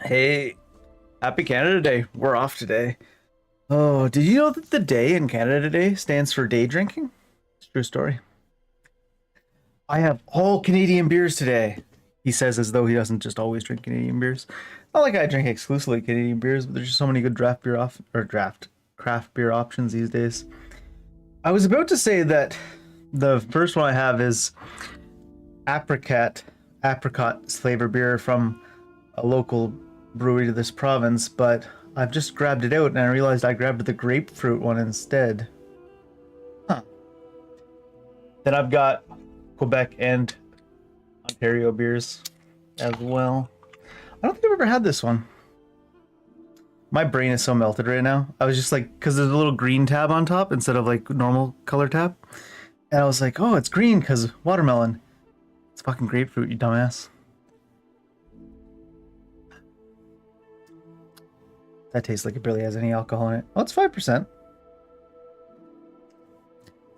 Hey, happy Canada Day. We're off today. Oh, did you know that the day in Canada Day stands for day drinking? It's a true story. I have all Canadian beers today. He says as though he doesn't just always drink Canadian beers. Not like I drink exclusively Canadian beers, but there's just so many good draft beer off or draft craft beer options these days. I was about to say that the first one I have is apricot flavor beer from a local brewery to this province, but I've just grabbed it out and I realized I grabbed the grapefruit one instead. Huh. Then I've got Quebec and Ontario beers as well. I don't think I've ever had this one. My brain is so melted right now. I was just like, because there's a little green tab on top instead of like normal color tab. And I was like, oh, it's green because watermelon. It's fucking grapefruit, you dumbass. That tastes like it barely has any alcohol in it. Oh, it's 5%.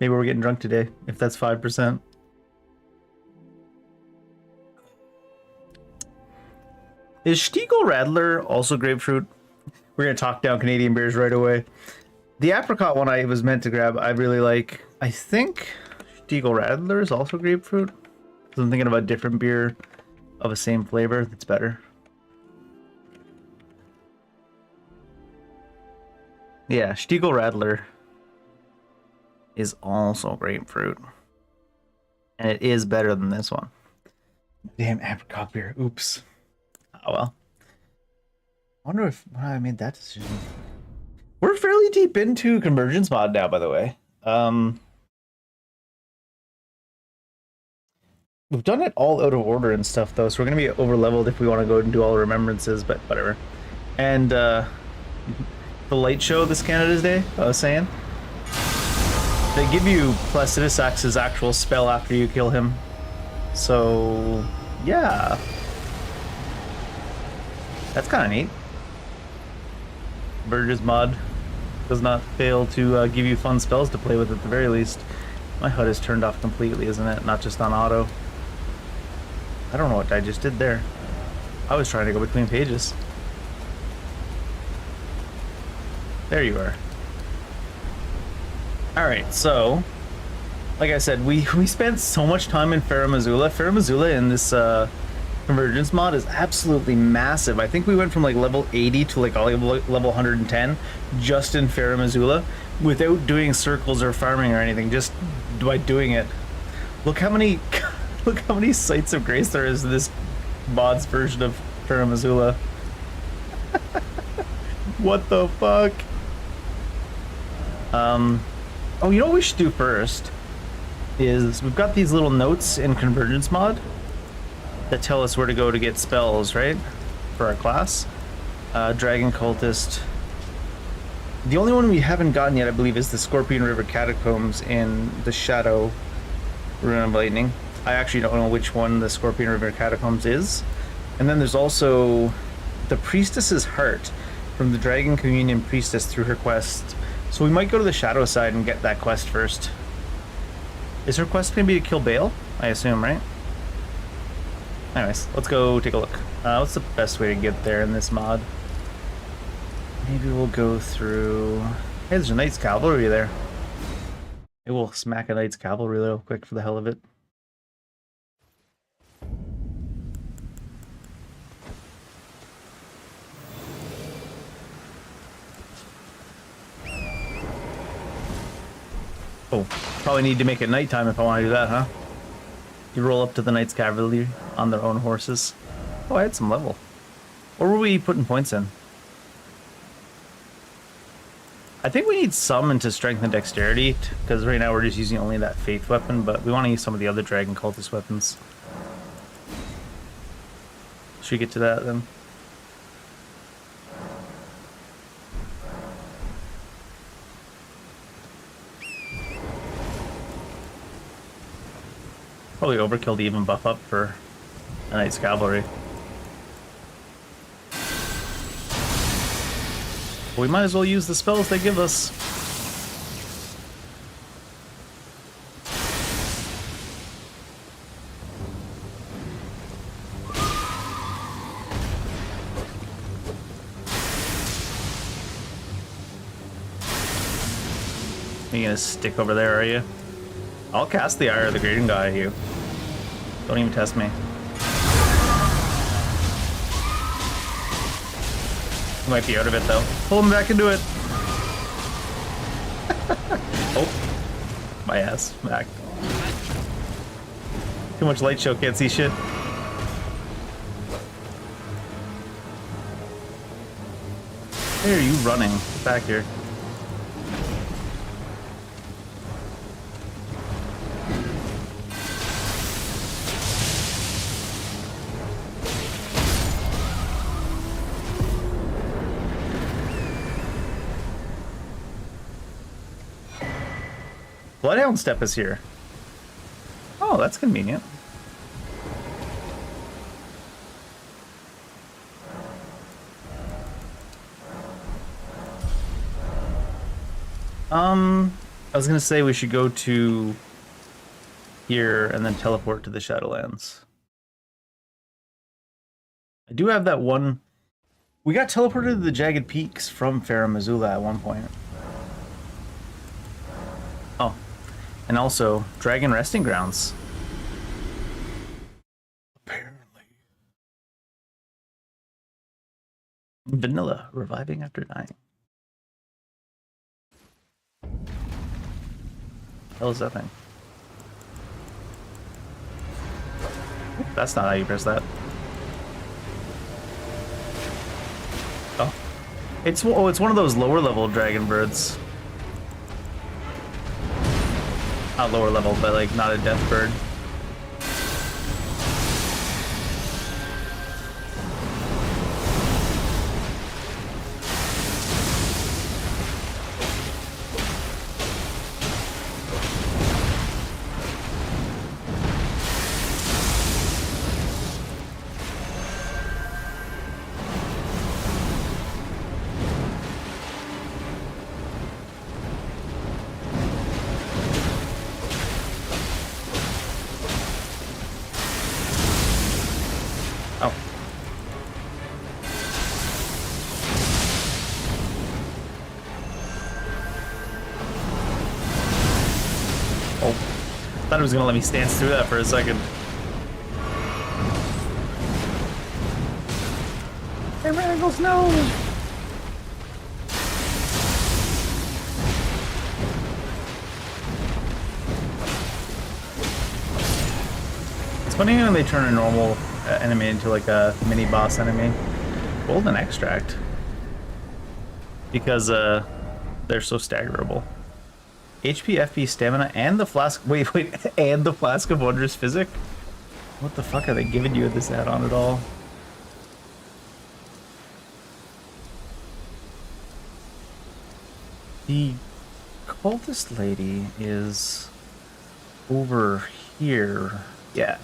Maybe we're getting drunk today, if that's 5%. Is Stiegl Radler also grapefruit? We're going to talk down Canadian beers right away. The apricot one I was meant to grab, I really like. I think Stiegl Radler is also grapefruit. So I'm thinking of a different beer of the same flavor that's better. Yeah, Stiegl Radler is also grapefruit. And it is better than this one. Damn apricot beer. Oops. Oh well. I wonder if why I made that decision. We're fairly deep into Convergence mod now, by the way. We've done it all out of order and stuff, though, so we're going to be over-leveled if we want to go and do all the remembrances, but whatever. And, the light show this Canada's Day, I was saying. They give you Placidusax's actual spell after you kill him. So, yeah. That's kind of neat. Burgess mod does not fail to give you fun spells to play with at the very least. My HUD is turned off completely, isn't it? Not just on auto. I don't know what I just did there. I was trying to go between pages. There you are. Alright, so like I said, we spent so much time in Farum Azula. Farum Azula in this Convergence mod is absolutely massive. I think we went from like level 80 to like level 110 just in Farum Azula without doing circles or farming or anything, just by doing it. Look how many look how many sites of grace there is in this mod's version of Farum Azula. What the fuck? Oh, you know what we should do first is we've got these little notes in Convergence mod that tell us where to go to get spells, right? For our class. Dragon Cultist. The only one we haven't gotten yet, I believe, is the Scorpion River Catacombs in the Shadow Rune of Lightning. I actually don't know which one the Scorpion River Catacombs is. And then there's also the Priestess's Heart from the Dragon Communion Priestess through her quest. So we might go to the Shadow side and get that quest first. Is her quest going to be to kill Bale? I assume, right? Anyways, let's go take a look. What's the best way to get there in this mod? Maybe we'll go through... Hey, there's a Knight's Cavalry there. Maybe we'll smack a Knight's Cavalry real quick for the hell of it. Oh, probably need to make it nighttime if I want to do that, huh? You roll up to the Knight's Cavalry on their own horses. Oh, I had some level. What were we putting points in? I think we need some into strength and dexterity, because right now we're just using only that faith weapon, but we want to use some of the other Dragon Cultist weapons. Should we get to that then? Probably overkill to even buff up for a Knight's Cavalry. But we might as well use the spells they give us. You gonna stick over there, are you? I'll cast the Eye of the Grading guy at you. Don't even test me. You might be out of it though. Pull him back into it. Oh, my ass back. Too much light show, can't see shit. Where are you running? Get back here. Bloodhound Step is here. Oh, that's convenient. I was gonna say we should go to here and then teleport to the Shadowlands. I do have that one. We got teleported to the Jagged Peaks from Farum Azula at one point. Oh, and also Dragon Resting Grounds. Apparently. Vanilla reviving after dying. Hell is that thing? That's not how you press that. Oh, it's one of those lower level dragon birds. Not lower level, but like not a death bird. I thought it was gonna let me stance through that for a second. Hey, Rangles, no! It's funny when they turn a normal enemy into like a mini boss enemy. Golden Extract. Because they're so staggerable. HP, FP, stamina, and the flask. Wait, and the flask of wondrous physic. What the fuck are they giving you this add-on at all? The cultist lady is over here. Yeah.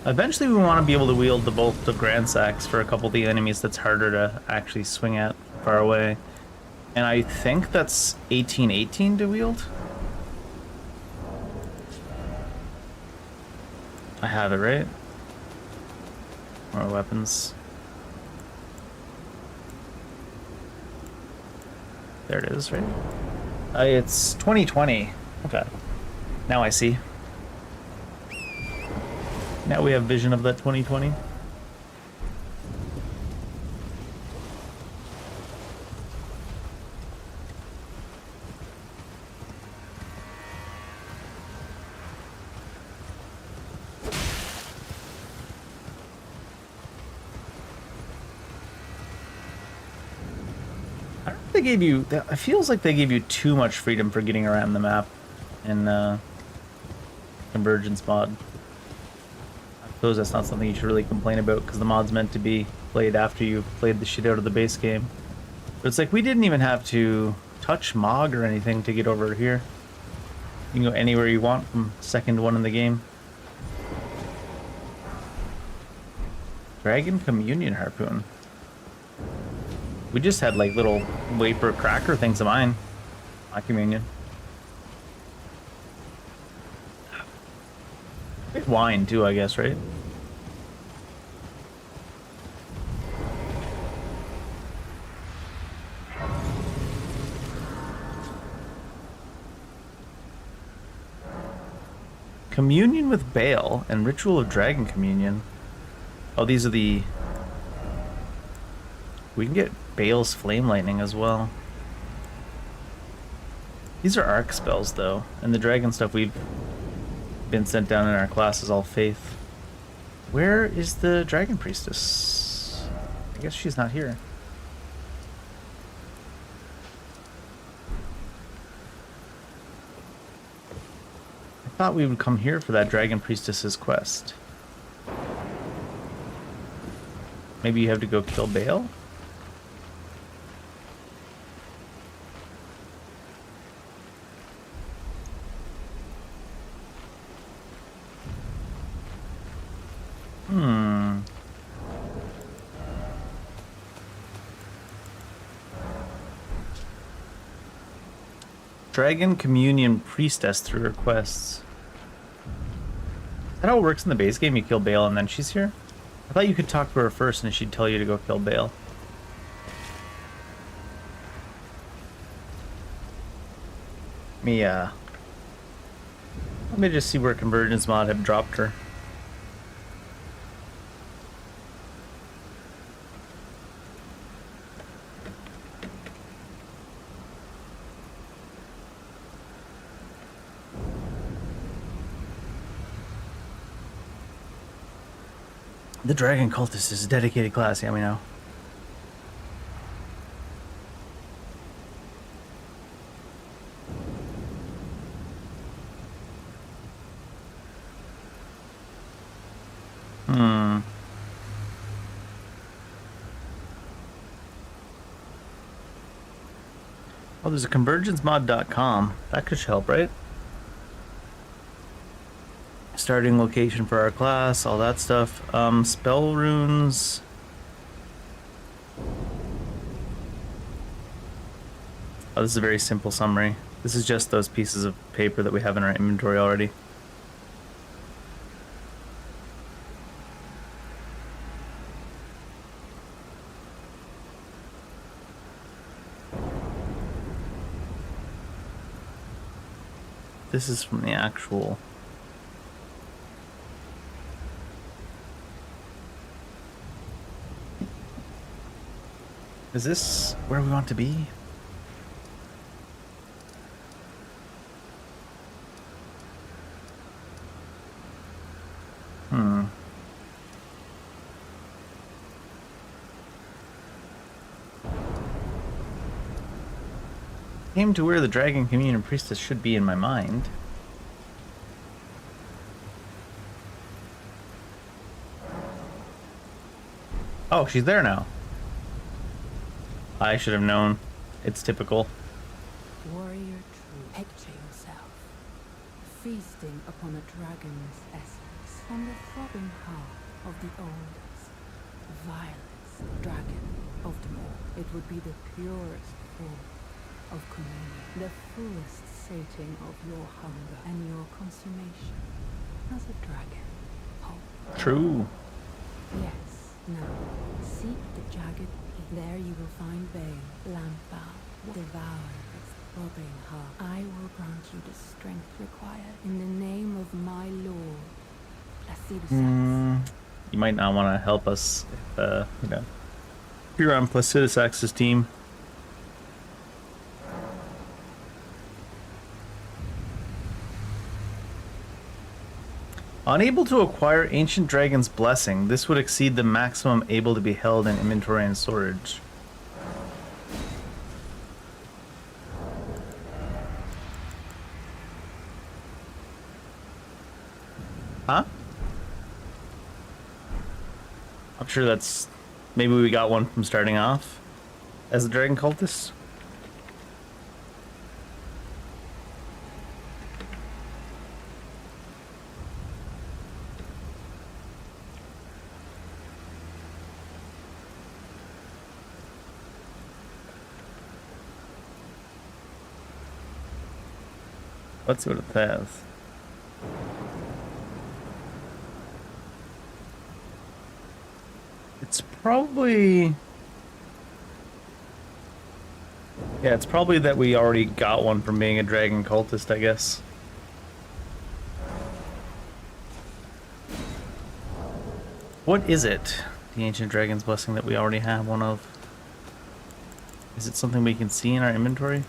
Eventually we want to be able to wield both the Grand Sacks for a couple of the enemies that's harder to actually swing at far away. And I think that's 1818 to wield. I have it, right? More weapons. There it is, right? It's 2020. Okay. Now I see. Now we have vision of that 2020. I don't think they gave you. It feels like they gave you too much freedom for getting around the map in Convergence mod. I suppose that's not something you should really complain about because the mod's meant to be played after you've played the shit out of the base game. But it's like we didn't even have to touch Mog or anything to get over here. You can go anywhere you want from second one in the game. Dragon Communion Harpoon. We just had like little vapor cracker things of mine. My communion. like wine too, I guess, right? Communion with Baal and Ritual of Dragon Communion. Oh, these are the... We can get Baal's Flame Lightning as well. These are arc spells, though. And the dragon stuff we've been sent down in our class is all faith. Where is the Dragon Priestess? I guess she's not here. I thought we would come here for that Dragon Priestess's quest. Maybe you have to go kill Baal? Dragon Communion Priestess through requests. Is that how it works in the base game? You kill Baal and then she's here? I thought you could talk to her first and she'd tell you to go kill Baal. Let me just see where Convergence mod have dropped her. The Dragon Cultist is a dedicated class, yeah, we know. Oh, there's a convergencemod.com. That could help, right? Starting location for our class, all that stuff. Spell runes. Oh, this is a very simple summary. This is just those pieces of paper that we have in our inventory already. This is from the actual... Is this where we want to be? Came to where the Dragon Communion Priestess should be in my mind. Oh, she's there now. I should have known. It's typical. Warrior true, picture yourself feasting upon a dragon's essence on the throbbing heart of the oldest, vilest dragon of them all. It would be the purest form of communion, the fullest sating of your hunger and your consummation as a dragon. Hope. True. Yes, now seek the jagged peak. There you will find Baal, Lampbow, devour its throbbing heart. I will grant you the strength required in the name of my lord, Placidusax. You might not want to help us if, if you're on Placidusax's team. Unable to acquire Ancient Dragon's Blessing. This would exceed the maximum able to be held in inventory and storage. Huh? I'm sure that's... Maybe we got one from starting off as a Dragon Cultist. Let's see what it says. It's probably... Yeah, it's probably that we already got one from being a Dragon Cultist, I guess. What is it? The Ancient Dragon's Blessing that we already have one of. Is it something we can see in our inventory?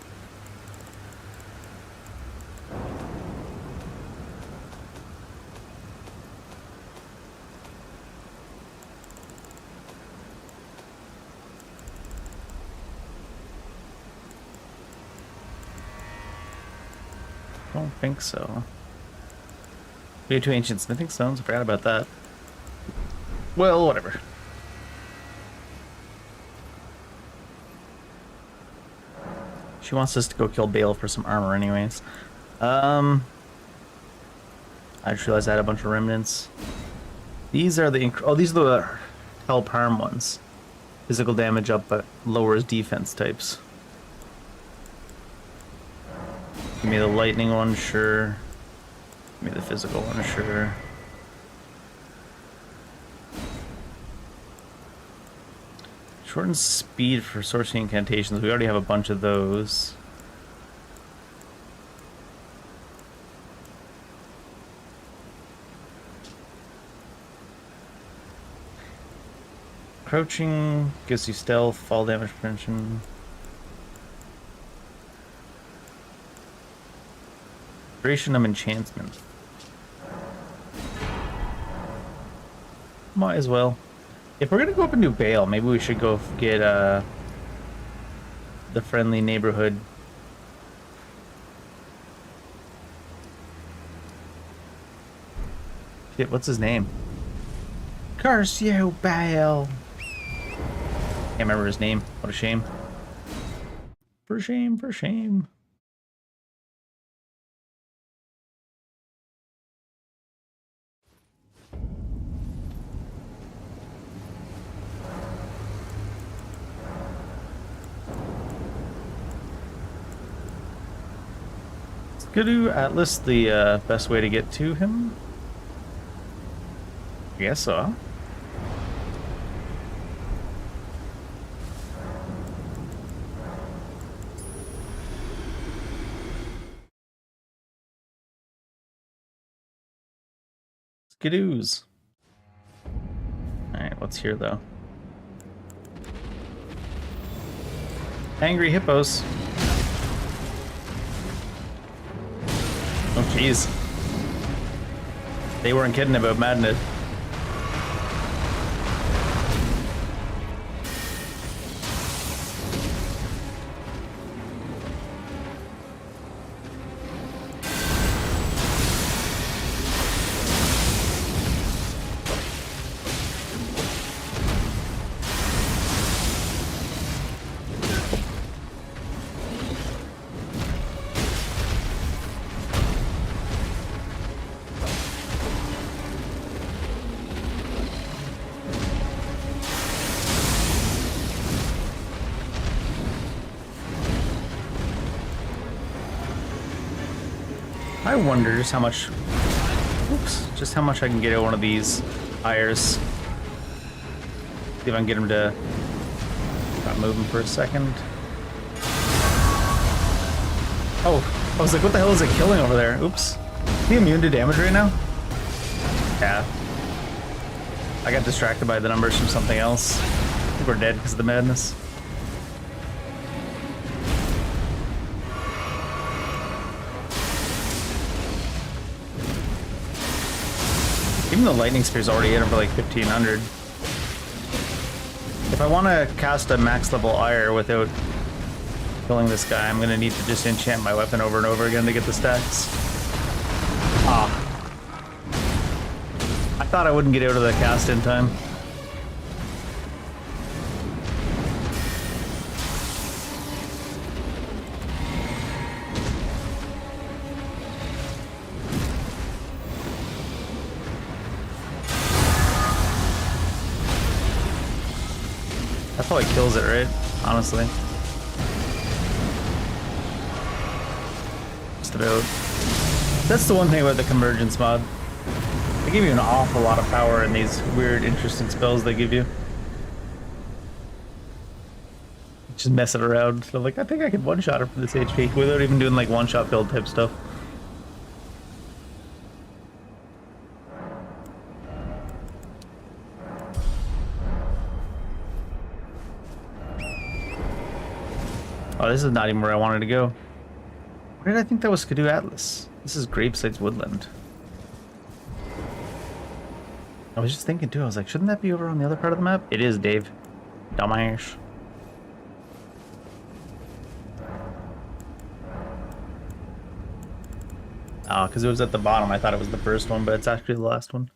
I don't think so. We have 2 ancient smithing stones. I forgot about that. Well, whatever. She wants us to go kill Bale for some armor anyways. I just realized I had a bunch of remnants. These are the... Oh, these are the help harm ones. Physical damage up, but lowers defense types. Give me the lightning one, sure. Give me the physical one, sure. Shortens speed for sorcery incantations. We already have a bunch of those. Crouching gives you stealth, fall damage prevention. Duration of enchantment. Might as well. If we're gonna go up and do Bale, maybe we should go get the friendly neighborhood. Shit, what's his name? Curse you, Bale! Can't remember his name. What a shame. For shame, for shame. Skidoo Atlas the best way to get to him? I guess so. Skidoos. Alright, what's here though? Angry hippos. Oh jeez. They weren't kidding about Madness. I wonder just how much, just how much I can get at one of these ires. See if I can get him to stop moving for a second. Oh, I was like, what the hell is it killing over there? Oops. Is he immune to damage right now? Yeah. I got distracted by the numbers from something else. I think we're dead because of the madness. Even the lightning spear's already hit him for like 1500. If I want to cast a max level ire without killing this guy, I'm going to need to just enchant my weapon over and over again to get the stacks. Ah. I thought I wouldn't get out of the cast in time. That probably kills it, right? Honestly. Just about. That's the one thing about the Convergence mod. They give you an awful lot of power in these weird, interesting spells they give you. Just messing around. So I'm like, I think I could one-shot her for this HP without even doing like one-shot build type stuff. Oh, this is not even where I wanted to go. Where did I think that was Skidoo Atlas? This is Gravesites Woodland. I was just thinking too, I was like, shouldn't that be over on the other part of the map? It is, Dave. Dumbass. Oh, because it was at the bottom. I thought it was the first one, but it's actually the last one.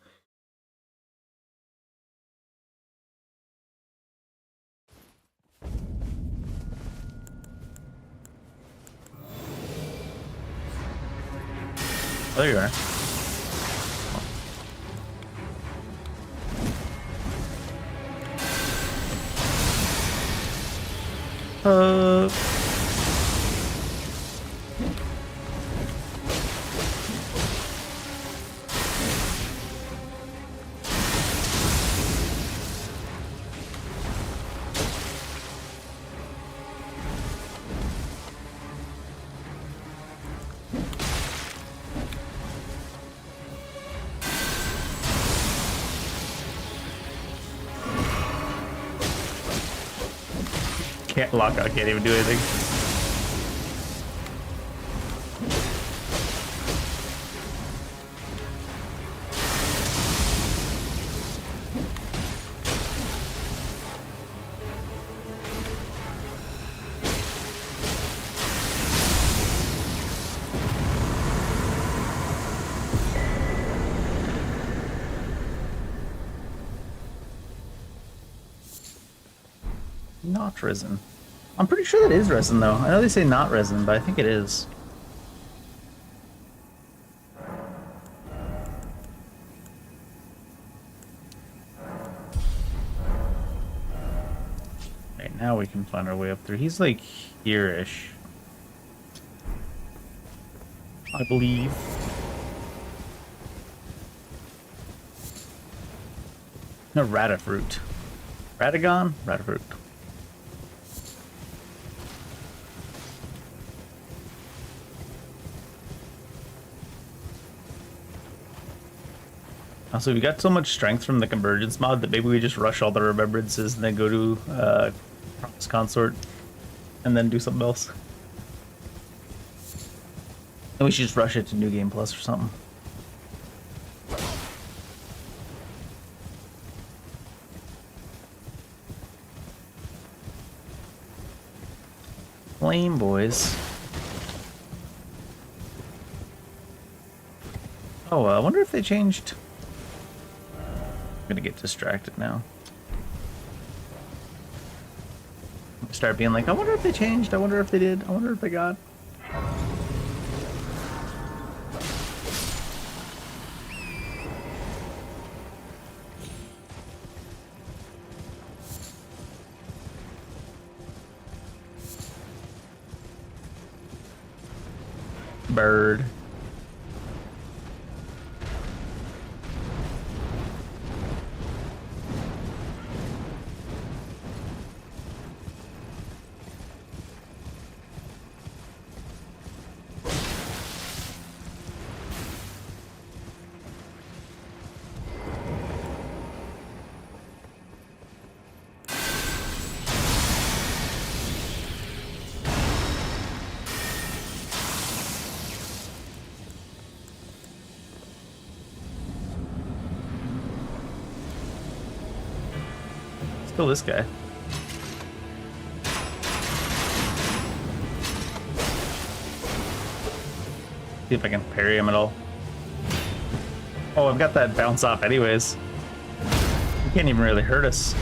Oh, there you are. Can't lock out, can't even do anything. Not resin. I'm pretty sure that is resin, though. I know they say not resin, but I think it is. Right, now we can find our way up through. He's like here-ish, I believe. No, Ratafruit. Radagon? Ratafruit. Also, we got so much strength from the Convergence mod that maybe we just rush all the remembrances and then go to Promise Consort and then do something else. And we should just rush it to New Game Plus or something. Flame boys. Oh, I wonder if they changed. I'm gonna get distracted now. Start being like, I wonder if they changed. I wonder if they did. I wonder if they got. Bird. Still this guy. See if I can parry him at all. Oh, I've got that bounce off anyways. He can't even really hurt us.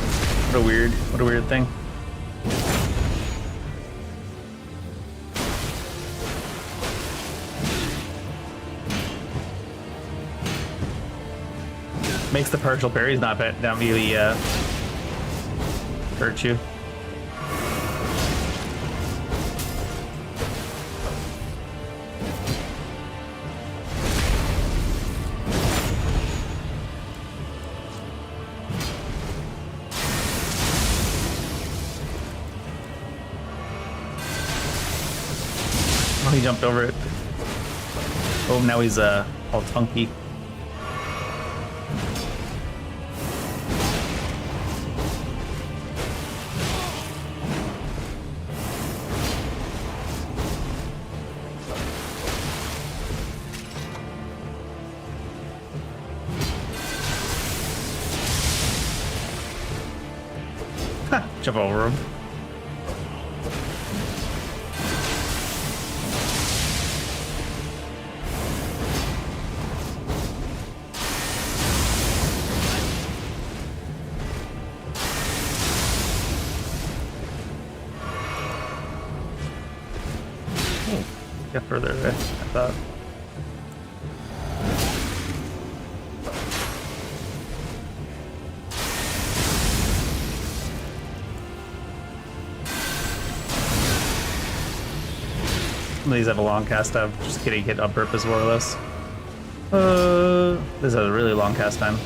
What a weird thing. Makes the partial parries not really hurt you. Oh, he jumped over it. Oh, now he's all funky. Jump over him. Oh, get further away, I thought. Some of these have a long cast time, just getting hit on purpose, more or less. This has a really long cast time.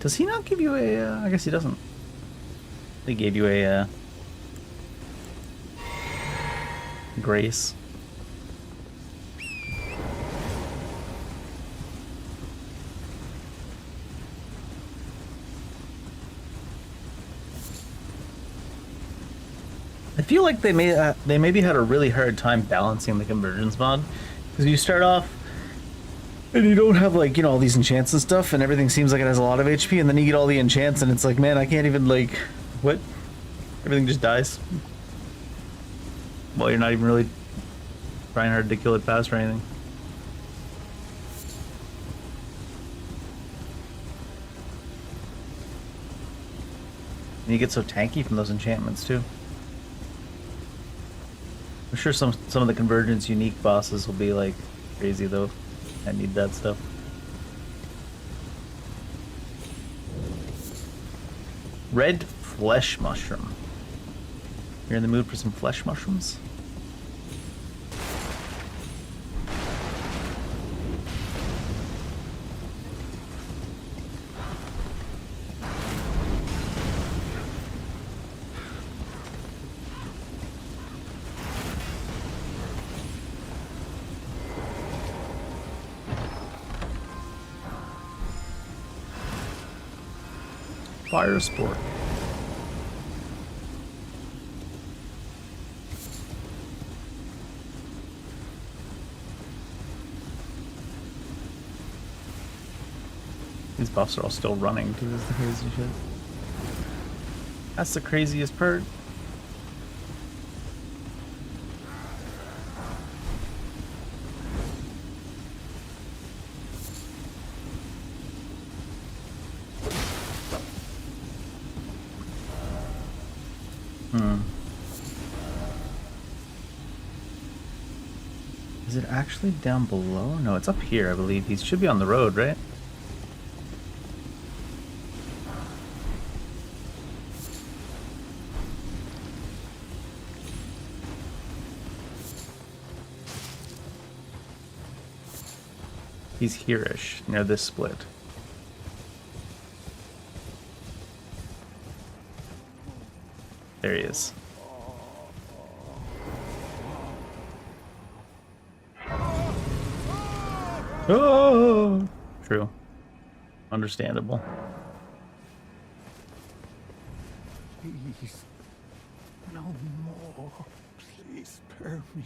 Does he not give you a, I guess he doesn't. They gave you a, grace. I feel like they maybe had a really hard time balancing the convergence mod, because you start off and you don't have, like, you know, all these enchants and stuff, and everything seems like it has a lot of HP, and then you get all the enchants and it's like, man, I can't even, like, what? Everything just dies. Well, you're not even really trying hard to kill it fast or anything. And you get so tanky from those enchantments too. I'm sure some of the Convergence unique bosses will be like crazy though. I need that stuff. Red flesh mushroom. You're in the mood for some flesh mushrooms? Fire sport. These buffs are all still running too, is the crazy shit. That's the craziest part. Is it actually down below? No, it's up here, I believe. He should be on the road, right? He's here-ish, near this split. There he is. Oh, true. Understandable. Please, no more. Please spare me.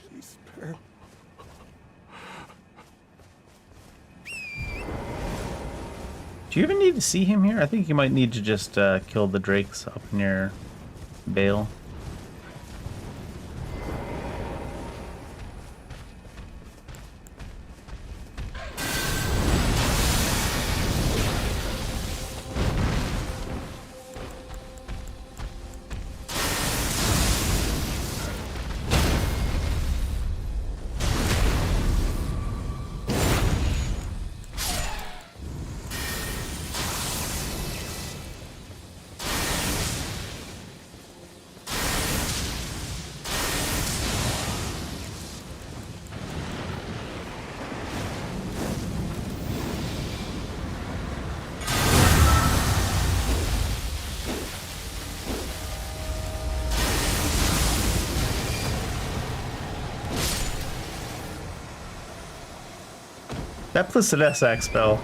Please spare me. Do you even need to see him here? I think you might need to just kill the drakes up near Bale. That Placidusax spell.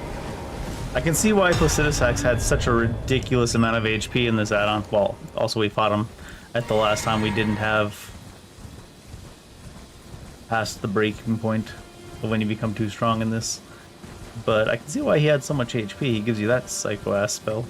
I can see why Placidusax had such a ridiculous amount of HP in this add-on. Well, also we fought him at the last time we didn't have past the breaking point of when you become too strong in this. But I can see why he had so much HP. He gives you that psycho-ass spell.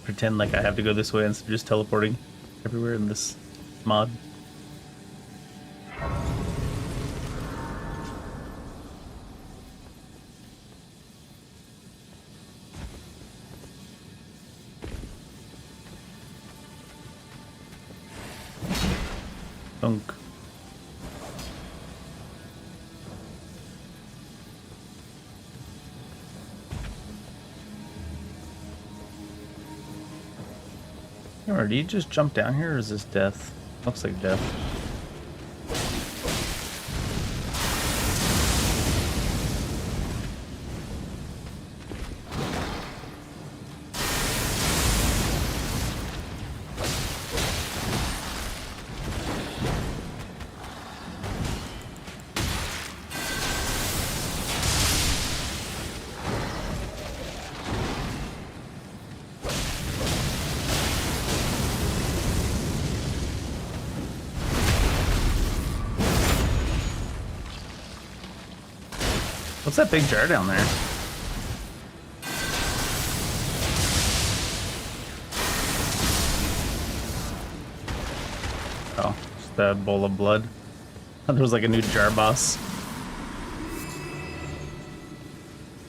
Pretend like I have to go this way instead of just teleporting everywhere in this mod. Dunk. Or do you just jump down here, or is this death? Looks like death. What's that big jar down there? Oh, just that bowl of blood. I thought there was like a new jar boss.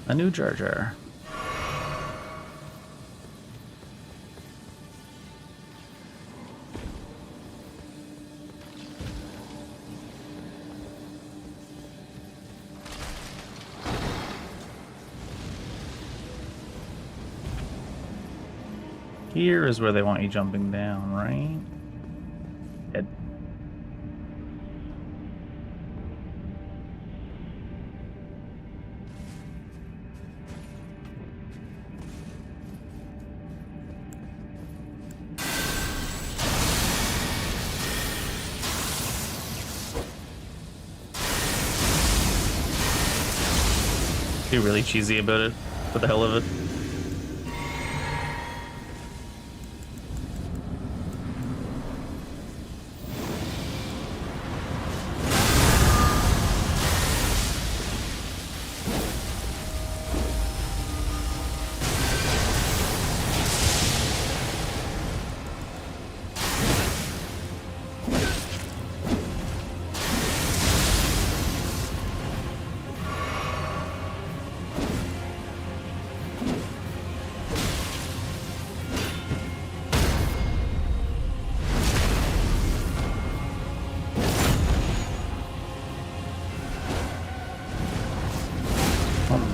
A new jar jar. Here is where they want you jumping down, right? Dead. Be really cheesy about it, for the hell of it.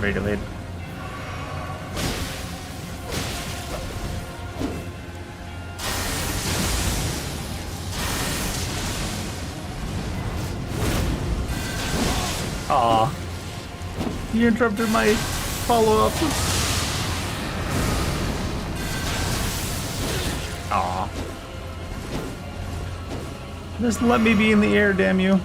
Very delayed. Aw. You interrupted my follow-up. Aw. Just let me be in the air, damn you.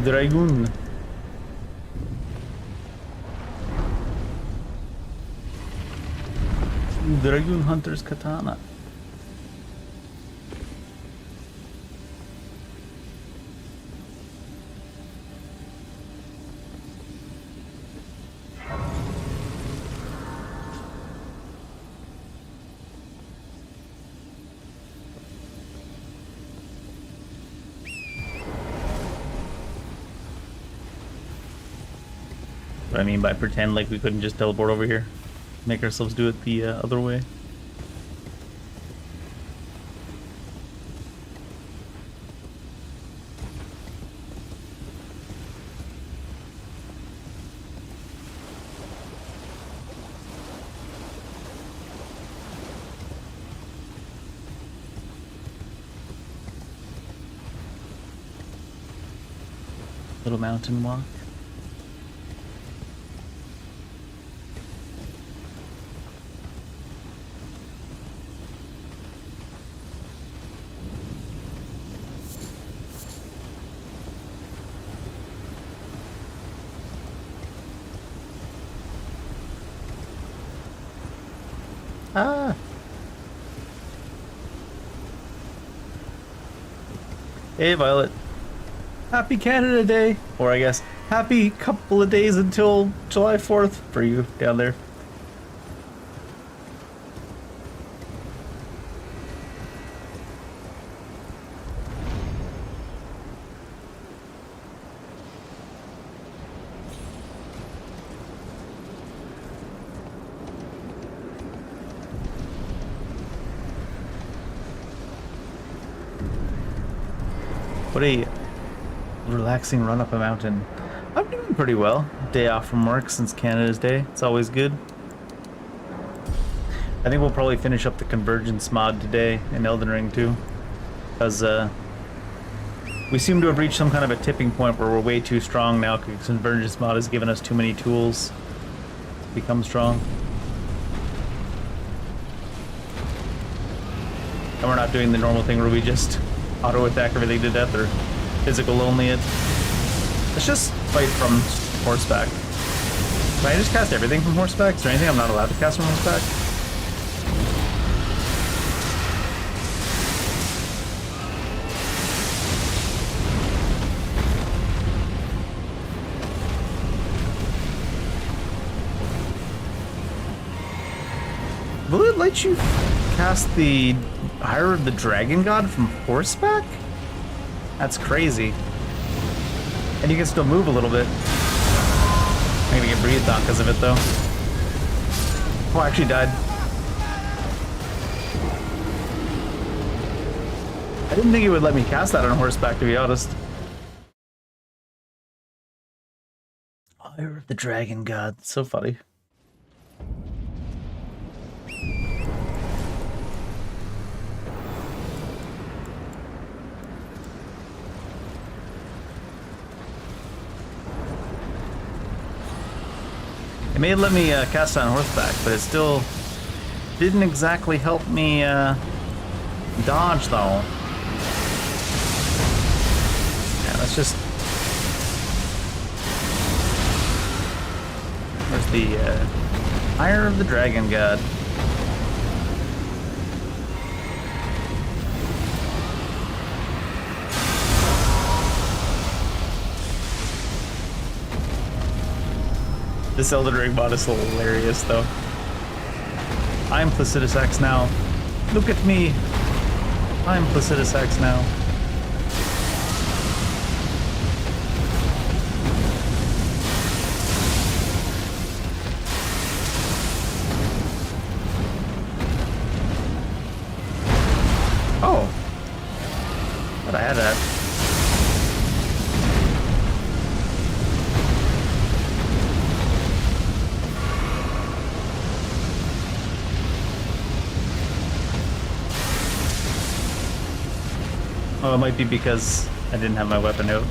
Dragon. Dragon Hunter's Katana. What I mean by pretend like we couldn't just teleport over here. Make ourselves do it the other way. Little mountain walk. Ah! Hey, Violet. Happy Canada Day! Or I guess, happy couple of days until July 4th for you down there. What a relaxing run up a mountain. I'm doing pretty well. Day off from work since Canada's Day. It's always good. I think we'll probably finish up the Convergence mod today in Elden Ring too. Because we seem to have reached some kind of a tipping point where we're way too strong now because Convergence mod has given us too many tools to become strong. And we're not doing the normal thing where we just auto attack everything to death or physical only it. Let's just fight from horseback. Can I just cast everything from horseback? Is there anything I'm not allowed to cast from horseback? Will it let you cast the Hire of the Dragon God from horseback? That's crazy. And you can still move a little bit. I'm gonna get breathed on because of it though. Oh, I actually died. I didn't think it would let me cast that on horseback, to be honest. Hire of the Dragon God. So funny. It may have let me cast on horseback, but it still didn't exactly help me dodge, though. Yeah, let's just... Where's the Hire of the Dragon God? This Elden Ring mod is hilarious, though. I'm Placidus X now. Look at me. I'm Placidus X now. Oh. Thought I had that. Oh, it might be because I didn't have my weapon out.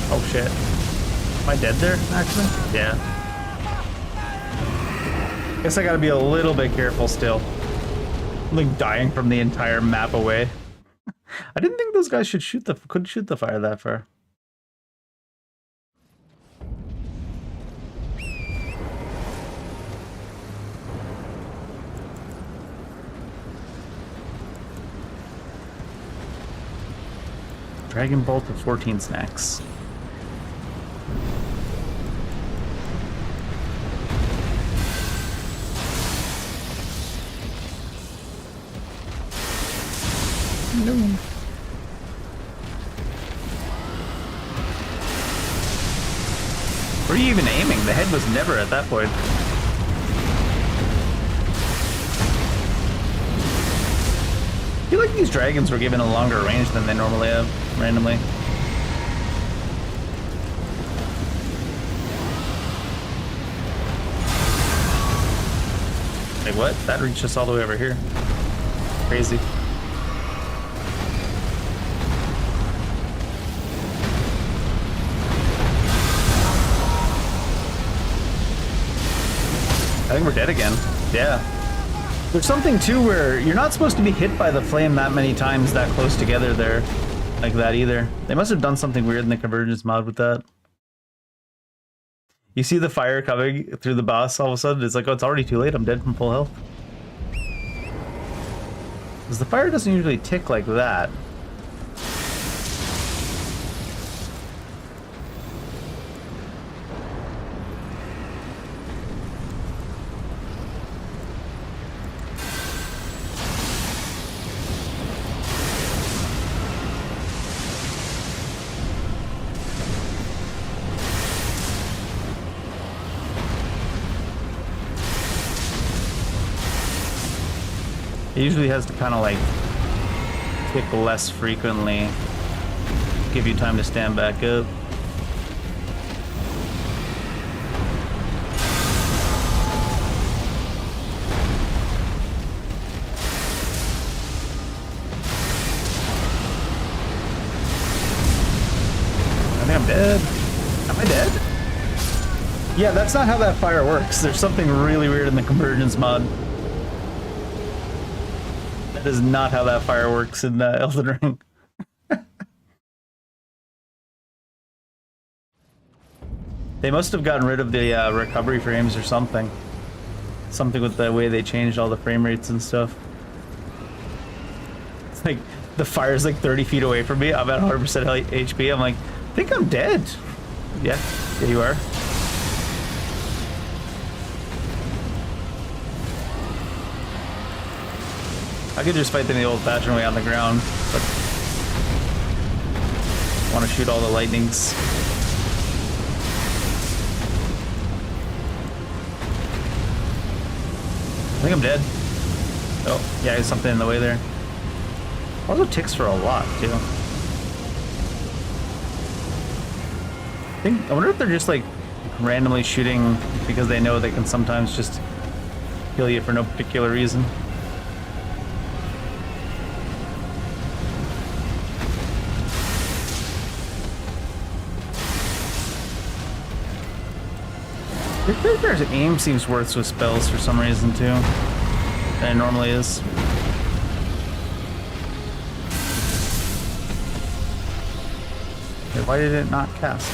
Oh shit. Am I dead there, actually? Yeah. Guess I gotta be a little bit careful still. I'm like dying from the entire map away. I didn't think those guys couldn't shoot the fire that far. Dragon Bolt of 14 snacks. No. Were you even aiming? The head was never at that point. feel like these dragons were given a longer range than they normally have, randomly. Like what? That reached us all the way over here. Crazy. I think we're dead again. Yeah. There's something too where you're not supposed to be hit by the flame that many times that close together there. Like that either. They must have done something weird in the Convergence mod with that. You see the fire coming through the boss all of a sudden, it's like, oh, it's already too late, I'm dead from full health. Because the fire doesn't usually tick like that. It usually has to kind of like tick less frequently, give you time to stand back up. I think I'm dead. Am I dead? Yeah, that's not how that fire works. There's something really weird in the Convergence mod. That is not how that fire works in Elden Ring. They must have gotten rid of the recovery frames or something. Something with the way they changed all the frame rates and stuff. It's like, the fire's like 30 feet away from me. I'm at 100% HP. I'm like, I think I'm dead. Yeah, you are. I could just fight them the old-fashioned way on the ground, but I want to shoot all the lightnings. I think I'm dead. Oh, yeah, there's something in the way there. Also ticks for a lot, too. I wonder if they're just, like, randomly shooting because they know they can sometimes just kill you for no particular reason. Your character's aim seems worse with spells for some reason too, than it normally is. Wait, why did it not cast?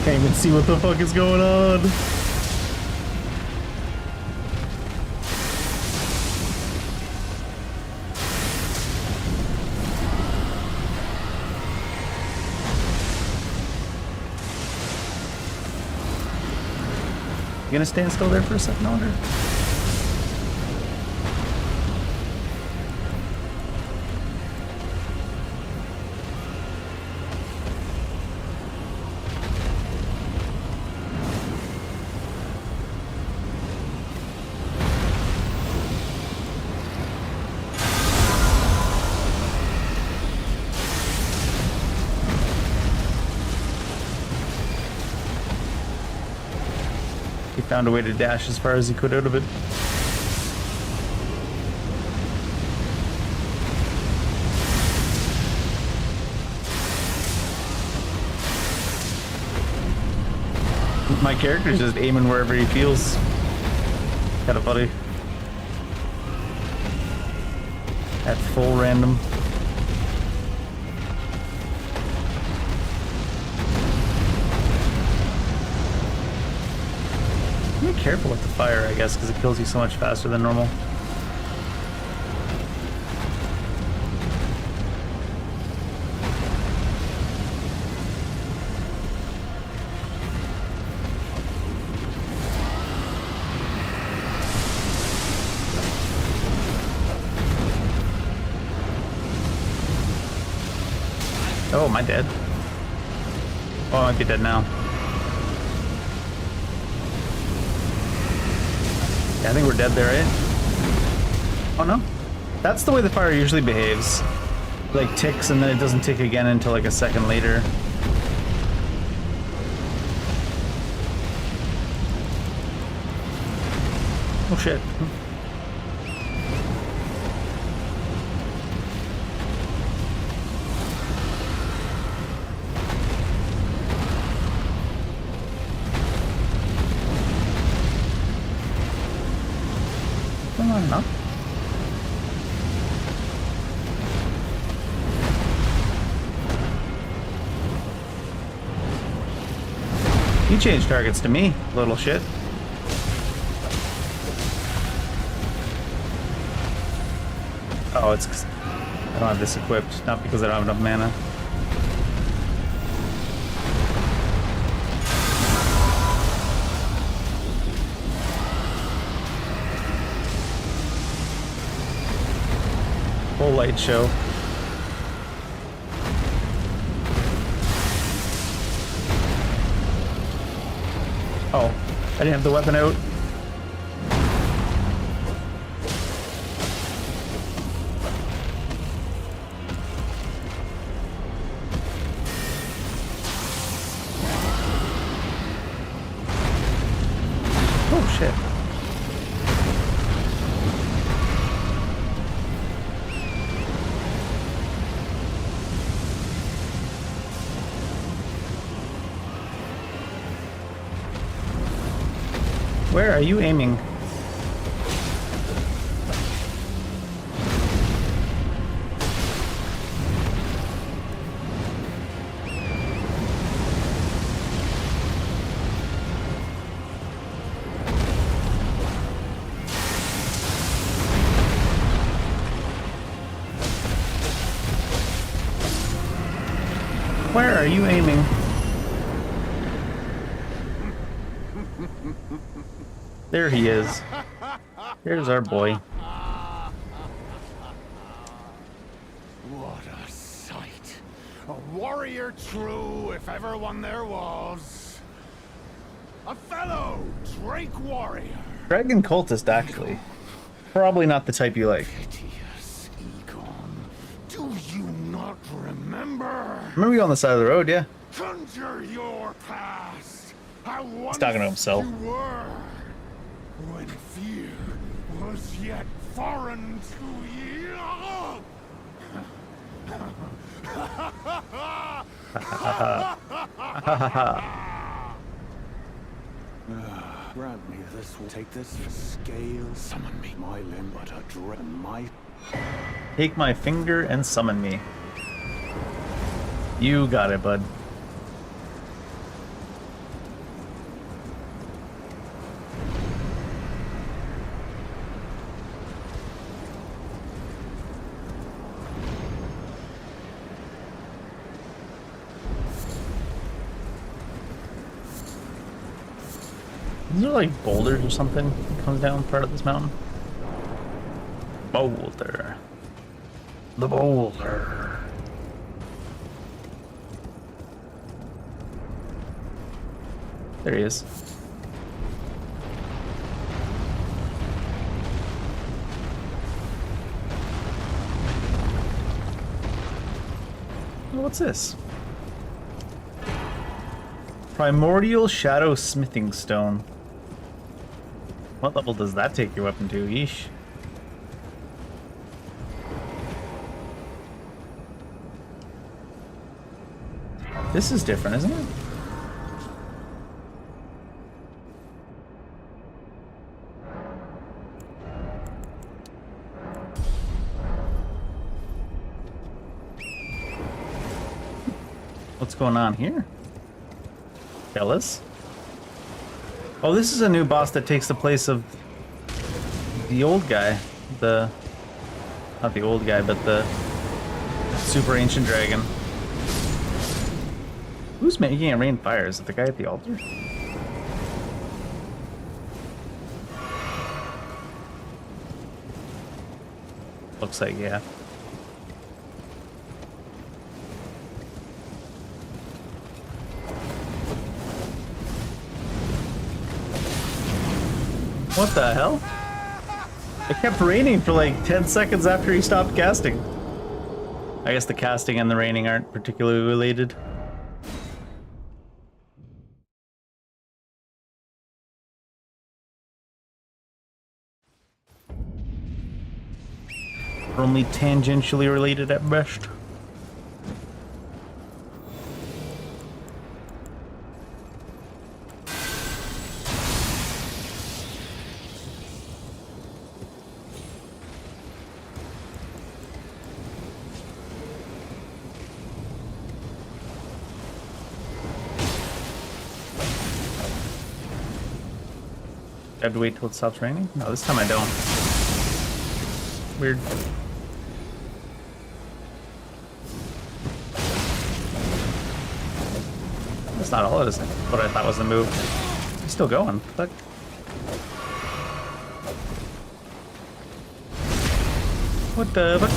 Can't even see what the fuck is going on. You gonna stand still there for a second, I wonder? He found a way to dash as far as he could out of it. My character's just aiming wherever he feels. Kinda funny. At full random. Be careful with the fire, I guess, because it kills you so much faster than normal. Oh, am I dead? Oh, I might be dead now. Yeah, I think we're dead there, right? Oh no. That's the way the fire usually behaves. Like ticks and then it doesn't tick again until like a second later. Oh shit. No. You changed targets to me, little shit. Oh, it's 'cause I don't have this equipped, not because I don't have enough mana. Full light show. Oh, I didn't have the weapon out. Oh shit. Where are you aiming? Where are you aiming? There he is. There's our boy. What a sight. A warrior true, if ever one there was. A fellow Drake warrior. Dragon Cultist, actually. Probably not the type you like. Piteous Egon. Do you not remember? Remember you on the side of the road, yeah? Conjure your past. How once talking to himself. you were. When fear was yet foreign to ye. Grant me this will take this scale. Summon me, my limb, but a dread might. Take my finger and summon me. You got it, bud. Is there like boulders or something that comes down part of this mountain? Boulder. The boulder. There he is. Oh, what's this? Primordial Shadow Smithing Stone. What level does that take your weapon to? Yeesh. This is different, isn't it? going on here? Fellas? Oh, this is a new boss that takes the place of the old guy. Not the old guy, but the super ancient dragon. Who's making it rain fire? Is it the guy at the altar? Looks like, yeah. What the hell? It kept raining for like 10 seconds after he stopped casting. I guess the casting and the raining aren't particularly related. Only tangentially related at best. I have to wait till it stops raining? No, this time I don't. Weird. That's not all it is. What I thought was the move. It's still going. Fuck. What the fuck?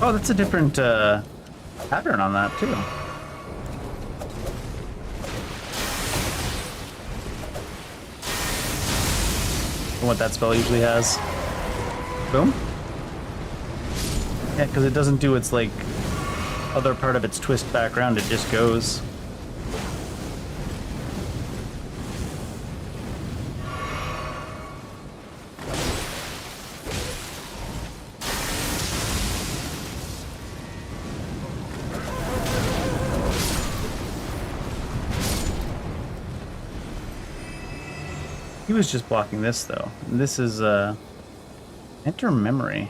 Oh, that's a different pattern on that too. What that spell usually has. Boom. Yeah, because it doesn't do its like other part of its twist back around. It just goes. He was just blocking this though. This is enter memory.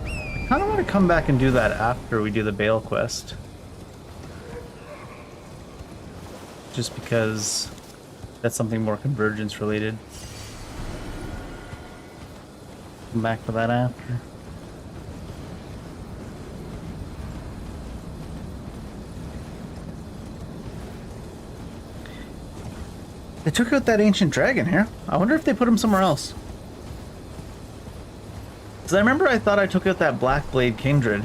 I kind of want to come back and do that after we do the Bale quest. Just because that's something more Convergence related. Come back for that after. They took out that ancient dragon here. I wonder if they put him somewhere else. Because I remember I thought I took out that Black Blade Kindred.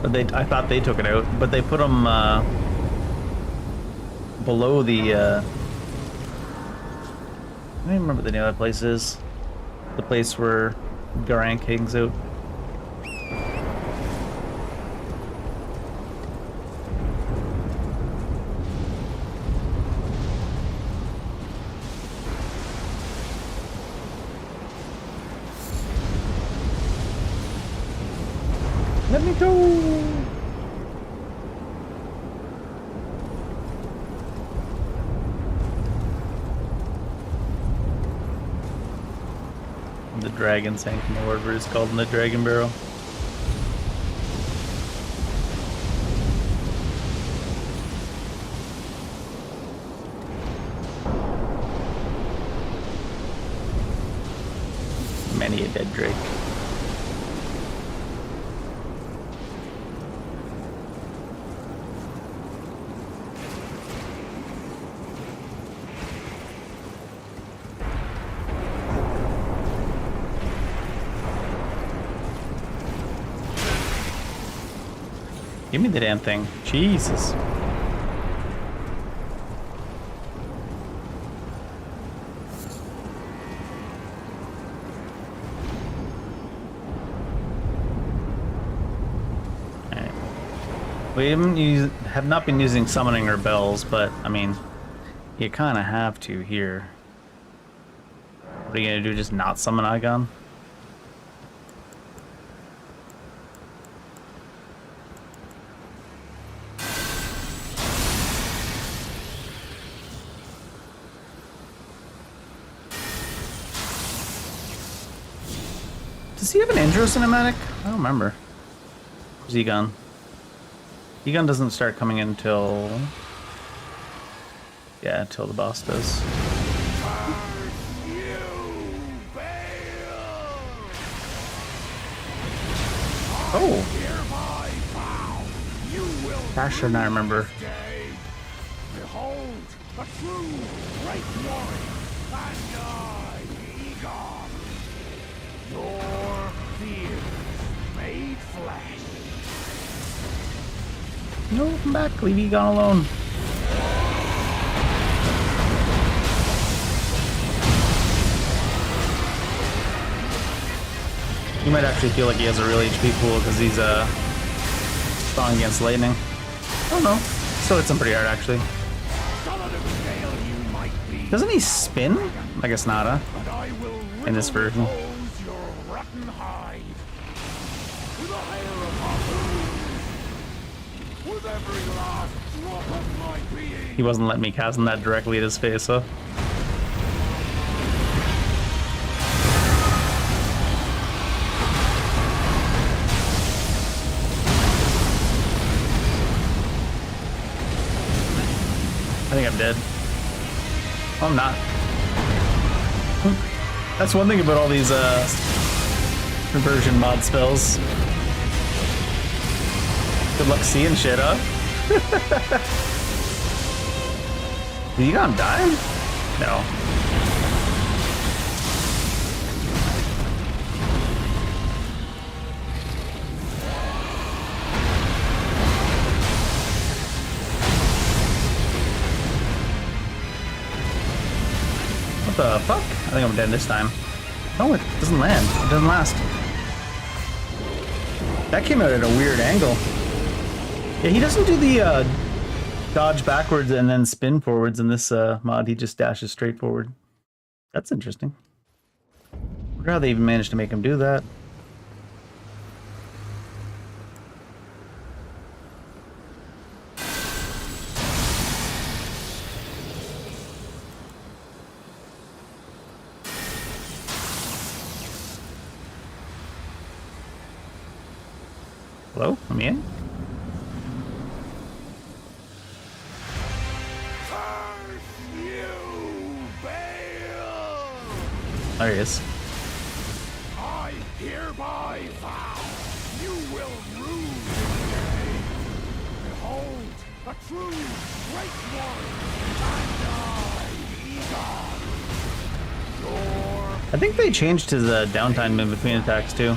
But I thought they took it out, but they put him below the I don't even remember the name of that place is. The place where Garank hangs out. Let me go! The Dragon Sanctum, or whatever it's called in the Dragon Barrel. Many a dead Drake. Give me the damn thing. Jesus. Alright. We have not been using summoning or bells, but I mean, you kind of have to here. What are you gonna do? Just not summon Igon? Does he have an intro cinematic? I don't remember. Where's Egon? Egon doesn't start coming in until... Yeah, until the boss does. Oh! Passion, I remember. Behold, a true great warrior, and I, Egon, your fears made flesh. No, come back. Leave Egon alone. You might actually feel like he has a real HP pool because he's strong against lightning. I don't know. Still hits him pretty hard, actually. Doesn't he spin? I guess not, huh? In this version. He wasn't letting me cast him that directly at his face, huh? I think I'm dead. Oh, I'm not. That's one thing about all these conversion mod spells. Good luck seeing shit, huh? Did you gonna die? No. What the fuck? I think I'm dead this time. Oh, it doesn't land. It doesn't last. That came out at a weird angle. Yeah, he doesn't do the dodge backwards and then spin forwards in this mod. He just dashes straight forward. That's interesting. I wonder how they even managed to make him do that. Hello? Am I in? There he is. I hereby vow you will rue this day. Behold, a true great warrior, and I, Egon. I think they changed his downtime in between attacks too.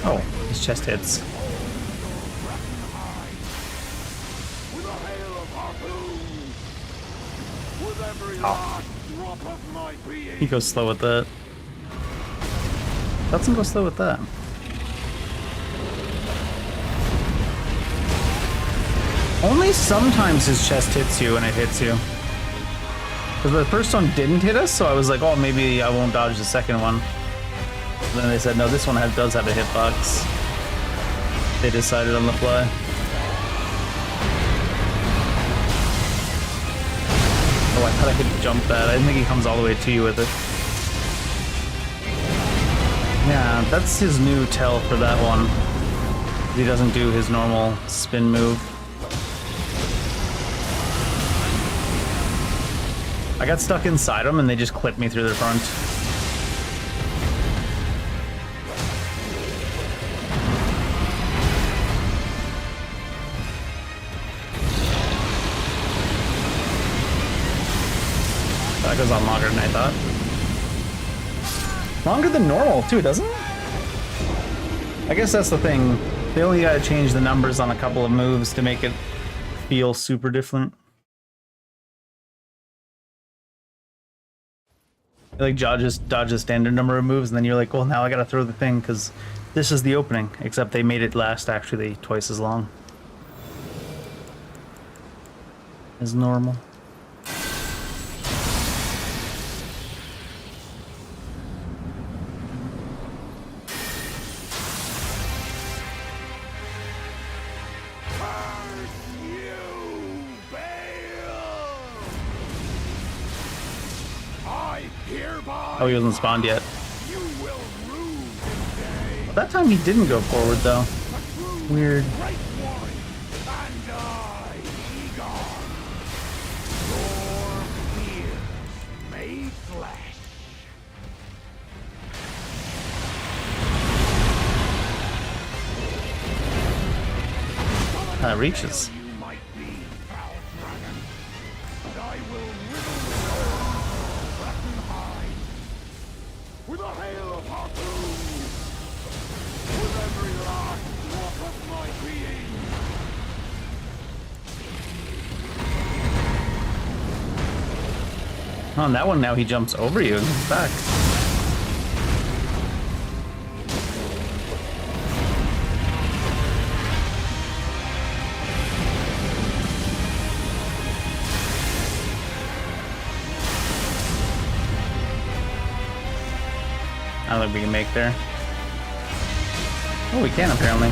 Oh, his chest hits. Oh. He goes slow with that. Let's him go slow with that. Only sometimes his chest hits you when it hits you. Because the first one didn't hit us, so I was like, oh, maybe I won't dodge the second one. And then they said, no, this one does have a hitbox. They decided on the fly. Oh, I thought I could jump that. I didn't think he comes all the way to you with it. Yeah, that's his new tell for that one. He doesn't do his normal spin move. I got stuck inside them and they just clipped me through their front. That goes on longer than I thought. Longer than normal too, doesn't it? I guess that's the thing. They only gotta change the numbers on a couple of moves to make it feel super different. Like dodge a standard number of moves, and then you're like, well, now I gotta throw the thing because this is the opening. Except they made it last actually twice as long as normal. Oh, he wasn't spawned yet. You will rue this day. That time he didn't go forward though. Weird. Great warrior, and I, Egon. Your fears made flesh. Reaches. You might be, foul dragon, but I will riddle your rotten hide with a hail of harpoons, with every last drop of my being. On that one now he jumps over you and comes back. I don't think we can make there. Oh, we can apparently.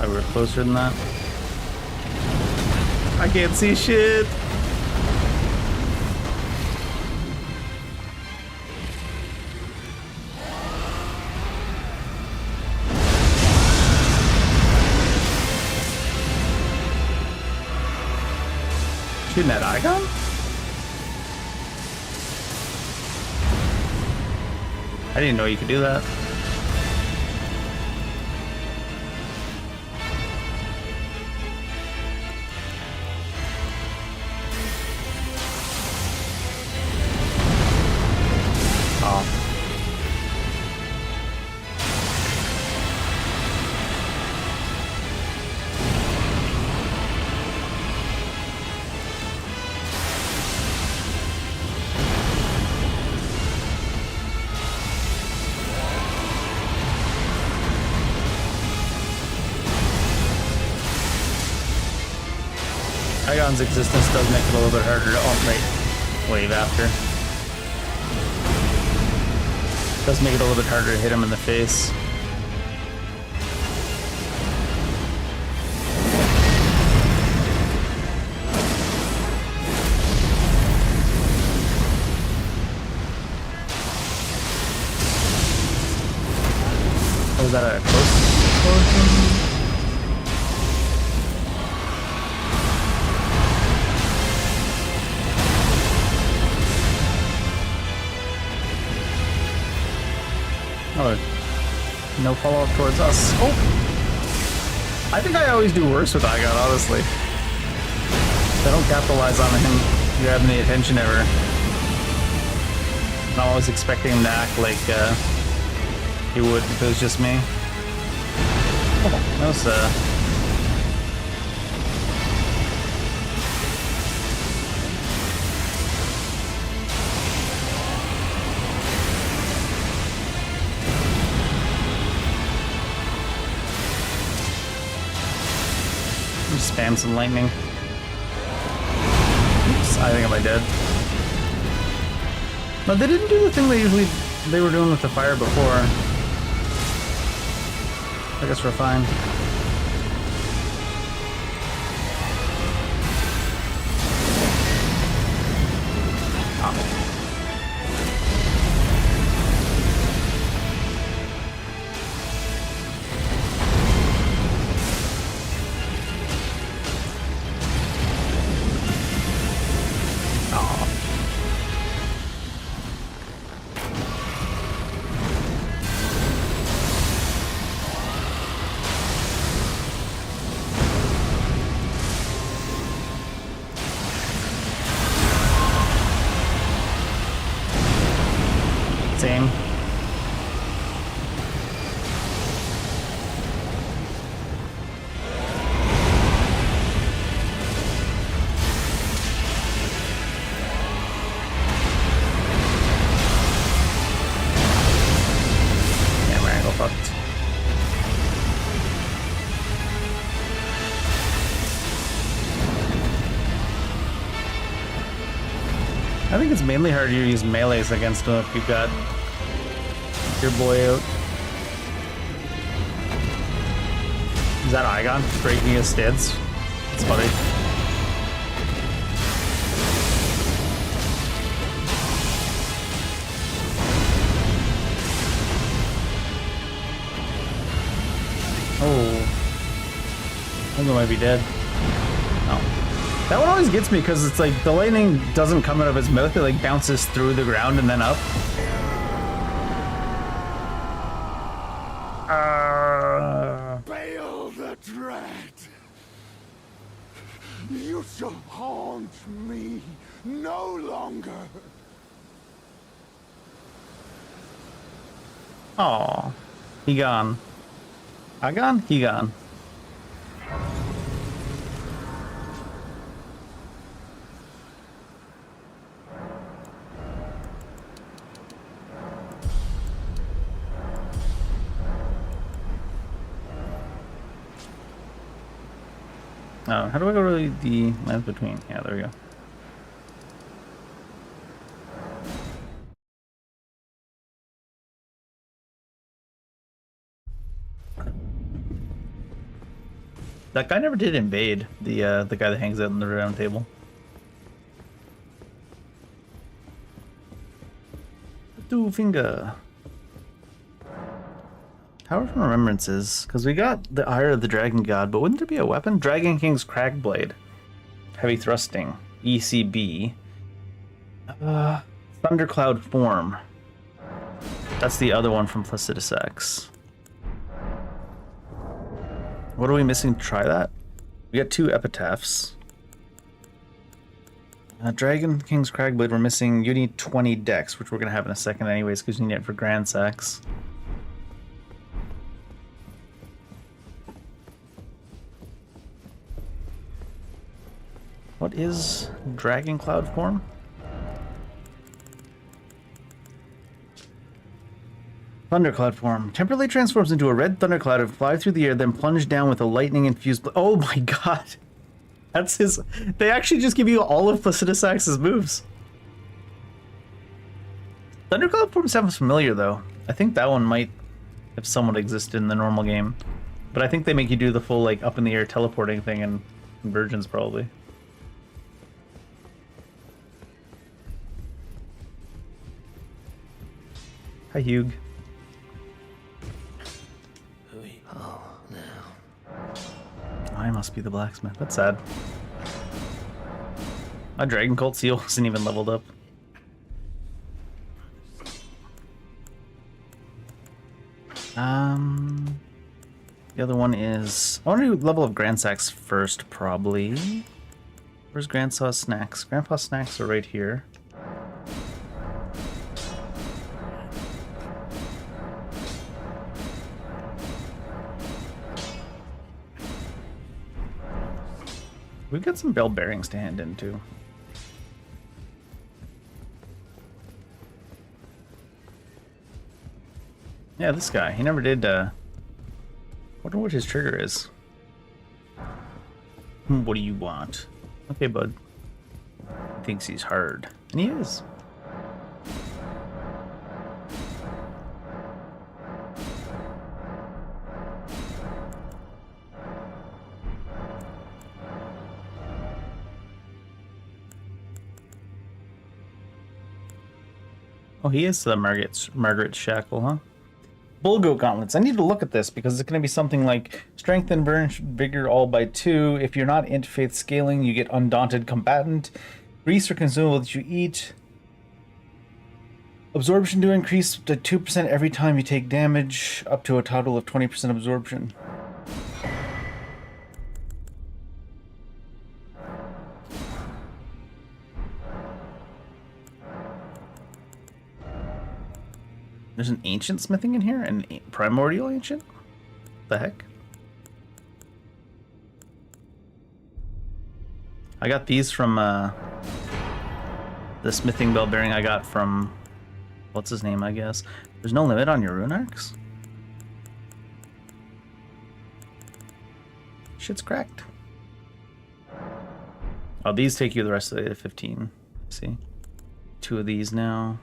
We were closer than that. I can't see shit. Shooting that icon? I didn't know you could do that. Igon's existence does make it a little bit harder to alt-right wave after. Does make it a little bit harder to hit him in the face. Oh, is that a close explosion? Oh, no follow-up towards us. Oh! I think I always do worse with Igon, honestly. I don't capitalize on him grabbing the attention ever. I'm always expecting him to act like he would if it was just me. Oh, that was spam some lightning. Oops, I think I might dead. No, they didn't do the thing they were doing with the fire before. I guess we're fine. Same. I think it's mainly harder to use melees against him if you've got your boy out. Is that Igon breaking his stance? It's funny. Oh. I think I might be dead. No. That one always gets me because it's like the lightning doesn't come out of his mouth, it like bounces through the ground and then up. Bail the dread. You shall haunt me no longer. Aw. He gone. I gone? He gone. Oh, how do I go to the lands between? Yeah, there we go. That guy never did invade the guy that hangs out in the round table. Two finger. Tower from Remembrances, because we got the Ire of the Dragon God, but wouldn't there be a weapon? Dragon King's Cragblade. Heavy Thrusting. ECB. Thundercloud Form. That's the other one from Placidus X. What are we missing to try that? We got 2 epitaphs. Dragon King's Cragblade, we're missing. You need 20 decks, which we're going to have in a second anyways, because you need it for Grand Sax. What is Dragon Cloud Form? Thundercloud Form. Temporarily transforms into a red thundercloud and fly through the air, then plunge down with a lightning-infused... Oh my god! That's his... They actually just give you all of Placidus Axe's moves. Thundercloud Form sounds familiar, though. I think that one might have somewhat existed in the normal game. But I think they make you do the full, like, up-in-the-air teleporting thing in Convergence, probably. Hi, Hugh. I must be the blacksmith. That's sad. My Dragon Cult seal wasn't even leveled up. The other one is... I want to do level of Grand Sax first, probably. Where's Grandpa's Snacks? Grandpa's Snacks are right here. We've got some bell bearings to hand in, too. Yeah, this guy. He never did, wonder what his trigger is. What do you want? Okay, bud. He thinks he's hard. And he is. Oh, he is the Margaret Shackle, huh? Bullgoat Gauntlets. I need to look at this because it's going to be something like Strength and Vigor all by 2. If you're not Int Faith scaling, you get Undaunted Combatant. Grease or consumable that you eat. Absorption to increase to 2% every time you take damage, up to a total of 20% absorption. There's an ancient smithing in here? An primordial ancient? The heck? I got these from the smithing bell bearing I got from... What's his name, I guess? There's no limit on your rune arcs? Shit's cracked. Oh, these take you the rest of the way to 15. See? 2 of these now.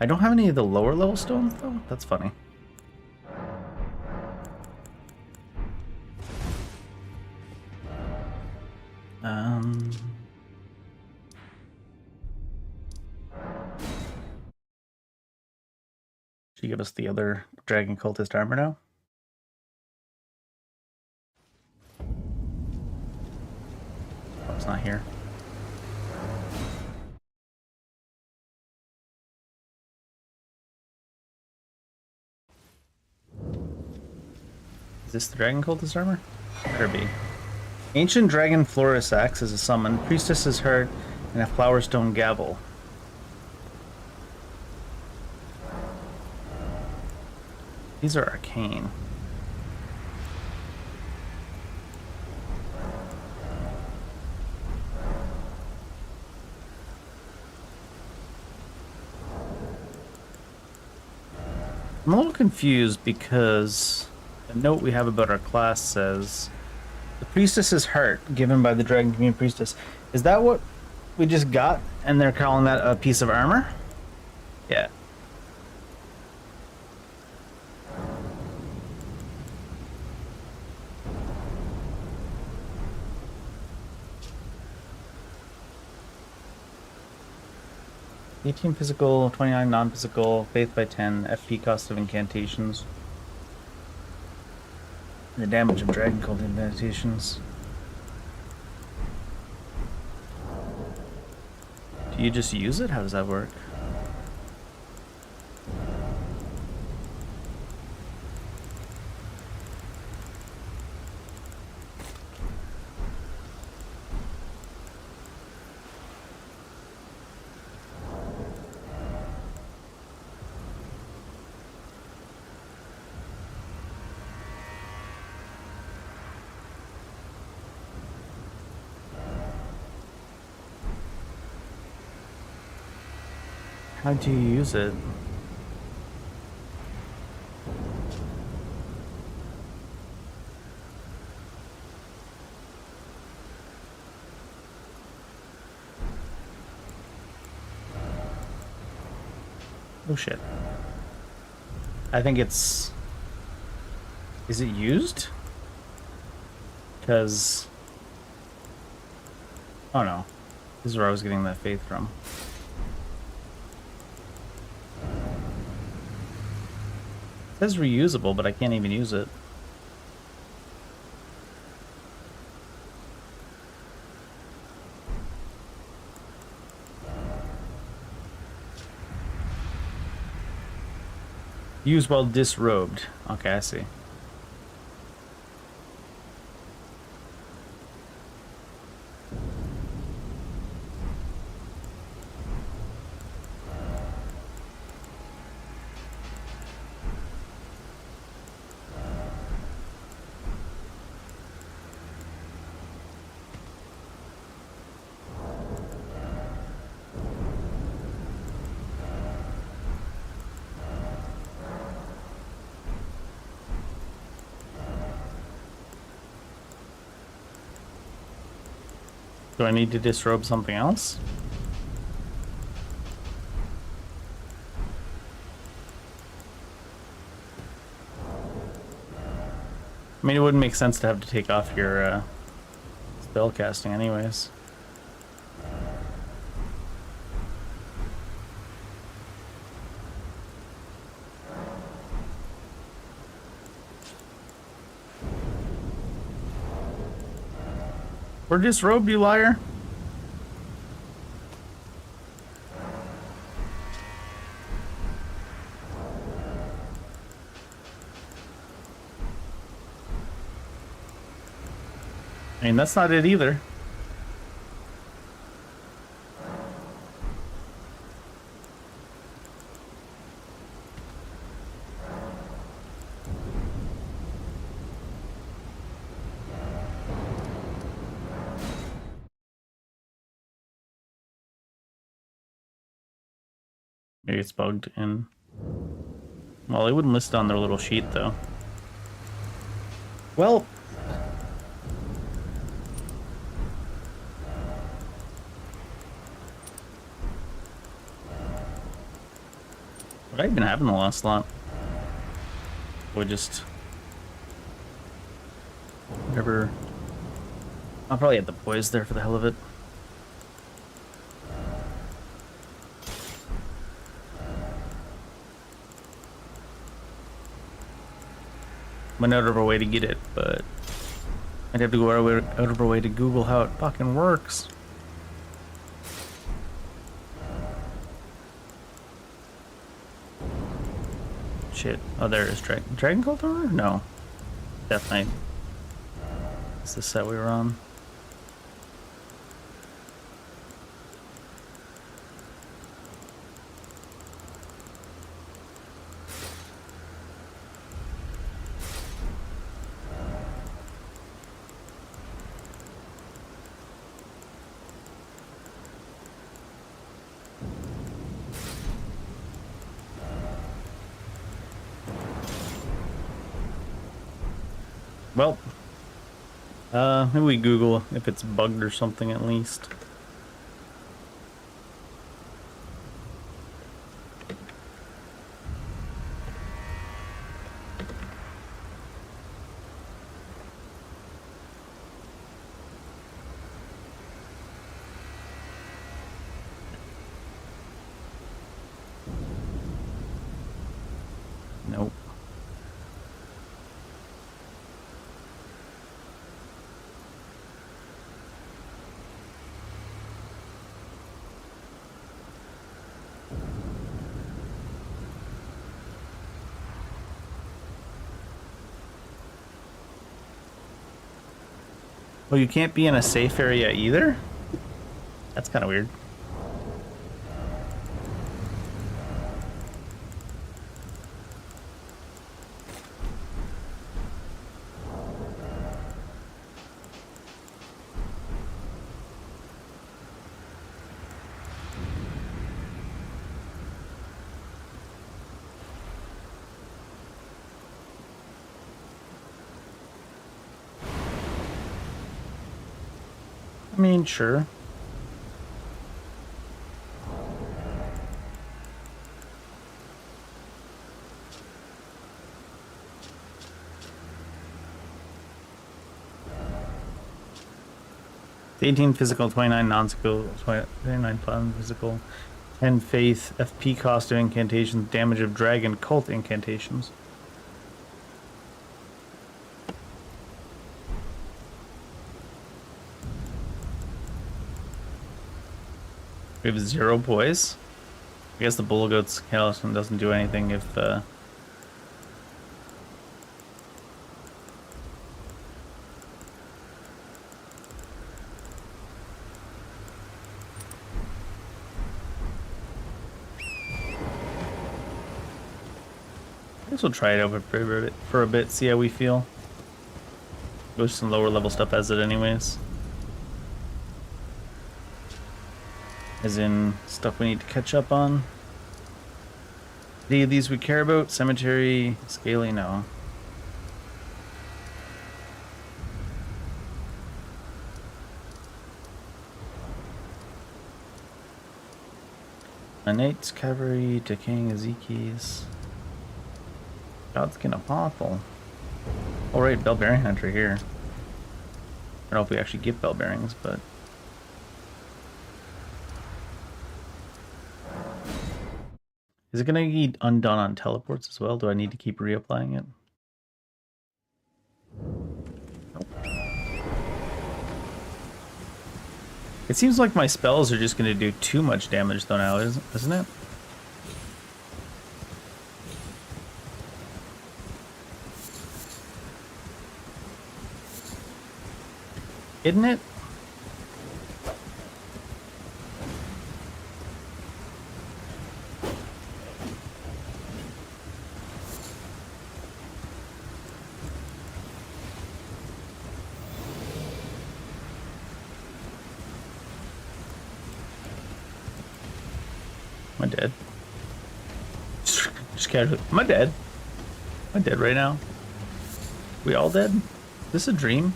I don't have any of the lower level stones though. That's funny. Should you give us the other Dragon Cultist armor now? Oh, it's not here. Is this the Dragon Cultist armor? Better be. Ancient Dragon Florus Axe is a summon, Priestess's Heart, and a Flowerstone Gavel. These are arcane. I'm a little confused because the note we have about our class says the Priestess's Heart given by the Dragon Community Priestess. Is that what we just got and they're calling that a piece of armor? Yeah. $18 physical, 29 non-physical, faith by 10, FP cost of incantations. The damage of Dragon Cult incantations. Do you just use it? How does that work? How do you use it? Oh shit. I think it's... Is it used? Because... Oh no. This is where I was getting that faith from. It says reusable, but I can't even use it. Use while disrobed. Okay, I see. Do I need to disrobe something else? I mean, it wouldn't make sense to have to take off your spell casting anyways. We're disrobed, you liar. I mean, that's not it either. Maybe it's bugged in. Well, they wouldn't list it on their little sheet, though. Well... What have been having the last lot? We just whatever. I'll probably have the poise there for the hell of it. Went out of our way to get it, but I'd have to go out of our way to Google how it fucking works. Shit. Oh, there is Dragon Cultist? No. Death Knight. It's the set we were on. Well, maybe we Google if it's bugged or something at least. Nope. Well, you can't be in a safe area either? That's kind of weird. I mean, sure. It's 18 physical, 29 non-physical, 29 physical, 10 faith, FP cost of incantations, damage of dragon cult incantations. We have 0 poise. I guess the Bull Goat's Callison doesn't do anything if I guess we'll try it over for a bit, see how we feel. Go to some lower level stuff as it anyways. As in stuff we need to catch up on. Any of these we care about? Cemetery, Scaly, no. Innate Cavalry, Decaying Ezekis. Godskin Apostle. Oh right, Bell Bearing Hunter here. I don't know if we actually get bell bearings, but is it gonna get undone on teleports as well? Do I need to keep reapplying it? Nope. It seems like my spells are just gonna do too much damage though now, isn't it? Isn't it? Am I dead? Just casually. Am I dead? Am I dead right now? We all dead? Is this a dream?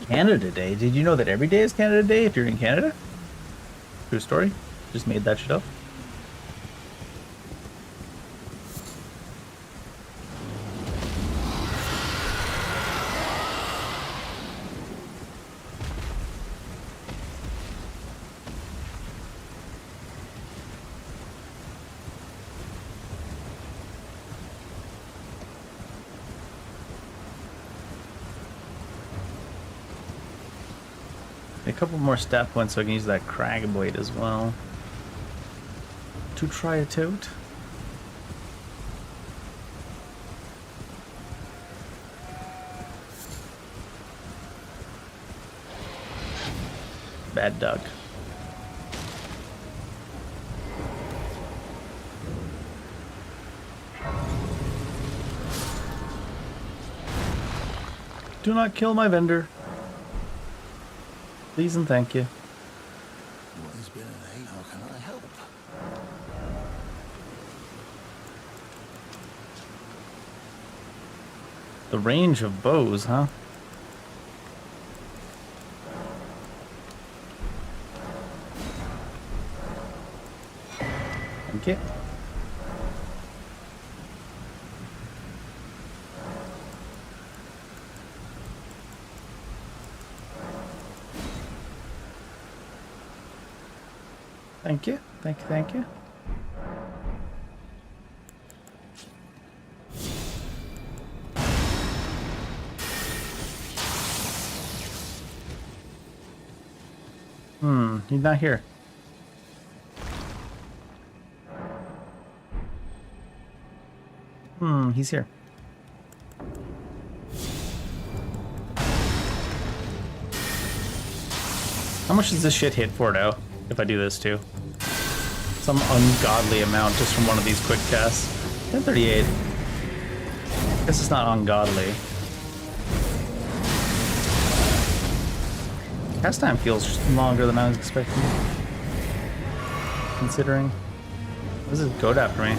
Canada Day? Did you know that every day is Canada Day if you're in Canada? True story. Just made that shit up. A couple more stat points so I can use that crag blade as well. To try it out. Bad duck. Do not kill my vendor. Please and thank you. What has been an aid? How can I help? The range of bows, huh? Thank you. Thank you, thank you, thank you. He's not here. He's here. How much does this shit hit for now, if I do this too? Some ungodly amount just from one of these quick casts. 1038. Guess it's not ungodly. Cast time feels longer than I was expecting. Considering. This is goat after me.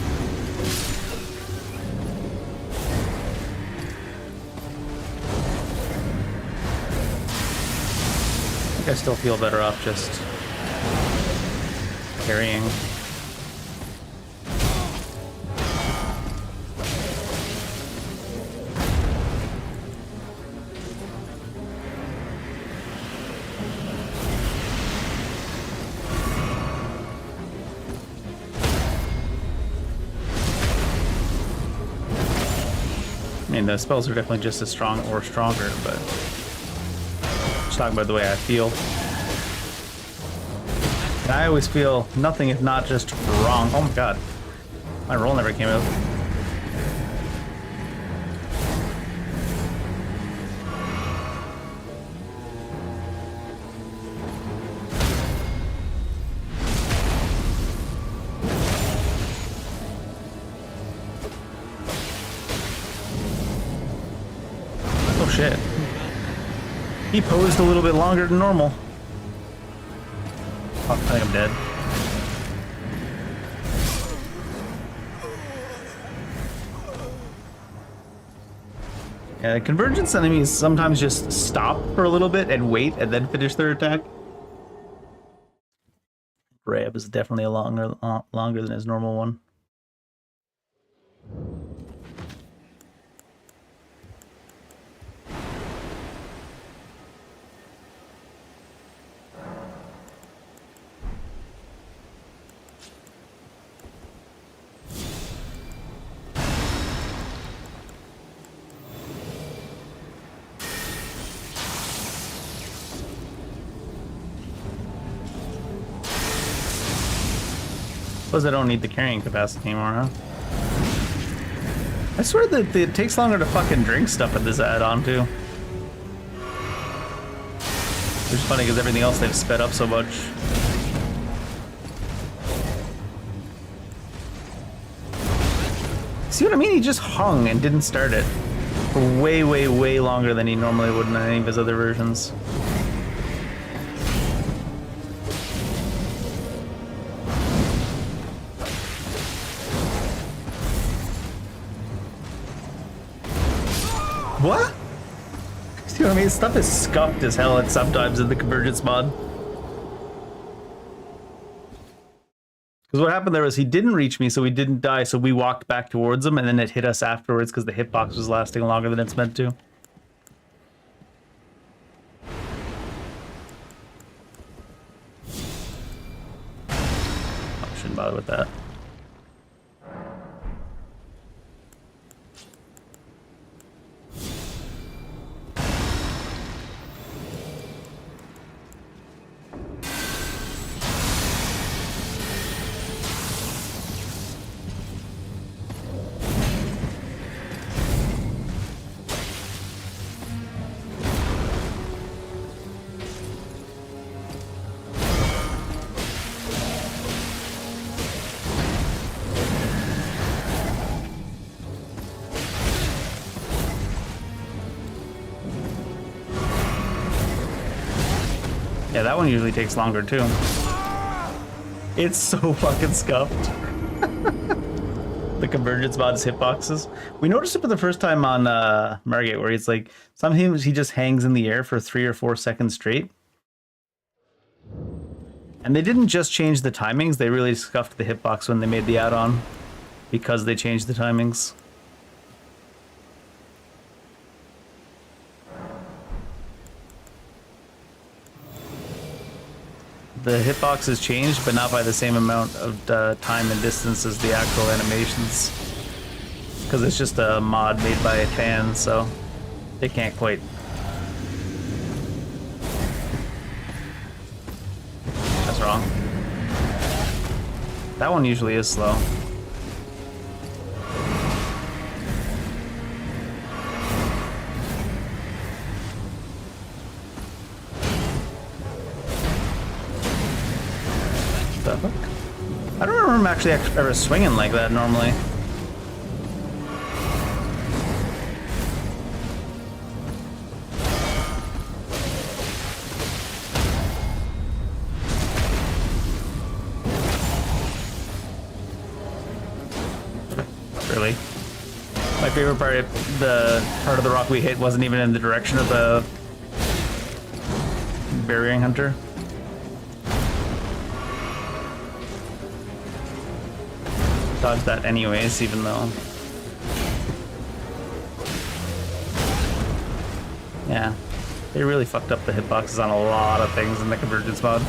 I think I still feel better off just carrying. I mean, the spells are definitely just as strong or stronger, but just talking about the way I feel. And I always feel nothing if not just wrong. Oh my god. My roll never came out. Oh shit. He posed a little bit longer than normal. Oh, I think I'm dead. Yeah, the Convergence enemies sometimes just stop for a little bit and wait and then finish their attack. Rab is definitely a longer than his normal one. Suppose I don't need the carrying capacity anymore, huh? I swear that it takes longer to fucking drink stuff with this add-on, too. Which is funny because everything else they've sped up so much. See what I mean? He just hung and didn't start it for way, way, way longer than he normally would in any of his other versions. What? See what I mean? Stuff is scuffed as hell at sometimes in the Convergence mod. Because what happened there was he didn't reach me, so we didn't die, so we walked back towards him, and then it hit us afterwards because the hitbox was lasting longer than it's meant to. Oh, shouldn't bother with that. Yeah, that one usually takes longer too. It's so fucking scuffed. The Convergence mod's hitboxes. We noticed it for the first time on Margate, where he's like, sometimes he just hangs in the air for 3 or 4 seconds straight. And they didn't just change the timings, they really scuffed the hitbox when they made the add-on, because they changed the timings. The hitbox has changed, but not by the same amount of time and distance as the actual animations. Because it's just a mod made by fans, so they can't quite. That's wrong. That one usually is slow. I don't remember him actually ever swinging like that normally. Really? My favorite part, the part of the rock we hit wasn't even in the direction of the burying hunter. Dodge that anyways, even though... Yeah, they really fucked up the hitboxes on a lot of things in the Convergence mod.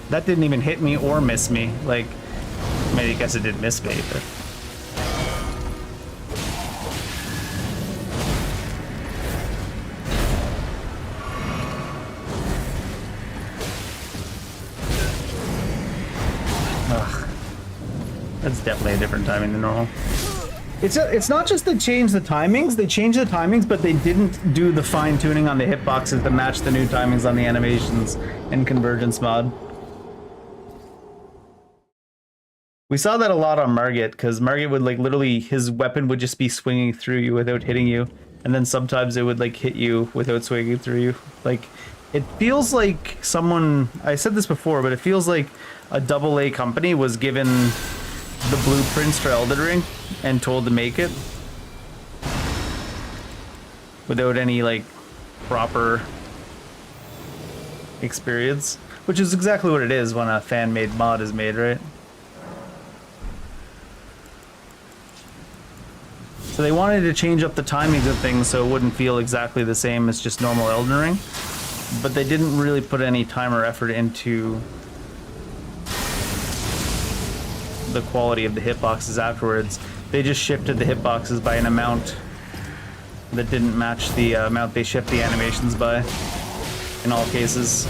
That didn't even hit me or miss me. Like, maybe I guess it did miss me, but... That's definitely a different timing than normal. It's not just they changed the timings, they changed the timings, but they didn't do the fine tuning on the hitboxes to match the new timings on the animations in Convergence mod. We saw that a lot on Margate, because Margate would like literally, his weapon would just be swinging through you without hitting you, and then sometimes it would like hit you without swinging through you. Like, it feels like someone, I said this before, but it feels like a AA company was given the blueprints for Elden Ring and told to make it without any like proper experience, which is exactly what it is when a fan-made mod is made, right? So they wanted to change up the timings of things so it wouldn't feel exactly the same as just normal Elden Ring, but they didn't really put any time or effort into the quality of the hitboxes afterwards. They just shifted the hitboxes by an amount that didn't match the amount they shift the animations by in all cases.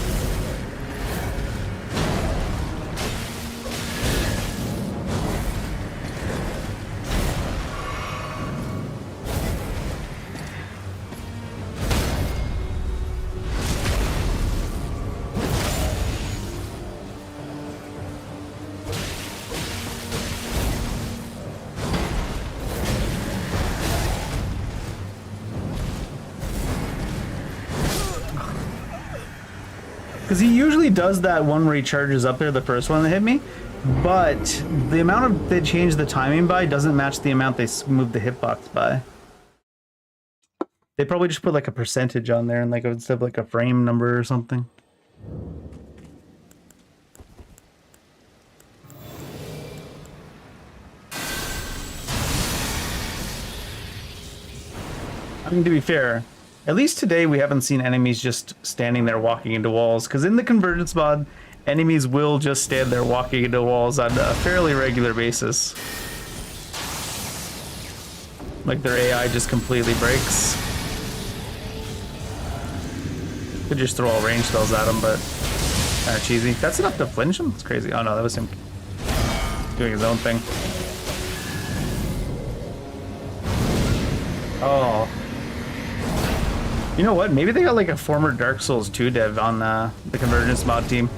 Because he usually does that one where he charges up there, the first one that hit me, but the amount of they change the timing by doesn't match the amount they move the hitbox by. They probably just put like a percentage on there and like instead of like a frame number or something. I mean, to be fair, at least today we haven't seen enemies just standing there walking into walls, because in the Convergence mod, enemies will just stand there walking into walls on a fairly regular basis. Like their AI just completely breaks. Could just throw all range spells at him, but kind of cheesy. That's enough to flinch him? It's crazy. Oh no, that was him doing his own thing. Oh. You know what? Maybe they got like a former Dark Souls 2 dev on the Convergence mod team.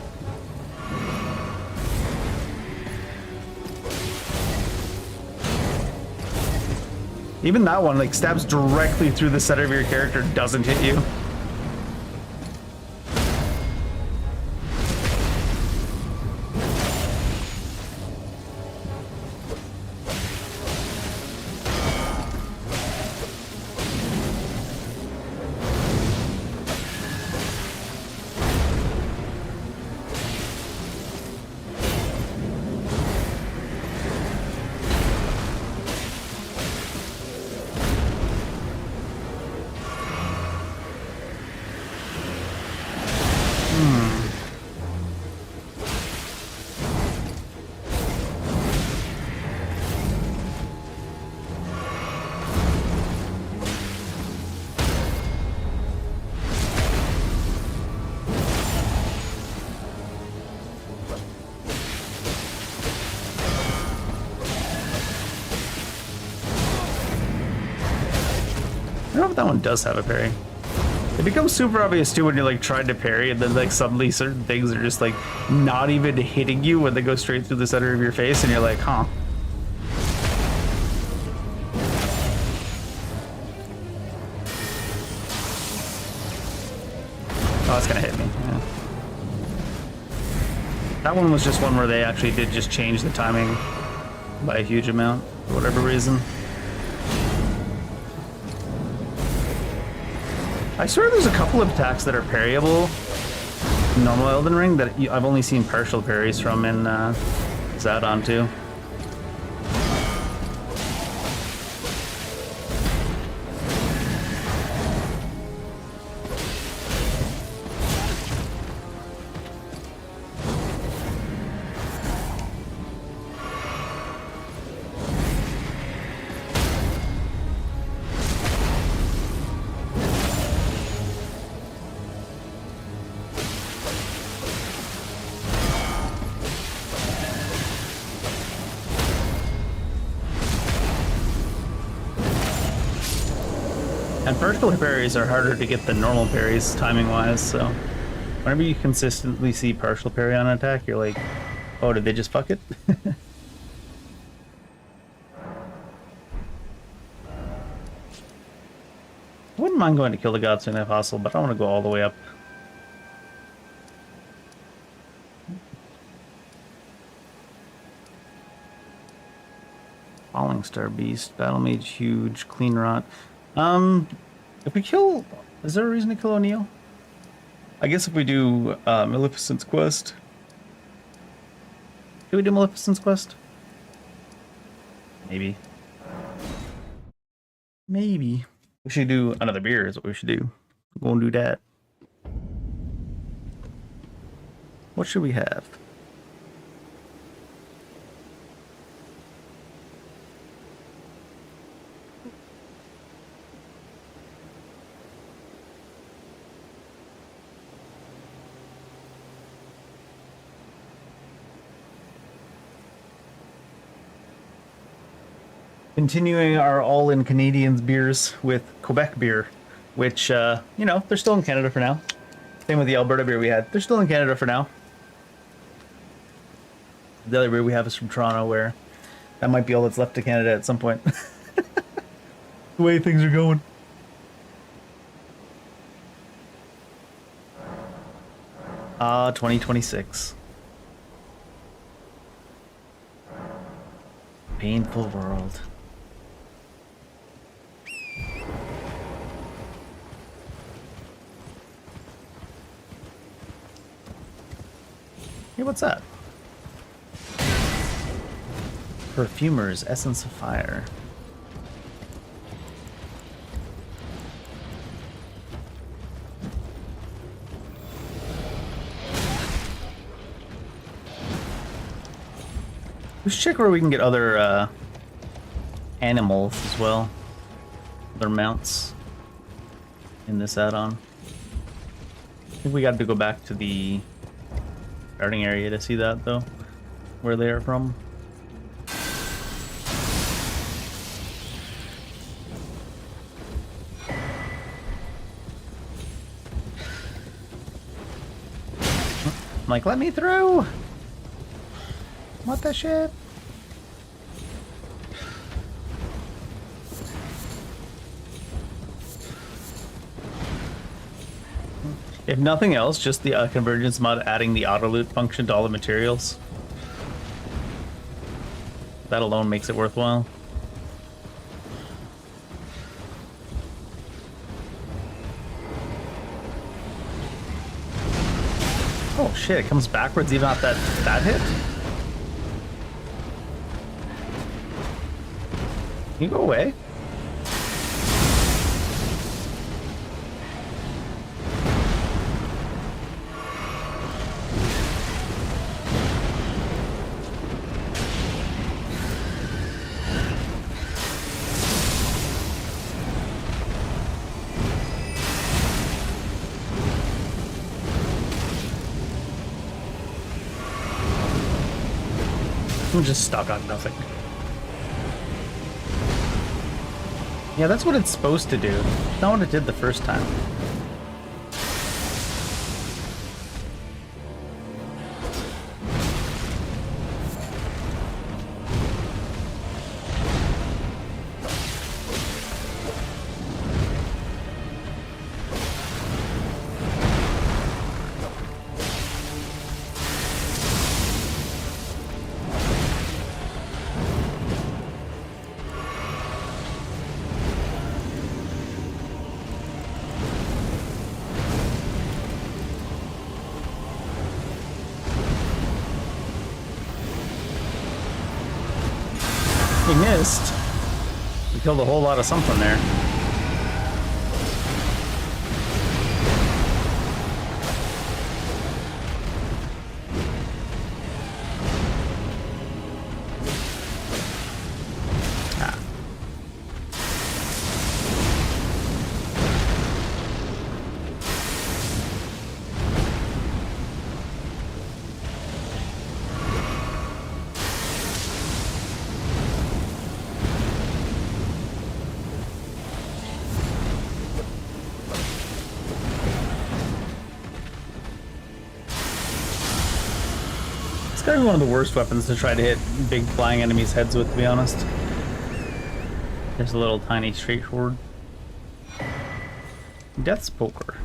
Even that one like stabs directly through the center of your character, doesn't hit you. I don't know if that one does have a parry. It becomes super obvious too when you're like trying to parry and then like suddenly certain things are just like not even hitting you when they go straight through the center of your face and you're like, huh. Oh, that's gonna hit me. Yeah. That one was just one where they actually did just change the timing by a huge amount for whatever reason. I swear there's a couple of attacks that are parryable in normal Elden Ring that I've only seen partial parries from in Zadon too. And partial parries are harder to get than normal parries, timing-wise, so whenever you consistently see partial parry on an attack, you're like, oh, did they just fuck it? I wouldn't mind going to kill the Godswing if possible, but I don't want to go all the way up. Falling Star Beast, Battle Mage, huge, Clean Rot. If we kill... Is there a reason to kill O'Neill? I guess if we do Maleficent's Quest. Do we do Maleficent's Quest? Maybe. Maybe. We should do another beer is what we should do. Go and do that. What should we have? Continuing our all-in Canadians beers with Quebec beer, which, you know, they're still in Canada for now. Same with the Alberta beer we had. They're still in Canada for now. The other beer we have is from Toronto, where that might be all that's left to Canada at some point. The way things are going. Ah, 2026. painful world. Hey, what's that? Perfumer's Essence of Fire. Let's check where we can get other animals as well. Other mounts in this add-on. I think we got to go back to the starting area to see that, though, where they are from. I'm like, let me through! What the shit? If nothing else, just the Convergence mod adding the auto loot function to all the materials. That alone makes it worthwhile. Oh shit, it comes backwards even off that hit? Can you go away? I'm just stuck on nothing. Yeah, that's what it's supposed to do. Not what it did the first time. He missed. We killed a whole lot of something there. Ah. It's gotta be one of the worst weapons to try to hit big flying enemies' heads with, to be honest. There's a little tiny straightforward. Death's Poker.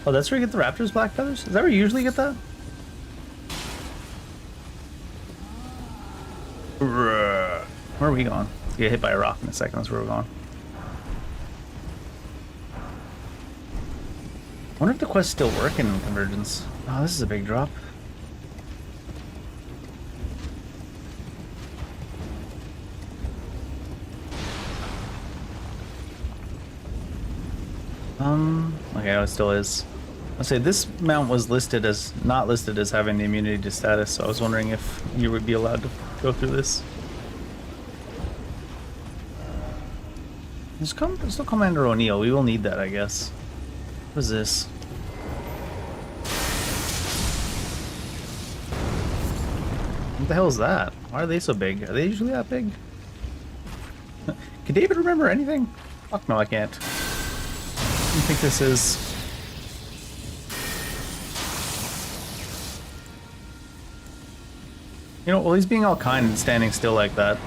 Oh, that's where you get the Raptor's Black Feathers? Is that where you usually get that? Where are we going? Let's get hit by a rock in a second. That's where we're going. I wonder if the quests still work in Convergence. Oh, this is a big drop. Okay, oh, it still is. I'll say this mount was listed as not listed as having the immunity to status, so I was wondering if you would be allowed to go through this. There's still Commander O'Neill. We will need that, I guess. What is this? What the hell is that? Why are they so big? Are they usually that big? Can David remember anything? Fuck no, I can't. What do you think this is? You know, well, he's being all kind and standing still like that.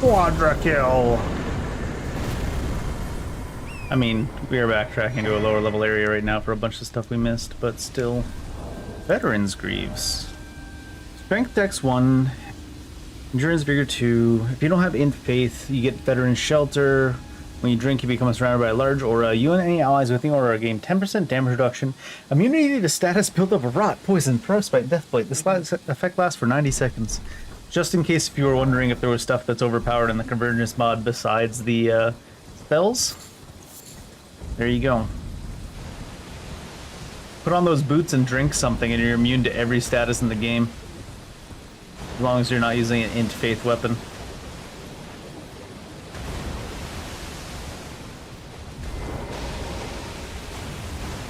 Quadra kill! I mean, we are backtracking to a lower level area right now for a bunch of stuff we missed, but still. Veterans Greaves. Strength Dex 1, Endurance Vigor 2. If you don't have Int Faith, you get Veteran Shelter. When you drink, you become surrounded by a large aura. You and any allies within the aura gain 10% damage reduction. Immunity to status buildup of rot, poison, frostbite, deathblight. This effect lasts for 90 seconds. Just in case if you were wondering if there was stuff that's overpowered in the Convergence mod besides the spells. There you go. Put on those boots and drink something and you're immune to every status in the game. As long as you're not using an Int Faith weapon.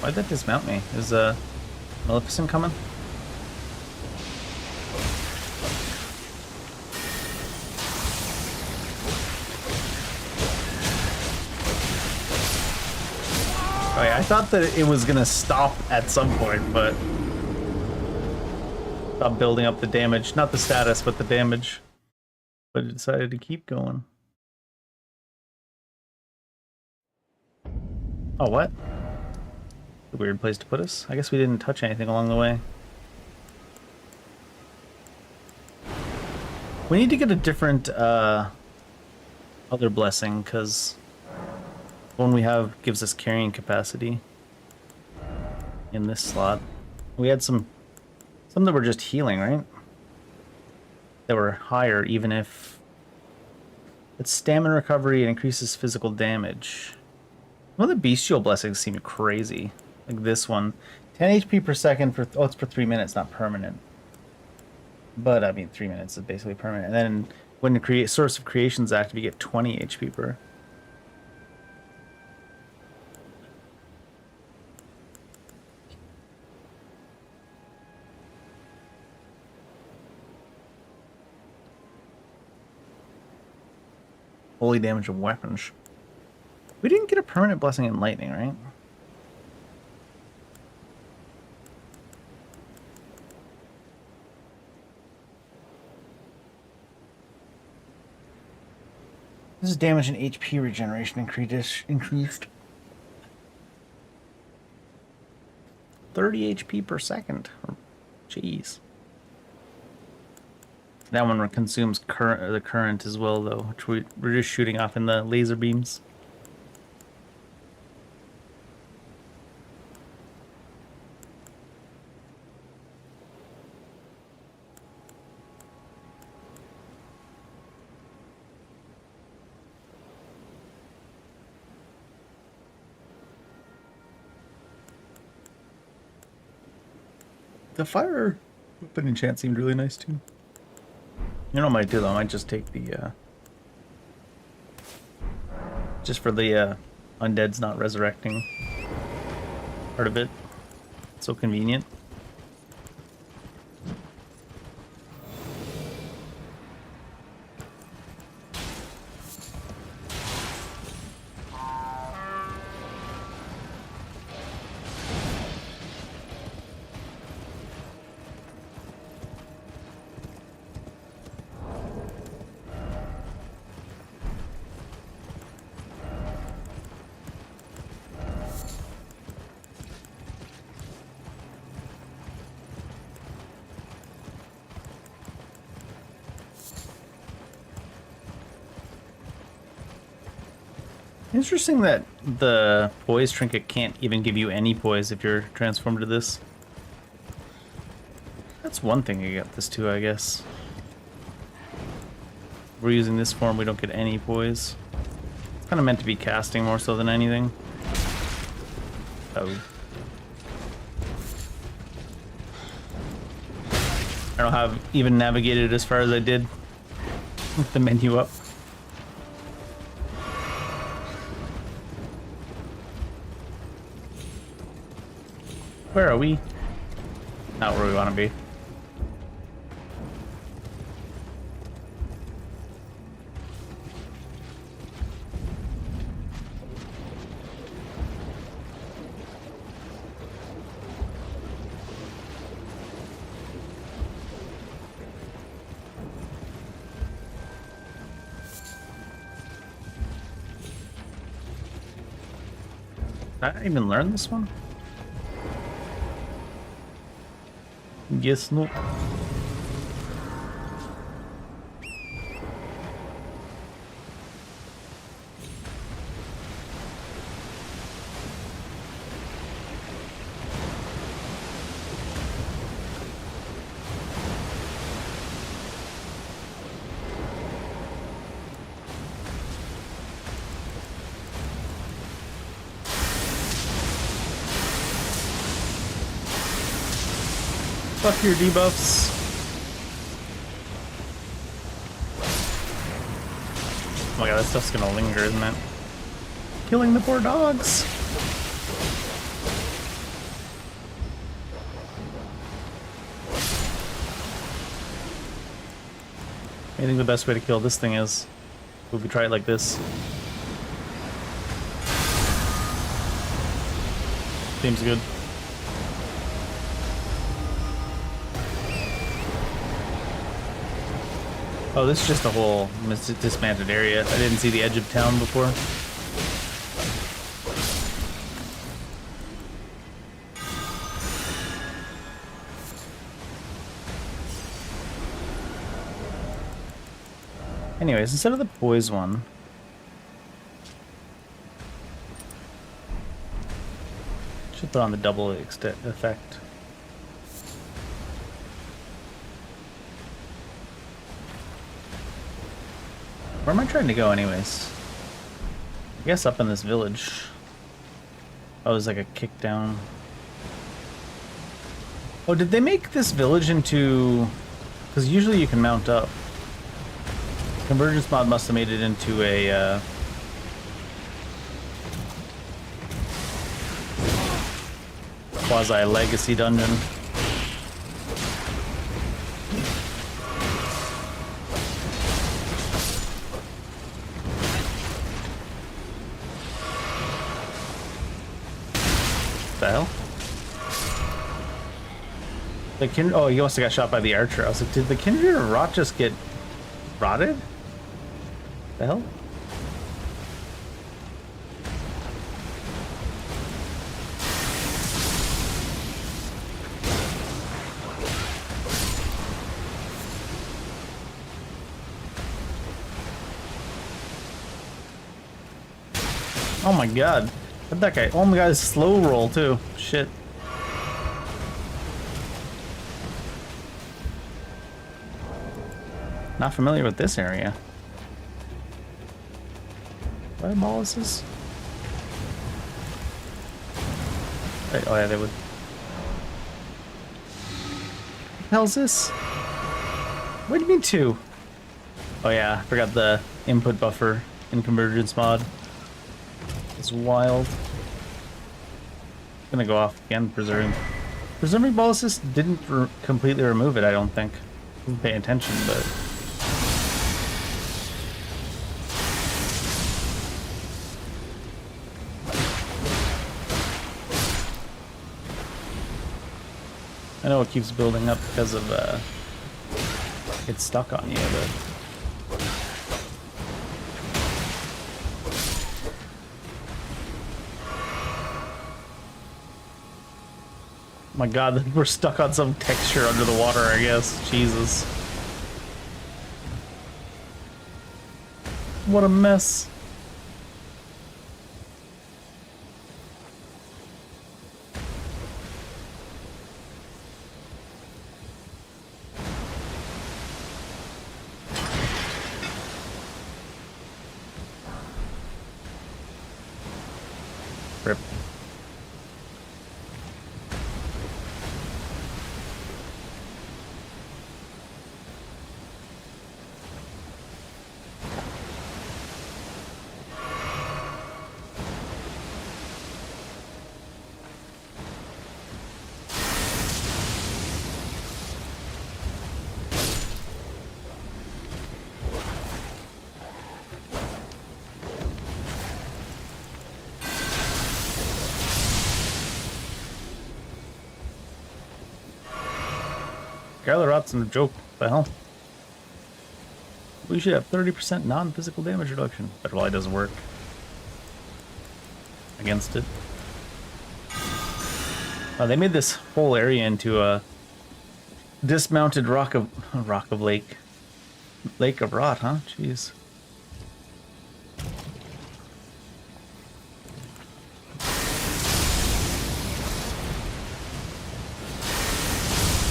Why'd that dismount me? Is Maleficent coming? Oh yeah, I thought that it was gonna stop at some point, but stop building up the damage. Not the status, but the damage. But it decided to keep going. Oh, what? A weird place to put us. I guess we didn't touch anything along the way. We need to get a different other blessing, because the one we have gives us carrying capacity in this slot. We had some that were just healing, right? That were higher, even if it's stamina recovery and increases physical damage. One of the bestial blessings seem crazy. Like this one. 10 HP per second for... Oh, it's for 3 minutes, not permanent. But, I mean, 3 minutes is basically permanent. And then when the Source of Creation's active, you get 20 HP per. Holy damage of weapons. We didn't get a permanent blessing in lightning, right? This is damage and HP regeneration increased 30 HP per second. Jeez. That one consumes the current as well, though, which we're just shooting off in the laser beams. The fire weapon enchant seemed really nice too. You know what I might do though? I might just take the just for the undead's not resurrecting part of it. It's so convenient. Interesting that the poise trinket can't even give you any poise if you're transformed to this. That's one thing you get this too, I guess. If we're using this form, we don't get any poise. It's kind of meant to be casting more so than anything. Oh. I don't know how I've even navigated as far as I did with the menu up. Where are we? Not where we want to be. Did I even learn this one? Guess not. Fuck your debuffs. Oh my god, that stuff's gonna linger, isn't it? Killing the poor dogs. I think the best way to kill this thing is if we try it like this. Seems good. Oh, this is just a whole dismantled area. I didn't see the edge of town before. Anyways, instead of the boys one, should throw on the double effect. Where am I trying to go anyways? I guess up in this village. Oh, there's like a kick down. Oh, did they make this village into... Because usually you can mount up. Convergence mod must have made it into a... quasi-legacy dungeon. The hell? Oh, he must have got shot by the archer. I was like, did the kindred rot just get rotted? The hell? Oh my god. Where'd that guy? Oh my god, slow roll too. Shit. Not familiar with this area. What are mollusks? Wait, oh yeah, they would. What the hell's this? What do you mean two? Oh yeah, I forgot the input buffer in Convergence mod. It's wild. Gonna go off again, preserving. Preserving mollusks didn't completely remove it, I don't think. Didn't pay attention, but. I know it keeps building up because of it's stuck on you, but my god, we're stuck on some texture under the water, I guess. Jesus. What a mess. Rip. Skylar Rot's a joke. What the hell? We should have 30% non-physical damage reduction. That probably doesn't work against it. They made this whole area into a dismounted rock of lake of rot, huh? Jeez.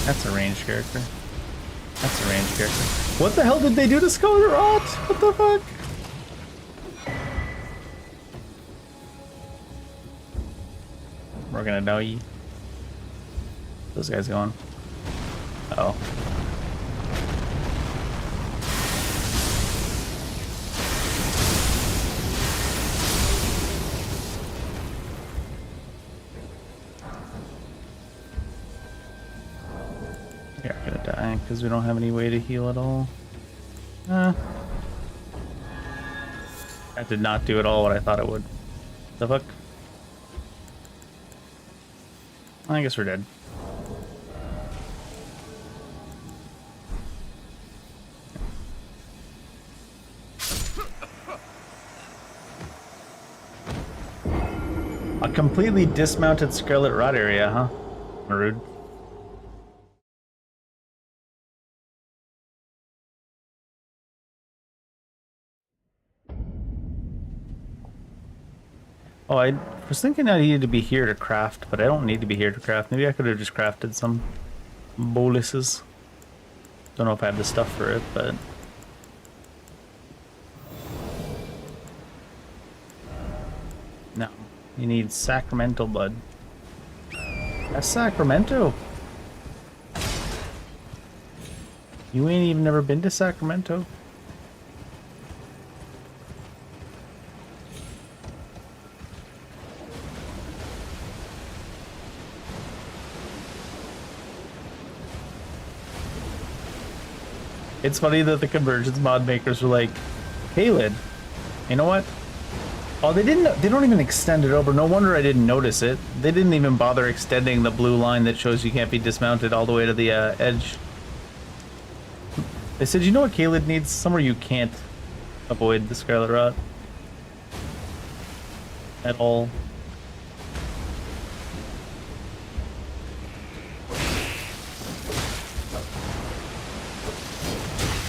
That's a ranged character. That's a ranged character. What the hell did they do to Scarlet Rot? What the fuck? We're gonna die. Those guys going. Uh oh. Yeah, we're gonna die because we don't have any way to heal at all. That did not do at all what I thought it would. The fuck? I guess we're dead. A completely dismounted Scarlet Rot area, huh? Rude. Oh, I was thinking I needed to be here to craft, but I don't need to be here to craft. Maybe I could have just crafted some boluses. Don't know if I have the stuff for it, but... No. You need Sacramento blood. That's Sacramento! You ain't even never been to Sacramento? It's funny that the Convergence mod makers were like, hey Lid, you know what? Oh, they don't even extend it over. No wonder I didn't notice it. They didn't even bother extending the blue line that shows you can't be dismounted all the way to the edge. They said, you know what Kaled needs? Somewhere you can't avoid the Scarlet Rot. At all.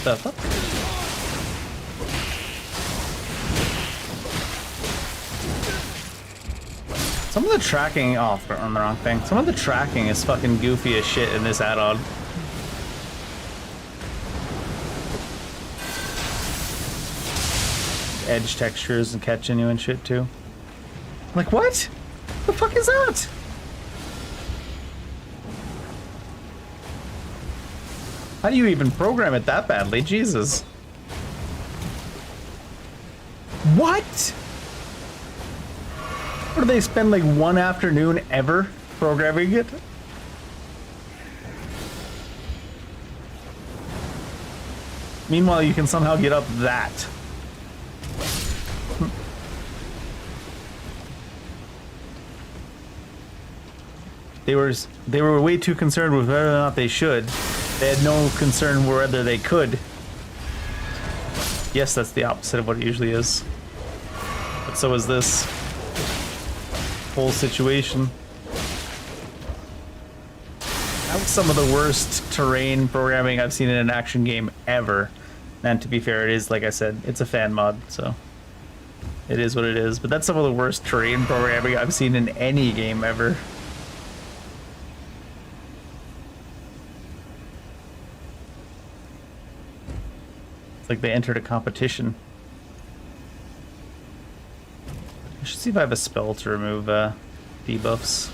The fuck? Some of the tracking, oh, on the wrong thing. Some of the tracking is fucking goofy as shit in this add-on. Edge textures and catching you and shit too. Like what? The fuck is that? How do you even program it that badly? Jesus. What? Or do they spend like one afternoon ever programming it? Meanwhile, you can somehow get up that. They were way too concerned with whether or not they should. They had no concern whether they could. Yes, that's the opposite of what it usually is. But so is this whole situation. That was some of the worst terrain programming I've seen in an action game ever. And to be fair, it is, like I said, it's a fan mod, so it is what it is. But that's some of the worst terrain programming I've seen in any game ever. Like they entered a competition. I should see if I have a spell to remove debuffs.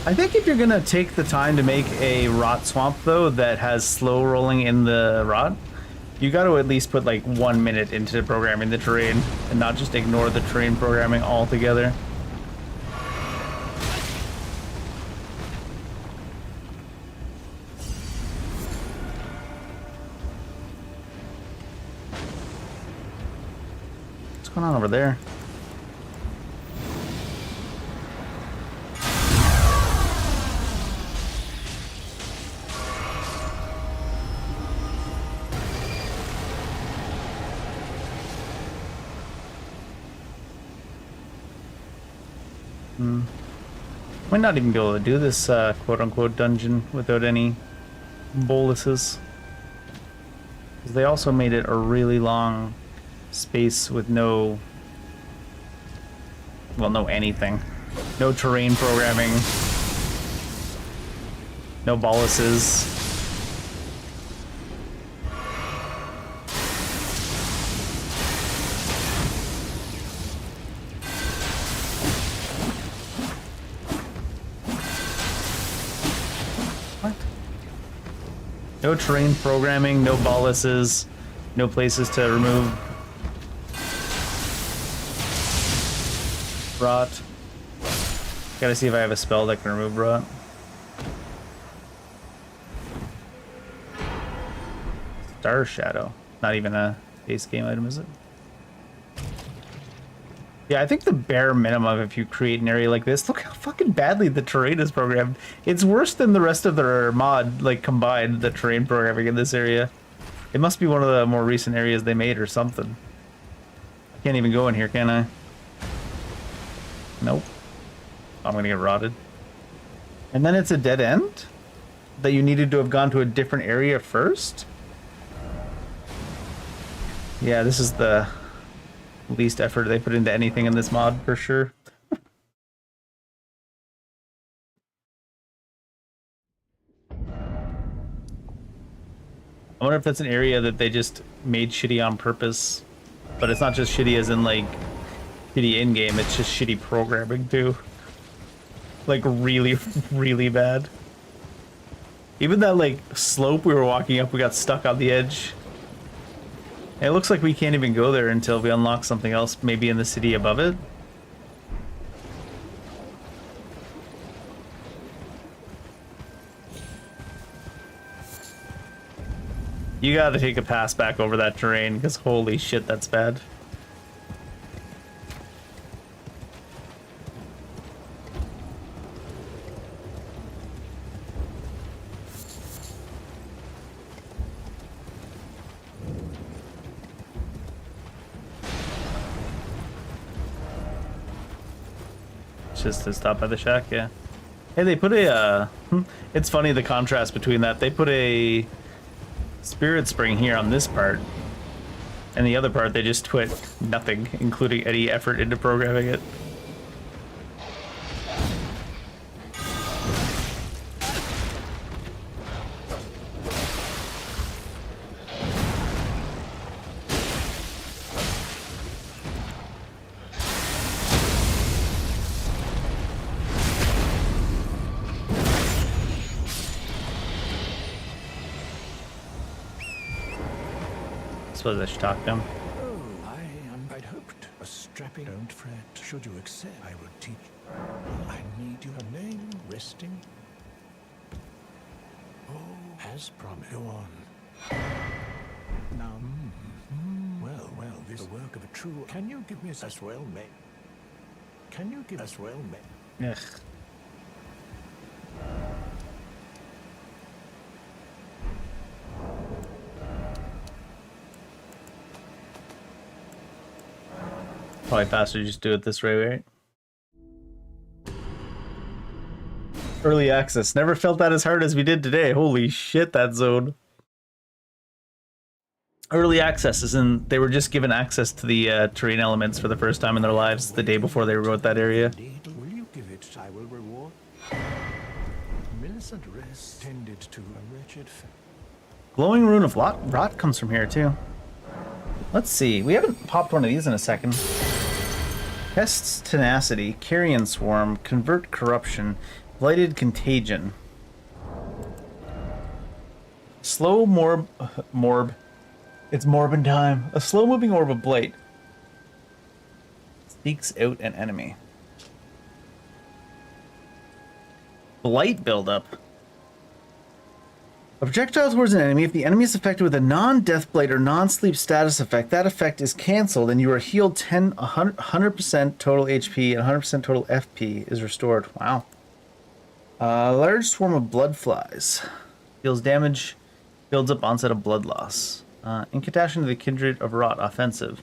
I think if you're gonna take the time to make a rot swamp though that has slow rolling in the rot, you got to at least put like 1 minute into programming the terrain and not just ignore the terrain programming altogether. What's going on over there? Might not even be able to do this quote-unquote dungeon without any boluses. Because they also made it a really long space with no... well, no anything. No terrain programming. No boluses. What? No terrain programming, no boluses, no places to remove rot. Gotta see if I have a spell that can remove rot. Star Shadow. Not even a base game item, is it? Yeah, I think the bare minimum if you create an area like this, look how fucking badly the terrain is programmed. It's worse than the rest of their mod, like, combined, the terrain programming in this area. It must be one of the more recent areas they made or something. Can't even go in here, can I? Nope. I'm gonna get rotted. And then it's a dead end? That you needed to have gone to a different area first? Yeah, this is the least effort they put into anything in this mod, for sure. I wonder if that's an area that they just made shitty on purpose. But it's not just shitty as in, like, shitty in-game, it's just shitty programming, too. Like, really, really bad. Even that, like, slope we were walking up, we got stuck on the edge. And it looks like we can't even go there until we unlock something else, maybe in the city above it. You gotta take a pass back over that terrain, because holy shit, that's bad. Just to stop by the shack, yeah. Hey, they put a, it's funny the contrast between that. They put a spirit spring here on this part, and the other part they just put nothing, including any effort into programming it. I suppose I should talk to him. I'd hoped a strapping. Don't fret. Should you accept, I will teach. I need your name resting. Oh, as promised. Go on. Now, well, this is the work of a true. Can you give me as well, mate? Can you give as well, mate? Ugh. Probably faster to just do it this way, right? Early access. Never felt that as hard as we did today. Holy shit, that zone. Early access is in, they were just given access to the terrain elements for the first time in their lives the day before they wrote that area. Will you give it? I will reward. Millicent rest tended to a wretched. Glowing Rune of Rot comes from here too. Let's see. We haven't popped one of these in a second. Tests Tenacity, Carrion Swarm, Convert Corruption, Blighted Contagion. Slow Morb. It's Morbin time. A slow-moving orb of blight. Seeks out an enemy. Blight buildup. A projectile towards an enemy. If the enemy is affected with a non-death blight or non-sleep status effect, that effect is cancelled and you are healed 100% total HP and 100% total FP is restored. Wow. A large swarm of blood flies. Deals damage. Builds up onset of blood loss. Incantation to the Kindred of Rot offensive.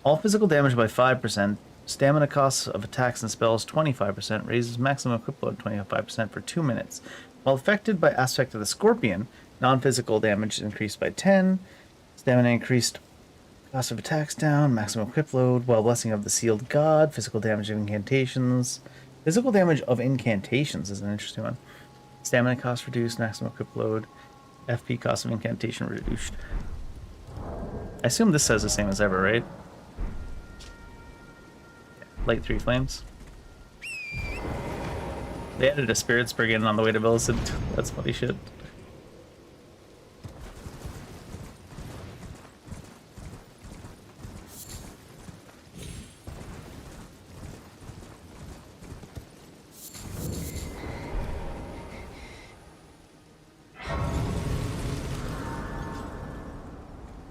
All physical damage by 5%. Stamina costs of attacks and spells 25%, raises maximum equip load 25% for 2 minutes. While affected by aspect of the Scorpion, non-physical damage increased by 10, stamina increased, cost of attacks down, maximum equip load, while blessing of the sealed god, physical damage of incantations. Physical damage of incantations is an interesting one. Stamina cost reduced, maximum equip load, FP cost of incantation reduced. I assume this says the same as ever, right? Light 3 flames. They added a spirit sprig in on the way to Millicent. That's funny shit.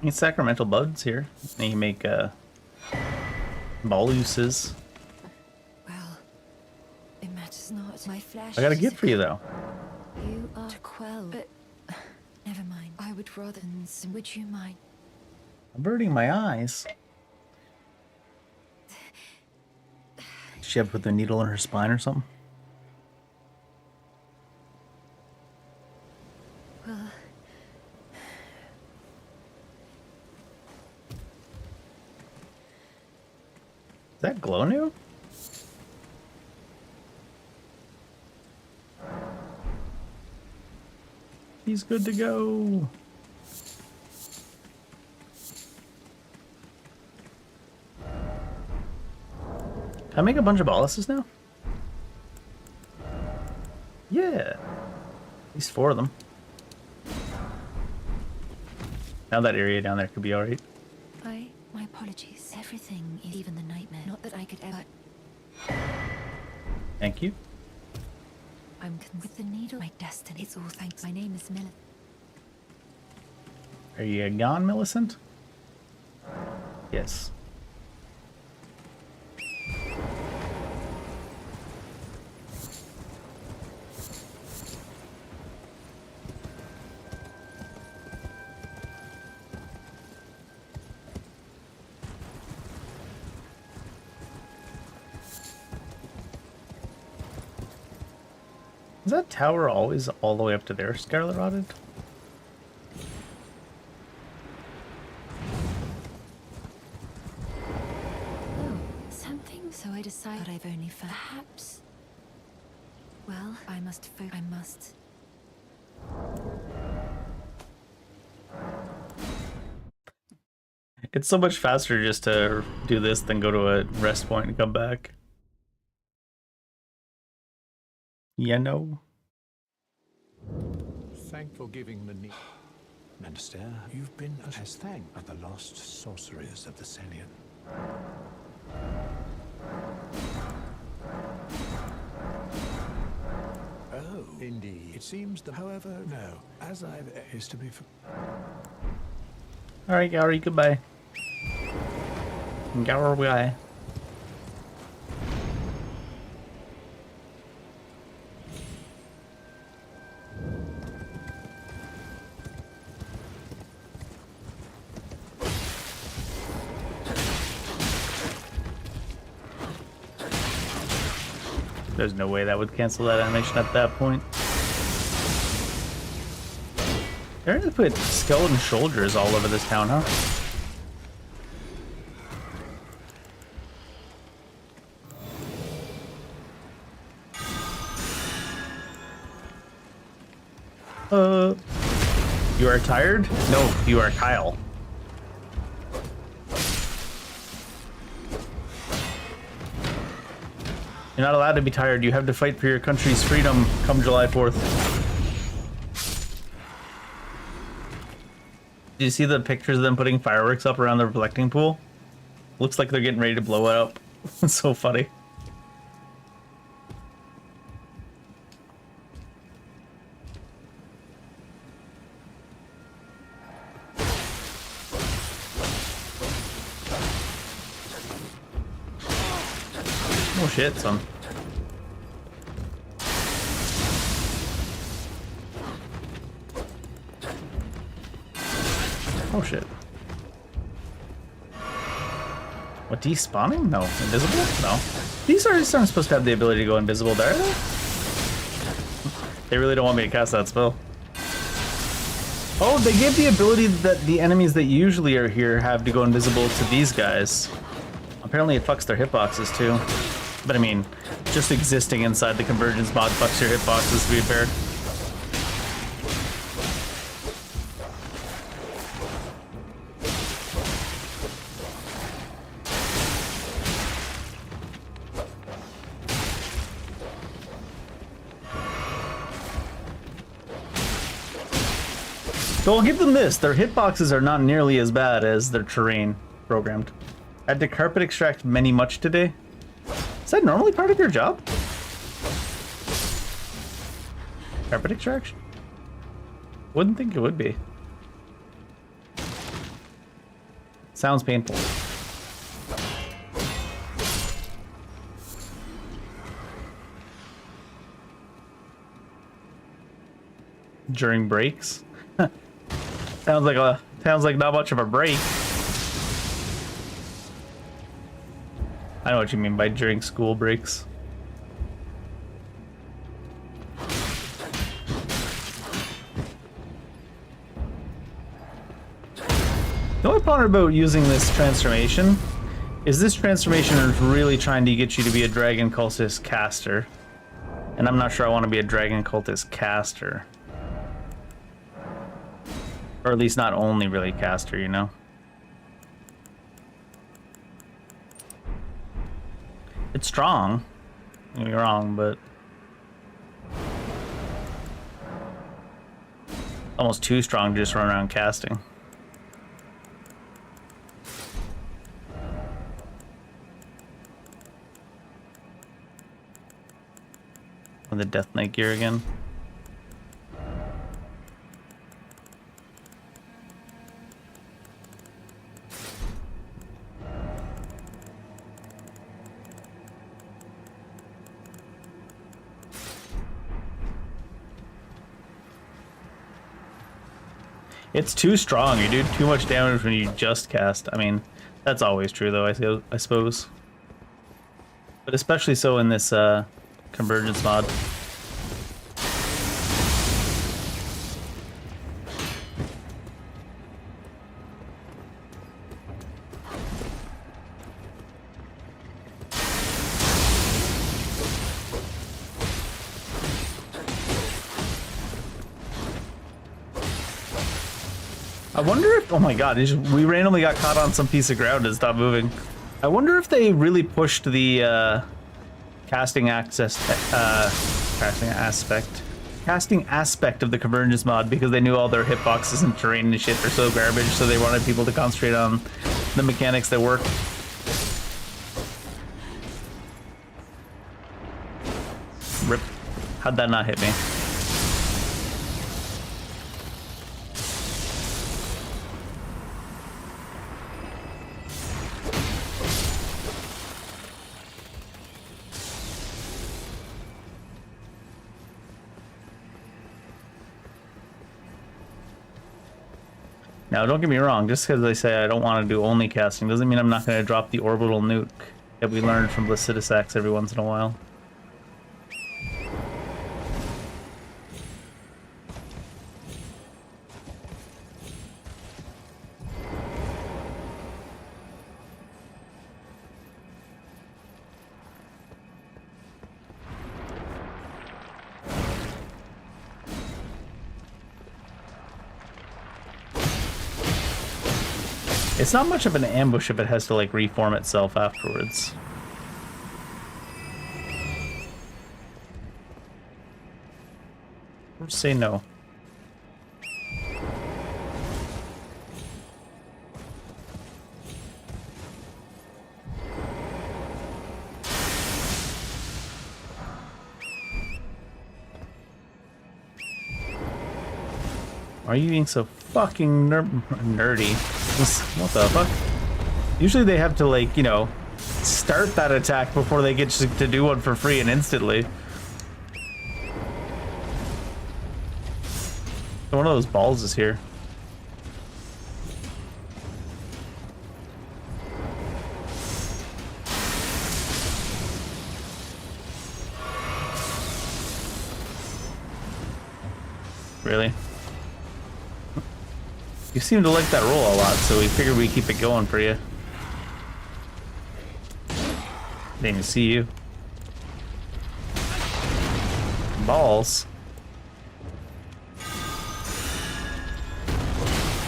Need sacramental buds here. And you make boluses. Well, it matters not. My flesh. I got a gift for you though. You are to quell, but never mind. I would rather than would you mind? I'm burning my eyes. She had put the needle in her spine or something. Well, Is that glow new? He's good to go. Can I make a bunch of boluses now? Yeah. At least 4 of them. Now that area down there could be alright. my apologies. Everything is even the nightmare. Not that I could ever. Thank you. I'm with the needle. My destiny. It's all thanks. My name is Millicent. Are you gone, Millicent? Yes. Is that tower always all the way up to there, Scarlet Rotted? Oh, something. So I decide that I've only found. Perhaps. Well, I must. I must. It's so much faster just to do this than go to a rest point and come back. You know? Thank for giving the need. Minister, you've been as thank of the lost sorceries of the Celian. Oh, indeed. It seems that, however, no, as I've is to be. Alright, Gowry, goodbye. Gowry. There's no way that would cancel that animation at that point. They're gonna put skeleton shoulders all over this town, huh? You are tired? No, you are Kyle. You're not allowed to be tired. You have to fight for your country's freedom come July 4th. Did you see the pictures of them putting fireworks up around the reflecting pool? Looks like they're getting ready to blow it up. It's so funny. Oh shit, son. Oh shit. What, despawning? No. Invisible? No. These artists aren't supposed to have the ability to go invisible, are they? They really don't want me to cast that spell. Oh, they gave the ability that the enemies that usually are here have to go invisible to these guys. Apparently it fucks their hitboxes too. But I mean, just existing inside the Convergence mod fucks your hitboxes, to be fair. So I'll give them this, their hitboxes are not nearly as bad as their terrain programmed. I had to carpet extract many much today. Is that normally part of your job? Carpet extraction? Wouldn't think it would be. Sounds painful. During breaks? Sounds like not much of a break. I know what you mean by during school breaks. The only part about using this transformation is this transformation is really trying to get you to be a Dragon Cultist caster. And I'm not sure I want to be a Dragon Cultist caster. Or at least not only really caster, you know? It's strong. Don't get me wrong, but almost too strong to just run around casting. With the Death Knight gear again. It's too strong. You do too much damage when you just cast. I mean, that's always true, though, I suppose. But especially so in this Convergence mod. I wonder if, oh my god, we randomly got caught on some piece of ground and stopped moving. I wonder if they really pushed the casting aspect of the Convergence mod because they knew all their hitboxes and terrain and shit are so garbage, so they wanted people to concentrate on the mechanics that work. Rip. How'd that not hit me? Now, don't get me wrong, just because I say I don't want to do only casting doesn't mean I'm not going to drop the orbital nuke that we learned from Blasidisax every once in a while. It's not much of an ambush if it has to, like, reform itself afterwards. Or say no. Why are you being so fucking nerdy? What the fuck? Usually they have to, like, you know, start that attack before they get to do one for free and instantly. One of those balls is here. really. You seem to like that roll a lot, so we figured we'd keep it going for you. Didn't even see you. Balls.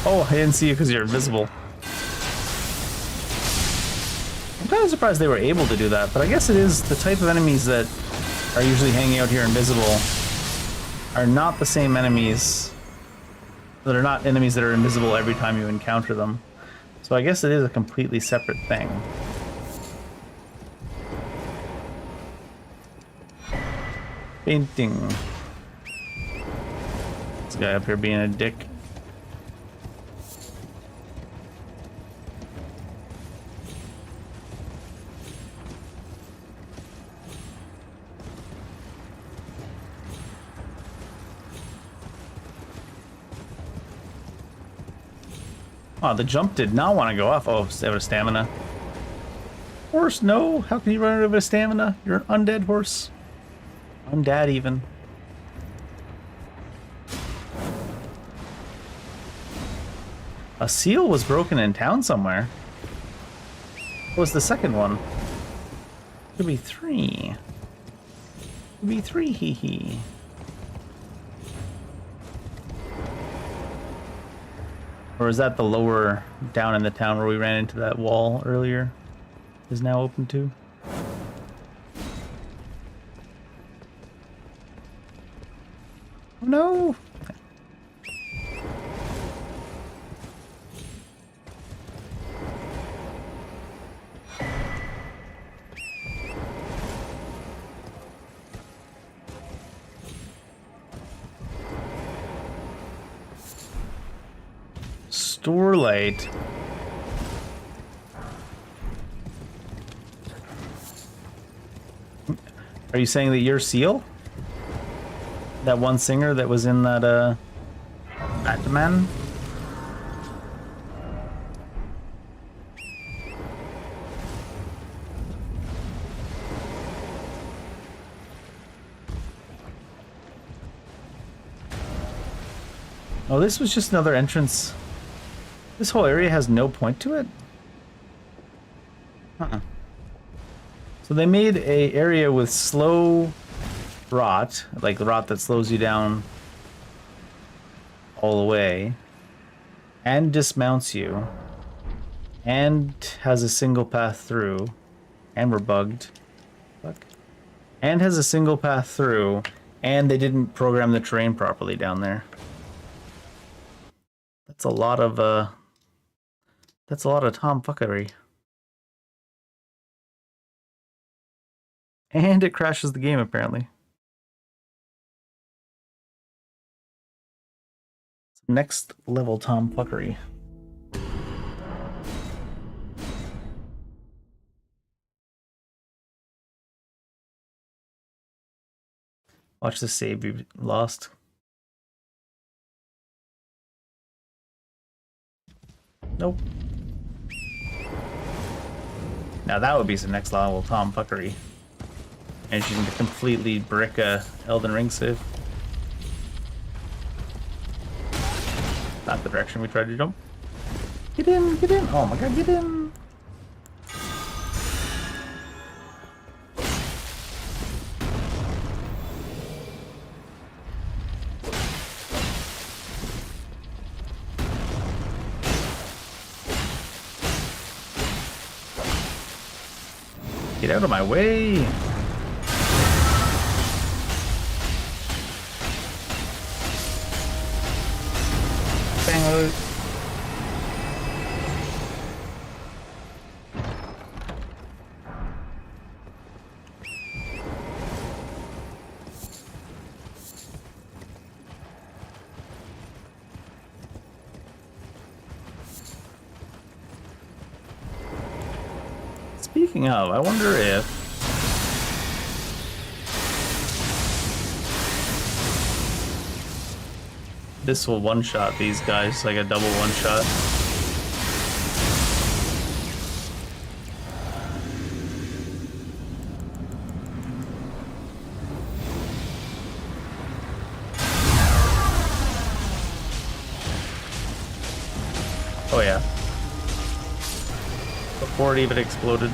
Oh, I didn't see you because you're invisible. I'm kind of surprised they were able to do that, but I guess it is the type of enemies that are usually hanging out here invisible are not the same enemies. That are not enemies that are invisible every time you encounter them. So I guess it is a completely separate thing. Painting. This guy up here being a dick. Oh, the jump did not want to go off. Oh, they have a stamina. Horse, no. How can you run out of stamina? You're an undead horse. Undead, even. A seal was broken in town somewhere. What was the second one? Could be 3. Could be 3, hee hee. Or is that the lower down in the town where we ran into that wall earlier? Is now open too? Oh no! Storelight. Are you saying that you're Seal? That one singer that was in that, Batman? Oh, this was just another entrance. This whole area has no point to it? So they made a area with slow rot, like the rot that slows you down all the way, and dismounts you, and has a single path through, and we're bugged. Fuck. And has a single path through, and they didn't program the terrain properly down there. That's a lot of tomfuckery. And it crashes the game, apparently. Next level tomfuckery. Watch the save be lost. Nope. Now that would be some next level tomfuckery. And she can completely brick a Elden Ring save. Not the direction we tried to jump. Get in, get in. Oh my god, get in. Get out of my way. Bang. Speaking of, I wonder if this will one-shot these guys, like a double one-shot. Oh yeah. Before it even exploded.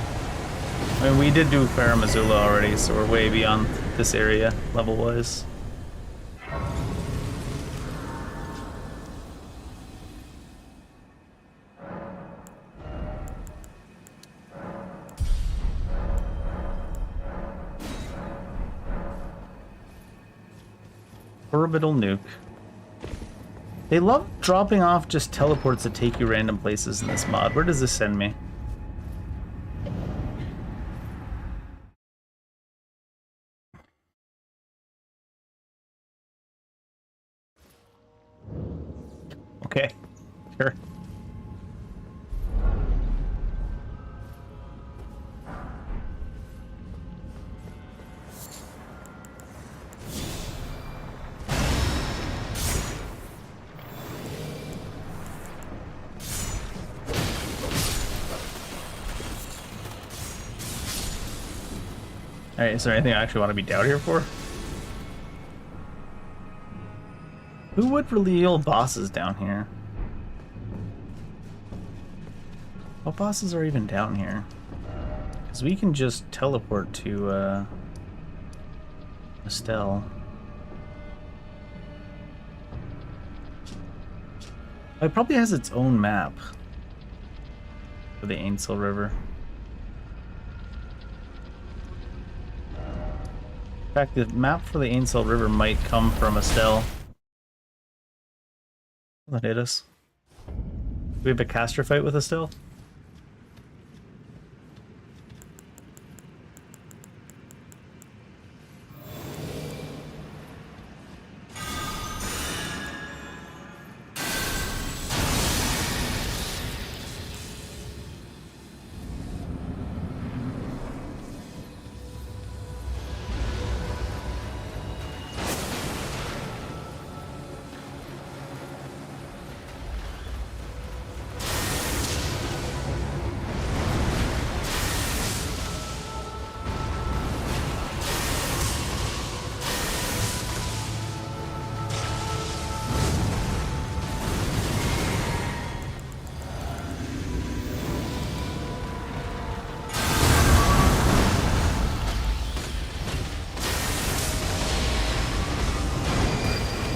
I mean, we did do Farum Azula already, so we're way beyond this area, level-wise. Orbital nuke. They love dropping off just teleports that take you random places in this mod. Where does this send me? Okay, sure. Alright, is there anything I actually want to be down here for? Who would reveal bosses down here? What bosses are even down here? Because we can just teleport to, Estelle. It probably has its own map for the Ainsel River. In fact, the map for the Ainsel River might come from Estelle. That hit us. Do we have a caster fight with Estelle?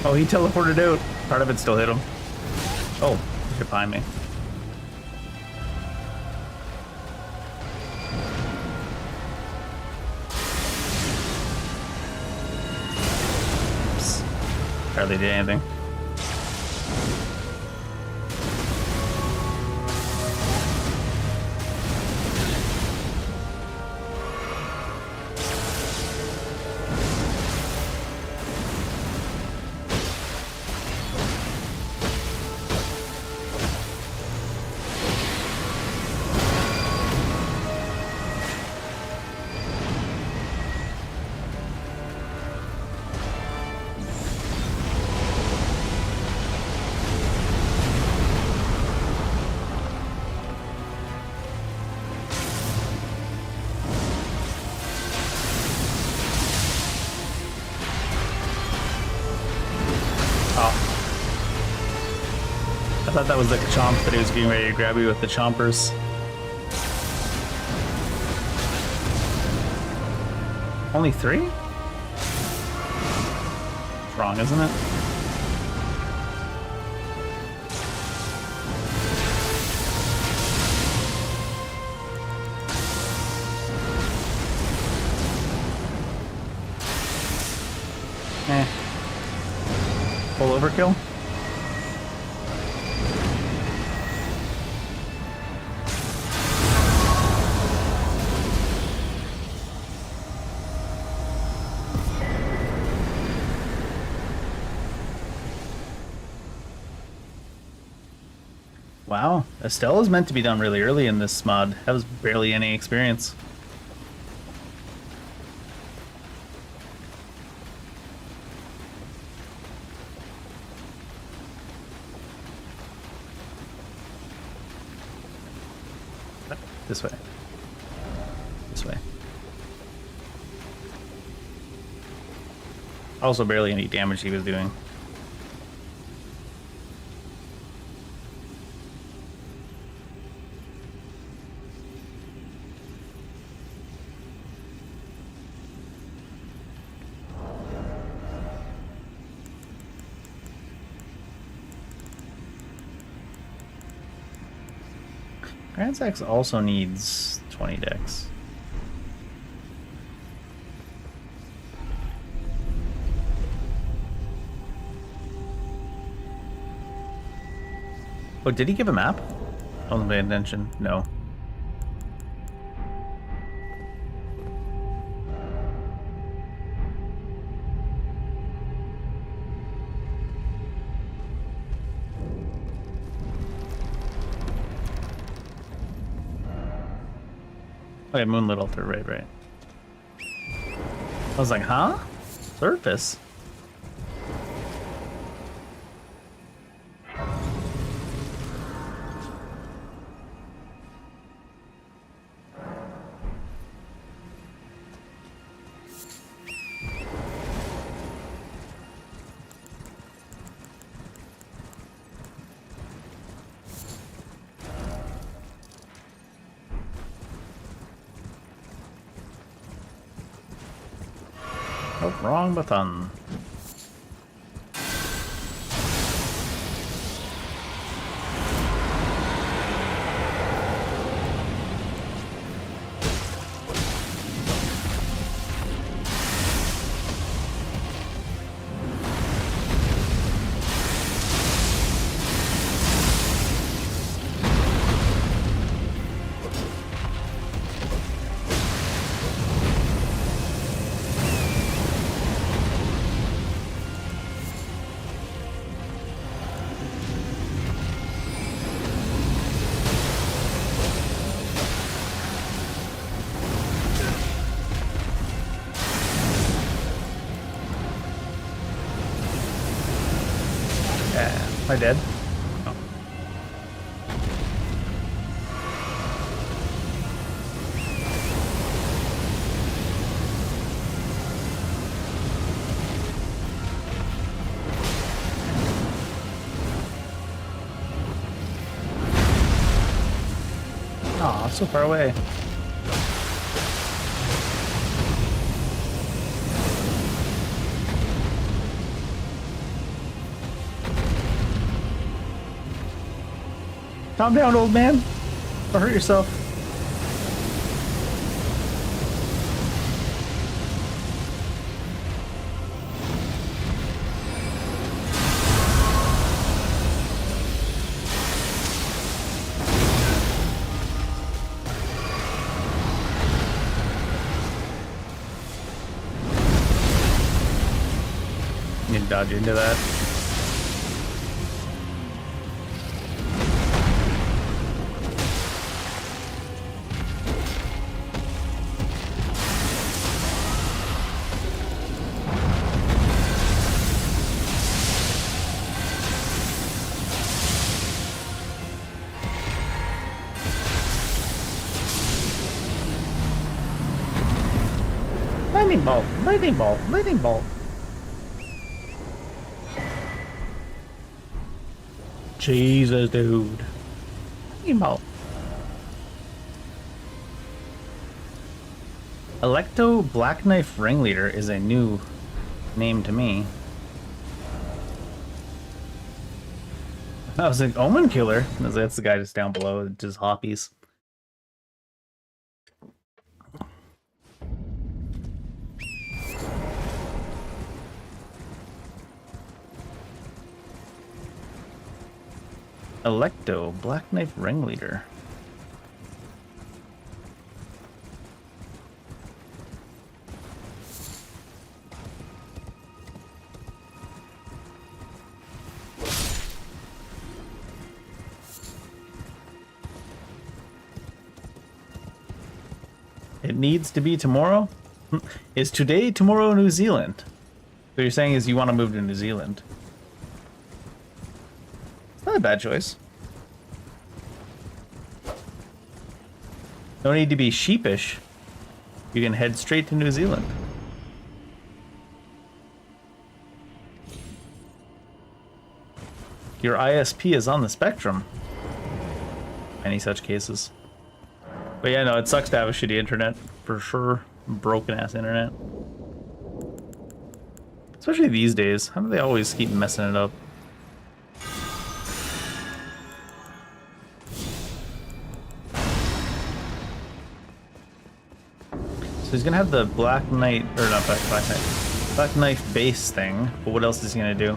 Oh, he teleported out. Part of it still hit him. Oh, he's behind me. Oops. Hardly did anything. I thought that was the chomp that he was getting ready to grab you with the chompers. Only 3? It's wrong, isn't it? Eh. Full overkill? Wow, Estelle is meant to be done really early in this mod. That was barely any experience. This way. This way. Also barely any damage he was doing. Grand Axe also needs 20 dex. Oh, did he give a map? I wasn't paying attention. No. Okay, Moonlit Altar, right. I was like, huh? Surface? Oh, wrong button. Am I dead? Oh. Aw, so far away. Calm down, old man. Don't hurt yourself. You can dodge into that. Lightning bolt, lightning bolt, lightning bolt. Jesus, dude. Lightning bolt. Electo Black Knife Ringleader is a new name to me. I was like, Omen Killer. That's the guy just down below, just hoppies. Electo Black Knife Ringleader. It needs to be tomorrow? Is today, tomorrow, New Zealand? So you're saying is you want to move to New Zealand? It's not a bad choice. No need to be sheepish. You can head straight to New Zealand. Your ISP is on the spectrum. Many such cases. But yeah, no, it sucks to have a shitty internet, for sure. Broken ass internet. Especially these days. How do they always keep messing it up? So he's gonna have the Black Knight, or not Black Knight, Black Knife base thing, but what else is he gonna do?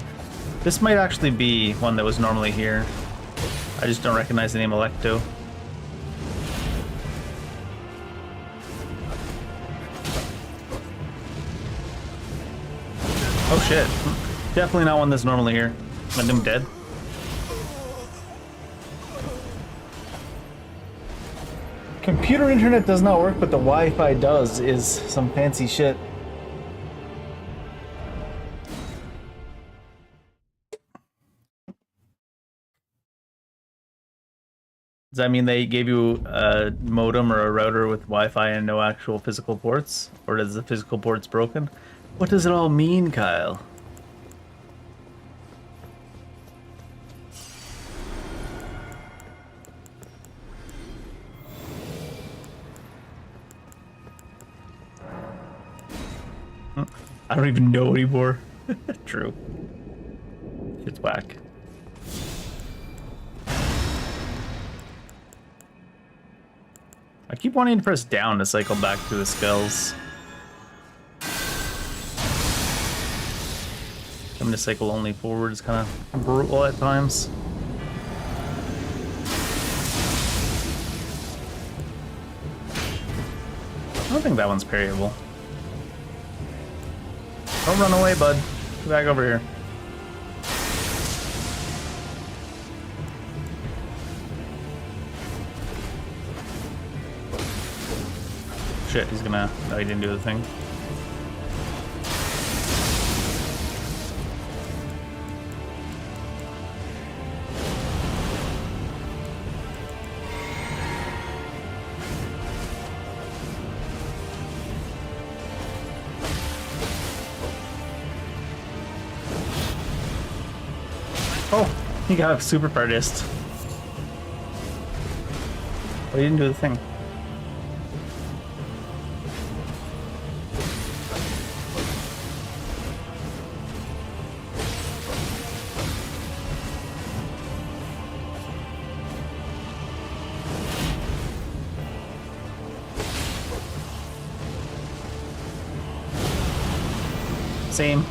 This might actually be one that was normally here. I just don't recognize the name Electo. Oh shit. Definitely not one that's normally here. Am I dead? Computer internet does not work, but the Wi-Fi does, is some fancy shit. Does that mean they gave you a modem or a router with Wi-Fi and no actual physical ports? Or is the physical ports broken? What does it all mean, Kyle? I don't even know anymore. True. It's whack. I keep wanting to press down to cycle back through the spells. I'm gonna cycle only forward is kind of brutal at times. I don't think that one's parryable. Don't run away, bud. Get back over here. Shit, he's gonna... No, he didn't do the thing. Oh, he got a super artist. Oh, he didn't do the thing. Same.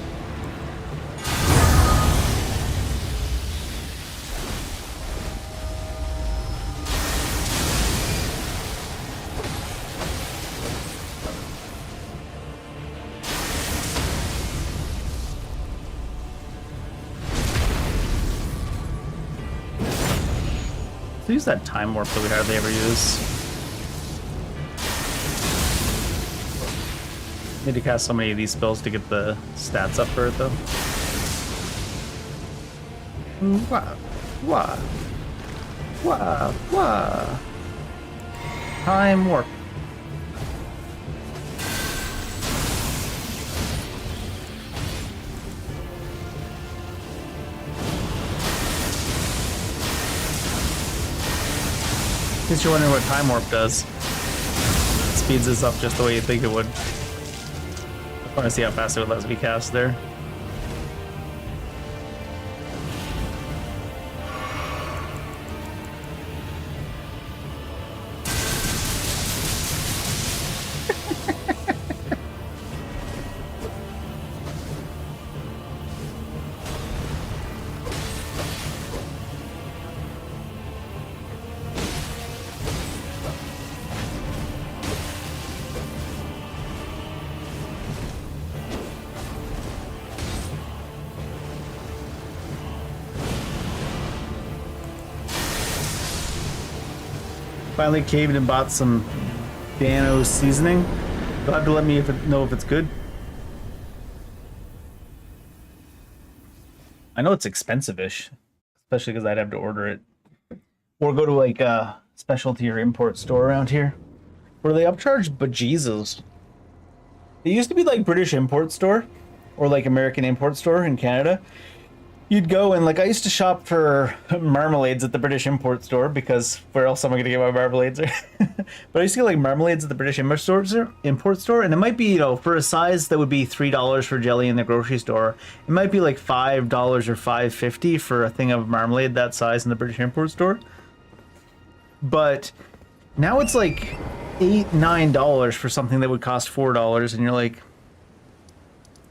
Use that time warp that we hardly ever use. Need to cast so many of these spells to get the stats up for it though. Wah, wah, wah, wah. Time warp. In case you're wondering what time warp does, it speeds us up just the way you think it would. I want to see how fast it lets me cast there. Finally caved and bought some Dano seasoning. You'll have to let me know if it's good. I know it's expensive-ish, especially because I'd have to order it. Or go to like a specialty or import store around here. Where they upcharge bejesus. It used to be like British import store or like American import store in Canada. You'd go and like I used to shop for marmalades at the British import store because where else am I gonna get my marmalades? But I used to get like marmalades at the British import store, and it might be, you know, for a size that would be $3 for jelly in the grocery store, it might be like $5 or $5.50 for a thing of marmalade that size in the British import store. But now it's like $8-9 for something that would cost $4, and you're like,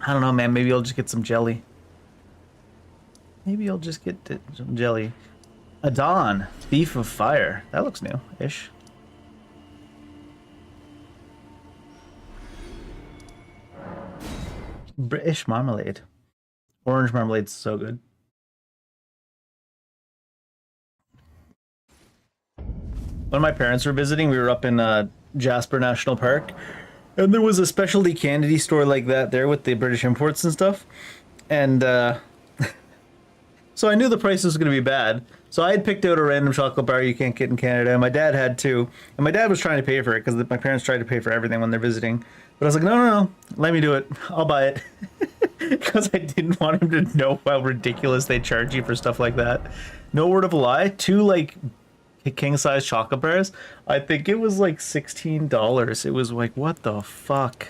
I don't know, man. Maybe I'll just get some jelly. Maybe I'll just get some jelly. Adon, Thief of Fire. That looks new-ish. British marmalade. Orange marmalade's so good. When my parents were visiting, we were up in Jasper National Park, and there was a specialty candy store like that there with the British imports and stuff. And so I knew the price was going to be bad. So I had picked out a random chocolate bar you can't get in Canada, and my dad had too. And my dad was trying to pay for it because my parents tried to pay for everything when they're visiting. But I was like, no, let me do it. I'll buy it. Because I didn't want him to know how ridiculous they charge you for stuff like that. No word of a lie, 2 like king-size chocolate bars, I think it was like $16. It was like, what the fuck?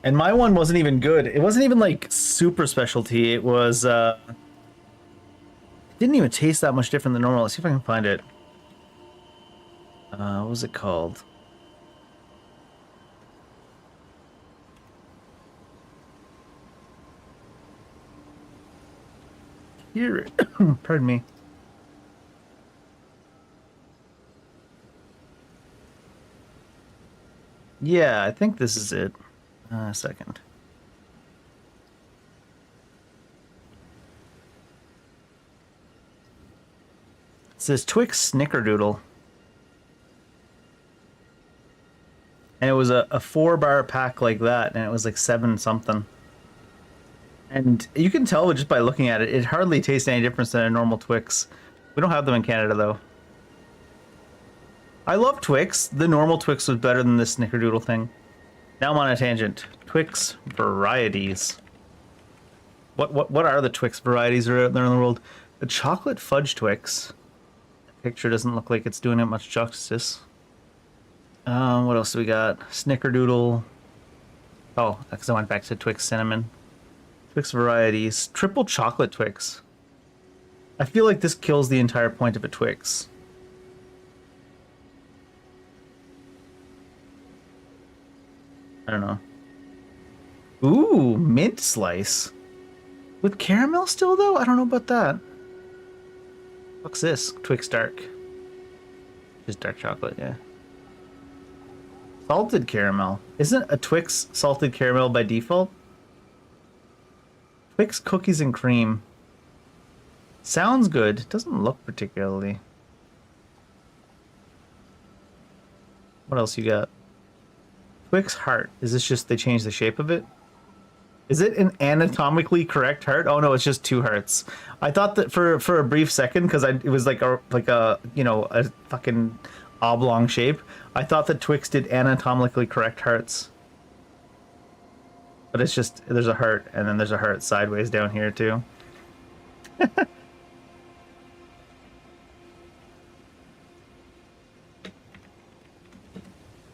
And my one wasn't even good. It wasn't even like super specialty. It was it didn't even taste that much different than normal. Let's see if I can find it. What was it called? Here, pardon me. Yeah, I think this is it. A second. It says Twix Snickerdoodle. And it was a 4-bar pack like that, and it was like 7 something. And you can tell just by looking at it, it hardly tastes any different than a normal Twix. We don't have them in Canada, though. I love Twix. The normal Twix was better than this Snickerdoodle thing. Now I'm on a tangent. Twix varieties. What are the Twix varieties that are out there in the world? The chocolate fudge Twix. The picture doesn't look like it's doing it much justice. What else do we got? Snickerdoodle. Oh, because I went back to Twix cinnamon. Twix varieties. Triple chocolate Twix. I feel like this kills the entire point of a Twix. I don't know. Ooh, mint slice. With caramel still, though? I don't know about that. What's this? Twix dark. Just dark chocolate, yeah. Salted caramel. Isn't a Twix salted caramel by default? Twix cookies and cream. Sounds good. Doesn't look particularly. What else you got? Twix heart. Is this just they changed the shape of it? Is it an anatomically correct heart? Oh no, it's just 2 hearts. I thought that for a brief second, because it was like a you know, a fucking oblong shape. I thought that Twix did anatomically correct hearts. But it's just, there's a heart, and then there's a heart sideways down here, too.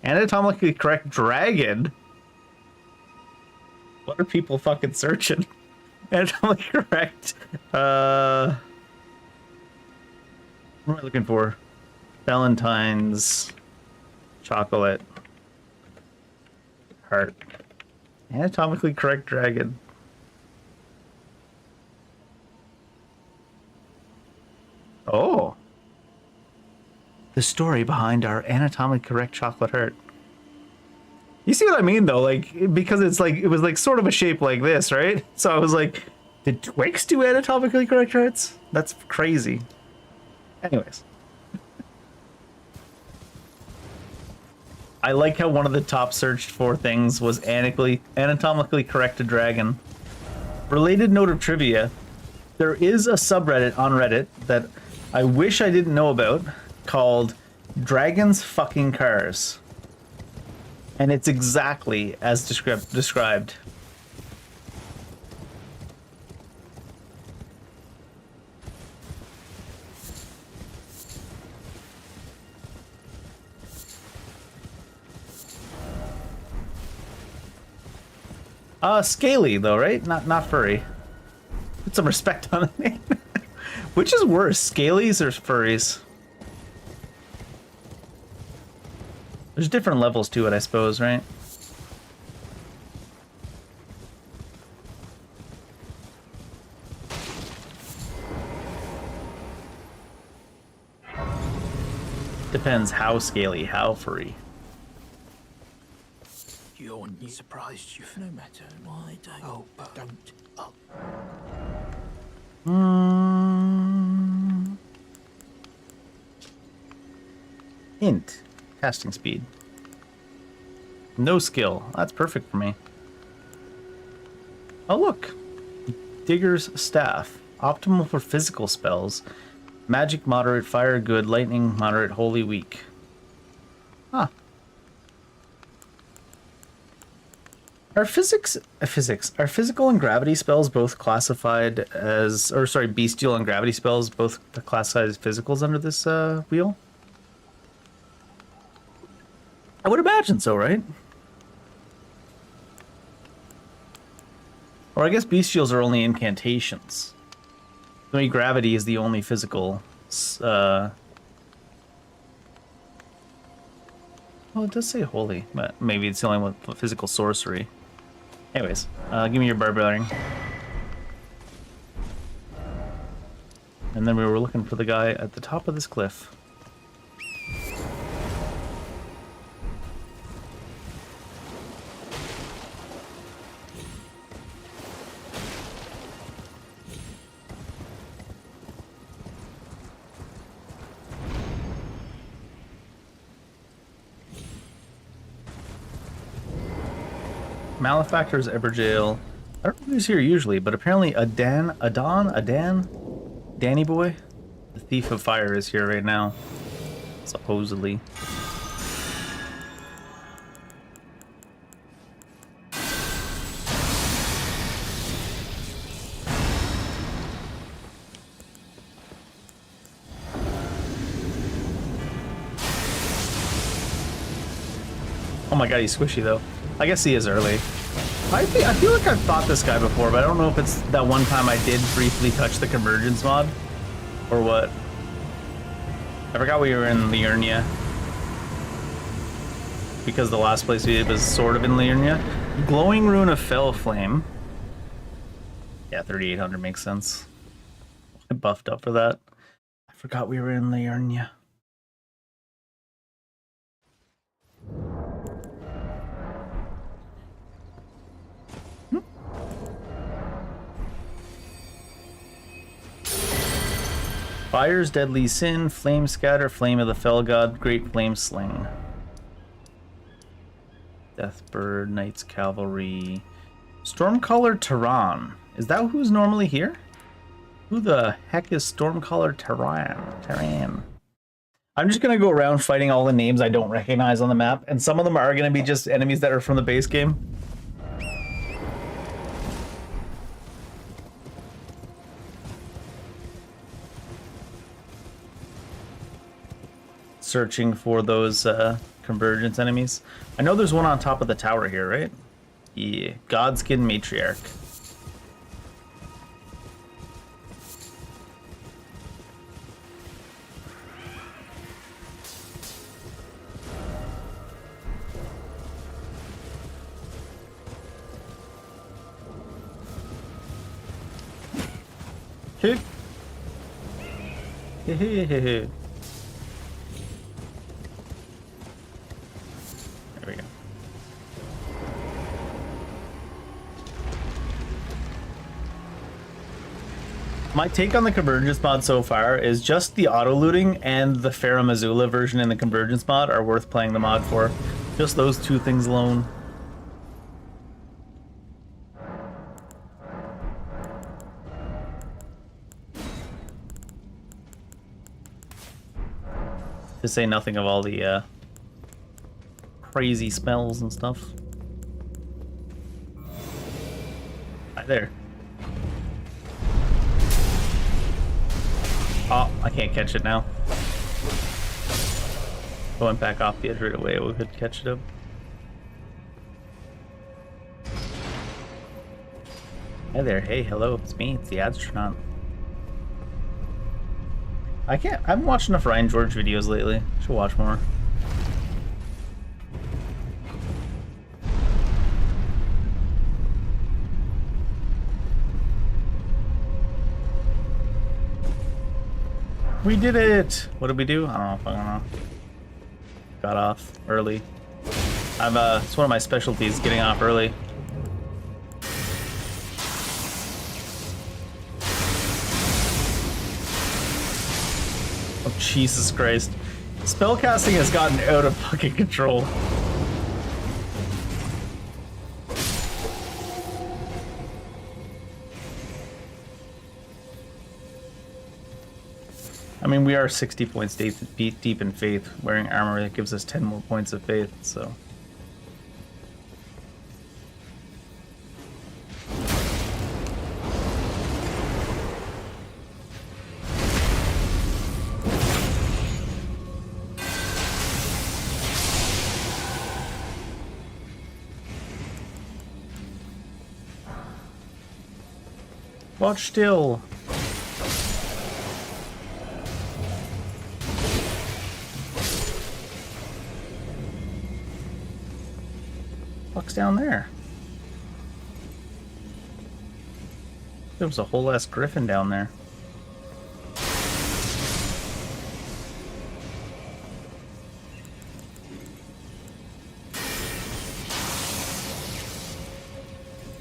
Anatomically correct dragon? What are people fucking searching? Anatomically correct. What am I looking for? Valentine's chocolate heart. Anatomically correct dragon. Oh. The story behind our anatomically correct chocolate heart. You see what I mean, though? Like, because it's like, it was like sort of a shape like this, right? So I was like, did Twix do anatomically correct hearts? That's crazy. Anyways. I like how one of the top searched for things was anatomically correct dragon. Related note of trivia, there is a subreddit on Reddit that I wish I didn't know about called Dragons Fucking Cars. And it's exactly as described. Scaly though, right? Not furry. Put some respect on the name. Which is worse, scalies or furries? There's different levels to it, I suppose, right? Depends how scaly, how furry. You're new. Surprised you. No matter. Why don't? Oh, don't. Oh. Hint. Casting speed. No skill. That's perfect for me. Oh, look. Digger's Staff. Optimal for physical spells. Magic moderate, fire good, lightning moderate, holy weak. Huh. Are are physical and gravity spells both classified as, or sorry, bestial and gravity spells both classified as physicals under this wheel? I would imagine so, right? Or I guess bestials are only incantations. Maybe gravity is the only physical. Oh, it does say holy, but maybe it's the only one with physical sorcery. Anyways, give me your barbarian. And then we were looking for the guy at the top of this cliff. Malefactor's Everjail. I don't know who's here usually, but apparently Danny Boy, the Thief of Fire, is here right now. Supposedly. Oh my god, he's squishy though. I guess he is early. I feel like I've fought this guy before, but I don't know if it's that one time I did briefly touch the Convergence mod, or what. I forgot we were in Liurnia, because the last place we did was sort of in Liurnia. Glowing Rune of Fell Flame. Yeah, 3800 makes sense. I buffed up for that. I forgot we were in Liurnia. Fire's Deadly Sin, Flame Scatter, Flame of the Fell God, Great Flame Sling. Deathbird, Knight's Cavalry. Stormcaller Tehran. Is that who's normally here? Who the heck is Stormcaller Tehran? I'm just gonna go around fighting all the names I don't recognize on the map, and some of them are gonna be just enemies that are from the base game. Searching for those Convergence enemies. I know there's one on top of the tower here, right? Yeah, Godskin Matriarch. Hey. Hey. There we go. My take on the Convergence mod so far is just the auto-looting and the Farah Missoula version in the Convergence mod are worth playing the mod for. Just those two things alone. To say nothing of all the crazy spells and stuff. Right there. Oh, I can't catch it now. If I went back off the edge right away, we could catch it up. Hi there. Hey, hello. It's me. It's the astronaut. I haven't watched enough Ryan George videos lately. Should watch more. We did it! What did we do? I don't know. I don't know. Got off early. It's one of my specialties, getting off early. Oh, Jesus Christ. Spellcasting has gotten out of fucking control. I mean, we are 60 points deep in faith. Wearing armor that gives us 10 more points of faith, so. Watch still. What's down there? There was a whole ass griffin down there.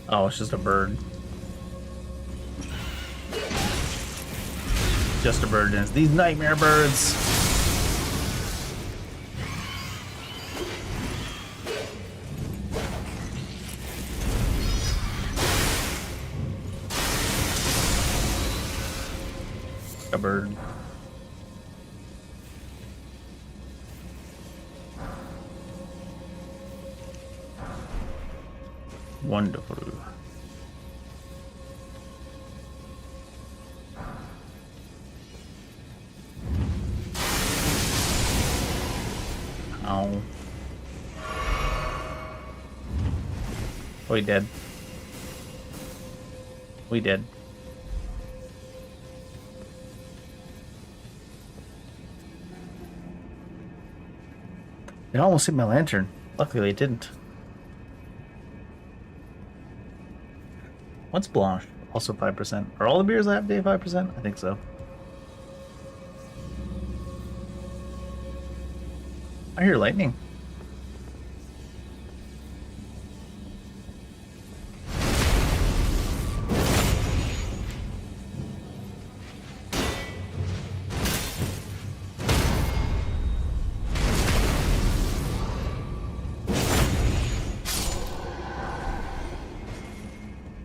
Oh, it's just a bird. Just a bird. And it's these nightmare birds. A bird. Wonderful. Ow. We dead. We dead. It almost hit my lantern. Luckily it didn't. What's Blanche? Also 5%. Are all the beers I have day 5%? I think so. I hear lightning.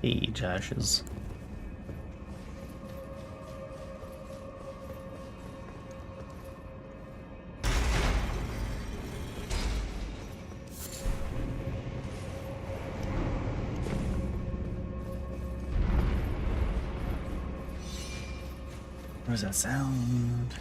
Age ashes. Where's that sound?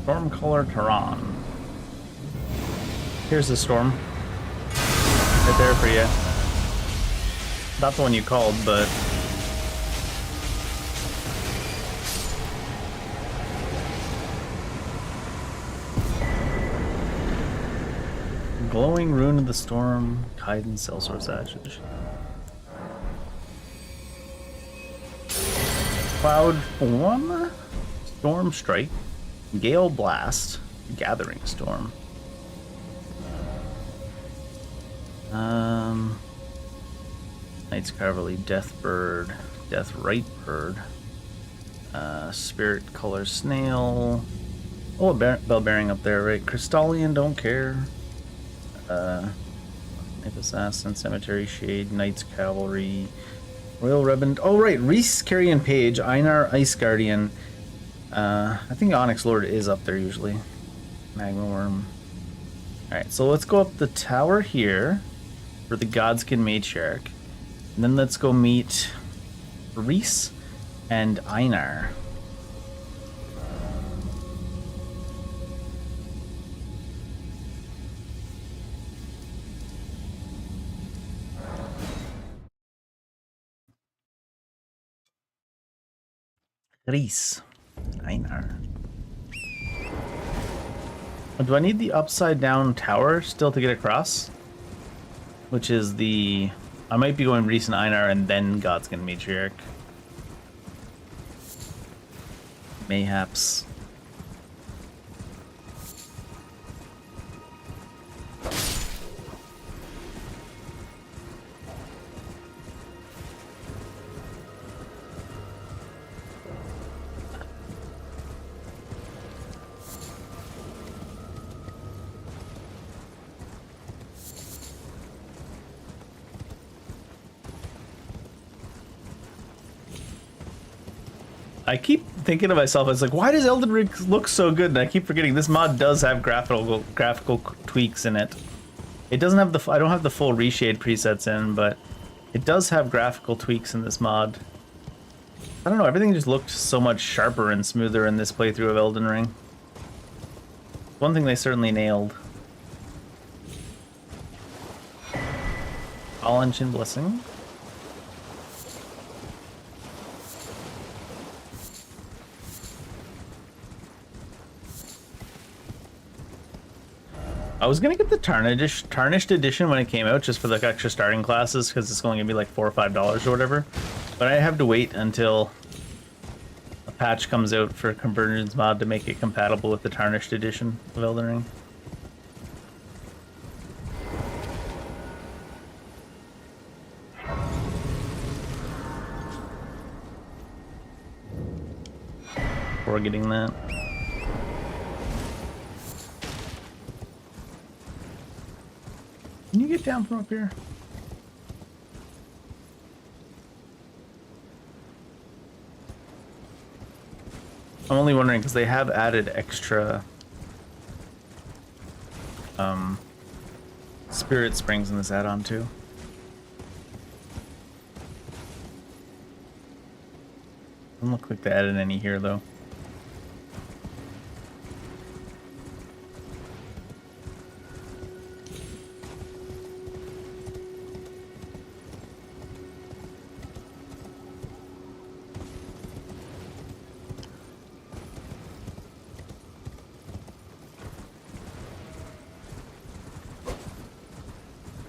Storm Color Tehran. Here's the storm. Right there for you. Not the one you called, but... Glowing Rune of the Storm, Kaiden Sellsworth's Ashes. Cloud Form, Storm Strike, Gale Blast, Gathering Storm. Knight's Cavalry, Death Bird, Death Right Bird, Spirit Color Snail. Oh, a bell bearing up there, right? Crystallian, don't care. Knife Assassin, Cemetery Shade, Knight's Cavalry, Royal Rebend. Oh, right, Reese Carrion Page, Einar Ice Guardian. I think Onyx Lord is up there usually. Magma Worm. Alright, so let's go up the tower here for the Godskin Matriarch. And then let's go meet Reese and Einar. Reese. Einar. Do I need the upside down tower still to get across? Which is the... I might be going Reese and Einar and then Godskin Matriarch. Mayhaps. I keep thinking to myself, it's like, why does Elden Ring look so good? And I keep forgetting this mod does have graphical tweaks in it. It doesn't have the... I don't have the full reshade presets in, but it does have graphical tweaks in this mod. I don't know, everything just looked so much sharper and smoother in this playthrough of Elden Ring. One thing they certainly nailed. All Ancient Blessing. I was gonna get the tarnished edition when it came out, just for like extra starting classes, because it's only gonna be like $4 or $5 or whatever. But I have to wait until a patch comes out for Convergence mod to make it compatible with the tarnished edition of Elden Ring. Before getting that. Can you get down from up here? I'm only wondering because they have added extra spirit springs in this add-on too. Doesn't look like they added any here though.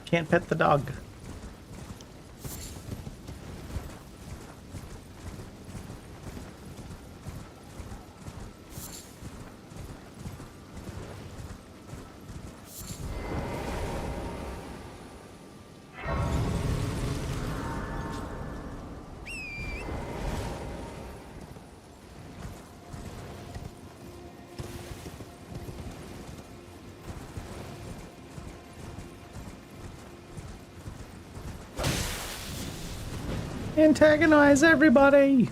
Can't pet the dog. Antagonize everybody!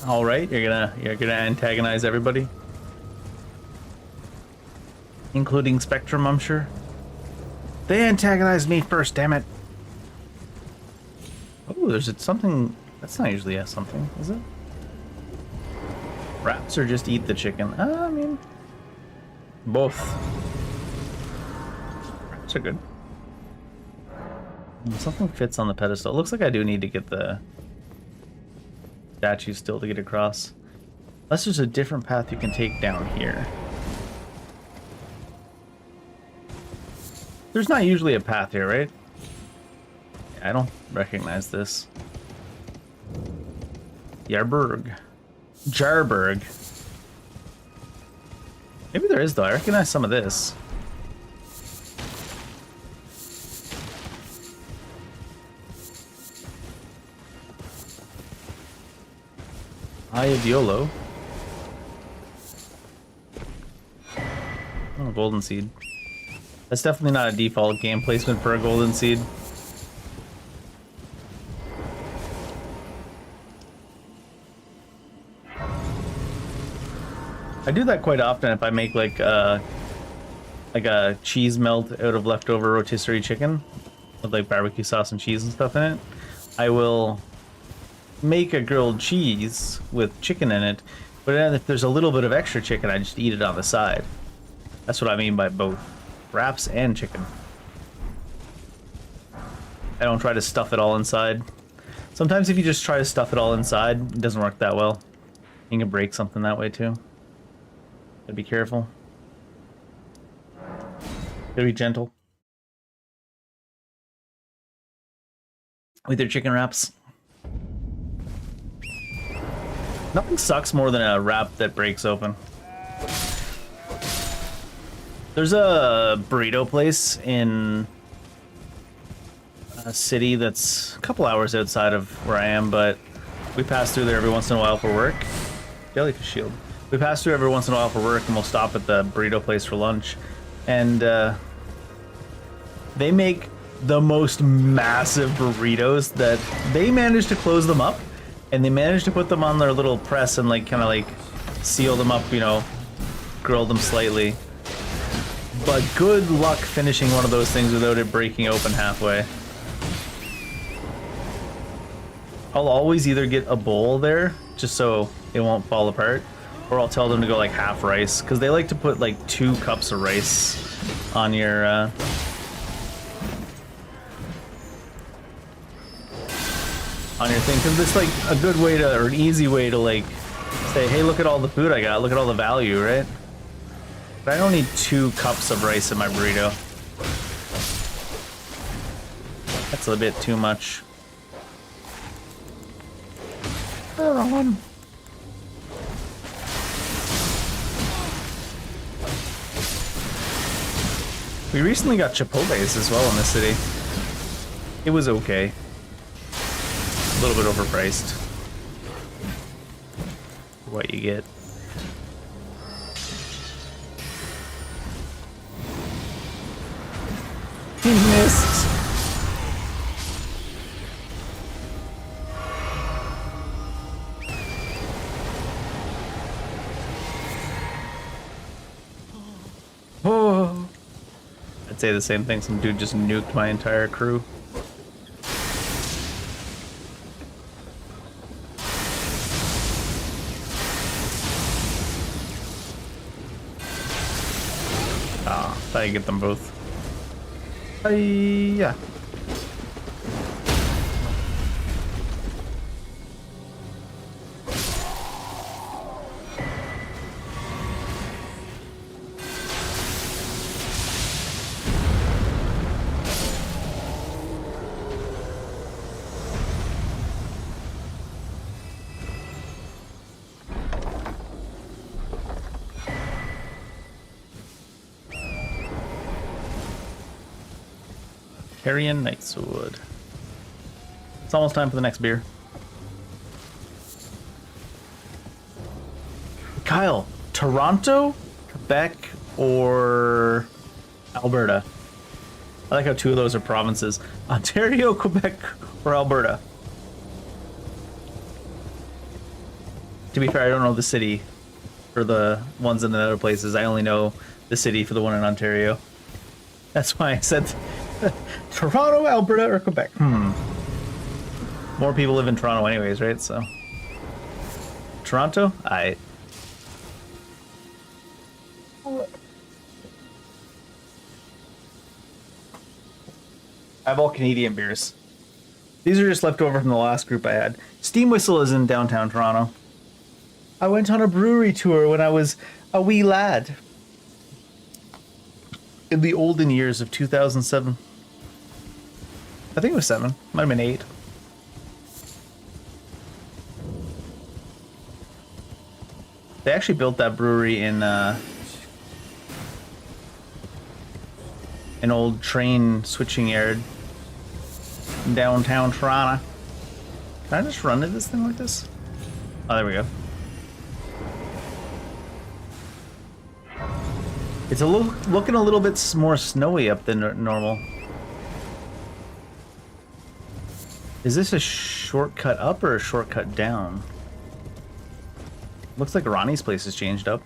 All right, you're gonna antagonize everybody, including Spectrum, I'm sure. They antagonized me first, damn it! Oh, there's something that's not usually something, is it? Wraps or just eat the chicken? I mean, both. Wraps are good. Something fits on the pedestal. It looks like I do need to get the statue still to get across. Unless there's a different path you can take down here. There's not usually a path here, right? I don't recognize this. Jarburg. Jarburg. Maybe there is though. I recognize some of this. Eye of Yolo. Oh, golden seed. That's definitely not a default game placement for a golden seed. I do that quite often if I make like a cheese melt out of leftover rotisserie chicken with like barbecue sauce and cheese and stuff in it. I will make a grilled cheese with chicken in it, but then if there's a little bit of extra chicken, I just eat it on the side. That's what I mean by both wraps and chicken. I don't try to stuff it all inside. Sometimes if you just try to stuff it all inside, it doesn't work that well. You can break something that way too. Gotta be careful. Gotta be gentle with your chicken wraps. Nothing sucks more than a wrap that breaks open. There's a burrito place in a city that's a couple hours outside of where I am, but we pass through there every once in a while for work. Jellyfish shield. We pass through every once in a while for work, and we'll stop at the burrito place for lunch. And they make the most massive burritos that they manage to close them up, and they manage to put them on their little press and like kind of like seal them up, you know, grill them slightly. But good luck finishing one of those things without it breaking open halfway. I'll always either get a bowl there just so it won't fall apart, or I'll tell them to go like half rice, because they like to put like 2 cups of rice on your thing, because it's like a good way to, or an easy way to like say, hey, look at all the food I got, look at all the value, right? But I don't need 2 cups of rice in my burrito. That's a bit too much. We recently got Chipotle's as well in the city. It was okay. A little bit overpriced for what you get. He missed. Oh. I'd say the same thing. Some dude just nuked my entire crew. Ah, thought I'd get them both. Yeah. Carrion Nightswood. It's almost time for the next beer. Kyle, Toronto, Quebec, or Alberta? I like how 2 of those are provinces. Ontario, Quebec, or Alberta? To be fair, I don't know the city for the ones in the other places. I only know the city for the one in Ontario. That's why I said Toronto, Alberta, or Quebec. More people live in Toronto anyways, right? So Toronto? I have all Canadian beers. These are just left over from the last group I had. Steam Whistle is in downtown Toronto. I went on a brewery tour when I was a wee lad. In the olden years of 2007. I think it was 7. Might have been 8. They actually built that brewery in an old train switching yard in downtown Toronto. Can I just run to this thing like this? Oh, there we go. It's looking a little bit more snowy up than normal. Is this a shortcut up or a shortcut down? Looks like Ronnie's place has changed up.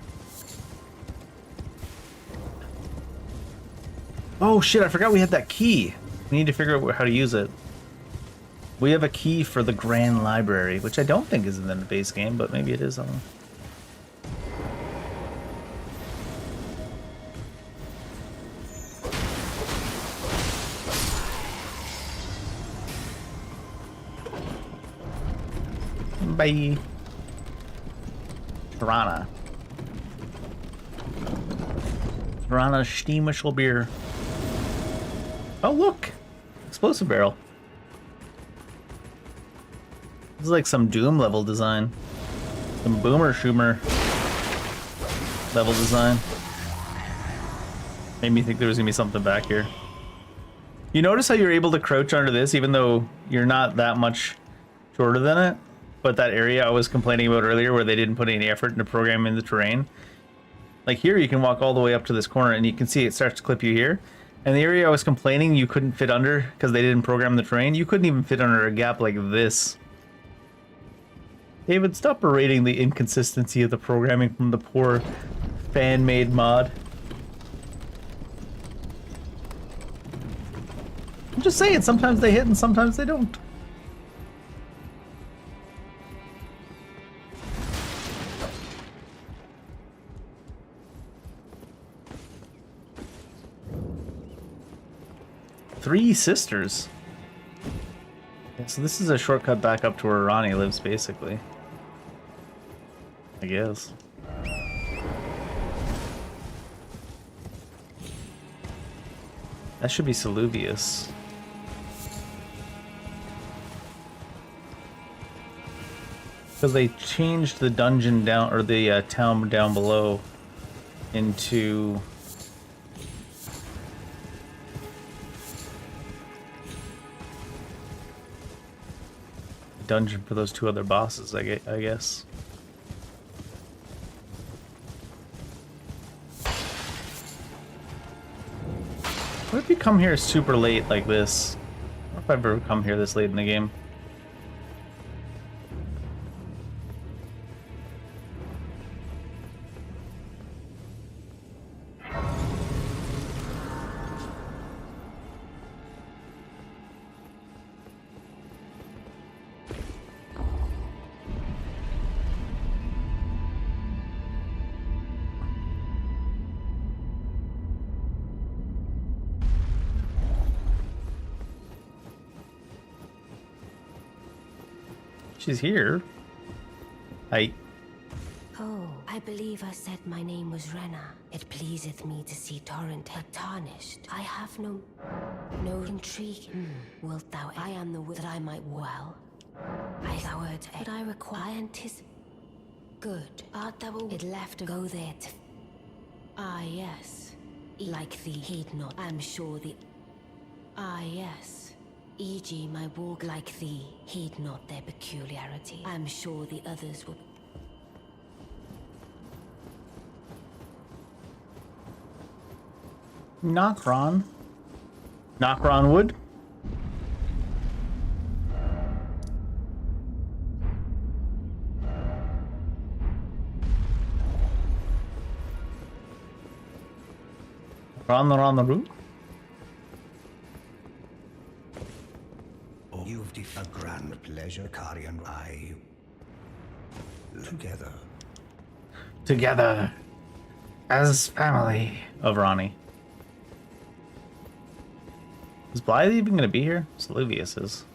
Oh shit, I forgot we had that key. We need to figure out how to use it. We have a key for the Grand Library, which I don't think is in the base game, but maybe it is. I don't know. Bye. Piranha. Piranha steam whistle beer. Oh look! Explosive barrel. This is like some Doom level design. Some Boomer Schumer level design. Made me think there was gonna be something back here. You notice how you're able to crouch under this even though you're not that much shorter than it? But that area I was complaining about earlier where they didn't put any effort into programming the terrain. Like here you can walk all the way up to this corner and you can see it starts to clip you here. And the area I was complaining you couldn't fit under because they didn't program the terrain, you couldn't even fit under a gap like this. David, stop berating the inconsistency of the programming from the poor fan-made mod. I'm just saying, sometimes they hit and sometimes they don't. Three sisters. Yeah, so this is a shortcut back up to where Ronnie lives, basically. I guess. That should be Saluvius. Because they changed the dungeon down, or the town down below into... dungeon for those two other bosses, I guess. What if you come here super late like this? What if I've ever come here this late in the game? She's here. Hi. Oh, I believe I said my name was Rena. It pleaseth me to see Torrent tarnished. I have no intrigue. Wilt thou? I am the that I might well. I thou word, but I require anticipate. Good. Art thou it left to go there to? Ah yes. Like thee, heed not. I'm sure the. Ah yes. E.g. my walk like thee, heed not their peculiarity. I'm sure the others will. Knockron. Knockron wood. On the root. You've a grand pleasure, Kari and I. Together. Together. As family. Of Ronnie. Is Blythe even gonna be here? Saluvius is.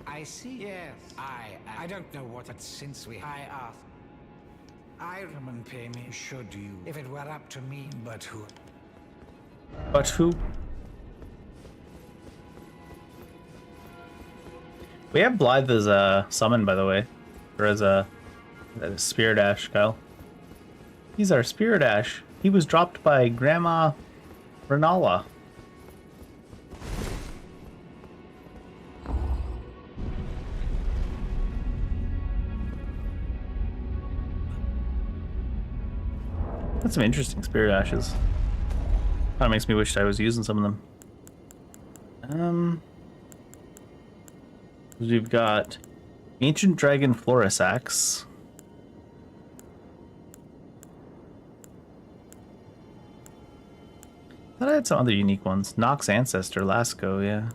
I see. Yes, I don't know what it since we. I asked. Ironman pay me. Should you? If it were up to me. But who? But who? We have Blythe as a summon, by the way, or as a Spirit Ash, Kyle. He's our Spirit Ash. He was dropped by Grandma Renala. That's some interesting Spirit Ashes. Kind of makes me wish I was using some of them. We've got Ancient Dragon Florus Axe. had some other unique ones. Nox Ancestor, Lasco, yeah.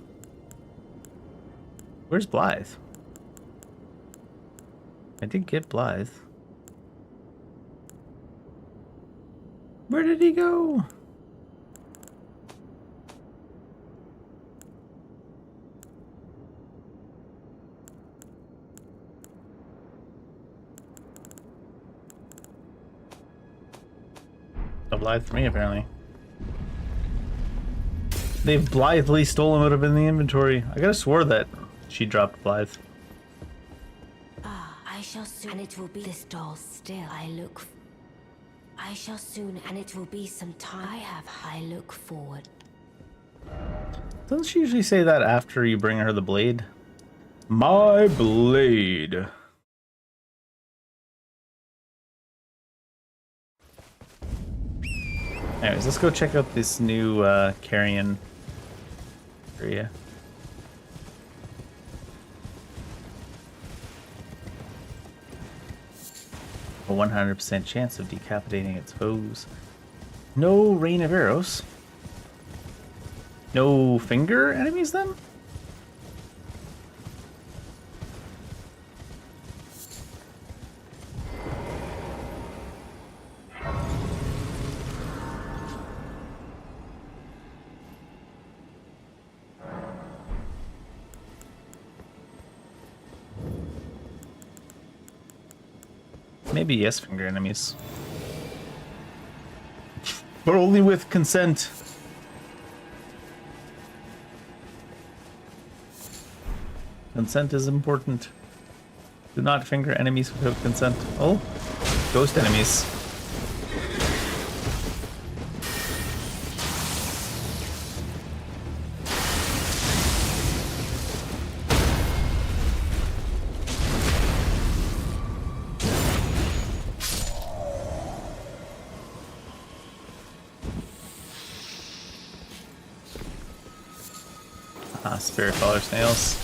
Where's Blythe? I did get Blythe. Where did he go? A Blythe for me, apparently. They've blithely stolen what have been in the inventory. I could have swore that she dropped Blythe. I shall soon, and it will be this doll still. I shall soon, and it will be some time. I look forward. Doesn't she usually say that after you bring her the blade? My blade. Anyways, let's go check out this new carrion area. A 100% chance of decapitating its foes. No rain of arrows. No finger enemies then? Maybe yes, finger enemies. But only with consent. Consent is important. Do not finger enemies without consent. Oh, ghost enemies. Spirit collar snails.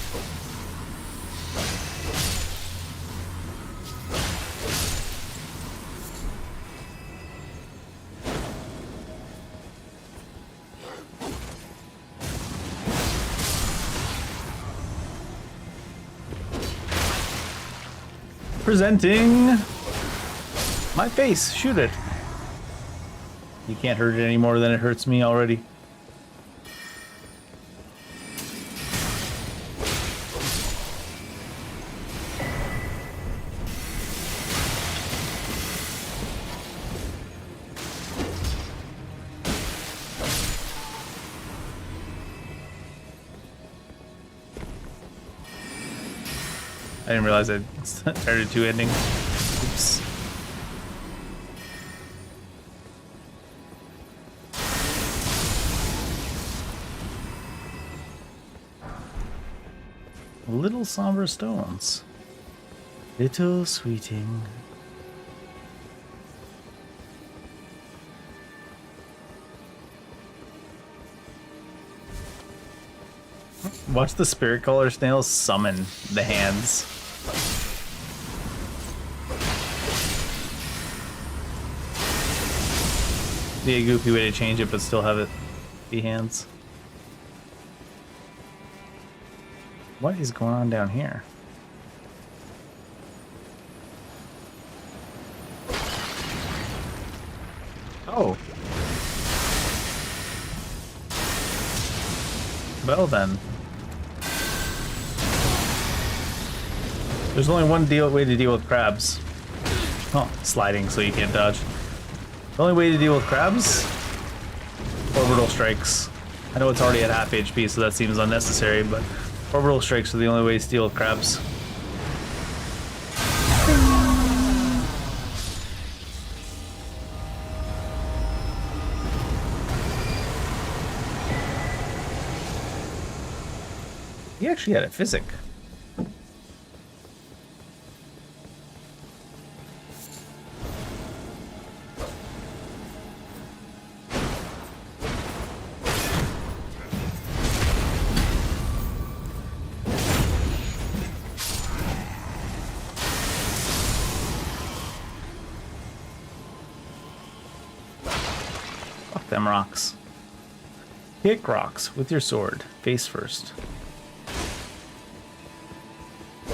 Presenting my face. Shoot it. You can't hurt it any more than it hurts me already. I didn't realize I started two ending. Oops. Little somber stones. Little sweeting. Watch the spirit collar snails summon the hands. Be a goofy way to change it, but still have it be hands. What is going on down here? Oh. Well then. There's only one way to deal with crabs. Oh, sliding so you can't dodge. The only way to deal with crabs? Orbital strikes. I know it's already at half HP, so that seems unnecessary, but orbital strikes are the only way to deal with crabs. He actually had a physic. Fuck them rocks. Kick rocks with your sword, face first. I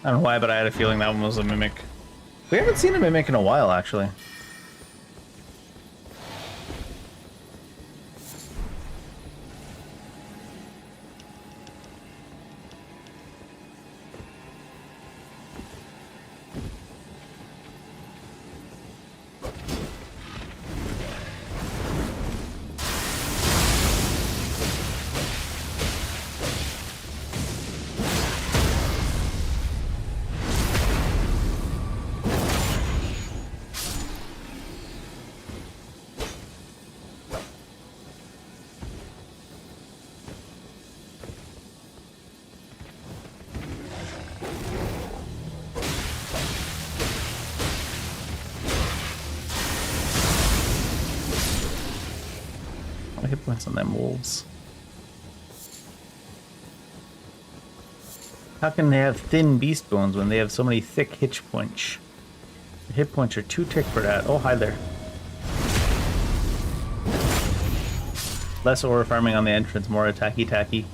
don't know why, but I had a feeling that one was a mimic. We haven't seen a mimic in a while, actually. Hit points on them wolves. How can they have thin beast bones when they have so many thick hit points? The hit points are too thick for that. Oh, hi there. Less ore farming on the entrance, more attacky.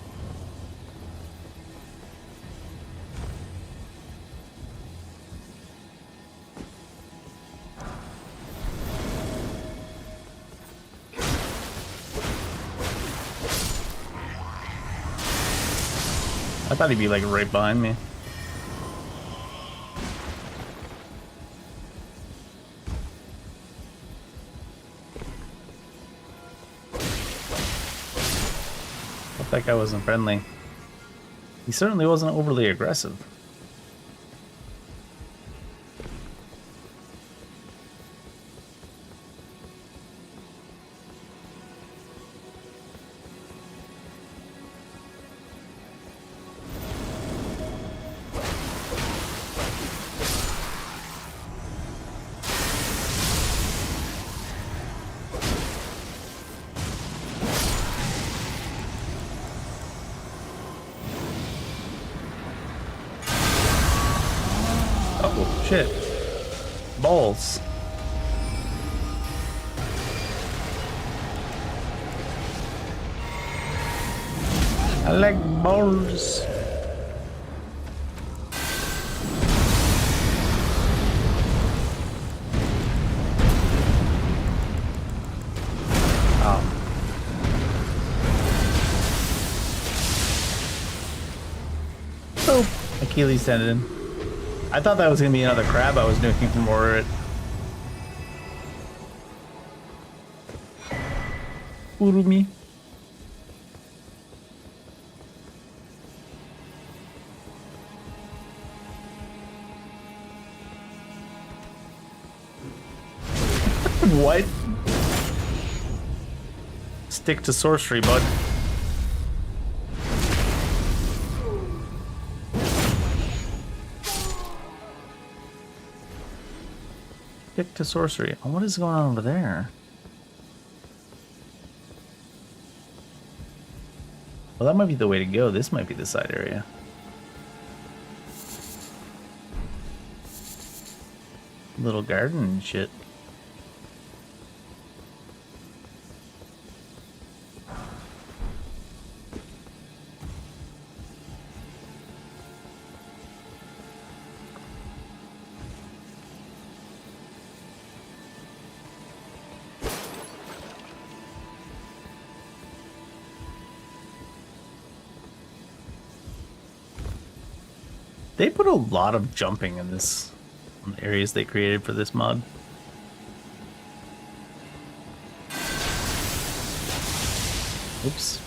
I thought he'd be like right behind me. Thought that guy wasn't friendly. He certainly wasn't overly aggressive. Oh, shit. Balls. I like balls. Oh. Oh, Achilles tendon. I thought that was gonna be another crab I was nuking from Orit. Urumi. What? Stick to sorcery, bud. Stick to sorcery. Oh, what is going on over there? Well, that might be the way to go. This might be the side area. Little garden and shit. They put a lot of jumping in this in the areas they created for this mod. Oops.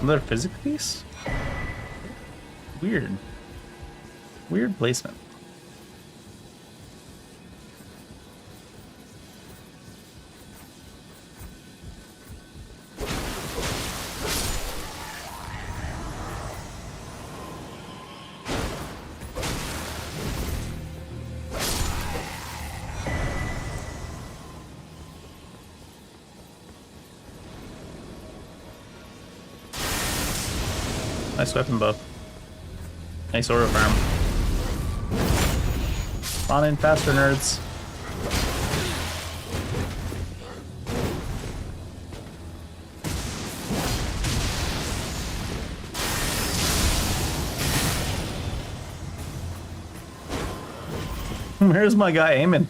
Another physics piece? Weird. Weird placement. Nice weapon bow. Nice aura farm. On in faster, nerds. Where's my guy aiming?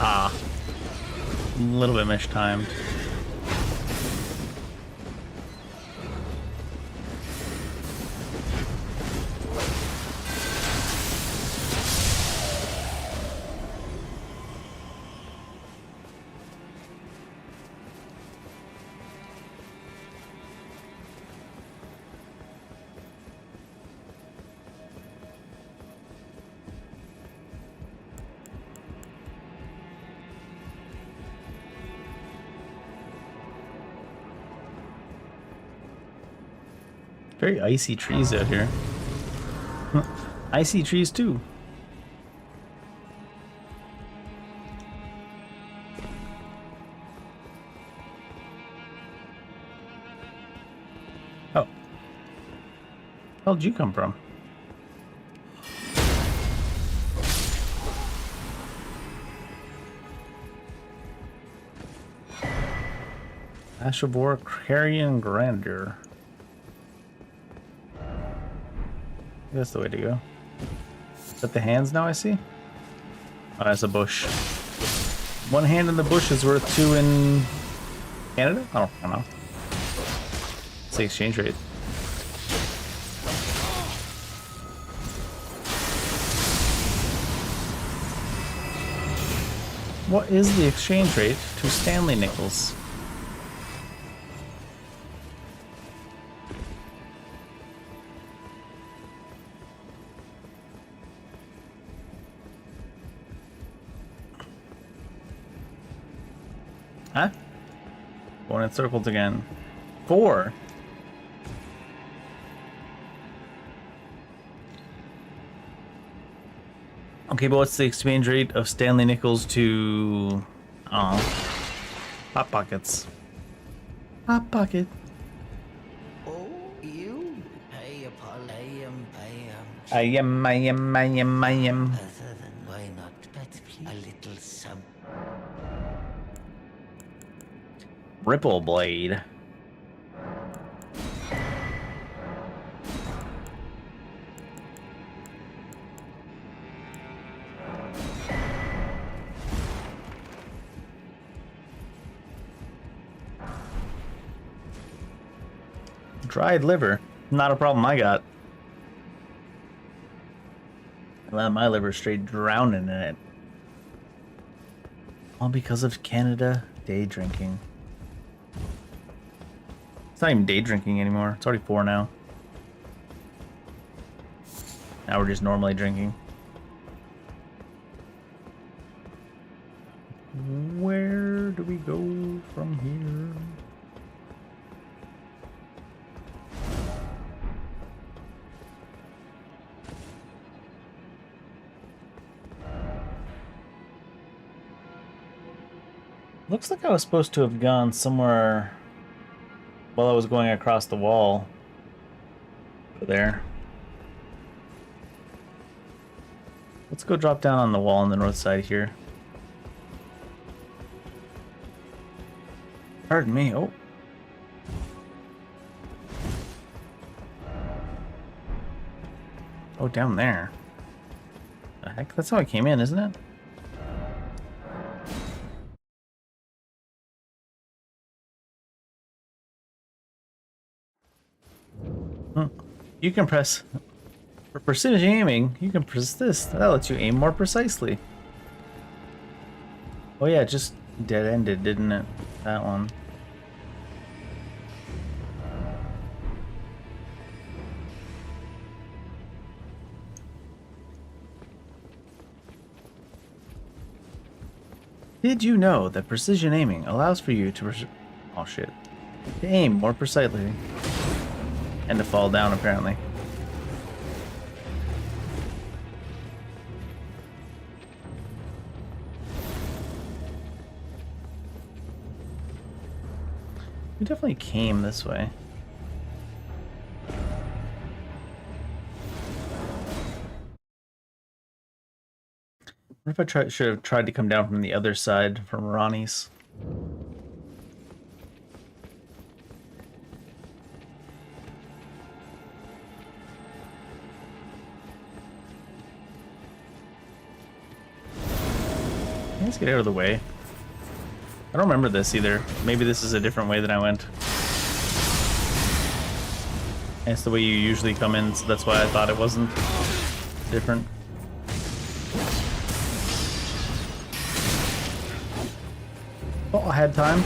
Ah. A little bit mistimed. Very icy trees out here. Icy trees too. Oh. Where'd you come from? Ash of War, Carrion Grandeur. That's the way to go. Is that the hands now I see? Oh, that's a bush. One hand in the bush is worth 2 in Canada? I don't know. It's the exchange rate. What is the exchange rate to Stanley nickels? Huh? Going in circles again. 4. Okay, but what's the exchange rate of Stanley nickels to Hot Pockets? Hot Pocket. Oh, you pay upon I am. other than why not? But please, a little some. Ripple Blade. Dried liver. Not a problem I got. I let my liver straight drowning in it. All because of Canada day drinking. It's not even day drinking anymore. It's already 4 now. Now we're just normally drinking. Where do we go from here? Looks like I was supposed to have gone somewhere while I was going across the wall. Over there. Let's go drop down on the wall on the north side here. Pardon me. Oh. Oh, down there. The heck? That's how I came in, isn't it? You can press for precision aiming. You can press this. That lets you aim more precisely. Oh yeah, it just dead-ended, didn't it? That one. Did you know that precision aiming allows for you to oh shit. To aim more precisely. And to fall down, apparently. We definitely came this way. What if I should have tried to come down from the other side, from Ronnie's? Let's get out of the way. I don't remember this either. Maybe this is a different way than I went. And it's the way you usually come in, so that's why I thought it wasn't different. Oh, I had time.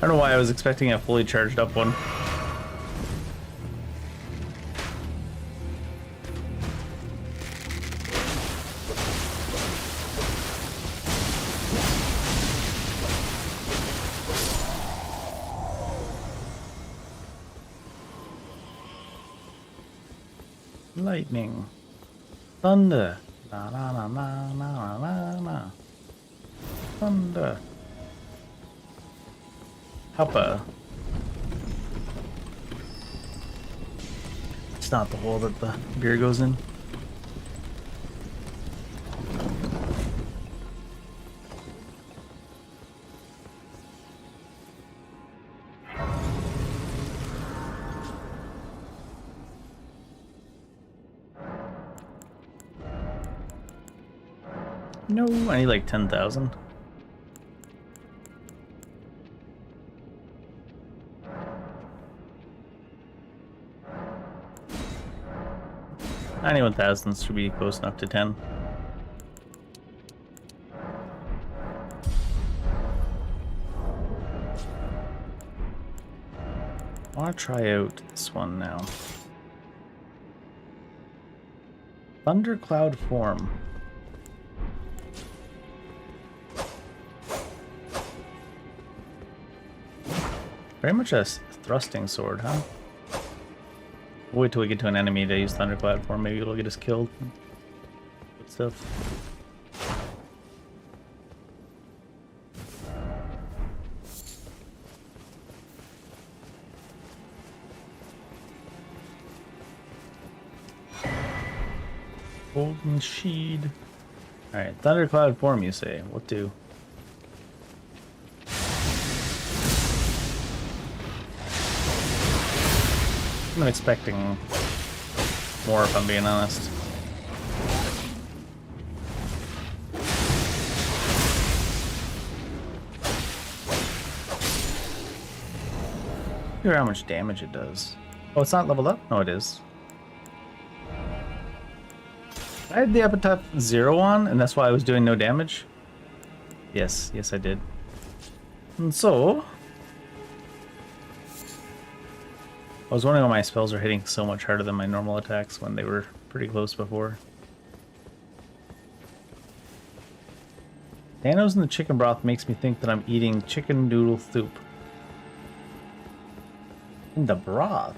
I don't know why I was expecting a fully charged up one. Lightning. Thunder. Na na na na na na na. Thunder. Hopper. It's not the hole that the beer goes in. No, I need like 10,000. $91,000 should be close enough to 10. I want to try out this one now. Thundercloud form. Very much a thrusting sword, huh? Wait till we get to an enemy to use Thundercloud form. Maybe it'll get us killed. Good stuff. Golden Sheed. Alright, Thundercloud form, you say. What do? I'm expecting more, if I'm being honest. Look at how much damage it does. Oh, it's not leveled up? No, it is. I had the Epitaph 0 on, and that's why I was doing no damage. Yes, yes I did. And so... I was wondering why my spells are hitting so much harder than my normal attacks when they were pretty close before. Nanos in the chicken broth makes me think that I'm eating chicken noodle soup. In the broth?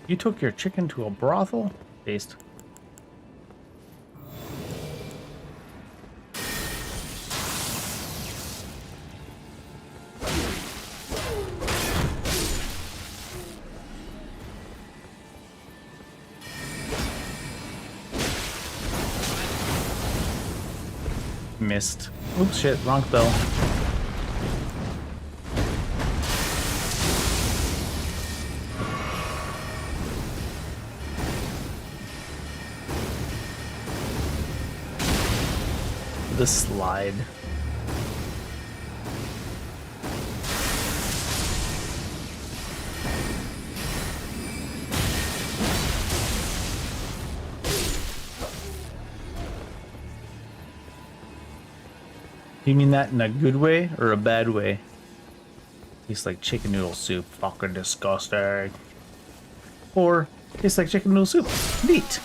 You took your chicken to a brothel? Based. Missed. Oops, shit, wrong spell. The slide. You mean that in a good way or a bad way? Tastes like chicken noodle soup. Fucking disgusting. Or tastes like chicken noodle soup. Neat.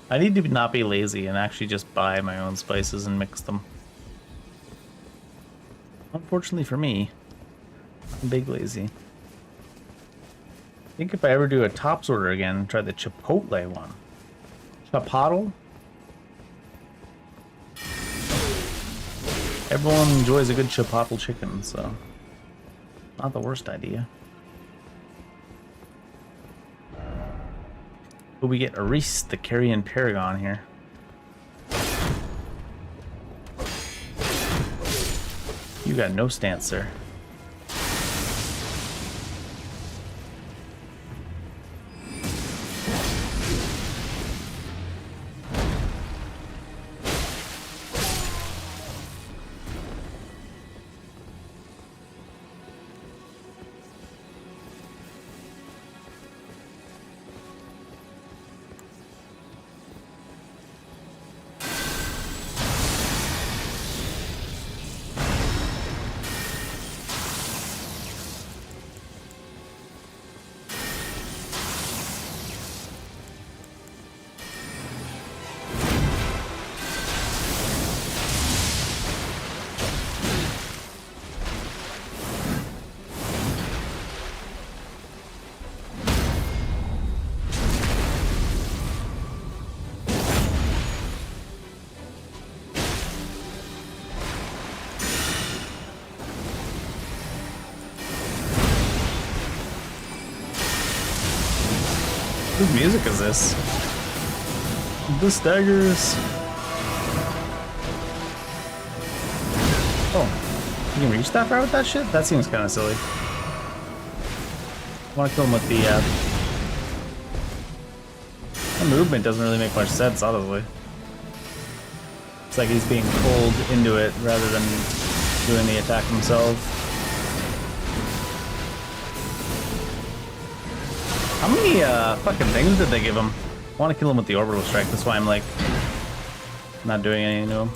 I need to not be lazy and actually just buy my own spices and mix them. Unfortunately for me, I'm big lazy. I think if I ever do a tops order again, try the Chipotle one. Chipotle? Everyone enjoys a good Chipotle chicken, so not the worst idea. But we get Reese, the Carrion Paragon here. You got no stance, sir. Whose music is this? The Staggers. Oh, you can reach that far with that shit? That seems kind of silly. I want to kill him with the movement doesn't really make much sense, honestly. It's like he's being pulled into it rather than doing the attack himself. How many fucking things did they give him? I want to kill him with the orbital strike. That's why I'm like not doing anything to him.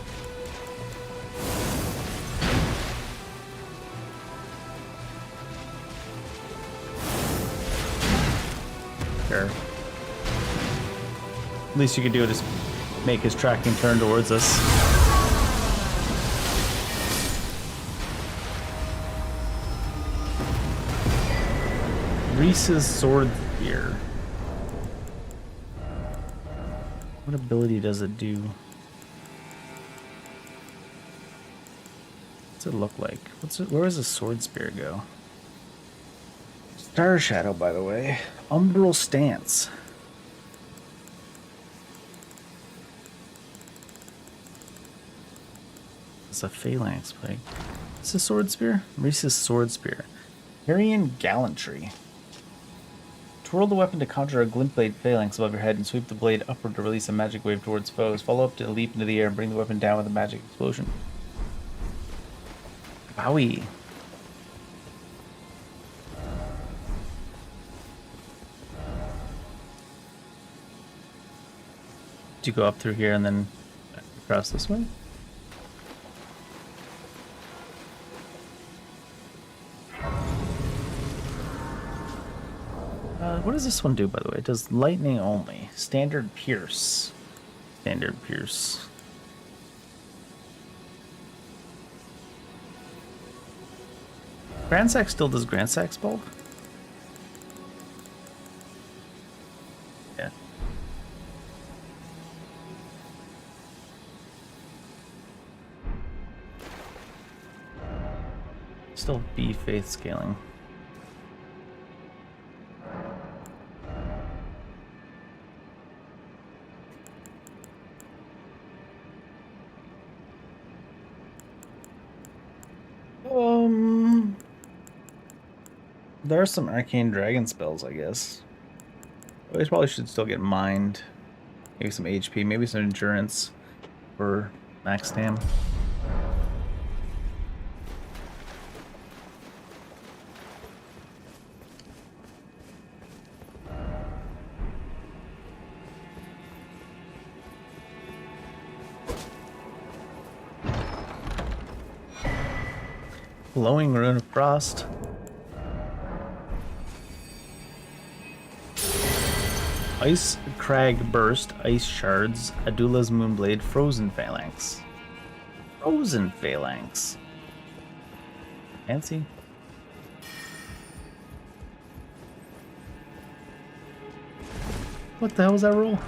Sure. At least you could do it is make his tracking turn towards us. Reese's Sword Spear. What ability does it do? What's it look like? Where does the Sword Spear go? Star Shadow, by the way. Umbral Stance. It's a phalanx plague. It's a Sword Spear? Reese's Sword Spear. Carrion Gallantry. Twirl the weapon to conjure a glint blade phalanx above your head and sweep the blade upward to release a magic wave towards foes. Follow up to leap into the air and bring the weapon down with a magic explosion. Wowie. Do you go up through here and then across this way? What does this one do, by the way? It does lightning only. Standard Pierce. Standard Pierce. Grand Sack still does Grand Sack's bulk? Yeah. Still B faith scaling. There are some arcane dragon spells, I guess. I probably should still get mind. Maybe some HP, maybe some endurance for max stam. Glowing Rune of Frost. Ice Crag Burst, Ice Shards, Adula's Moonblade, Frozen Phalanx. Frozen Phalanx. Fancy. What the hell was that roll?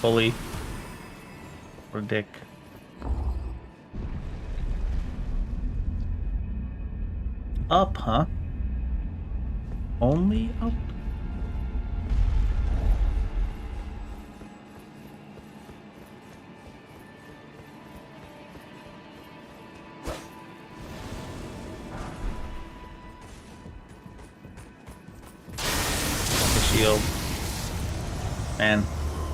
Bully. Or dick. Up, huh? Only up? The shield. Man.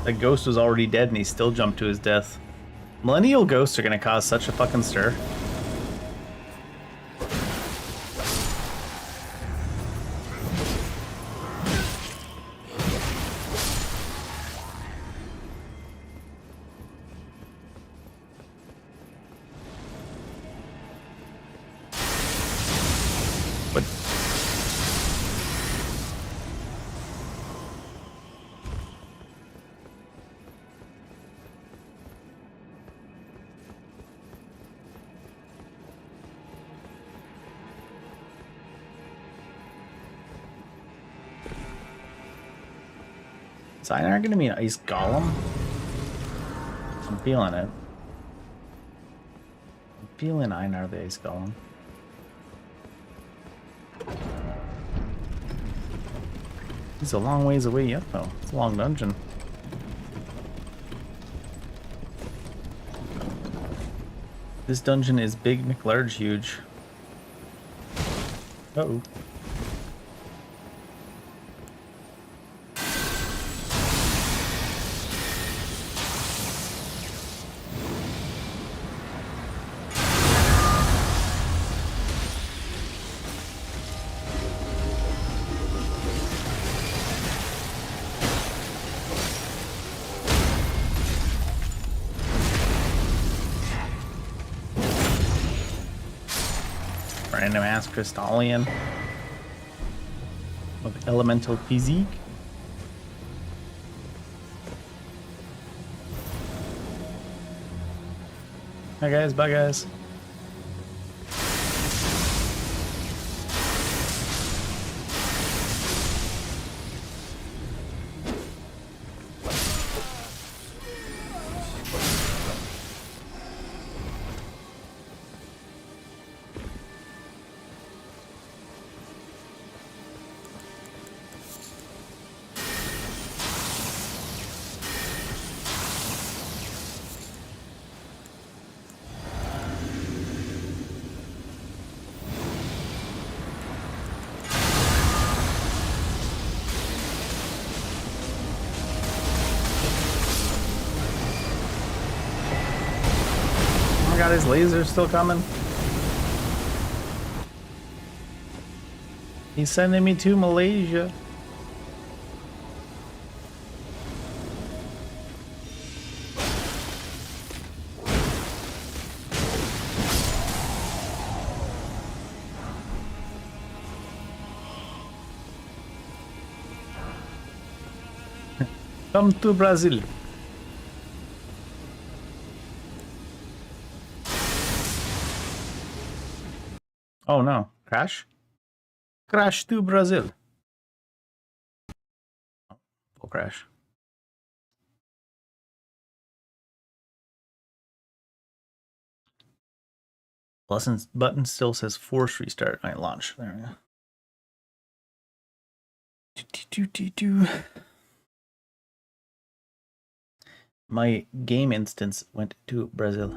The ghost was already dead and he still jumped to his death. Millennial ghosts are gonna cause such a fucking stir. But is Einar gonna be an ice golem? I'm feeling it. I'm feeling Einar the ice golem. He's a long ways away yet though. It's a long dungeon. This dungeon is big, McLarge, huge. Uh-oh. Random ass Crystallian of elemental physique. Hi guys, bye guys. God, his laser's still coming. He's sending me to Malaysia. Come to Brazil. Oh no. Crash? Crash to Brazil. Full crash. Lessons button still says force restart. I launch. There we go. My game instance went to Brazil.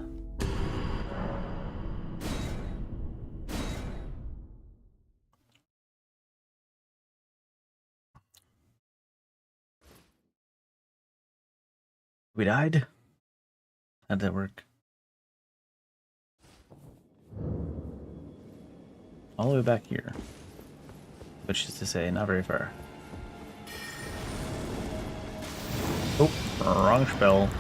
We died? How'd that work? All the way back here. Which is to say, not very far. Oh, wrong spell.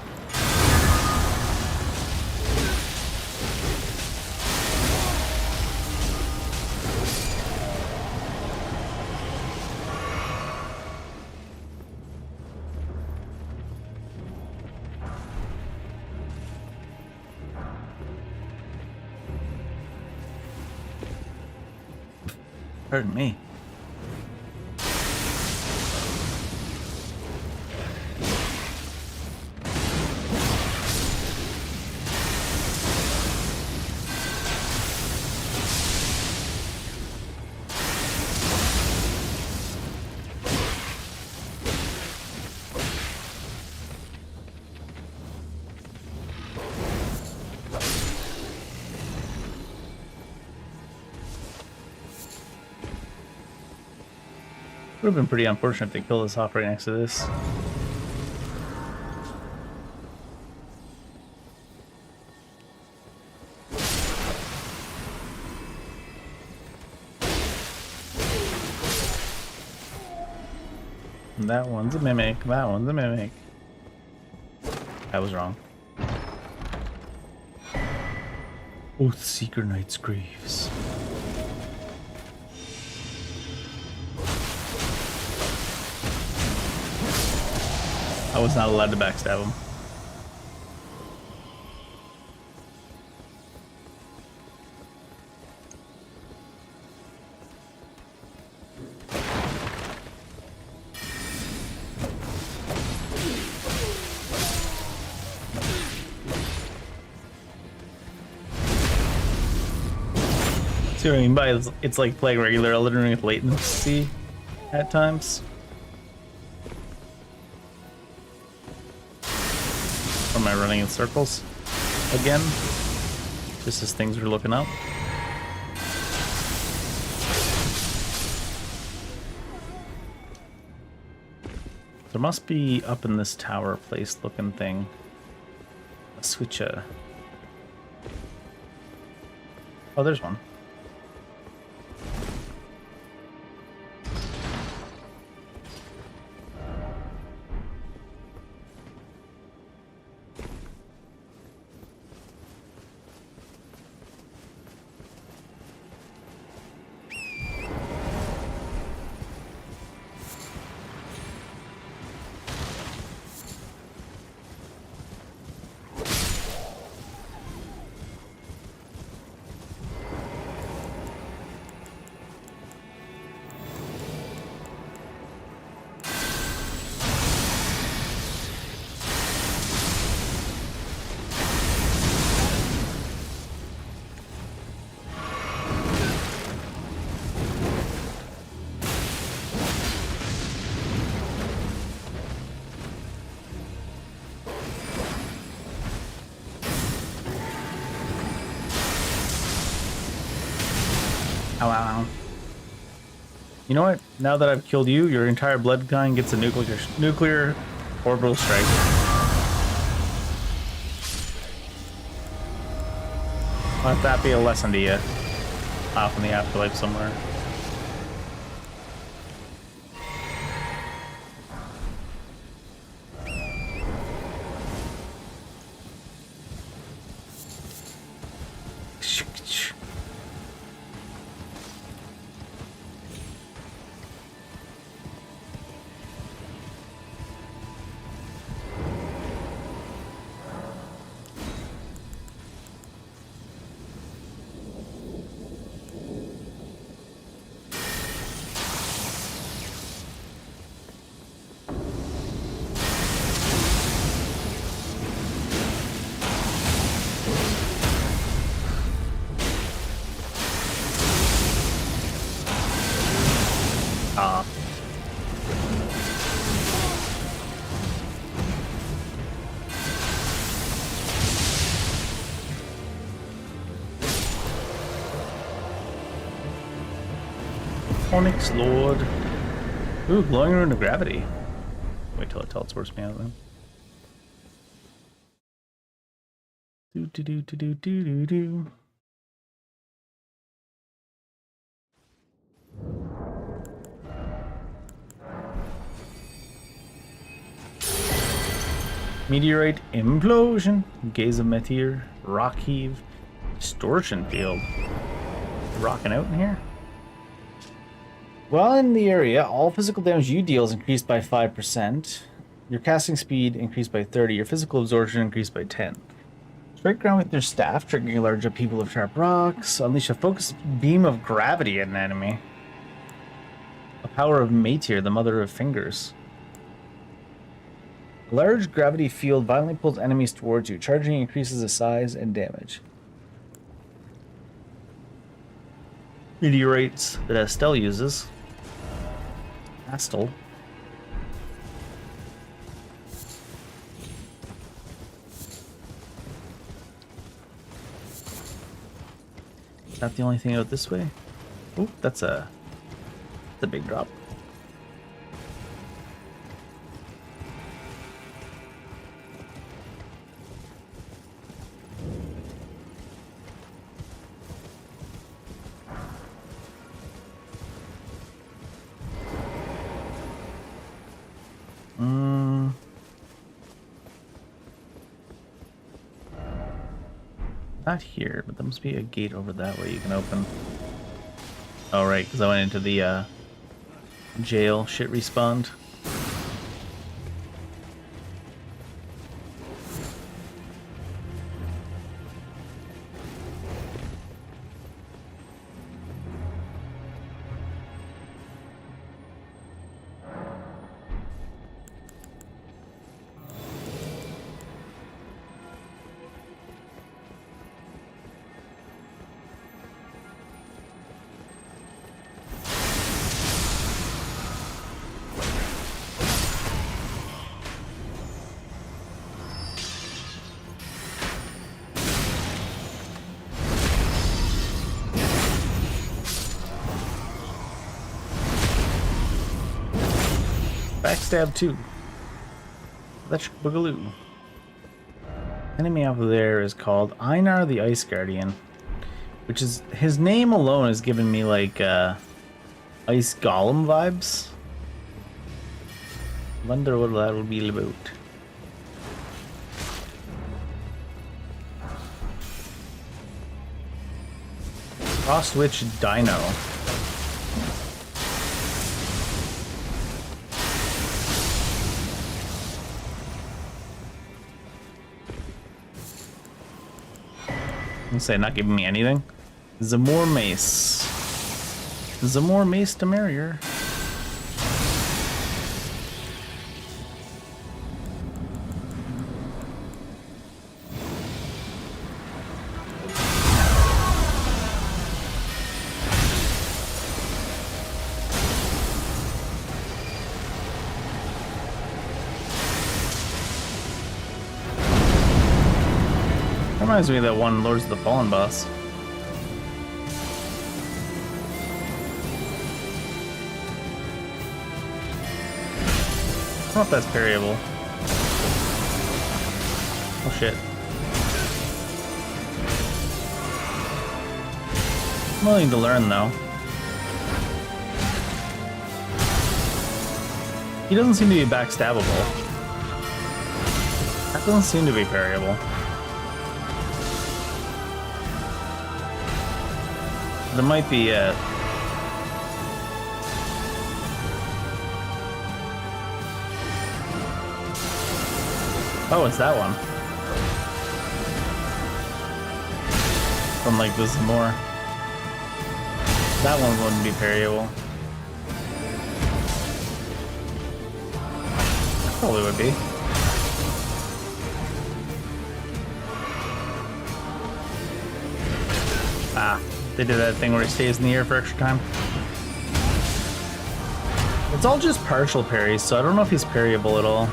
Pardon me. Would have been pretty unfortunate if they killed us off right next to this. That one's a mimic. That one's a mimic. I was wrong. Oathseeker Knight's Graves. I was not allowed to backstab him. See what I mean by it's like playing regular Elden Ring with latency at times. Am I running in circles again? Just as things are looking up. There must be up in this tower place looking thing a switcher. Oh, there's one. Ow, ow, ow. You know what? Now that I've killed you, your entire bloodline gets a nuclear orbital strike. Let that be a lesson to you. Off in the afterlife somewhere. Ah. Onyx Lord. Ooh, glowing rune of gravity. Wait till it teleports me out then. Do do do do do do do do. Meteorite implosion. Gaze of meteor. Rock heave. Distortion field. Rocking out in here. While in the area, all physical damage you deal is increased by 5%. Your casting speed increased by 30. Your physical absorption increased by 10. Strike ground with your staff, triggering a large upheaval of sharp rocks. Unleash a focused beam of gravity at an enemy. A power of Meteor, the mother of fingers. A large gravity field violently pulls enemies towards you. Charging increases the size and damage. Meteorites that Estelle uses. Astel. Is that the only thing out this way? Oh, that's a big drop. Not here, but there must be a gate over that way you can open. Oh, right, because I went into the jail. Shit respawned. Backstab 2. Electric Boogaloo. Enemy over there is called Einar the Ice Guardian, which is, his name alone is giving me like Ice Golem vibes. Wonder what that will be about. Frost Witch Dino. Say not giving me anything. Zamor Mace. Zamor Mace to merrier. Reminds me of that one Lords of the Fallen boss. I don't know if that's parryable. Oh shit. I'm willing to learn though. He doesn't seem to be backstabbable. That doesn't seem to be parryable. There might be a... Oh, it's that one. From like this more. That one wouldn't be parryable. Probably would be. Ah. They did that thing where he stays in the air for extra time. It's all just partial parries, so I don't know if he's parryable at all.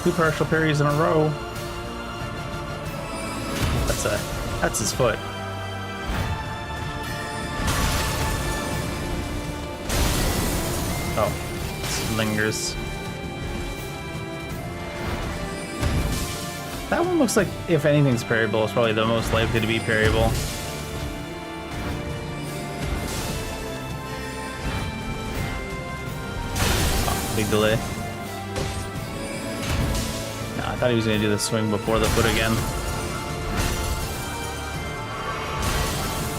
Two partial parries in a row. That's his foot. Oh, it lingers. That one looks like, if anything's parryable, it's probably the most likely to be parryable. Oh, big delay. No, I thought he was going to do the swing before the foot again.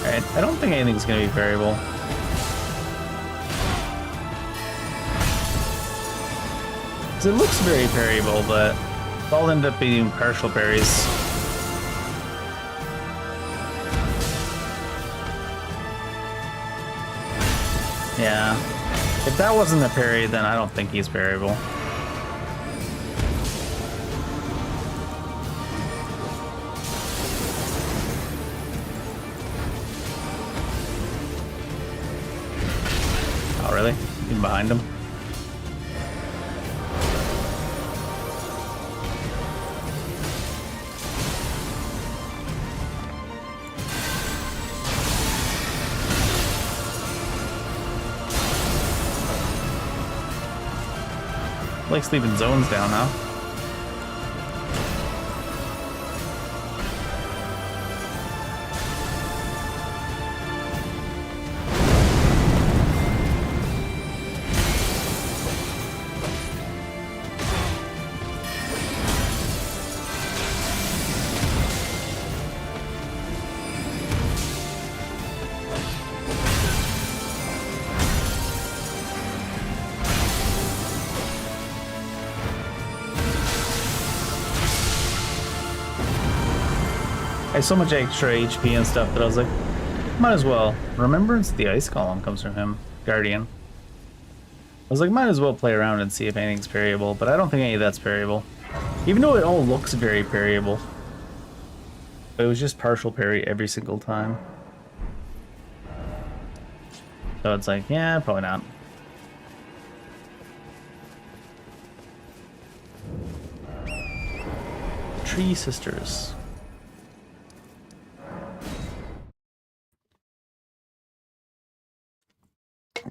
Alright, I don't think anything's going to be parryable. It looks very parryable, but all end up being partial parries. Yeah. If that wasn't a parry, then I don't think he's parryable. Oh, really? Even behind him? Likes leaving zones down, huh? I had so much extra HP and stuff that I was like, might as well. Remembrance of the Ice Column comes from him, Guardian. I was like, might as well play around and see if anything's parryable, but I don't think any of that's parryable. Even though it all looks very parryable. But it was just partial parry every single time. So it's like, yeah, probably not. Tree Sisters.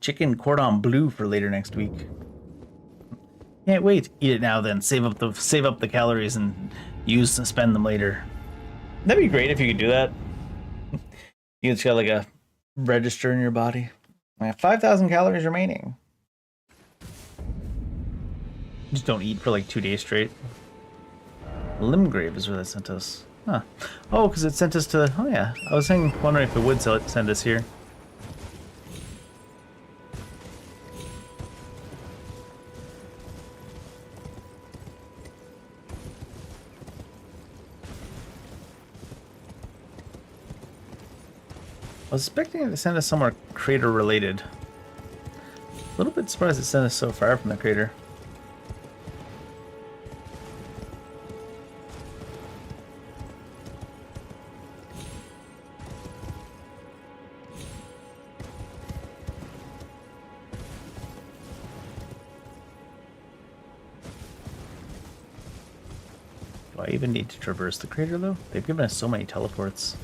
Chicken cordon bleu for later next week. Can't wait. Eat it now, then save up the calories and spend them later. That'd be great if you could do that. You just got like a register in your body. I have 5,000 calories remaining. Just don't eat for like 2 days straight. Limgrave is where they sent us. Huh. Oh, because it sent us to. Oh yeah. I was wondering if it would send us here. I was expecting it to send us somewhere crater related. A little bit surprised it sent us so far from the crater. Do I even need to traverse the crater though? They've given us so many teleports.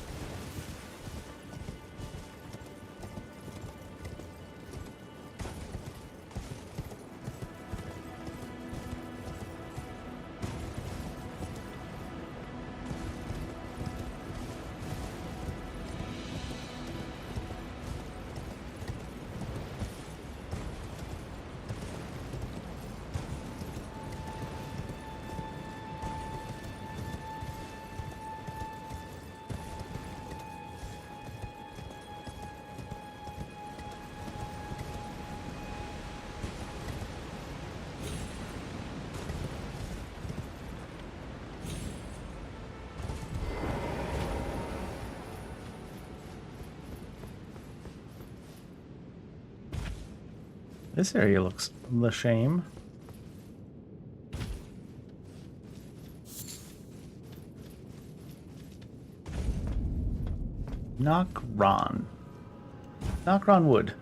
This area looks the shame. Knockron. Knockron wood.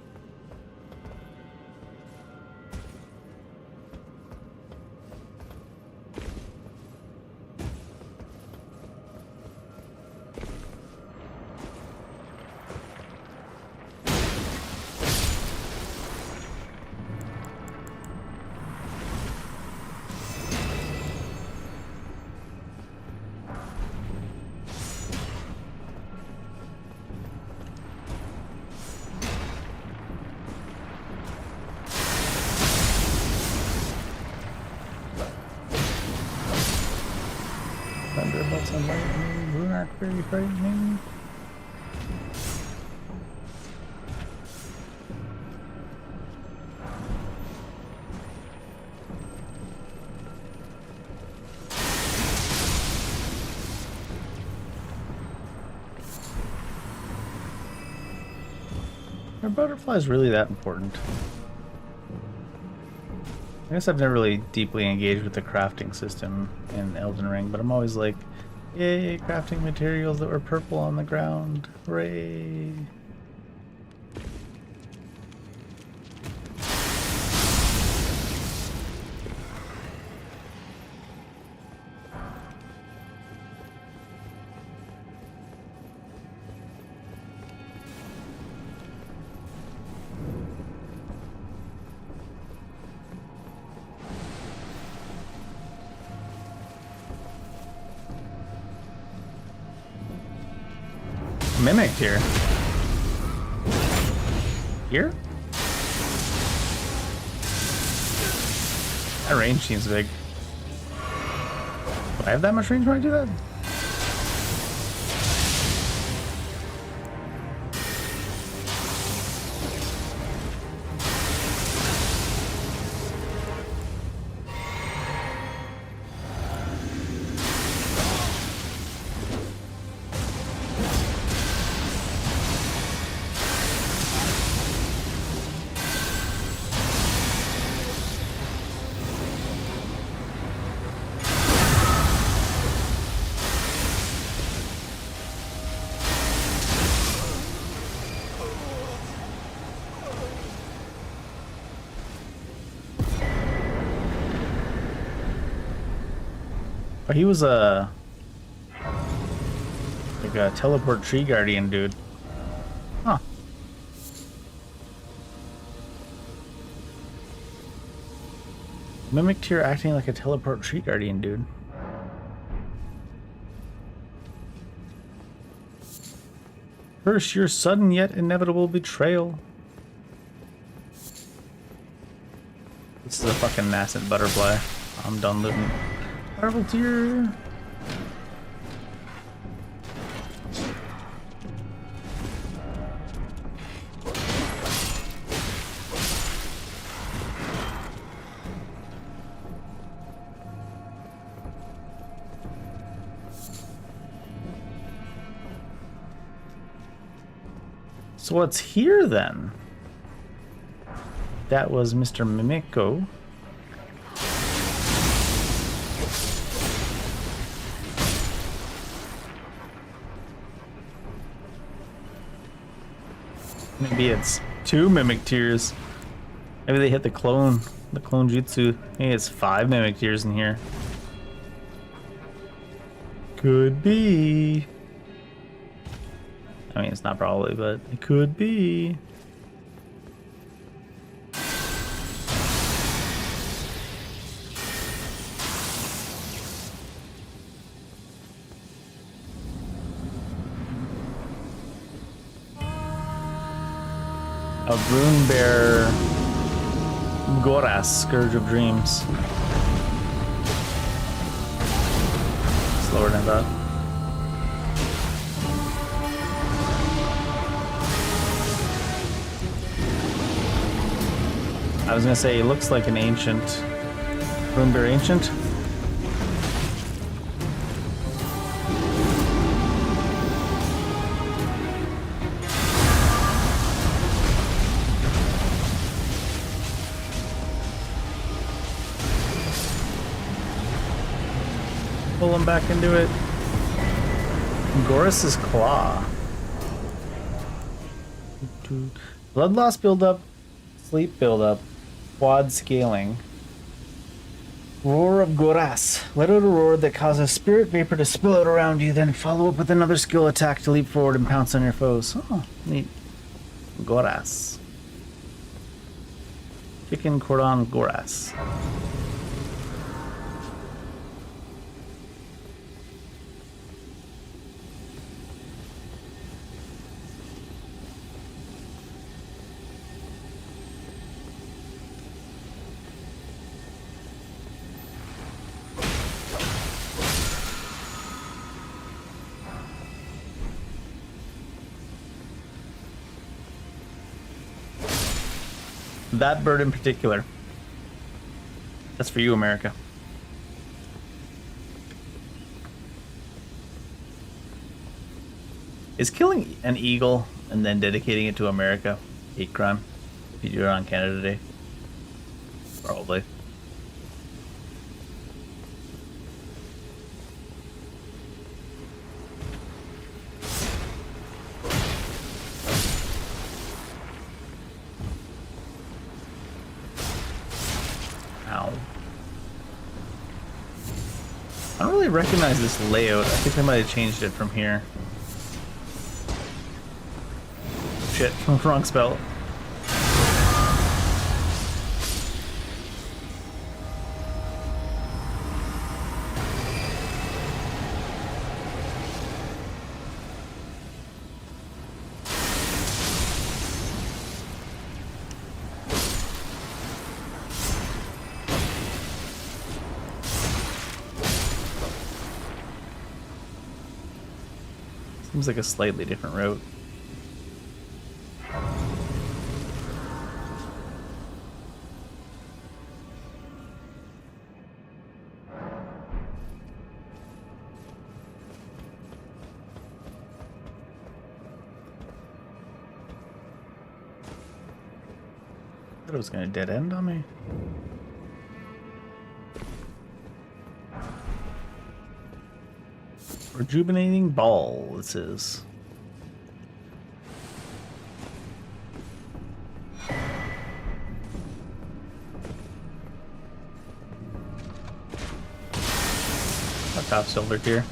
Thunderbolts and lightning aren't very frightening. Are butterflies really that important? I guess I've never really deeply engaged with the crafting system in Elden Ring, but I'm always like, yay, crafting materials that were purple on the ground. Hooray! Mimicked here. Here? That range seems big. Do I have that much range when I do that? Oh, he was a like a teleport tree guardian dude. Huh. Mimicked here acting like a teleport tree guardian dude. Curse your sudden yet inevitable betrayal. This is a fucking nascent butterfly. I'm done living. Marvel tier. So what's here then? That was Mr. Mimiko. Maybe it's 2 mimic tiers. Maybe they hit the clone jutsu. Maybe it's 5 mimic tiers in here. Could be. I mean, it's not probably, but it could be. A Rune Bear Goras, Scourge of Dreams. Slower than I thought. I was gonna say it looks like an ancient Rune Bear Ancient. Pull him back into it. Goras's Claw. Blood loss buildup, sleep buildup, quad scaling. Roar of Goras. Let out a roar that causes spirit vapor to spill out around you, then follow up with another skill attack to leap forward and pounce on your foes. Oh, neat. Goras. Chicken cordon Goras. That bird in particular. That's for you, America. Is killing an eagle and then dedicating it to America hate crime? If you do it on Canada Day? Probably. I don't really recognize this layout. I think I might have changed it from here. Shit, wrong spell. Seems like a slightly different route. I thought it was gonna dead end on me. Rejuvenating ball, this is. A top silver tier.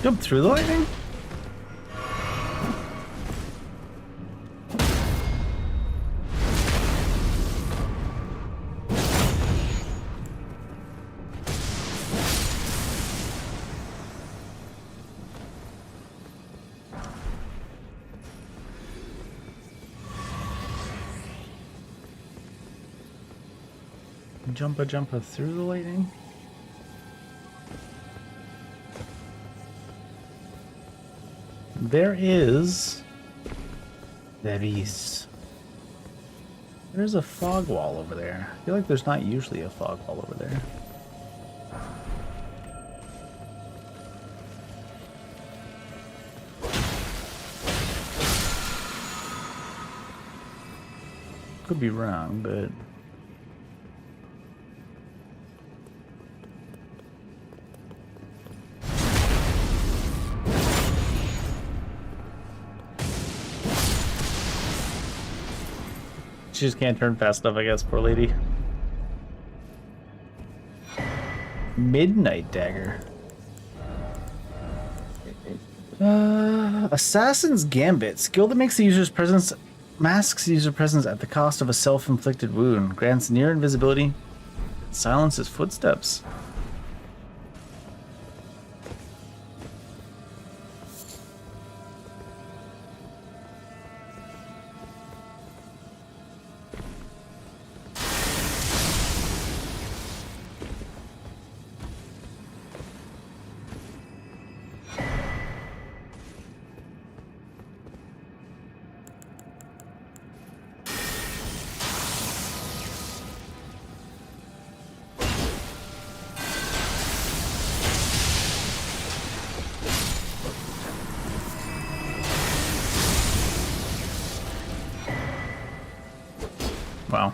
Jump through the lightning? Jumpa through the lightning? There is... There's a fog wall over there. I feel like there's not usually a fog wall over there. Could be wrong, but... She just can't turn fast enough, I guess, poor lady. Midnight Dagger. Assassin's Gambit. Skill that makes the user's presence... Masks the user's presence at the cost of a self-inflicted wound. Grants near invisibility. Silences footsteps. Wow.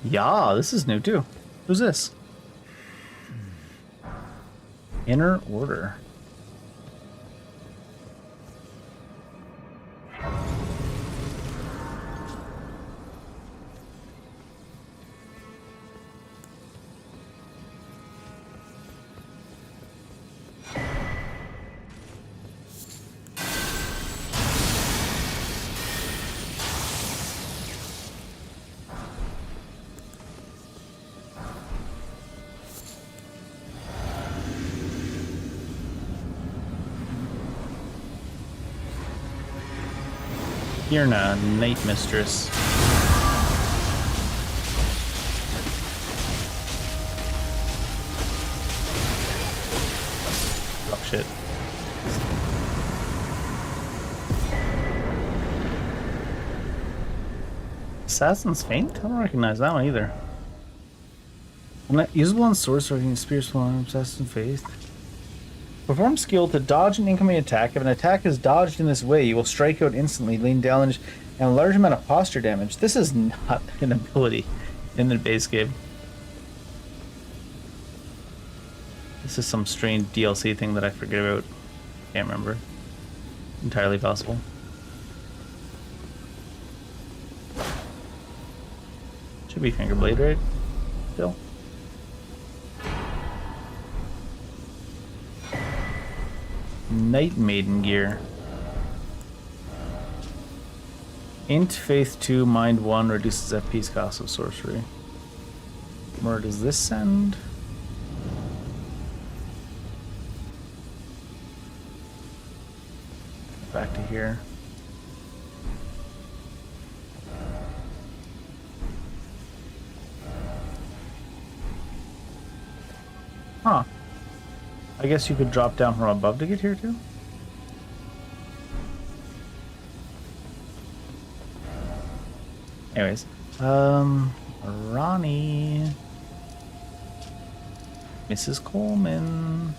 Yeah, this is new too. Who's this? Inner Order. You're a Night Mistress. Oh shit. Assassin's Feint? I don't recognize that one either. Usable on swords, striking spears, falling, Assassin's Faith. Perform skill to dodge an incoming attack. If an attack is dodged in this way, you will strike out instantly, lean damage, and a large amount of posture damage. This is not an ability in the base game. This is some strange DLC thing that I forget about. Can't remember. Entirely possible. Should be Fingerblade, right? Still. Night Maiden gear. Int Faith 2, Mind 1 reduces FP's cost of sorcery. Where does this send? Back to here. Huh. I guess you could drop down from above to get here too? Anyways, Ronnie. Mrs. Coleman.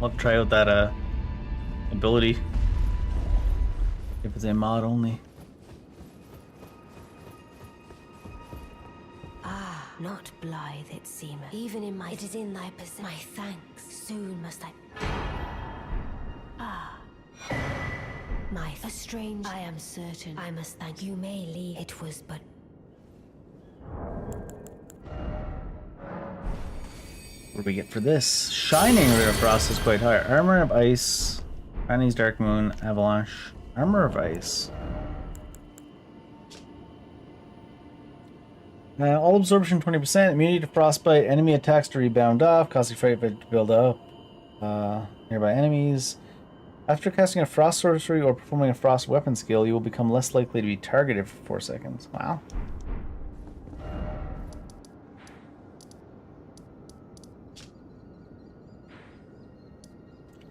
I'll try out that ability if it's a mod only. Ah, not blithe it seemeth. Even in my... It is in thy possession. My thanks. Soon must I... Ah. My... A strange... I am certain. I must thank you. May leave. It was but... What do we get for this? Shining Rare of Frost is quite high. Armor of Ice, Chinese Dark Moon, Avalanche, Armor of Ice. All absorption 20%, immunity to frostbite, enemy attacks to rebound off, costing fright to build up. Nearby enemies. After casting a frost sorcery or performing a frost weapon skill, you will become less likely to be targeted for 4 seconds. Wow.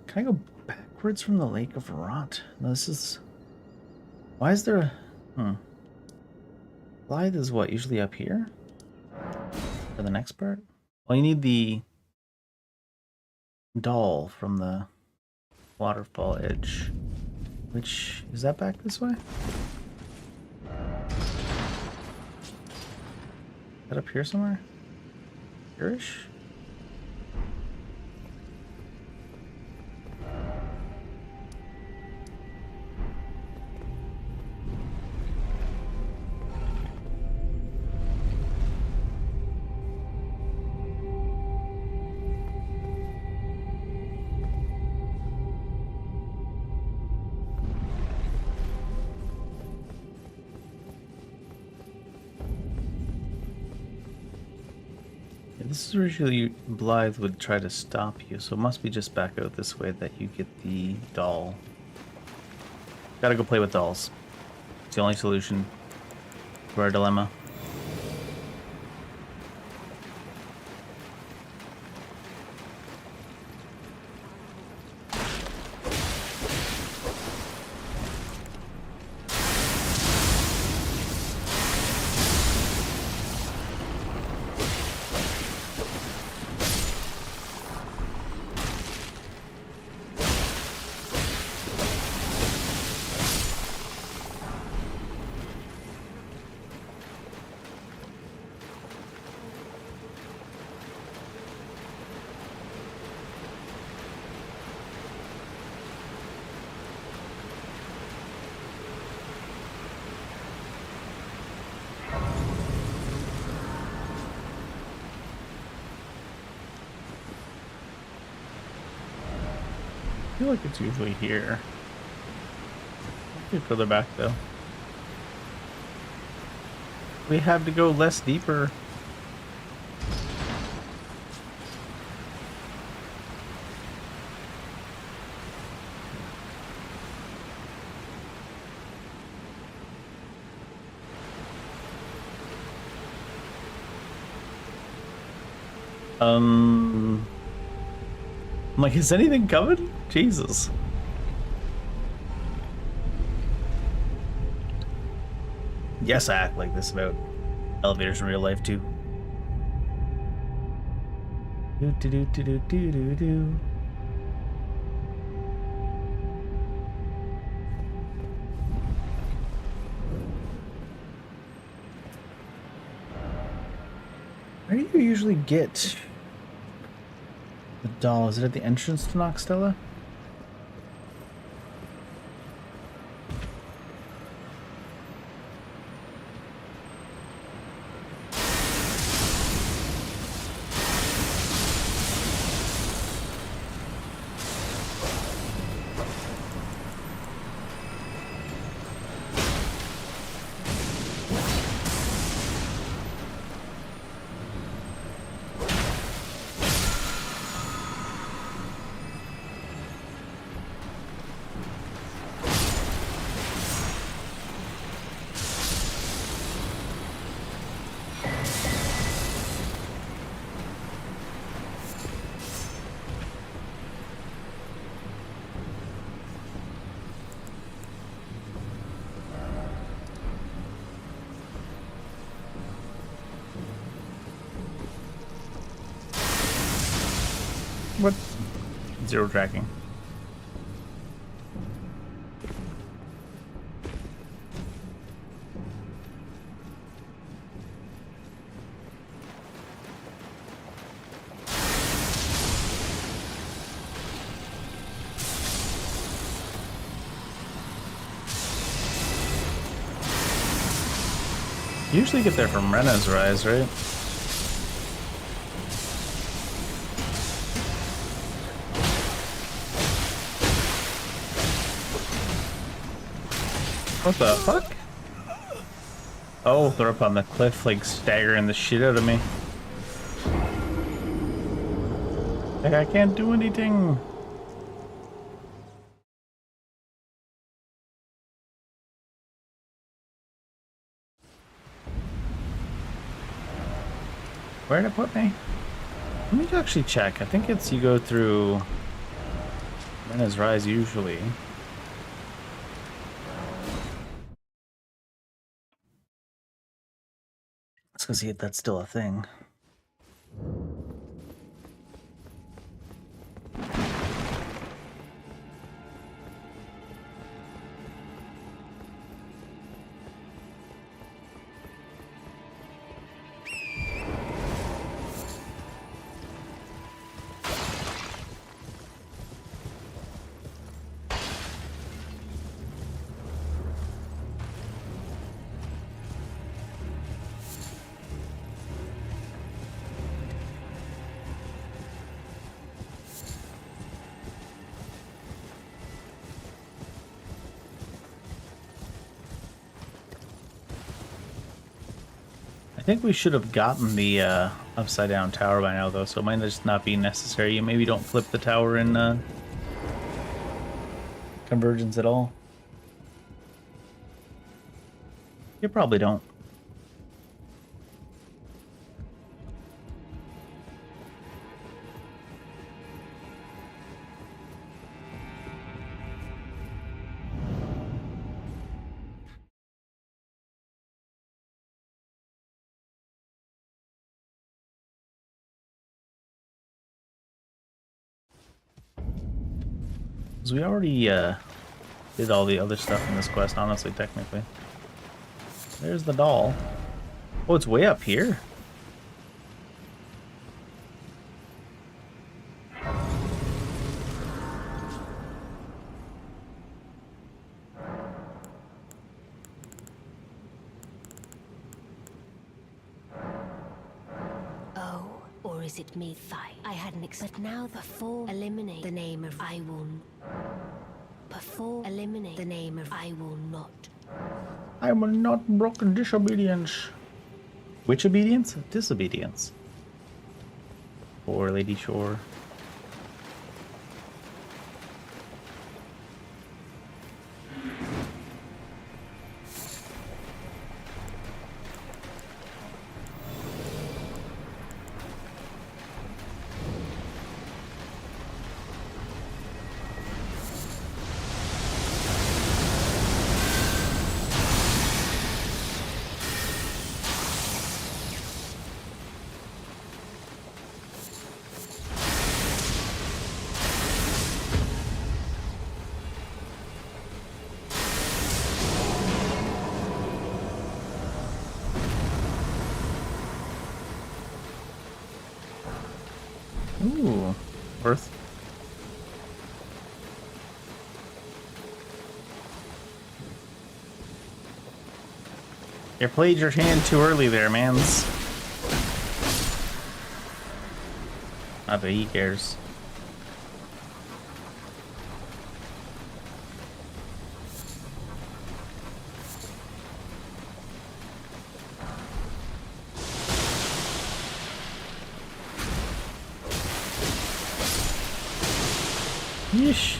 Can I go backwards from the Lake of Rot? No, this is... Why is there a... Blythe is what, usually up here? For the next part? Well, you need the... doll from the waterfall edge. Which... Is that back this way? Is that up here somewhere? Here-ish? This is usually Blythe would try to stop you, so it must be just back out this way that you get the doll. Gotta go play with dolls. It's the only solution to our dilemma. I feel like it's usually here. Maybe further back though. We have to go less deeper. I'm like, is anything coming? Jesus. Yes, I act like this about elevators in real life too. Do do do do do do do do. Where do you usually get the doll? Is it at the entrance to Noxtella? What? Zero tracking. You usually get there from Rena's Rise, right? What the fuck? Oh, they're up on the cliff, like staggering the shit out of me. Like, I can't do anything. Where'd it put me? Let me actually check. I think it's you go through Rena's Rise usually. Let's go see if that's still a thing. I think we should have gotten the upside down tower by now, though, so it might just not be necessary. You maybe don't flip the tower in Convergence at all. You probably don't. Because we already did all the other stuff in this quest, honestly, technically. There's the doll. Oh, it's way up here. Oh, or is it me? I hadn't but now before eliminate the name of I will. Before eliminate the name of I will not. I will not broken disobedience. Which obedience? Disobedience. Poor Lady Shore. Ooh, worth. You played your hand too early there, mans. Not that he cares. Yeesh.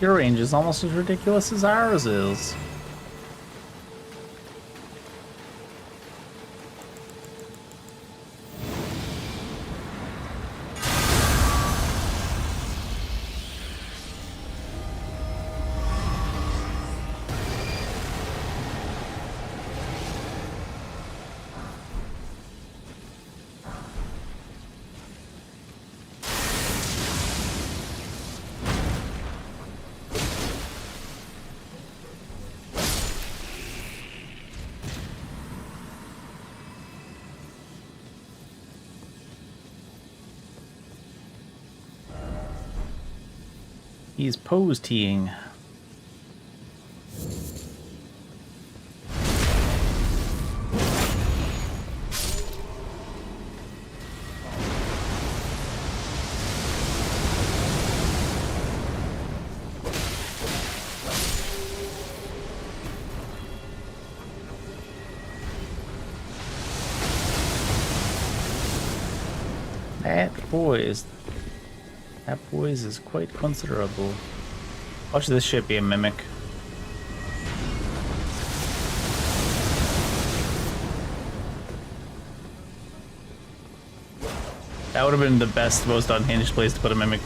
Your range is almost as ridiculous as ours is. He's pose teeing. That poise is quite considerable. Watch this shit be a mimic. That would have been the best, most unhinged place to put a mimic.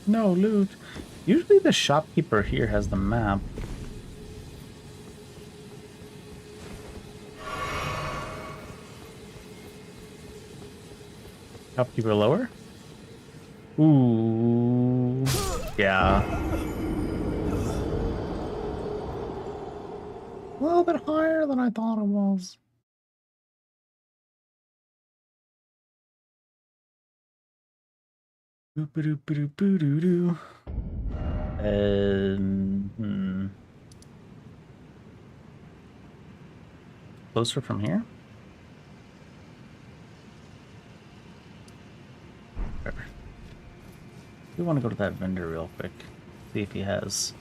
No loot. Usually the shopkeeper here has the map. Shopkeeper lower? Ooh. Yeah. A little bit higher than I thought it was. Boop-a-doop-a-doop-a-doo-doo. closer from here? Whatever. We want to go to that vendor real quick. See if he has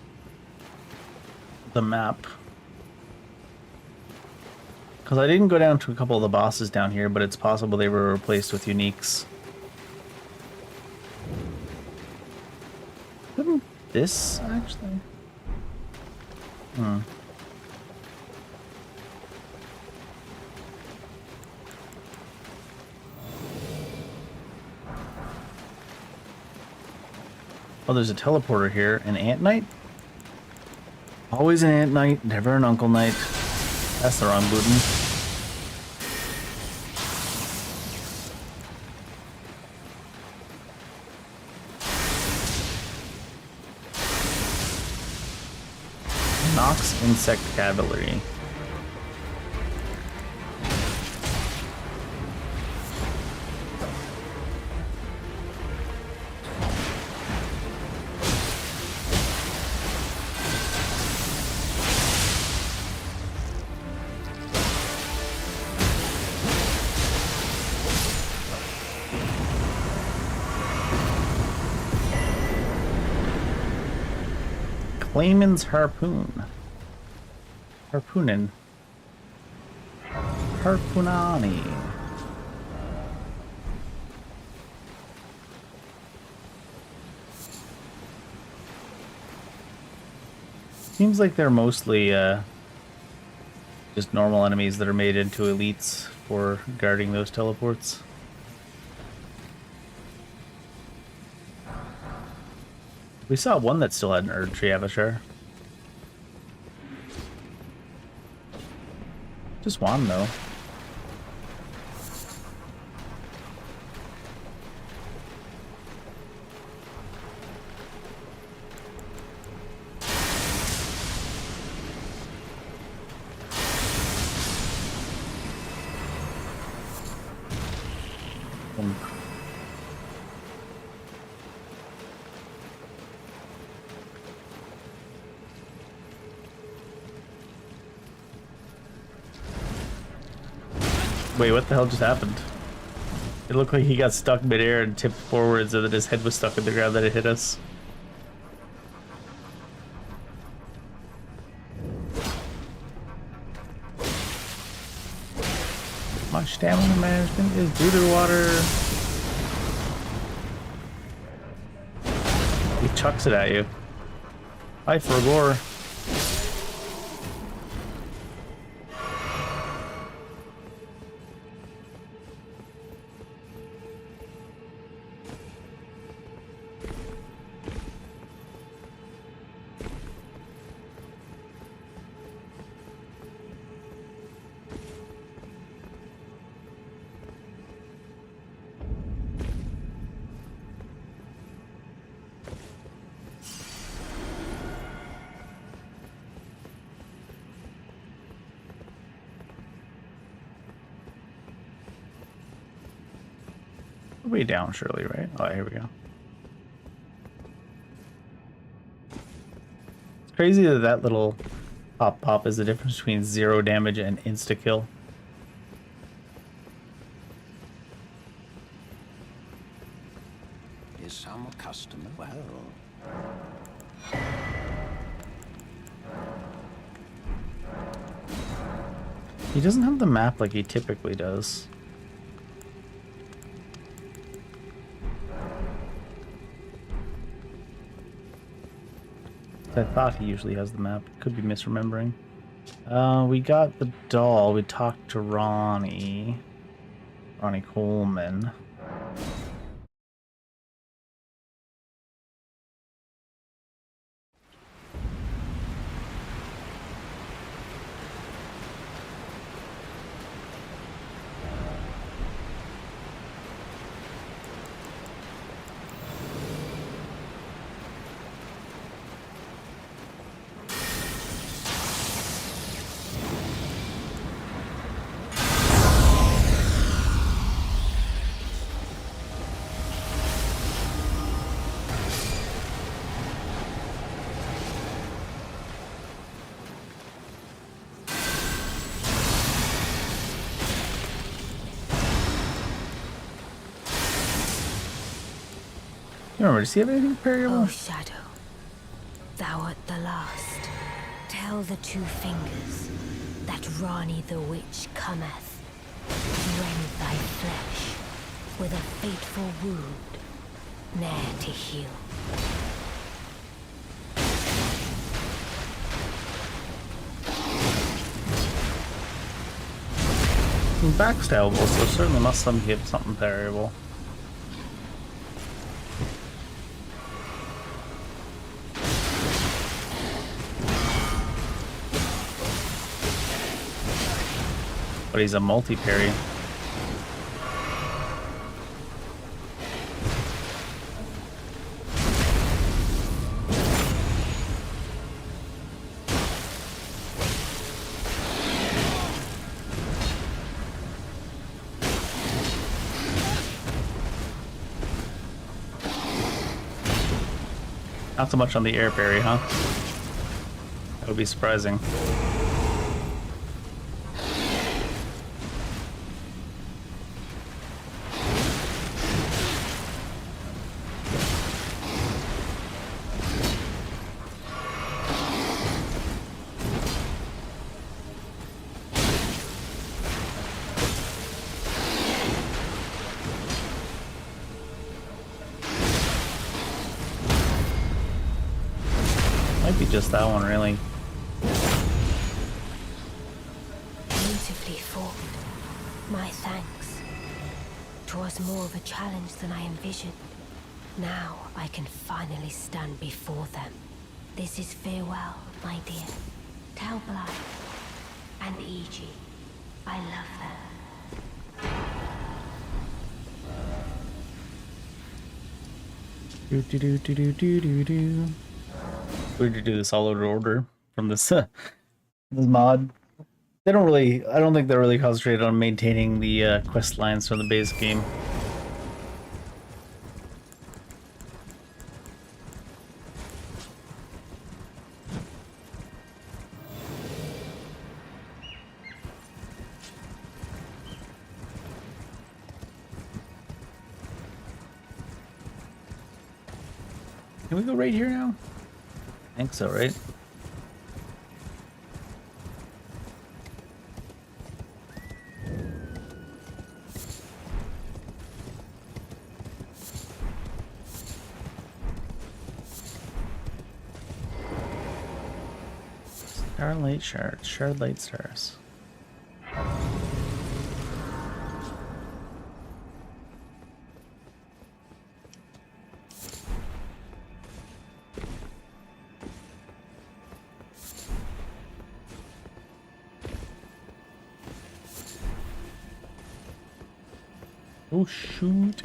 the map. Because I didn't go down to a couple of the bosses down here, but it's possible they were replaced with uniques. Couldn't this, actually? Oh, there's a teleporter here. An Ant Knight? Always an Ant Knight, never an Uncle Knight. That's the wrong button. Nox Insect Cavalry. Clayman's Harpoon. Harpoonin. Harpoonani. Seems like they're mostly just normal enemies that are made into elites for guarding those teleports. We saw one that still had an Erdtree Avashar. Just one, though. Wait, what the hell just happened? It looked like he got stuck midair and tipped forwards, and then his head was stuck in the ground that it hit us. My stamina management is due to the water. He chucks it at you. Hi, Fergor. Way down, surely, right? Oh, here we go. It's crazy that that little pop is the difference between 0 damage and insta-kill. Is some customer well? He doesn't have the map like he typically does. I thought he usually has the map. Could be misremembering. We got the doll. We talked to Ronnie Coleman. You remember, does he have anything parryable? Oh, Shadow, thou art the last. Tell the two fingers that Rani the Witch cometh, rend thy flesh with a fateful wound, ne'er to heal. Backstabable, so certainly must give something parryable. But he's a multi-parry. Not so much on the air parry, huh? That would be surprising. Might be just that one, really. Beautifully fought. My thanks. 'Twas more of a challenge than I envisioned. Now I can finally stand before them. This is farewell, my dear. Tell Blythe and Iji I love them. Do do do do do do do do. Weird to do this all out of order from this this mod. They don't really. I don't think they're really concentrated on maintaining the quest lines from the base game. Can we go right here now? I think so, right? Starlight shards, shard light stars. Oh shoot.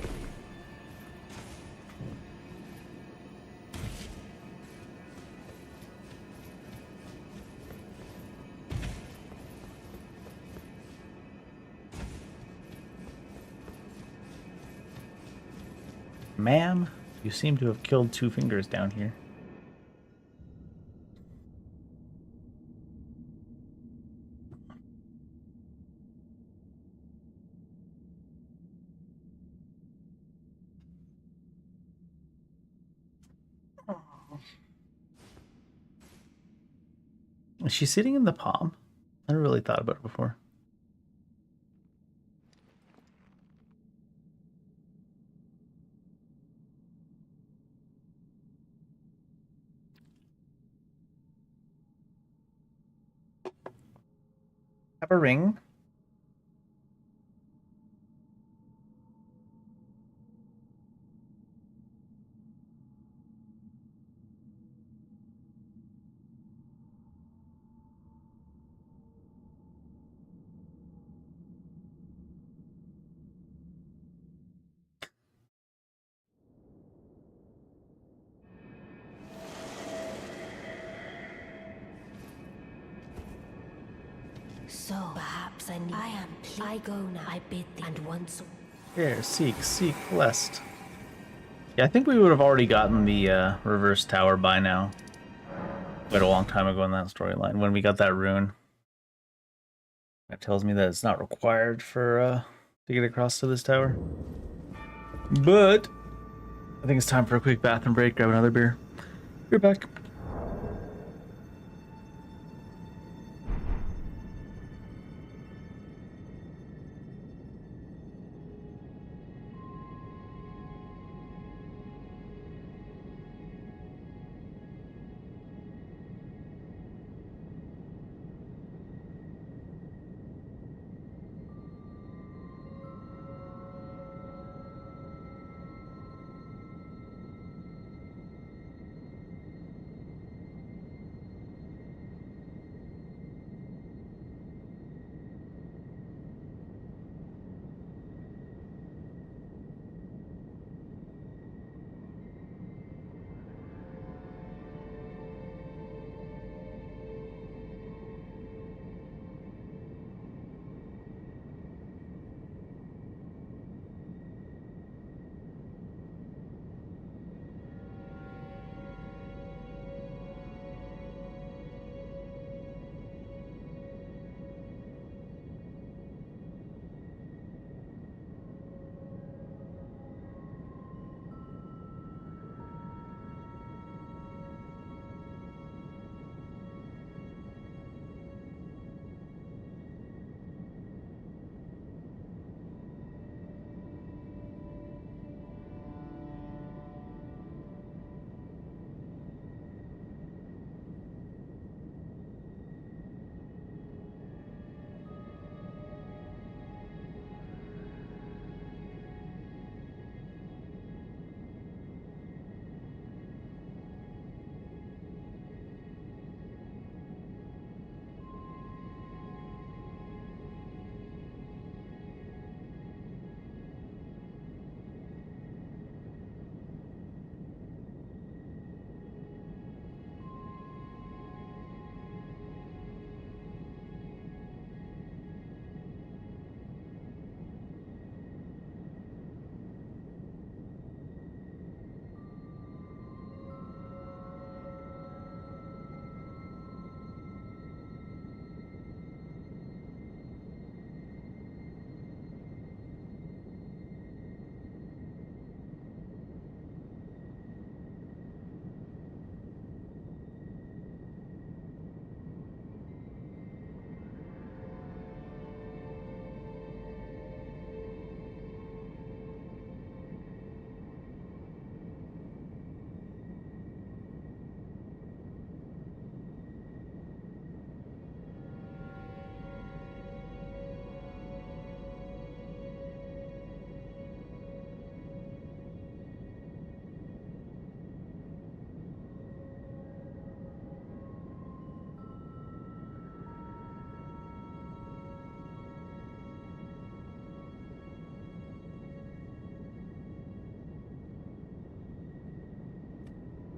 Ma'am, you seem to have killed two fingers down here. Is she sitting in the palm? I never really thought about it before. Have a ring. So perhaps I am. I go now. I bid thee, and once. Here, seek, blessed. Yeah, I think we would have already gotten the reverse tower by now. Quite a long time ago in that storyline, when we got that rune. That tells me that it's not required for to get across to this tower. But I think it's time for a quick bathroom break, grab another beer. Be right back.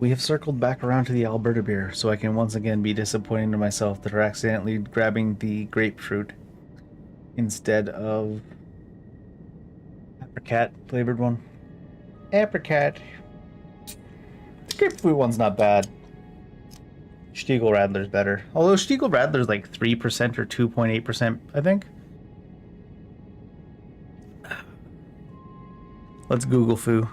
We have circled back around to the Alberta beer, so I can once again be disappointed in myself for accidentally grabbing the grapefruit instead of apricot flavored one. Apricot. The grapefruit one's not bad. Stiegel Radler's better. Although Stiegel Radler's like 3% or 2.8%, I think. Let's Google foo.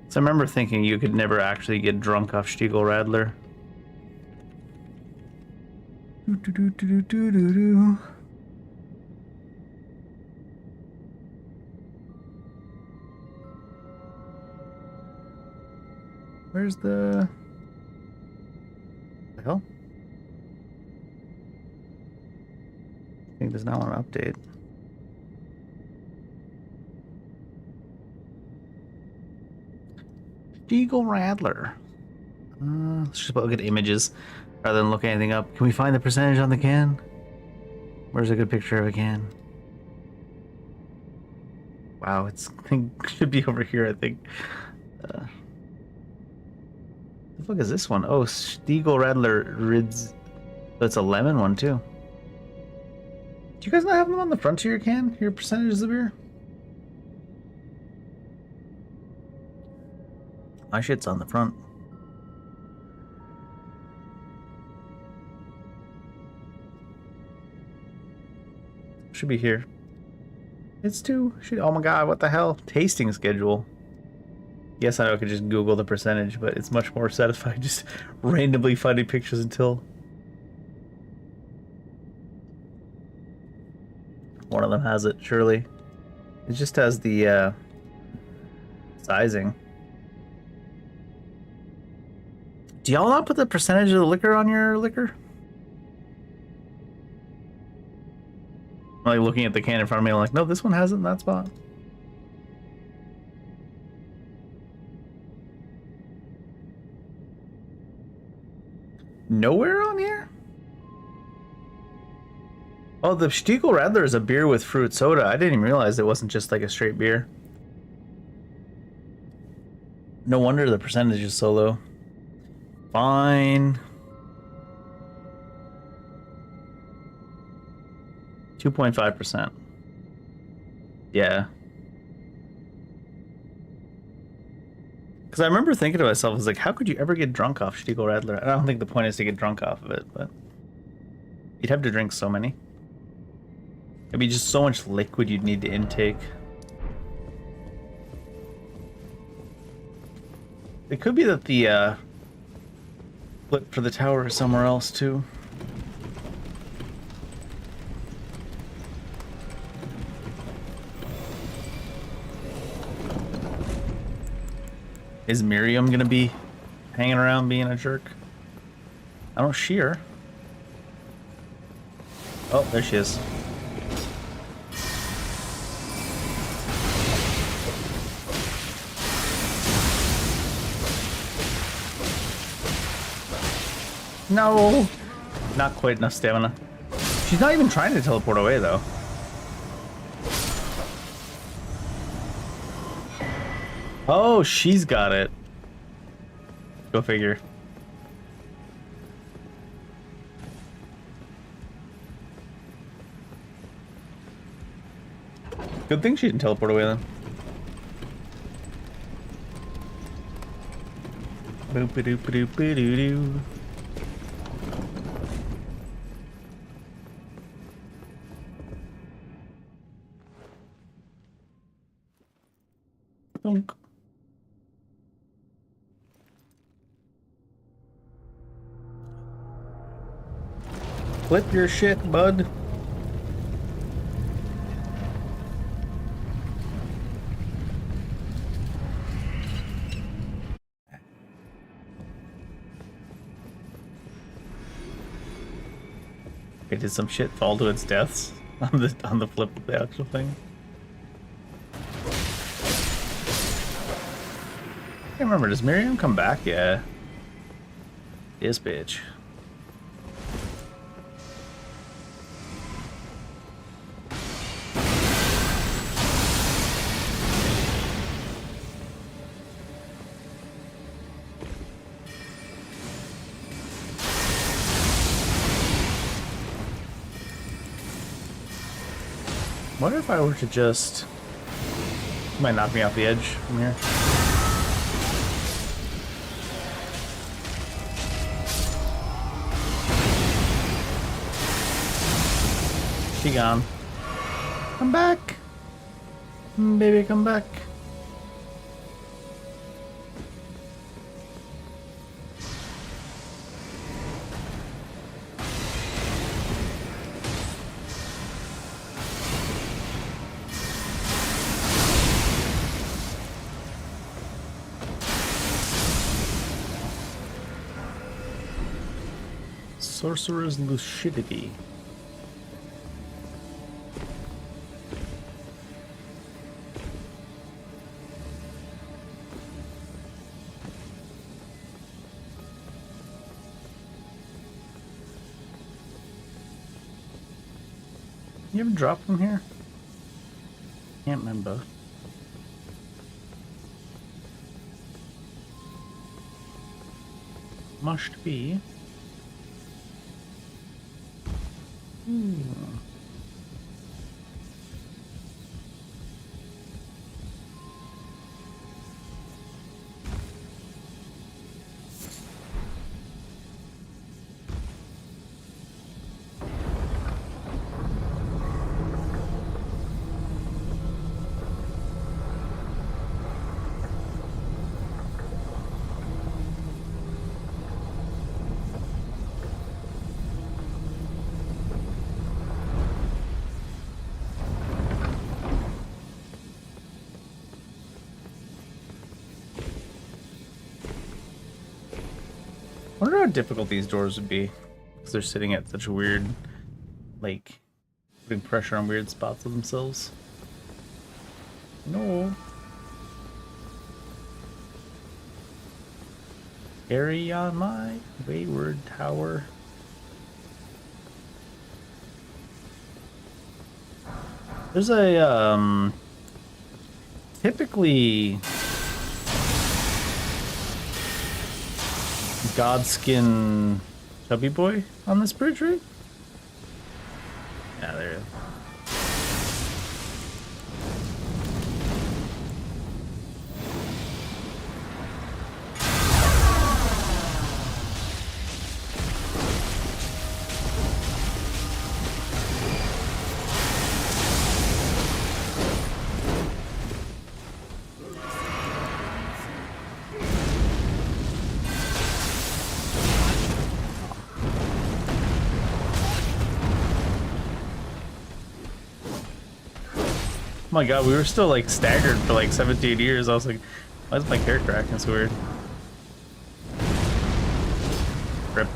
So I remember thinking you could never actually get drunk off Stiegel Radler. Where's the hell? I think there's not an update. Stiegel Radler. Let's just look at images rather than look anything up. Can we find the percentage on the can? Where's a good picture of a can? Wow, it should be over here, I think. The fuck is this one? Oh, Stiegel Radler Rids. That's a lemon one too. Do you guys not have them on the front of your can? Your percentages of beer? My shit's on the front. Should be here. It's 2. Oh my god, what the hell? Tasting schedule. Yes, I know I could just Google the percentage, but it's much more satisfying just randomly finding pictures until one of them has it, surely. It just has the sizing. Do y'all not put the percentage of the liquor on your liquor? I'm like looking at the can in front of me, I'm like, no, this one has it in that spot. Nowhere on here? Oh, the Stiegel Radler is a beer with fruit soda. I didn't even realize it wasn't just like a straight beer. No wonder the percentage is so low. Fine. 2.5%. Yeah. Because I remember thinking to myself, I was like, how could you ever get drunk off Stiegel Radler? I don't think the point is to get drunk off of it, but you'd have to drink so many. It'd be just so much liquid you'd need to intake. It could be that the flip for the tower is somewhere else too. Is Miriam gonna be hanging around being a jerk? I don't see her. Oh, there she is. No! Not quite enough stamina. She's not even trying to teleport away, though. Oh, she's got it. Go figure. Good thing she didn't teleport away then. Boop-a-doop-a-doop-a-doo-doo. Thunk. Flip your shit, bud. Okay, did some shit fall to its deaths on the flip of the actual thing? I can't remember, does Miriam come back? Yeah. This bitch. Wonder if I were to just... Might knock me off the edge from here. She gone. Come back! Baby, come back. Sorcerer's Lucidity. You ever drop from here? Can't remember. Must be. wonder how difficult these doors would be. Because they're sitting at such a weird, like, putting pressure on weird spots of themselves. No. Carry on my wayward tower. There's a, typically Godskin chubby boy on this bridge, right? Yeah, there it is. Oh my god, we were still like staggered for like 17 years. I was like, why is my character acting so weird? Rip.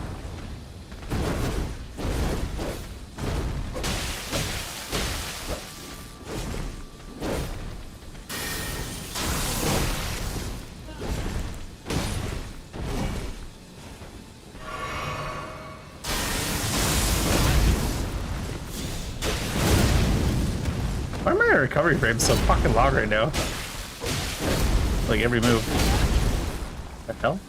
Why are my recovery frames so fucking long right now? Like every move. That fell?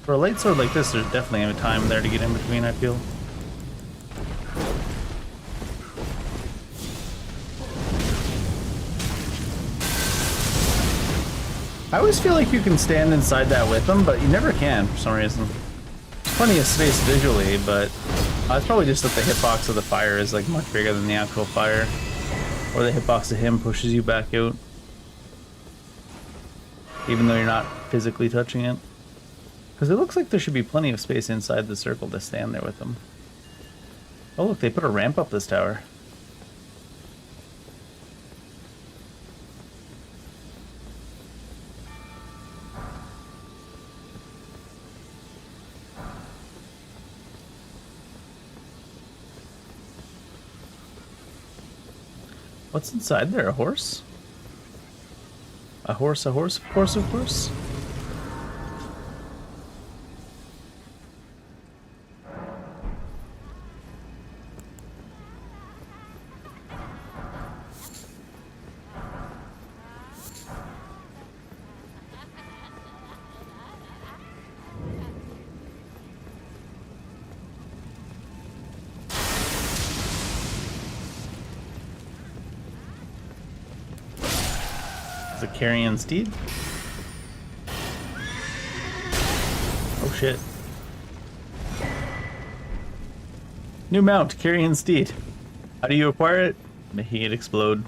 For a light sword like this, there's definitely a time there to get in between, I feel. I always feel like you can stand inside that with them, but you never can for some reason. There's plenty of space visually, but it's probably just that the hitbox of the fire is like much bigger than the actual fire. Or the hitbox of him pushes you back out. Even though you're not physically touching it. Because it looks like there should be plenty of space inside the circle to stand there with them. Oh look, they put a ramp up this tower. What's inside there? A horse? A horse, of course, of course. Is it carrion steed? Oh shit. New mount, carrion steed. How do you acquire it? Making it explode.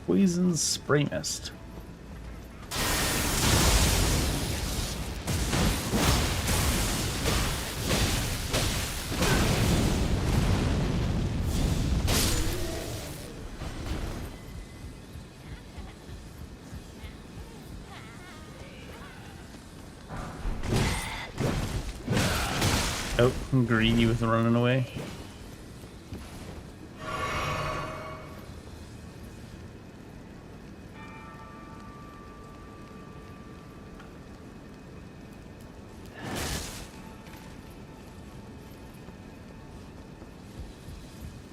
Poison spray mist. Oh, I'm greedy with running away.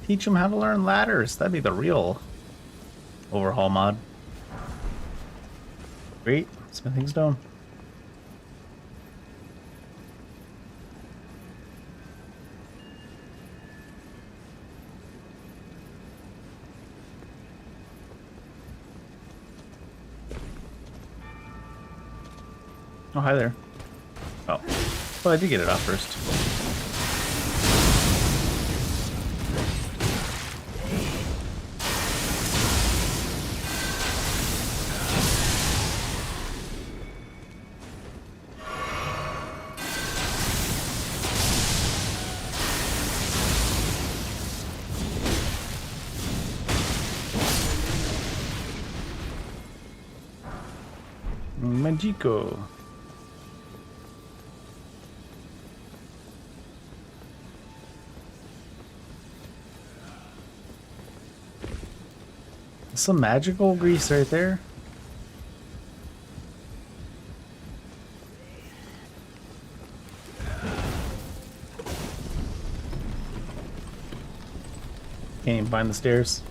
Teach them how to learn ladders. That'd be the real overhaul mod. Great, smithing stone. Oh, hi there. Oh. Well, I did get it off first. Magico. Some magical grease right there. Can't even find the stairs.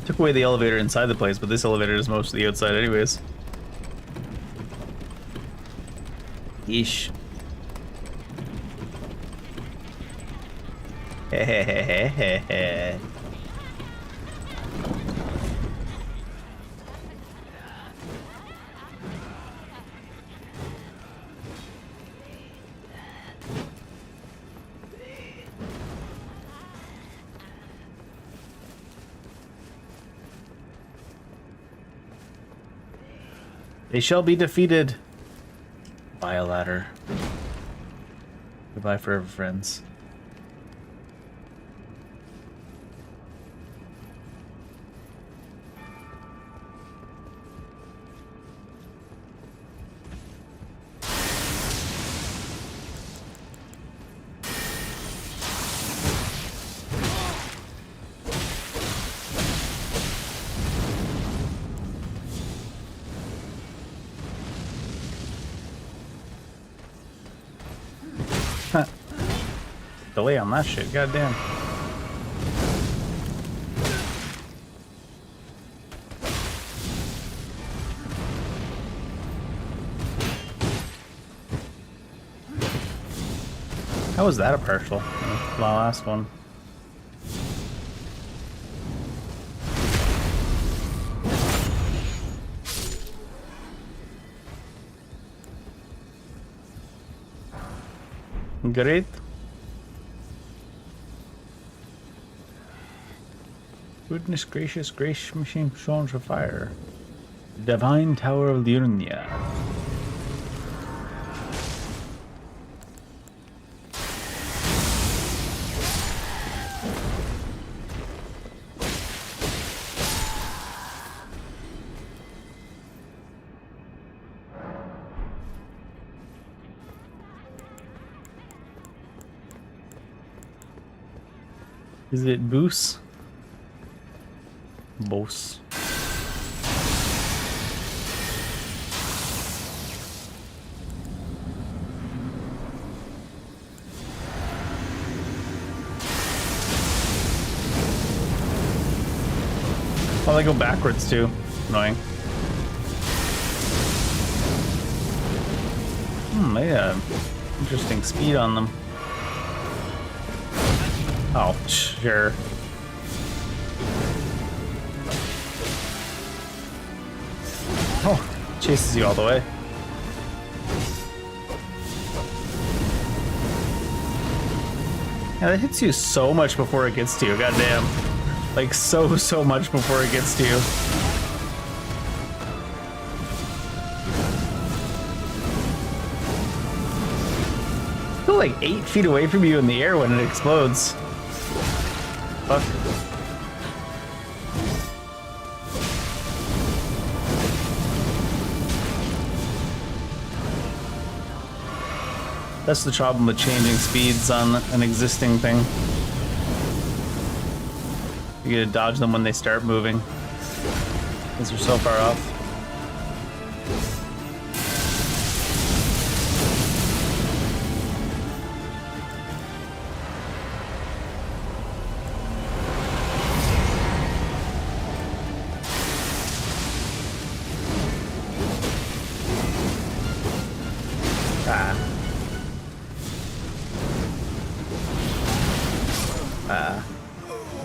Took away the elevator inside the place, but this elevator is mostly outside anyways. Yeesh. Hehehehehe. They shall be defeated by a ladder. Goodbye forever, friends. Delay on that shit, goddamn. How was that a partial? The last one. Great. Goodness gracious, grace machine stones of fire. Divine Tower of Liurnia. Is it Boos? Boss. Oh, they go backwards too. Annoying. They have interesting speed on them. Oh, sure. Oh, chases you all the way. Yeah, that hits you so much before it gets to you, goddamn. Like so much before it gets to you. Still like 8 feet away from you in the air when it explodes. Fuck. That's the problem with changing speeds on an existing thing. You gotta dodge them when they start moving, because they're so far off.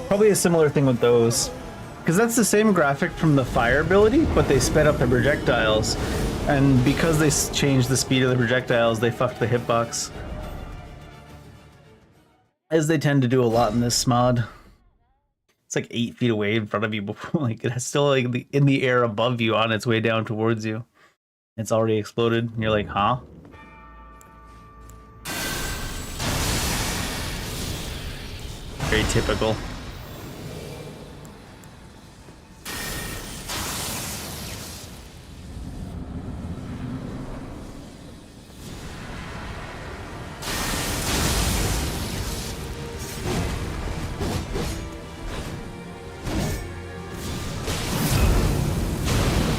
Probably a similar thing with those, because that's the same graphic from the fire ability, but they sped up the projectiles, and because they changed the speed of the projectiles, they fucked the hitbox, as they tend to do a lot in this mod. It's like 8 feet away in front of you before, like it's still like in the air above you on its way down towards you. It's already exploded, and you're like, huh? Very typical.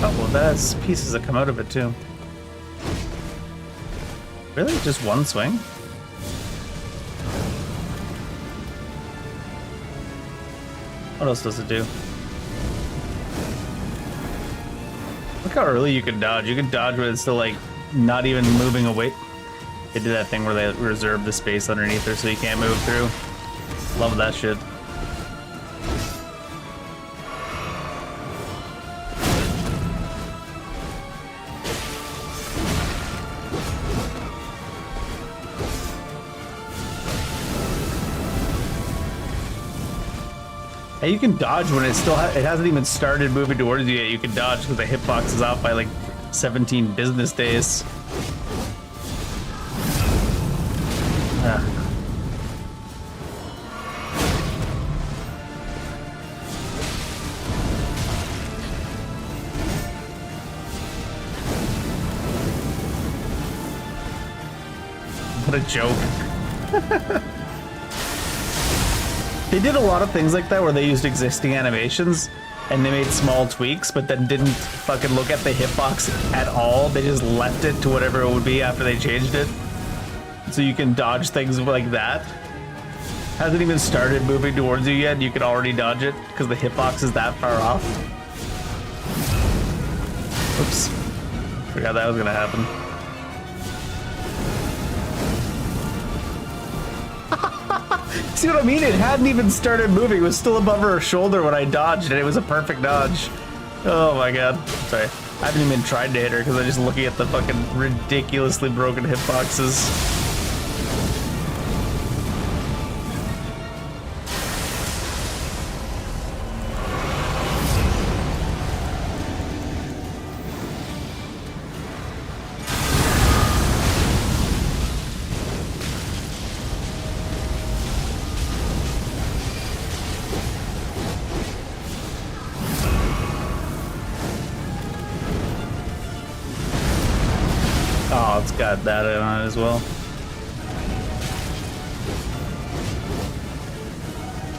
Oh, well, that's pieces that come out of it, too. Really? Just one swing? What else does it do? Look how early you can dodge. You can dodge when it's still, like, not even moving away. They did that thing where they reserve the space underneath her so you can't move through. Love that shit. Hey, you can dodge when it still it hasn't even started moving towards you yet. You can dodge because the hitbox is off by like 17 business days. What a joke. They did a lot of things like that where they used existing animations and they made small tweaks, but then didn't fucking look at the hitbox at all. They just left it to whatever it would be after they changed it. So you can dodge things like that. Hasn't even started moving towards you yet, and you can already dodge it because the hitbox is that far off. Oops. Forgot that was gonna happen. See what I mean? It hadn't even started moving. It was still above her shoulder when I dodged, and it was a perfect dodge. Oh my god. Sorry. I haven't even tried to hit her because I'm just looking at the fucking ridiculously broken hitboxes. Oh, it's got that on it as well.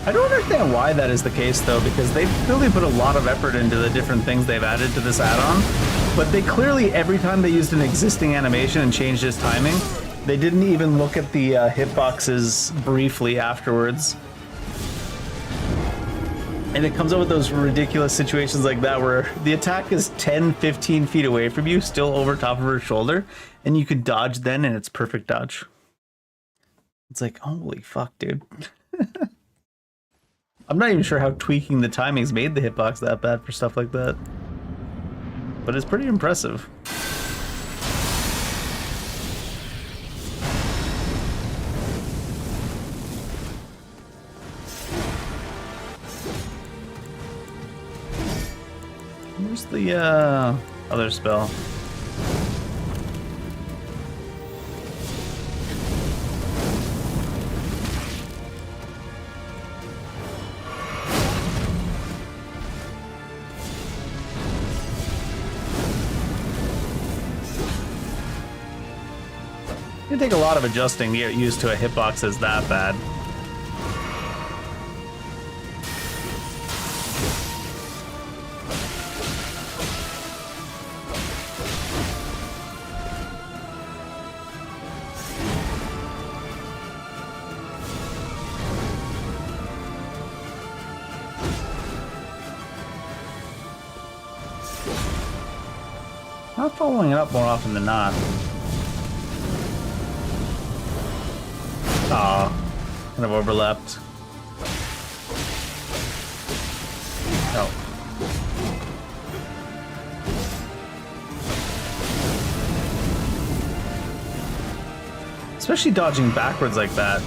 I don't understand why that is the case though, because they've clearly put a lot of effort into the different things they've added to this add-on, but they clearly, every time they used an existing animation and changed its timing, they didn't even look at the hitboxes briefly afterwards. And it comes up with those ridiculous situations like that where the attack is 10-15 feet away from you, still over top of her shoulder, and you can dodge then, and it's perfect dodge. It's like, holy fuck, dude. I'm not even sure how tweaking the timings made the hitbox that bad for stuff like that. But it's pretty impressive. Where's the other spell? It'd take a lot of adjusting to get used to a hitbox that's that bad. Not following it up more often than not. Aw, kind of overlapped. Oh. Especially dodging backwards like that.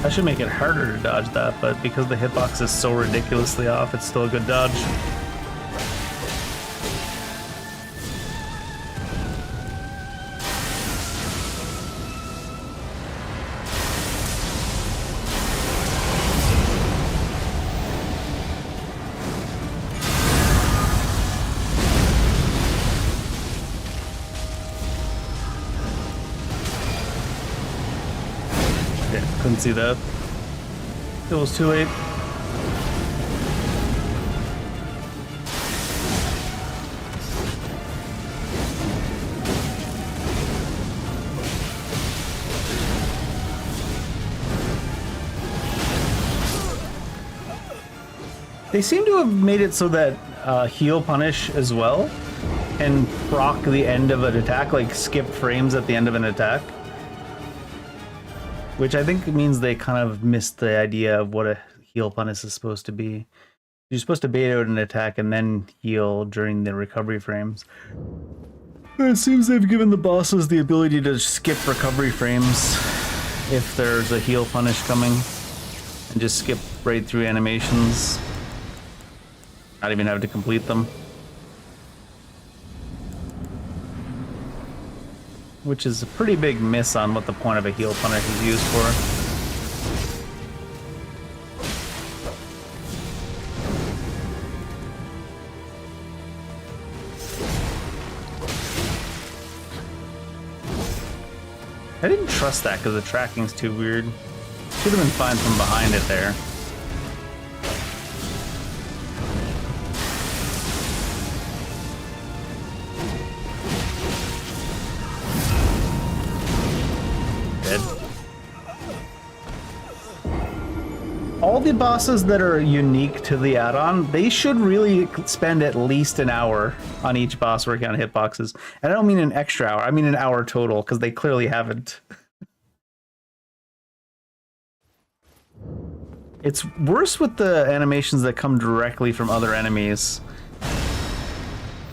I should make it harder to dodge that, but because the hitbox is so ridiculously off, it's still a good dodge. didn't see that. It was too late. They seem to have made it so that heal punish as well can proc the end of an attack, like skip frames at the end of an attack. Which I think means they kind of missed the idea of what a heal punish is supposed to be. You're supposed to bait out an attack and then heal during the recovery frames. It seems they've given the bosses the ability to skip recovery frames if there's a heal punish coming, and just skip right through animations. Not even have to complete them. Which is a pretty big miss on what the point of a heal punish is used for. I didn't trust that because the tracking's too weird. Should have been fine from behind it there. All the bosses that are unique to the add-on, they should really spend at least an hour on each boss working on hitboxes. And I don't mean an extra hour, I mean an hour total, because they clearly haven't. It's worse with the animations that come directly from other enemies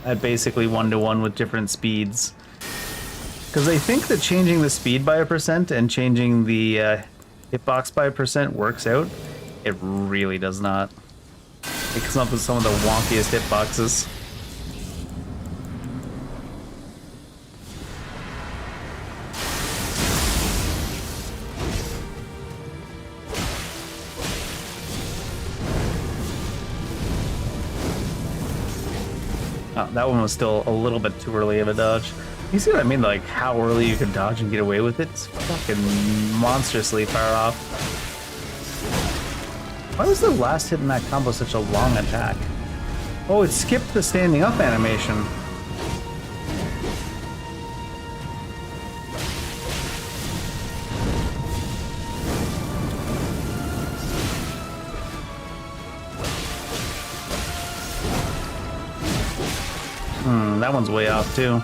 at basically 1-to-1 with different speeds. Because I think that changing the speed by 1% and changing the hitbox by 1% works out. It really does not. It comes up with some of the wonkiest hitboxes. Oh, that one was still a little bit too early of a dodge. You see what I mean? Like how early you can dodge and get away with it? It's fucking monstrously far off. Why was the last hit in that combo such a long attack? Oh, it skipped the standing up animation. That one's way off too.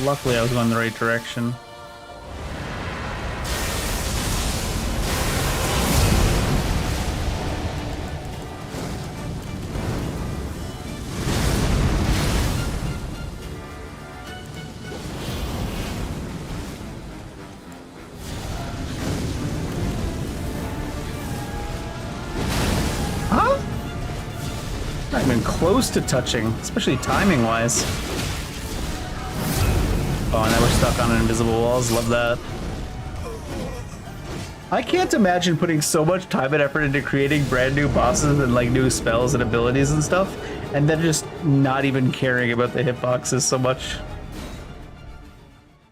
Luckily, I was going the right direction. Huh? Not even close to touching, especially timing-wise. Oh, now we're stuck on invisible walls. Love that. I can't imagine putting so much time and effort into creating brand new bosses and like new spells and abilities and stuff, and then just not even caring about the hitboxes so much.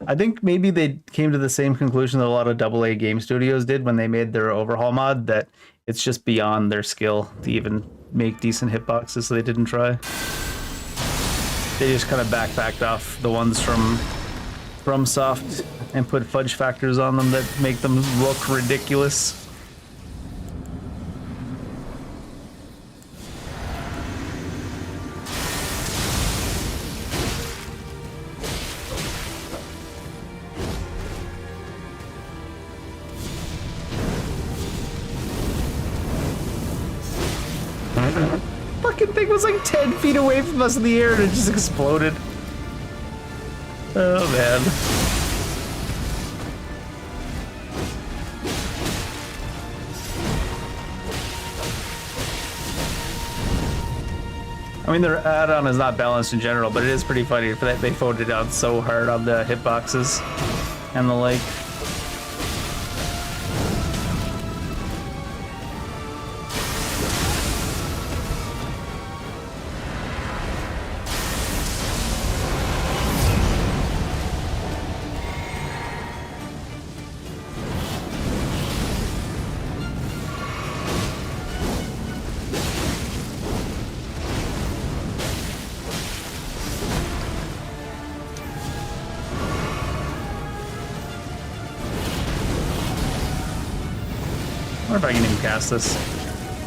I think maybe they came to the same conclusion that a lot of AA game studios did when they made their overhaul mod, that it's just beyond their skill to even make decent hitboxes, so they didn't try. They just kind of backpacked off the ones from FromSoft and put fudge factors on them that make them look ridiculous. Fucking thing was like 10 feet away from us in the air and it just exploded. Oh man. I mean, their add-on is not balanced in general, but it is pretty funny for that they phoned it out so hard on the hitboxes and the like. wonder if I can even cast this.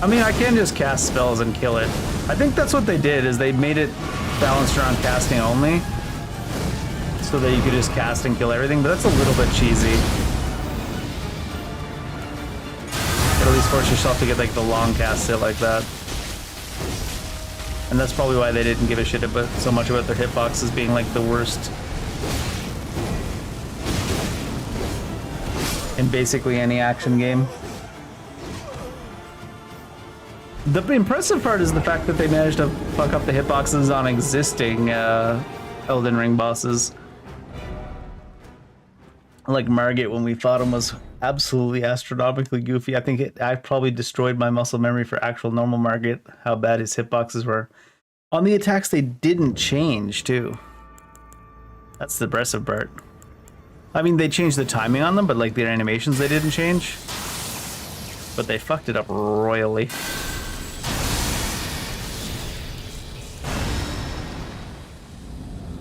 I mean, I can just cast spells and kill it. I think that's what they did, is they made it balanced around casting only, so that you could just cast and kill everything, but that's a little bit cheesy. But at least force yourself to get like the long cast hit like that. And that's probably why they didn't give a shit about so much about their hitboxes being like the worst in basically any action game. The impressive part is the fact that they managed to fuck up the hitboxes on existing Elden Ring bosses. Like Margit, when we fought him, was absolutely astronomically goofy. I think I probably destroyed my muscle memory for actual normal Margit, how bad his hitboxes were. On the attacks, they didn't change, too. That's the impressive part. I mean, they changed the timing on them, but like their animations, they didn't change. But they fucked it up royally.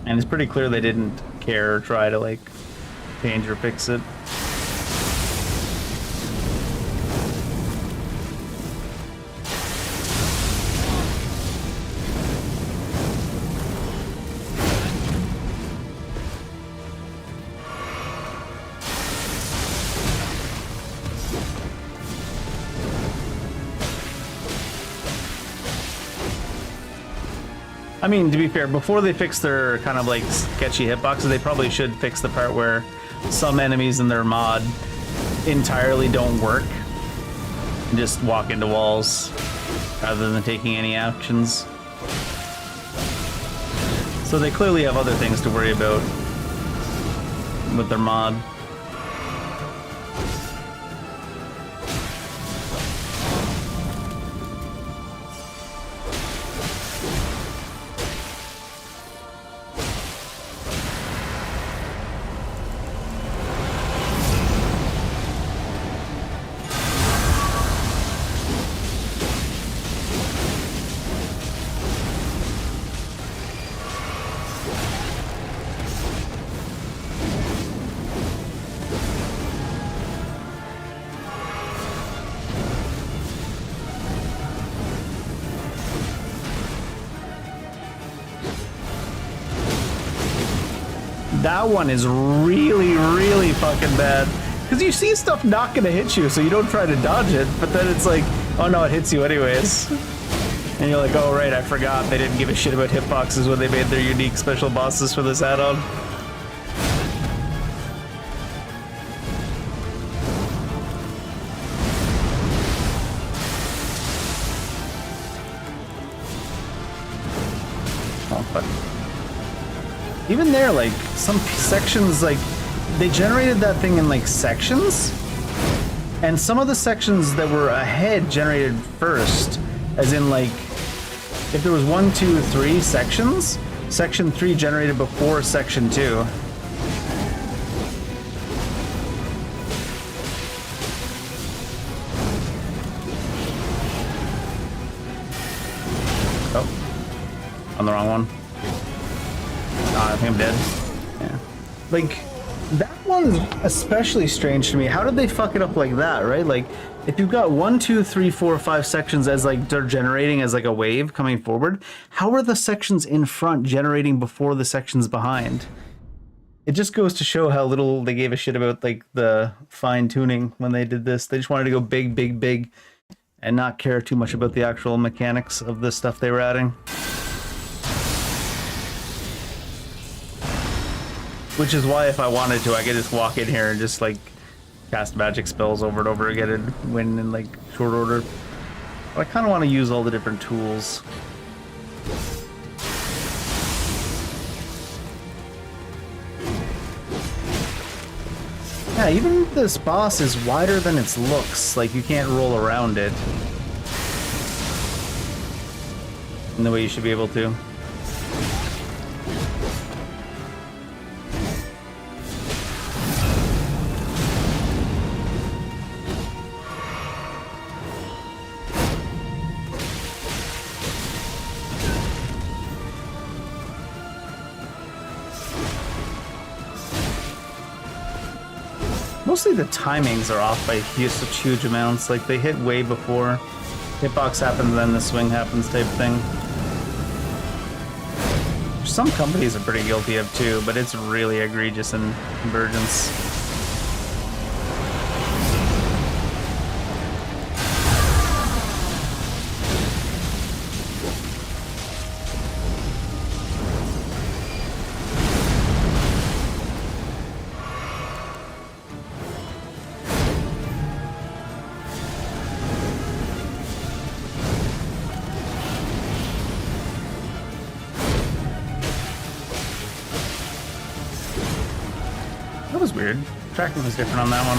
And it's pretty clear they didn't care or try to like change or fix it. I mean, to be fair, before they fix their kind of like sketchy hitboxes, they probably should fix the part where some enemies in their mod entirely don't work and just walk into walls rather than taking any actions. So they clearly have other things to worry about with their mod. That one is really, really fucking bad. Because you see stuff not gonna hit you, so you don't try to dodge it, but then it's like, oh no, it hits you anyways. And you're like, oh right, I forgot they didn't give a shit about hitboxes when they made their unique special bosses for this add-on. Oh, fuck. Even there, like, some sections, like, they generated that thing in, like, sections, and some of the sections that were ahead generated first, as in, like, if there was 1, 2, 3 sections, section 3 generated before section 2. Oh, on the wrong one. I think I'm dead. Yeah. Like, that one's especially strange to me. How did they fuck it up like that, right? Like, if you've got 1, 2, 3, 4, 5 sections as like they're generating as like a wave coming forward, how are the sections in front generating before the sections behind? It just goes to show how little they gave a shit about like the fine tuning when they did this. They just wanted to go big, big, big and not care too much about the actual mechanics of the stuff they were adding. Which is why if I wanted to, I could just walk in here and just like cast magic spells over and over again and win in like short order. But I kind of want to use all the different tools. Yeah, even this boss is wider than its looks. Like, you can't roll around it in the way you should be able to. Mostly the timings are off by such huge amounts. Like they hit way before hitbox happens, then the swing happens type thing. Which some companies are pretty guilty of too, but it's really egregious in Convergence. That was weird. Tracking was different on that one.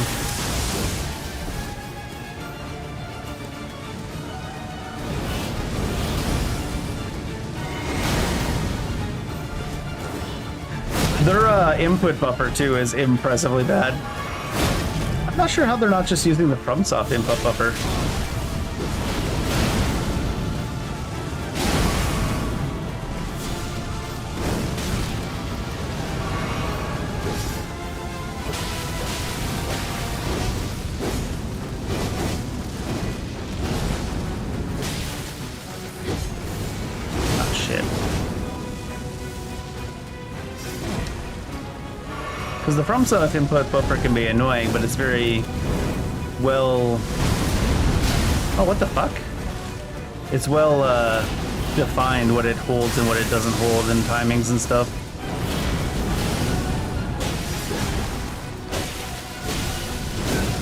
Their input buffer too is impressively bad. I'm not sure how they're not just using the FromSoft input buffer. Because the FromSoft input buffer can be annoying, but it's very well... Oh, what the fuck? It's well defined what it holds and what it doesn't hold and timings and stuff.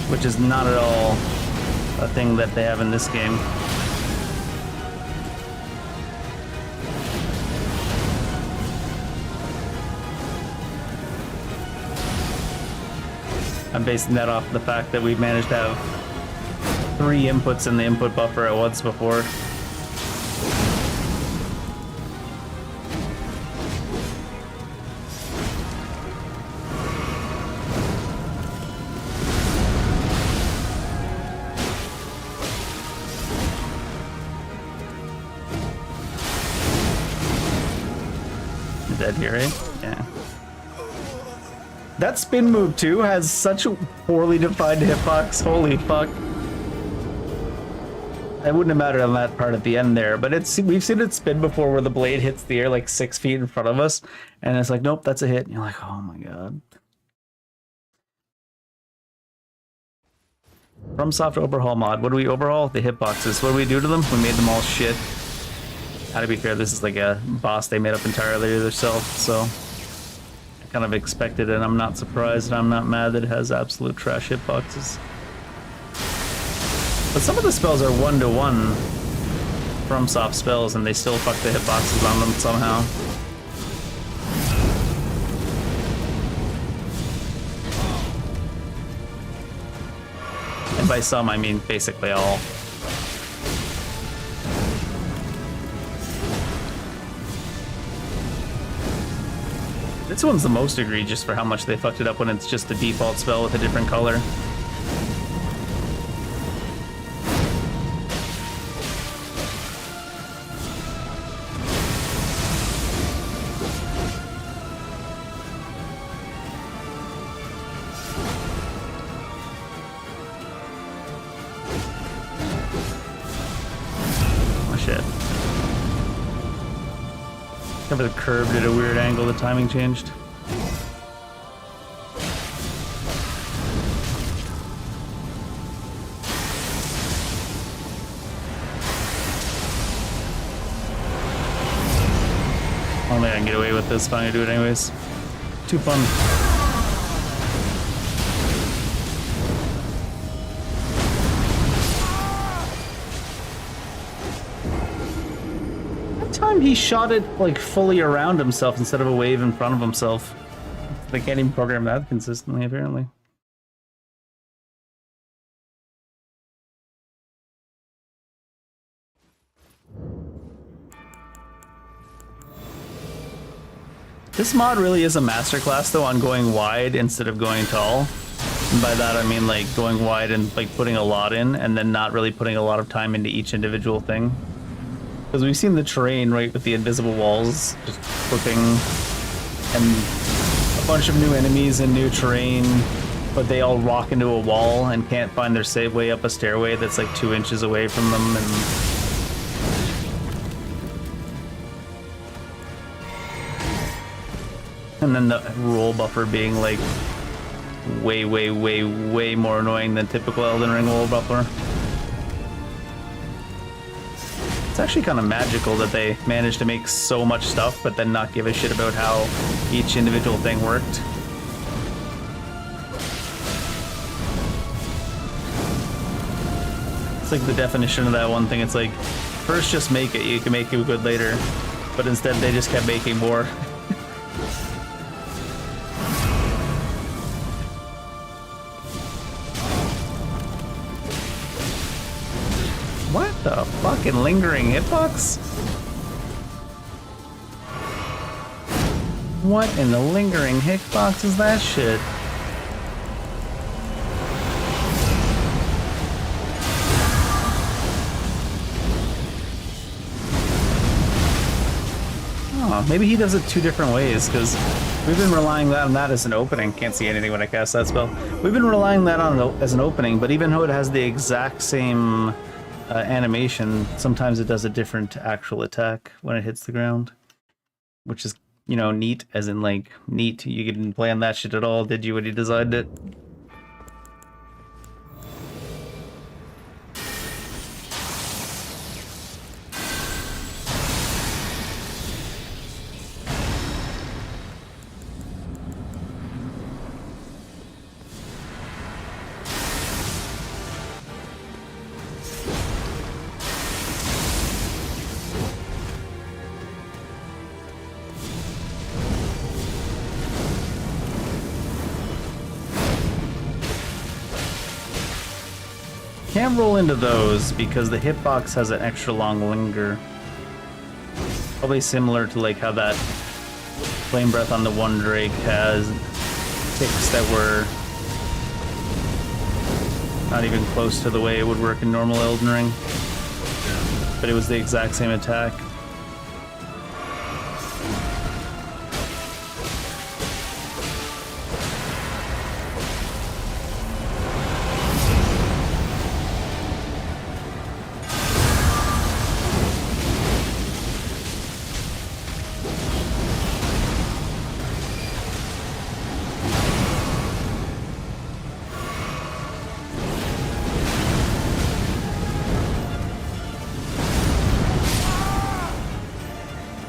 Which is not at all a thing that they have in this game. I'm basing that off the fact that we've managed to have 3 inputs in the input buffer at once before. Dead here, eh? Yeah. That spin move too has such a poorly defined hitbox. Holy fuck. It wouldn't have mattered on that part at the end there, but we've seen it spin before where the blade hits the air like 6 feet in front of us, and it's like, nope, that's a hit. And you're like, oh my god. FromSoft overhaul mod. What do we overhaul? The hitboxes. What do we do to them? We made them all shit. To be fair, this is like a boss they made up entirely themselves, so I kind of expected it. I'm not surprised, and I'm not mad that it has absolute trash hitboxes. But some of the spells are 1-to-1 FromSoft spells, and they still fuck the hitboxes on them somehow. And by some, I mean basically all. This one's the most egregious for how much they fucked it up when it's just the default spell with a different color. Oh shit. Cover the curved at a weird angle, the timing changed. Only I can get away with this, but I'm gonna do it anyways. Too fun. He shot it like fully around himself instead of a wave in front of himself. They can't even program that consistently, apparently. This mod really is a masterclass though on going wide instead of going tall. And by that I mean like going wide and like putting a lot in and then not really putting a lot of time into each individual thing. Because we've seen the terrain, right, with the invisible walls just flipping, and a bunch of new enemies and new terrain, but they all walk into a wall and can't find their save way up a stairway that's like 2 inches away from them, and then the roll buffer being like way more annoying than typical Elden Ring roll buffer. It's actually kind of magical that they managed to make so much stuff but then not give a shit about how each individual thing worked. It's like the definition of that one thing. It's like, first just make it, you can make it good later, but instead they just kept making more. What the fucking lingering hitbox? What in the lingering hitbox is that shit? Oh, maybe he does it 2 different ways, because we've been relying on that as an opening. Can't see anything when I cast that spell. We've been relying that on as an opening, but even though it has the exact same animation, sometimes it does a different actual attack when it hits the ground, which is, you know, neat, as in like neat. You didn't plan that shit at all, did you, when you designed it? Can't roll into those because the hitbox has an extra long linger. Probably similar to like how that Flame Breath on the one Drake has ticks that were not even close to the way it would work in normal Elden Ring. But it was the exact same attack.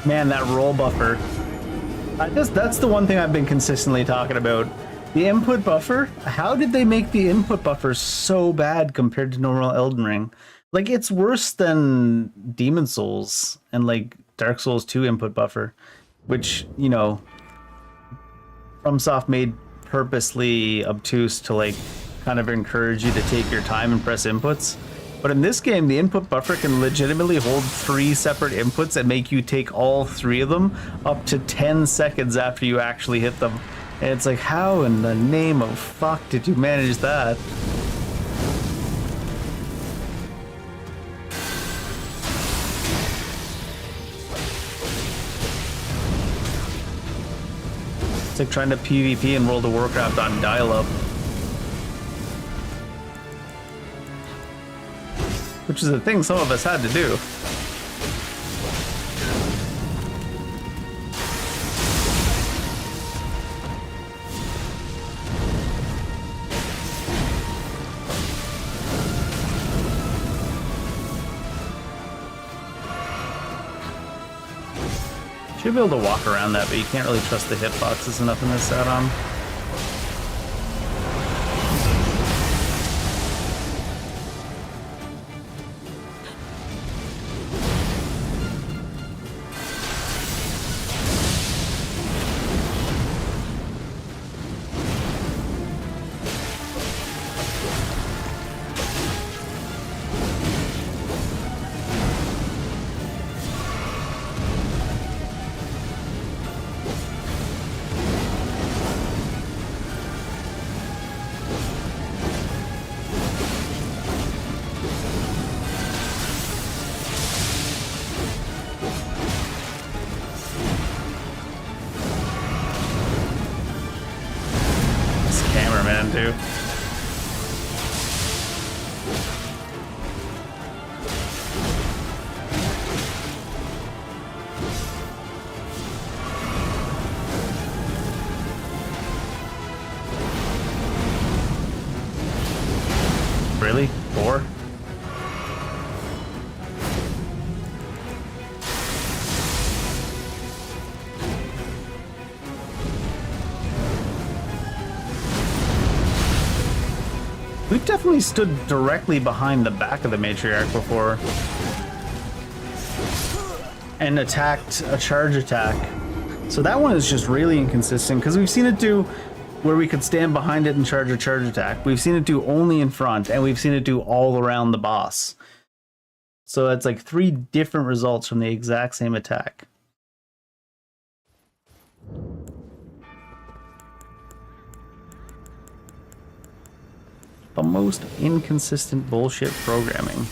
Man, that roll buffer. That's the one thing I've been consistently talking about. The input buffer? How did they make the input buffer so bad compared to normal Elden Ring? Like, it's worse than Demon Souls and, like, Dark Souls 2 input buffer, which, you know, FromSoft made purposely obtuse to, like, kind of encourage you to take your time and press inputs. But in this game, the input buffer can legitimately hold 3 separate inputs and make you take all 3 of them up to 10 seconds after you actually hit them. And it's like, how in the name of fuck did you manage that? It's like trying to PvP in World of Warcraft on dial-up. Which is a thing some of us had to do. Should be able to walk around that, but you can't really trust the hitboxes enough in this add-on. too. Really? 4? We've definitely stood directly behind the back of the matriarch before and attacked a charge attack. So that one is just really inconsistent because we've seen it do where we could stand behind it and charge a charge attack. We've seen it do only in front, and we've seen it do all around the boss. So it's like 3 different results from the exact same attack. The most inconsistent bullshit programming.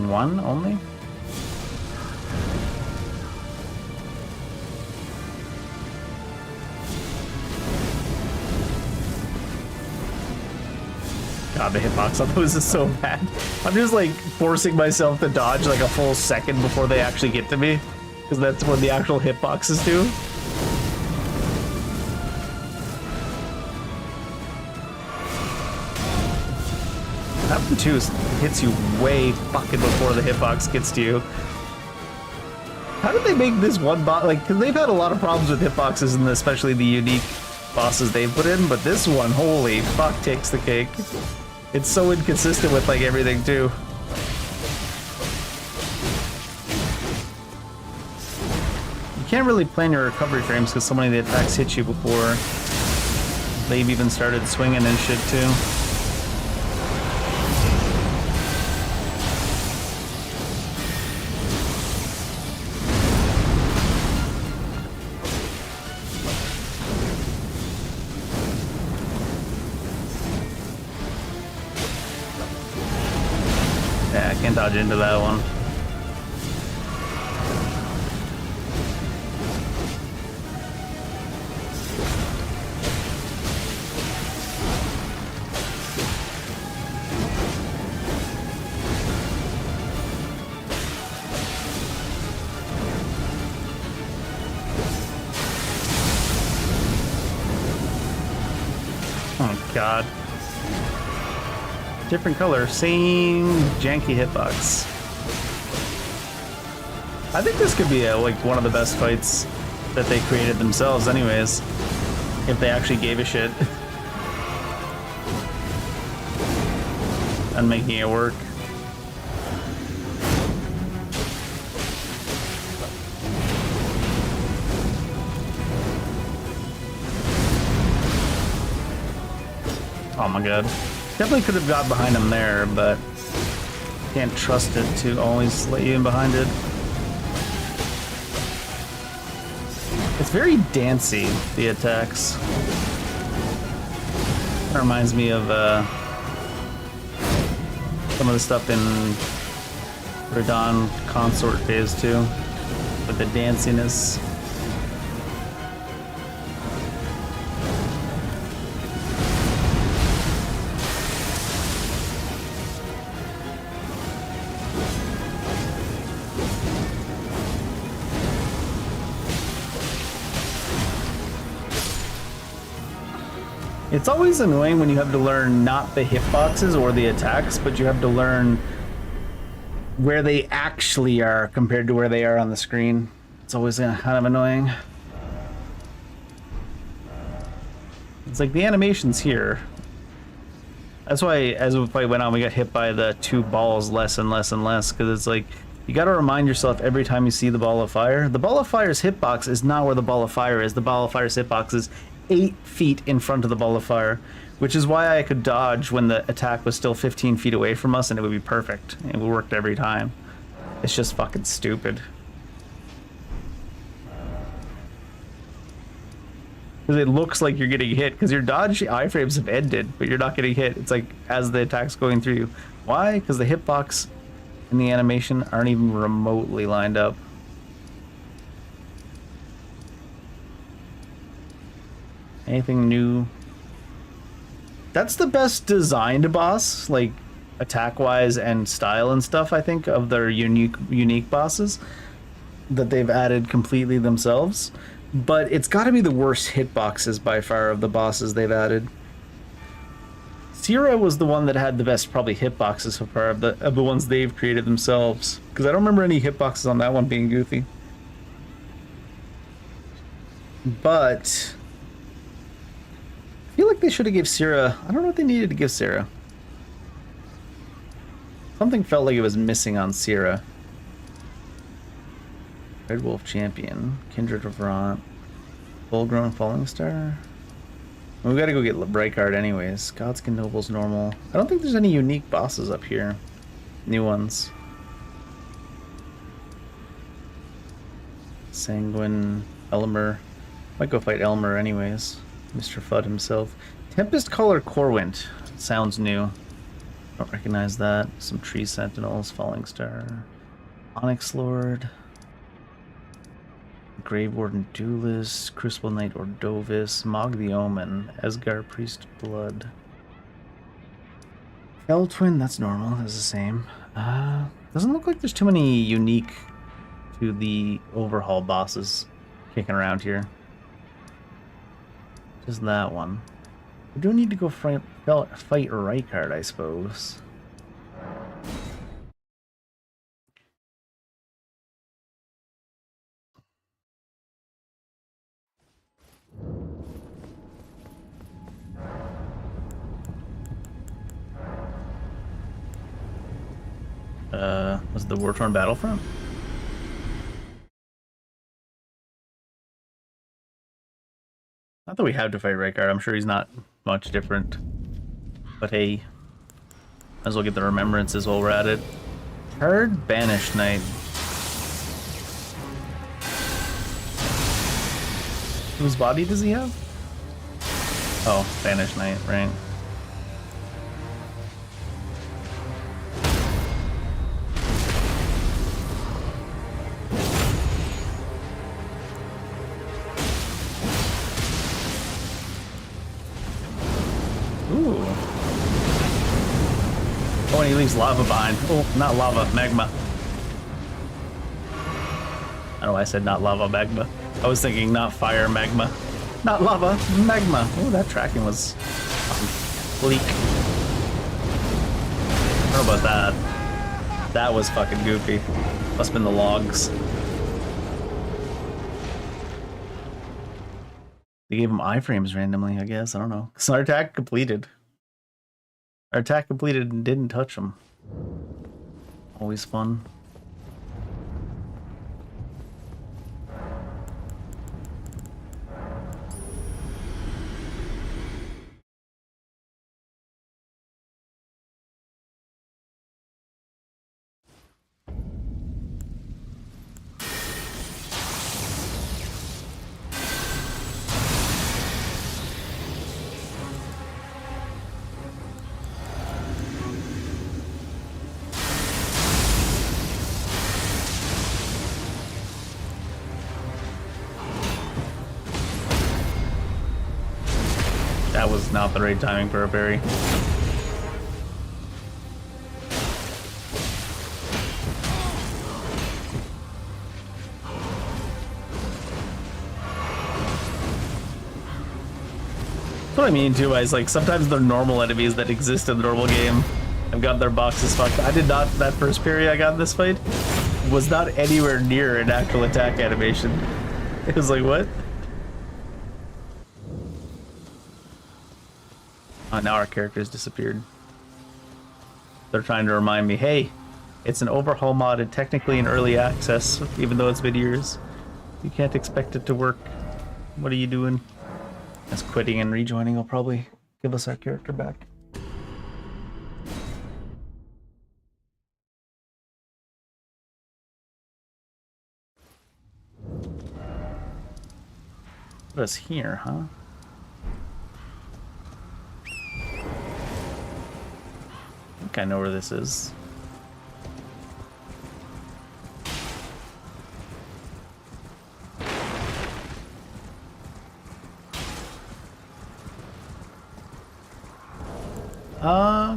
One only? God, the hitbox on those is so bad. I'm just like forcing myself to dodge like a full second before they actually get to me, because that's what the actual hitboxes do. Happen 2 hits you way fucking before the hitbox gets to you. How did they make this one boss, like, because they've had a lot of problems with hitboxes and especially the unique bosses they've put in, but this one, holy fuck, takes the cake. It's so inconsistent with like everything too. You can't really plan your recovery frames because so many of the attacks hit you before they've even started swinging and shit too. Yeah, I can't dodge into that one. Oh god. Different color, same janky hitbox. I think this could be like one of the best fights that they created themselves anyways, if they actually gave a shit and making it work. Oh my god. Definitely could have got behind him there, but can't trust it to always let you in behind it. It's very dancey, the attacks. That reminds me of some of the stuff in Dragon Consort Phase 2 with the danciness. It's always annoying when you have to learn not the hitboxes or the attacks, but you have to learn where they actually are compared to where they are on the screen. It's always kind of annoying. It's like the animation's here. That's why as the fight went on, we got hit by the 2 balls less and less and less, because it's like, you gotta remind yourself every time you see the ball of fire. The ball of fire's hitbox is not where the ball of fire is. The ball of fire's hitbox is 8 feet in front of the ball of fire, which is why I could dodge when the attack was still 15 feet away from us and it would be perfect. It worked every time. It's just fucking stupid. Because it looks like you're getting hit, because your dodge iframes have ended, but you're not getting hit. It's like as the attack's going through you. Why? Because the hitbox and the animation aren't even remotely lined up. Anything new? That's the best designed boss, like attack-wise and style and stuff, I think, of their unique bosses that they've added completely themselves. But it's got to be the worst hitboxes by far of the bosses they've added. Sierra was the one that had the best probably hitboxes so far of the ones they've created themselves. Because I don't remember any hitboxes on that one being goofy. But I feel like they should have given Sierra... I don't know what they needed to give Sierra. Something felt like it was missing on Sierra. Red Wolf Champion, Kindred of Rot, Full-Grown Falling Star. Well, we gotta go get Brightguard anyways. Godskin Noble's normal. I don't think there's any unique bosses up here. New ones. Sanguine, Elmer. Might go fight Elmer anyways. Mr. Fudd himself. Tempest Caller Corwint. Sounds new. Don't recognize that. Some Tree Sentinels, Falling Star. Onyx Lord. Grave Warden Duelist, Crucible Knight Ordovis, Mog the Omen, Esgar Priest Blood. Fell Twin, that's normal, that's the same. Doesn't look like there's too many unique to the overhaul bosses kicking around here. Just that one. We do need to go fight Rykard, I suppose. Was it the War-Torn Battlefront? Not that we have to fight Rykard, I'm sure he's not much different. But hey, might as well get the remembrances while we're at it. Hard Banished Knight. Whose body does he have? Oh, Banished Knight, right. Oh, and he leaves lava behind. Oh, not lava, magma. I don't know why I said not lava, magma. I was thinking not fire, magma. Not lava, magma. Oh, that tracking was bleak. I don't know about that. That was fucking goofy. Must have been the logs. They gave him iframes randomly, I guess. I don't know. So our attack completed. Our attack completed and didn't touch him. Always fun. That was not the right timing for a parry. That's what I mean too, is like sometimes the normal enemies that exist in the normal game have got their boxes fucked. I did not, that first parry I got in this fight was not anywhere near an actual attack animation. It was like, what? Now our character's disappeared. They're trying to remind me, hey, it's an overhaul mod and technically in early access, even though it's been years. You can't expect it to work. What are you doing? As quitting and rejoining will probably give us our character back. Put us here, huh? I know where this is.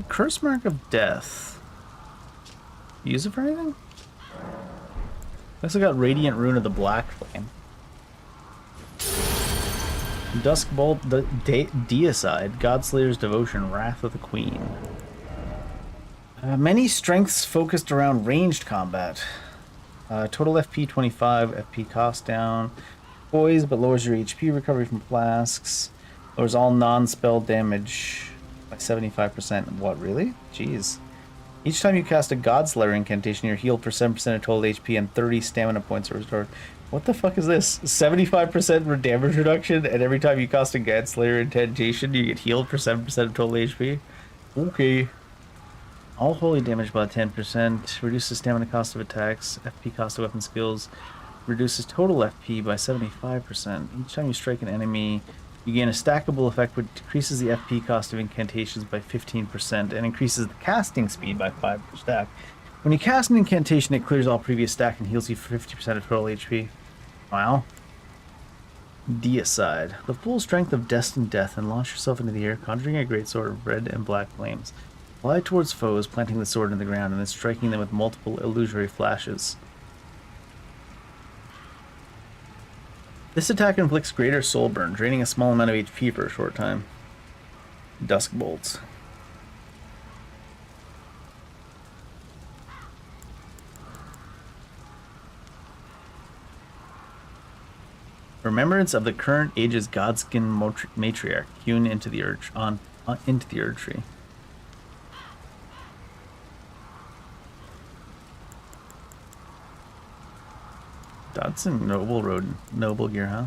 Curse Mark of Death. Use it for anything? I also got Radiant Rune of the Black Flame. Dusk Bolt, the Deicide, Godslayer's Devotion, Wrath of the Queen. Many strengths focused around ranged combat. Total FP 25, FP cost down. Poise, but lowers your HP recovery from flasks. Lowers all non-spell damage by 75%. What, really? Jeez. Each time you cast a Godslayer incantation, you're healed for 7% of total HP and 30 stamina points are restored. What the fuck is this? 75% damage reduction, and every time you cast a Godslayer incantation, you get healed for 7% of total HP? Okay. All holy damage by 10%. Reduces stamina cost of attacks. FP cost of weapon skills. Reduces total FP by 75%. Each time you strike an enemy, you gain a stackable effect which decreases the FP cost of incantations by 15% and increases the casting speed by 5 per stack. When you cast an incantation, it clears all previous stack and heals you for 50% of total HP. Wow. Deicide. The full strength of destined death and launch yourself into the air, conjuring a greatsword of red and black flames. Fly towards foes, planting the sword in the ground and then striking them with multiple illusory flashes. This attack inflicts greater soul burn, draining a small amount of HP for a short time. Dusk bolts. Remembrance of the current age's Godskin matriarch, hewn into the into the Erd tree. Dodson, Noble Road, Noble gear, huh?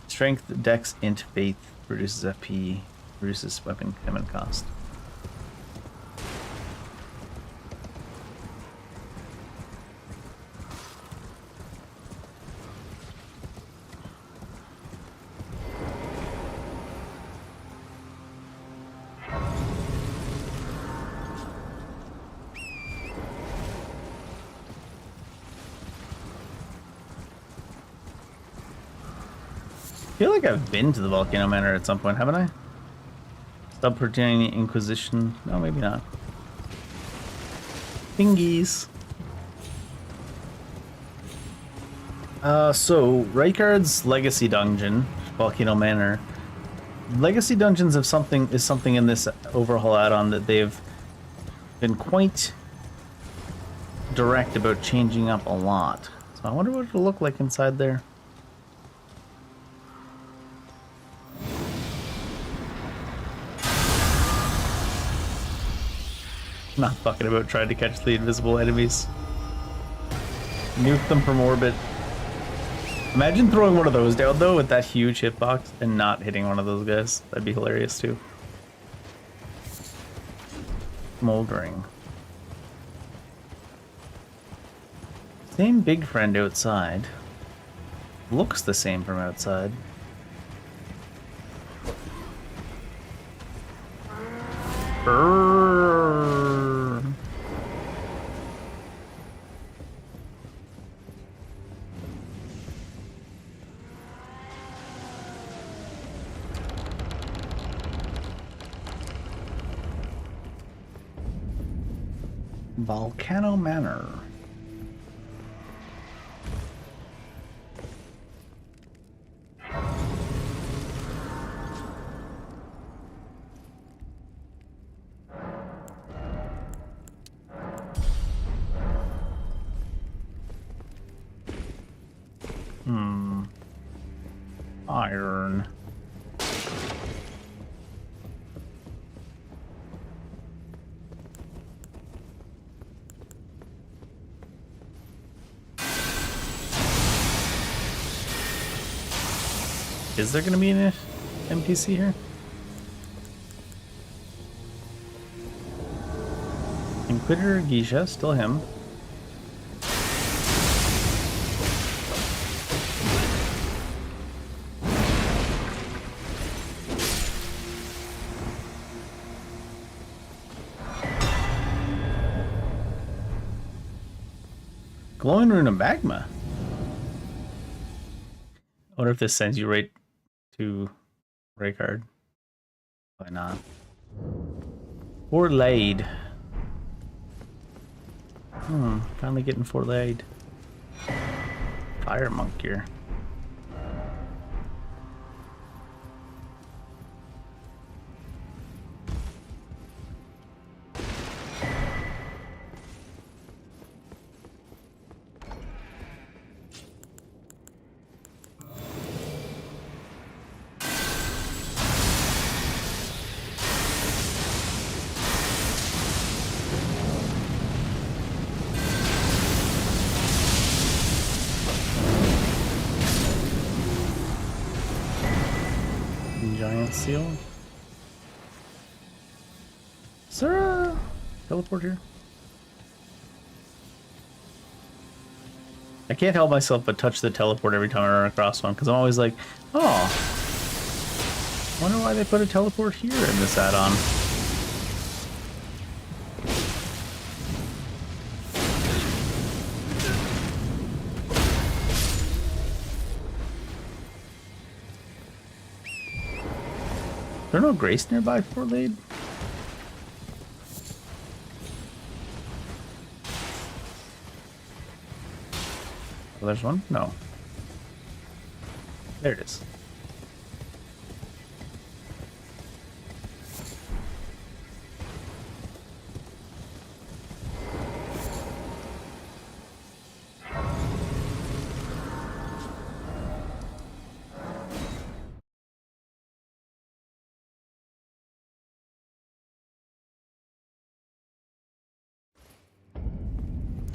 Strength, Dex, Int, Faith, reduces FP, reduces weapon command cost. I feel like I've been to the Volcano Manor at some point, haven't I? Stop pretending the Inquisition. No, maybe not. Thingies. So Rykard's Legacy Dungeon, Volcano Manor. Legacy Dungeons is something in this overhaul add-on that they've been quite direct about changing up a lot. So I wonder what it'll look like inside there. Not fucking about trying to catch the invisible enemies. Nuke them from orbit. Imagine throwing one of those down though with that huge hitbox and not hitting one of those guys. That'd be hilarious too. Smoldering. Same big friend outside. Looks the same from outside. Brrr. Volcano Manor. Iron. Is there going to be an NPC here? Inquisitor Geisha, still him. Glowing rune of magma. I wonder if this sends you right to Raycard. Why not? Forlaid. Finally getting forlaid. Fire monk here. Giant seal. Is there a teleport here? I can't help myself but touch the teleport every time I run across one, because I'm always like, oh, wonder why they put a teleport here in this add-on. Is there no grace nearby for Lade? Oh, there's one? No. There it is.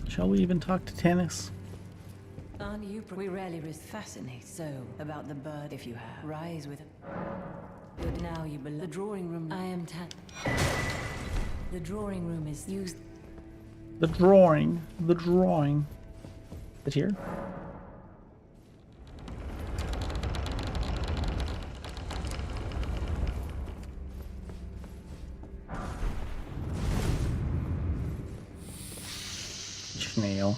Shall we even talk to Tanis? Aren't you? We rarely fascinate so about the bird if you have. Rise with it. Good now you belong. The drawing room. I am The drawing room is used. The drawing. Is it here? Snail.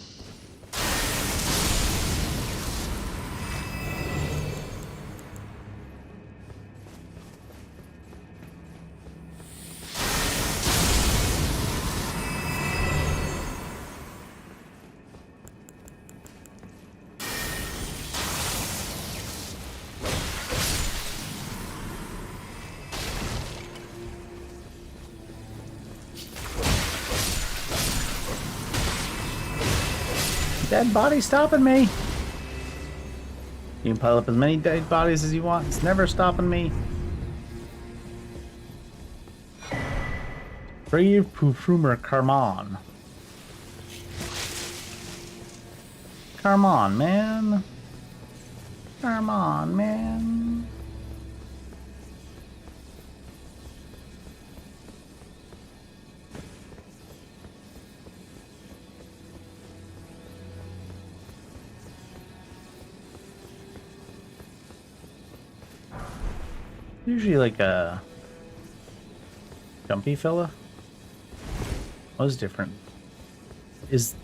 Dead body stopping me. You can pile up as many dead bodies as you want. It's never stopping me. Brave Perfumer Carmon. Carmon, man. Carmon, man. Usually like a jumpy fella. Was different. Is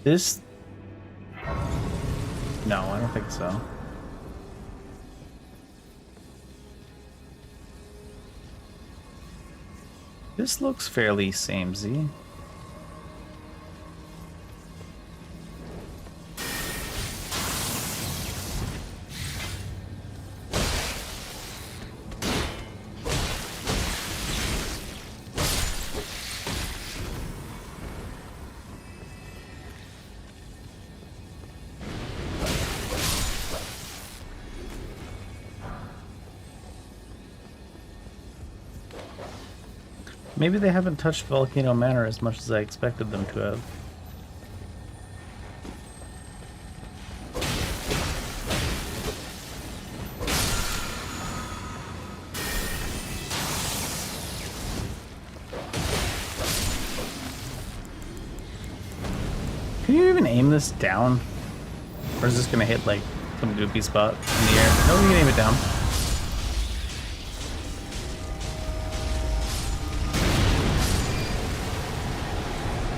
this? No, I don't think so. This looks fairly samey. Maybe they haven't touched Volcano Manor as much as I expected them to have. Can you even aim this down? Or is this gonna hit like some goofy spot in the air? No, you can aim it down.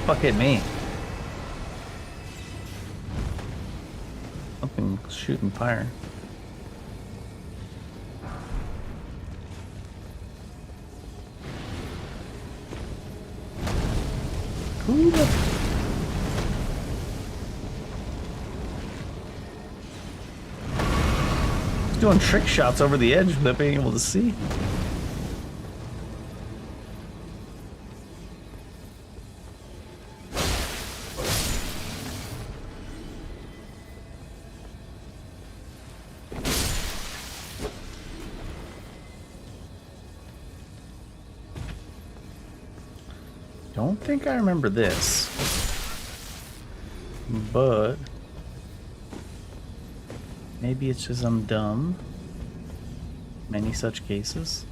Fuck it, me. Something shooting fire. Cool. He's doing trick shots over the edge without being able to see. Don't think I remember this, but maybe it's just I'm dumb. Many such cases.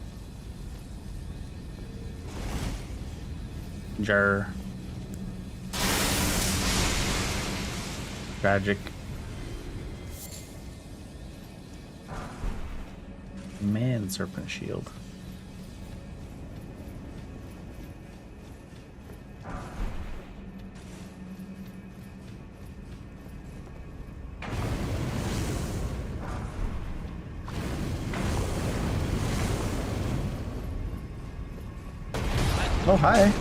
Jar. Tragic. Man, serpent shield. Oh, hi.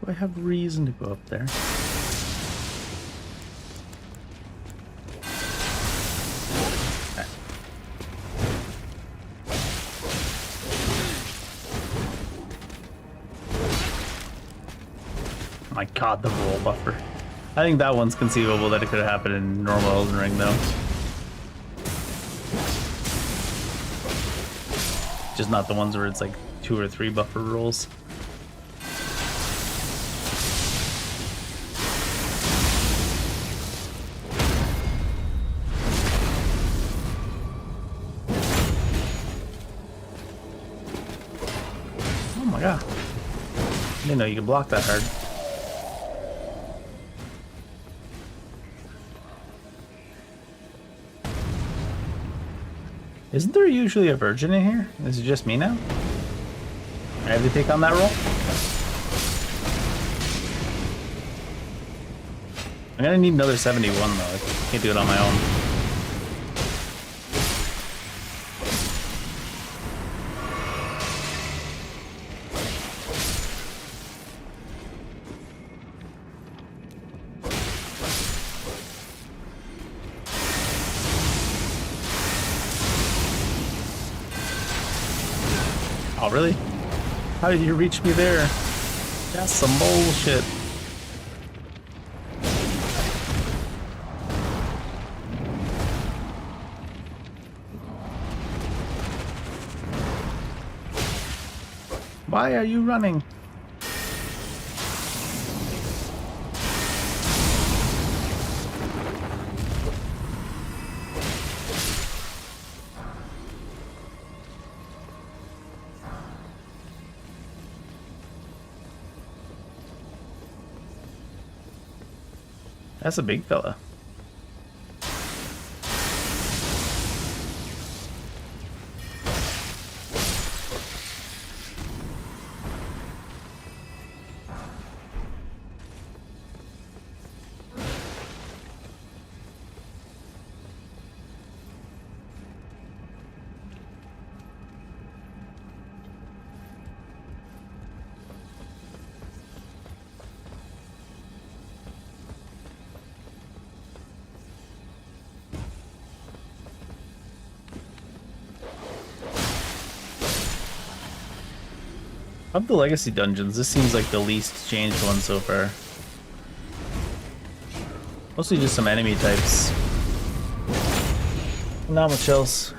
Do I have reason to go up there? My god, the roll buffer. I think that one's conceivable that it could have happened in normal Elden Ring, though. Just not the ones where it's like 2 or 3 buffer rolls. Oh my god. I didn't know you could block that hard. Isn't there usually a virgin in here? Is it just me now? I have to take on that role? I'm gonna need another 71 though. I can't do it on my own. Oh, really? How did you reach me there? That's some bullshit. Why are you running? That's a big fella. Of the legacy dungeons, this seems like the least changed one so far. Mostly just some enemy types. Not much else.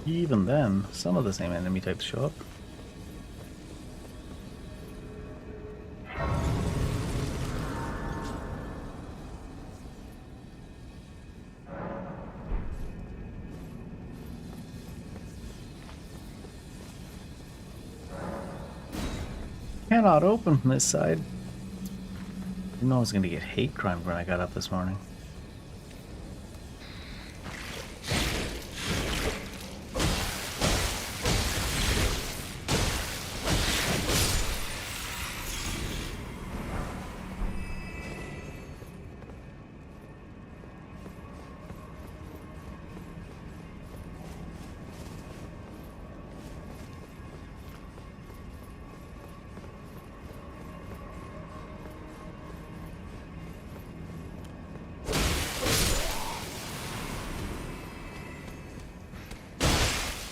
Even then, some of the same enemy types show up. Cannot open from this side. Didn't know I was gonna get hate crime when I got up this morning.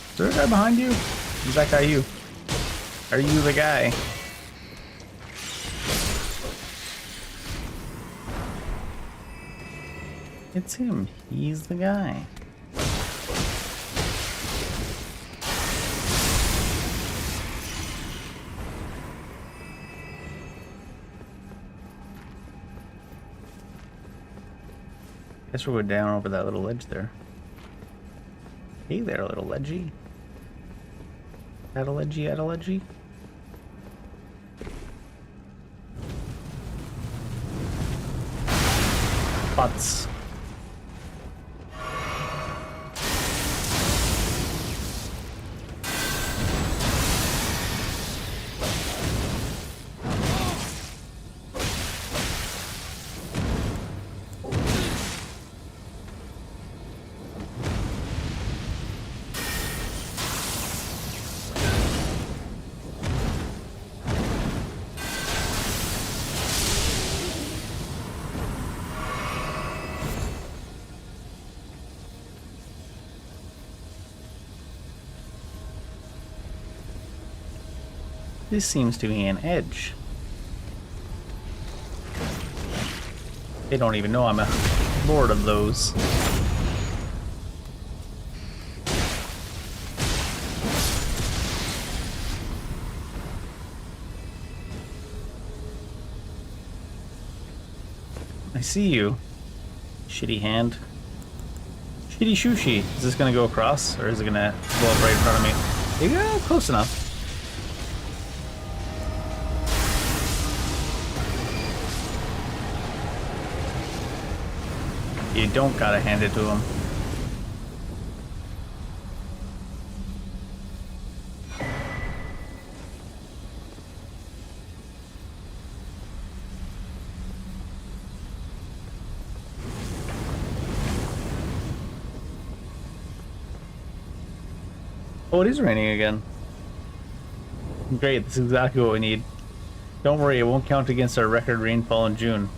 Is there a guy behind you? Is that guy you? Are you the guy? It's him. He's the guy. Guess we'll go down over that little ledge there. Hey there, little ledgy. Add a ledgy, add a ledgy. Butts. This seems to be an edge. They don't even know I'm a lord of those. I see you. Shitty hand. Shitty shushi. Is this gonna go across or is it gonna blow up right in front of me? Yeah, close enough. You don't gotta hand it to him. Oh, it is raining again. Great, this is exactly what we need. Don't worry, it won't count against our record rainfall in June.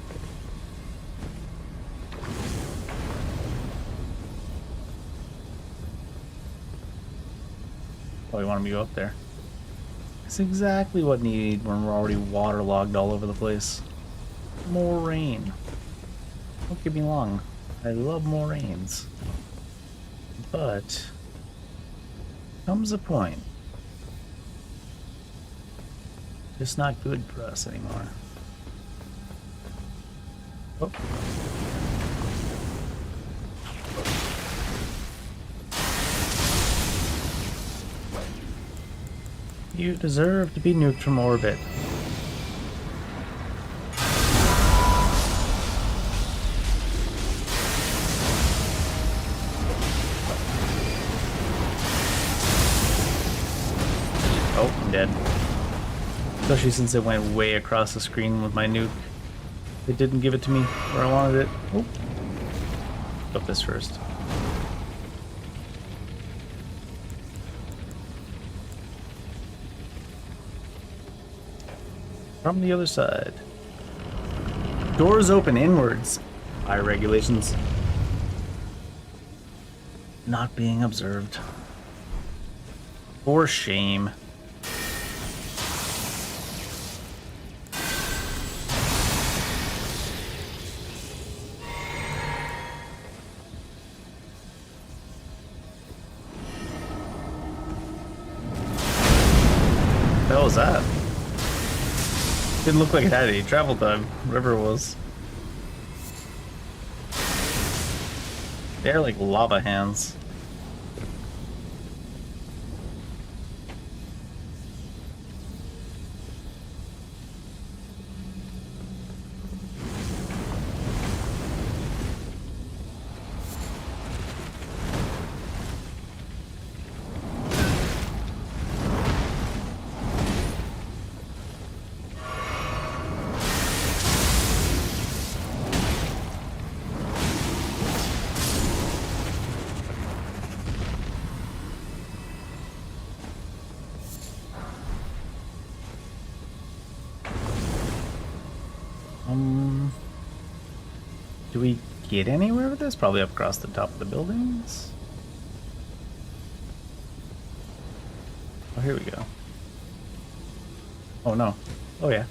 Oh, you want me to go up there? That's exactly what we need when we're already waterlogged all over the place. More rain. Don't get me wrong, I love more rains. But comes a point. It's not good for us anymore. Oh. You deserve to be nuked from orbit. Oh, I'm dead. Especially since it went way across the screen with my nuke. It didn't give it to me where I wanted it. Oh. Up this first. From the other side. Doors open inwards. Fire regulations. Not being observed. For shame. was that? Didn't look like it had any travel time, whatever it was. They're like lava hands. Do we get anywhere with this? Probably up across the top of the buildings. Oh, here we go. Oh no. Oh yeah.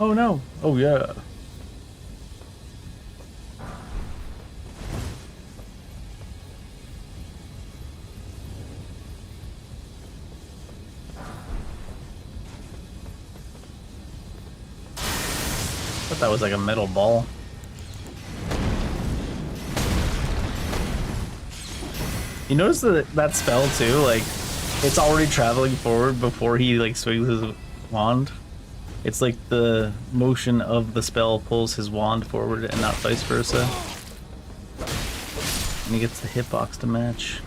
Oh no. Oh yeah. Thought that was like a metal ball. You notice that spell too, like, it's already traveling forward before he, like, swings his wand. It's like the motion of the spell pulls his wand forward and not vice versa. And he gets the hitbox to match.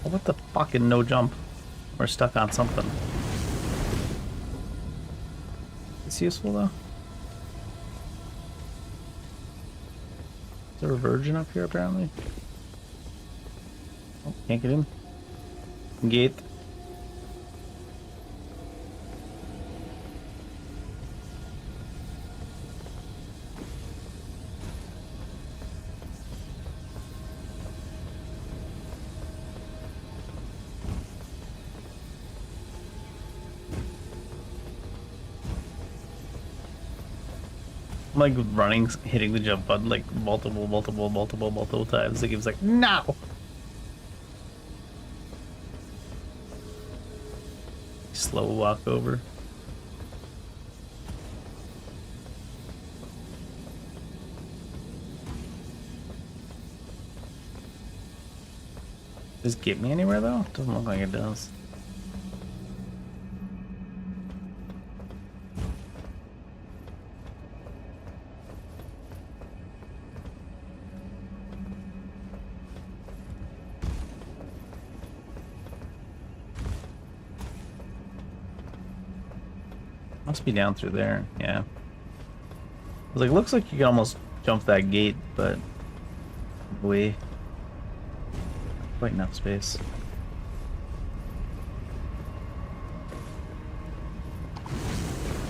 Oh, what the fucking no jump? We're stuck on something. It's useful though. Is there a virgin up here apparently? Oh, can't get in. Gate. I'm like running, hitting the jump button like multiple times. The game's like, no! Slow walk over. Does it get me anywhere though? Doesn't look like it does. Must be down through there, yeah. I was like, looks like you can almost jump that gate, but way quite enough space.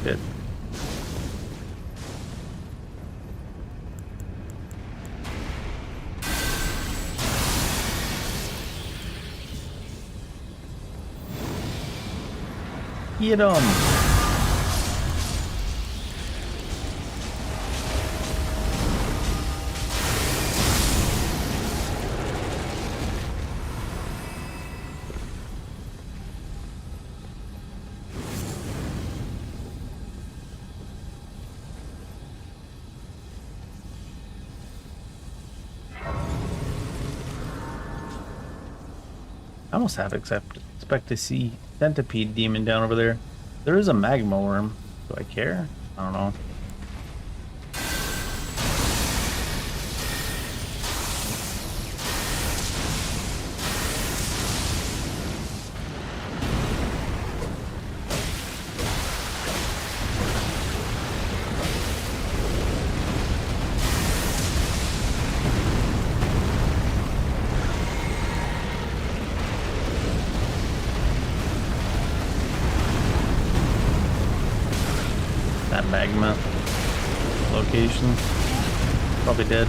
Good. Get 'em! I almost half expect to see centipede demon down over there. There is a magma worm. Do I care? I don't know. That magma location. Probably dead.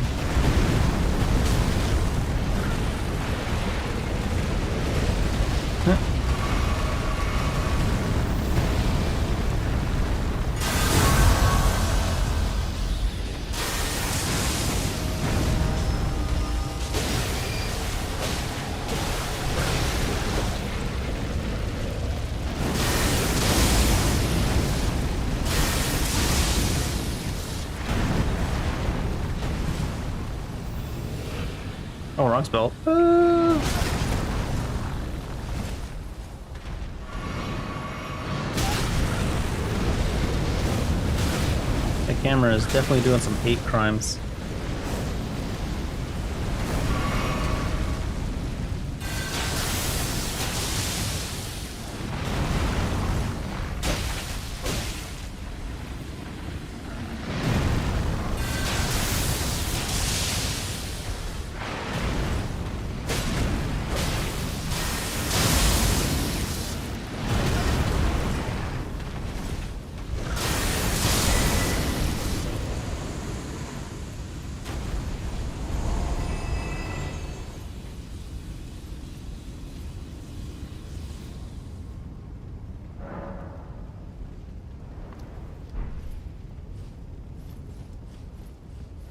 Oh, wrong spell. The camera is definitely doing some hate crimes.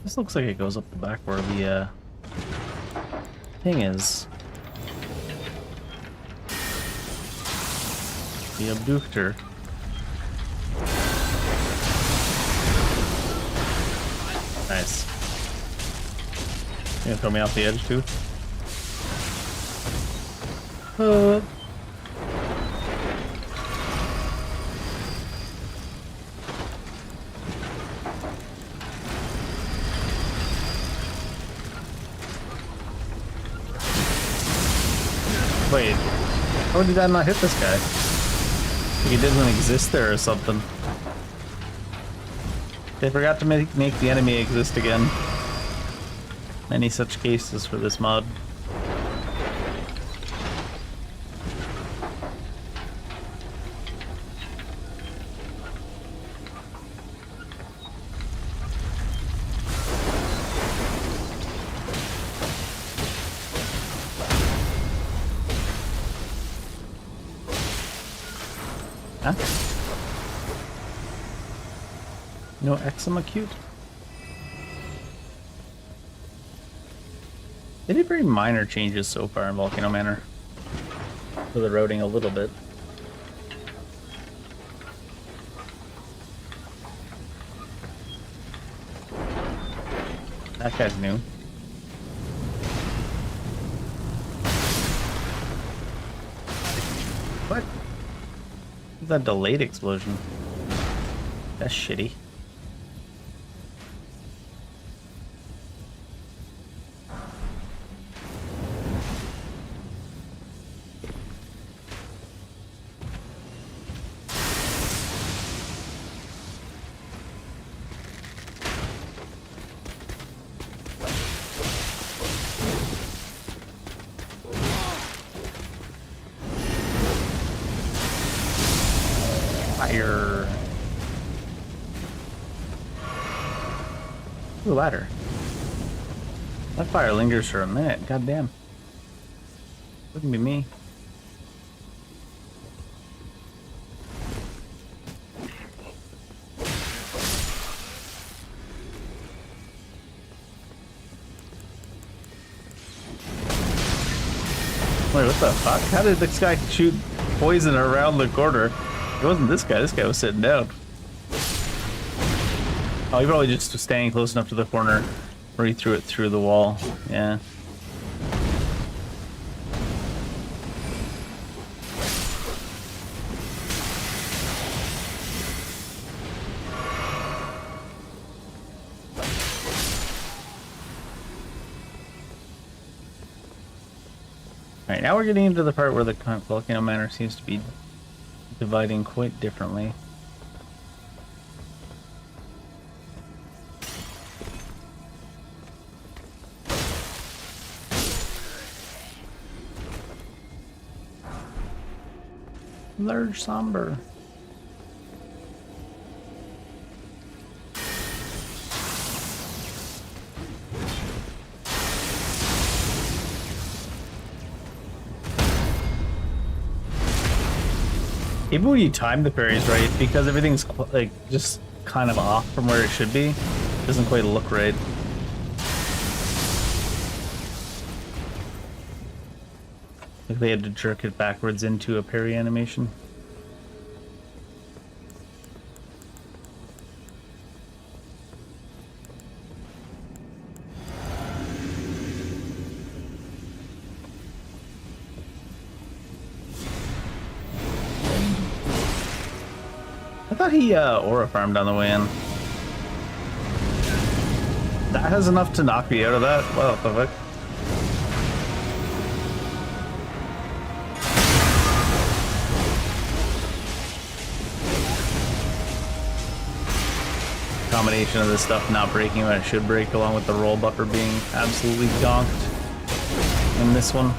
This looks like it goes up the back where the thing is. The abductor. Nice. You gonna throw me off the edge too? Wait, how did that not hit this guy? Like he doesn't exist there or something. They forgot to make the enemy exist again. Many such cases for this mod. Huh? No eczema cute? They did very minor changes so far in Volcano Manor. For the routing a little bit. That guy's new. What? That delayed explosion. That's shitty. Fire. Ooh, ladder. That fire lingers for a minute. God damn. Wouldn't be me. Wait, what the fuck? How did this guy shoot poison around the corner? It wasn't this guy. This guy was sitting down. Oh, he probably just was standing close enough to the corner where he threw it through the wall. Yeah. Alright, now we're getting into the part where the Volcano Manor seems to be dividing quite differently. Large somber. Even when you time the parries right, because everything's like just kind of off from where it should be, it doesn't quite look right. Like they had to jerk it backwards into a parry animation. thought he aura farmed on the way in. That has enough to knock me out of that? What the fuck? Combination of this stuff not breaking when it should break, along with the roll buffer being absolutely donked in this one.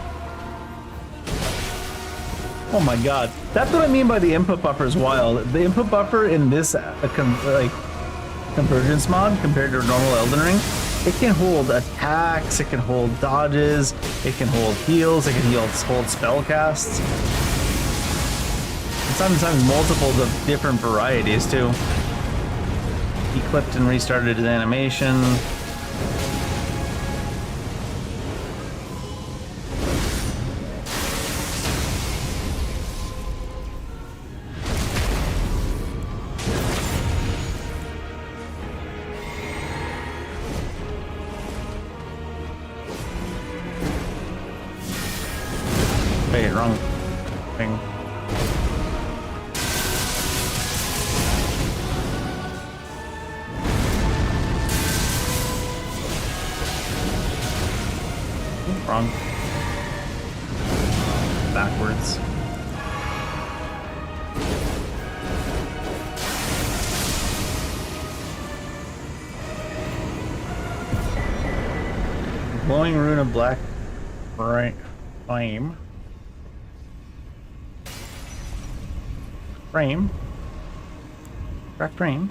Oh my god, that's what I mean by the input buffer is wild. The input buffer in this Convergence mod compared to normal Elden Ring, it can hold attacks, it can hold dodges, it can hold heals, it can hold spell casts. And sometimes multiples of different varieties too. He clipped and restarted his animation. Wait, wrong thing. Wrong. Backwards. Glowing rune of black flame. Black frame.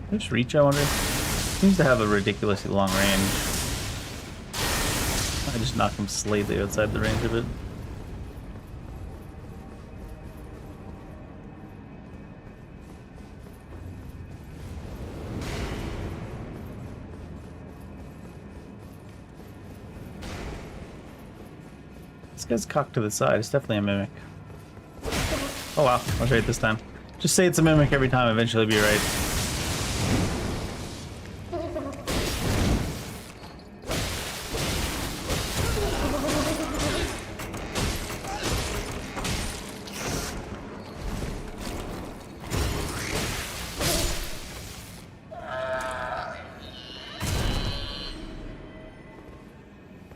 Just reach, I wonder. Seems to have a ridiculously long range. I just knocked him slightly outside the range of it. This guy's cocked to the side. It's definitely a mimic. Oh wow, I was right this time. Just say it's a mimic every time, eventually be right.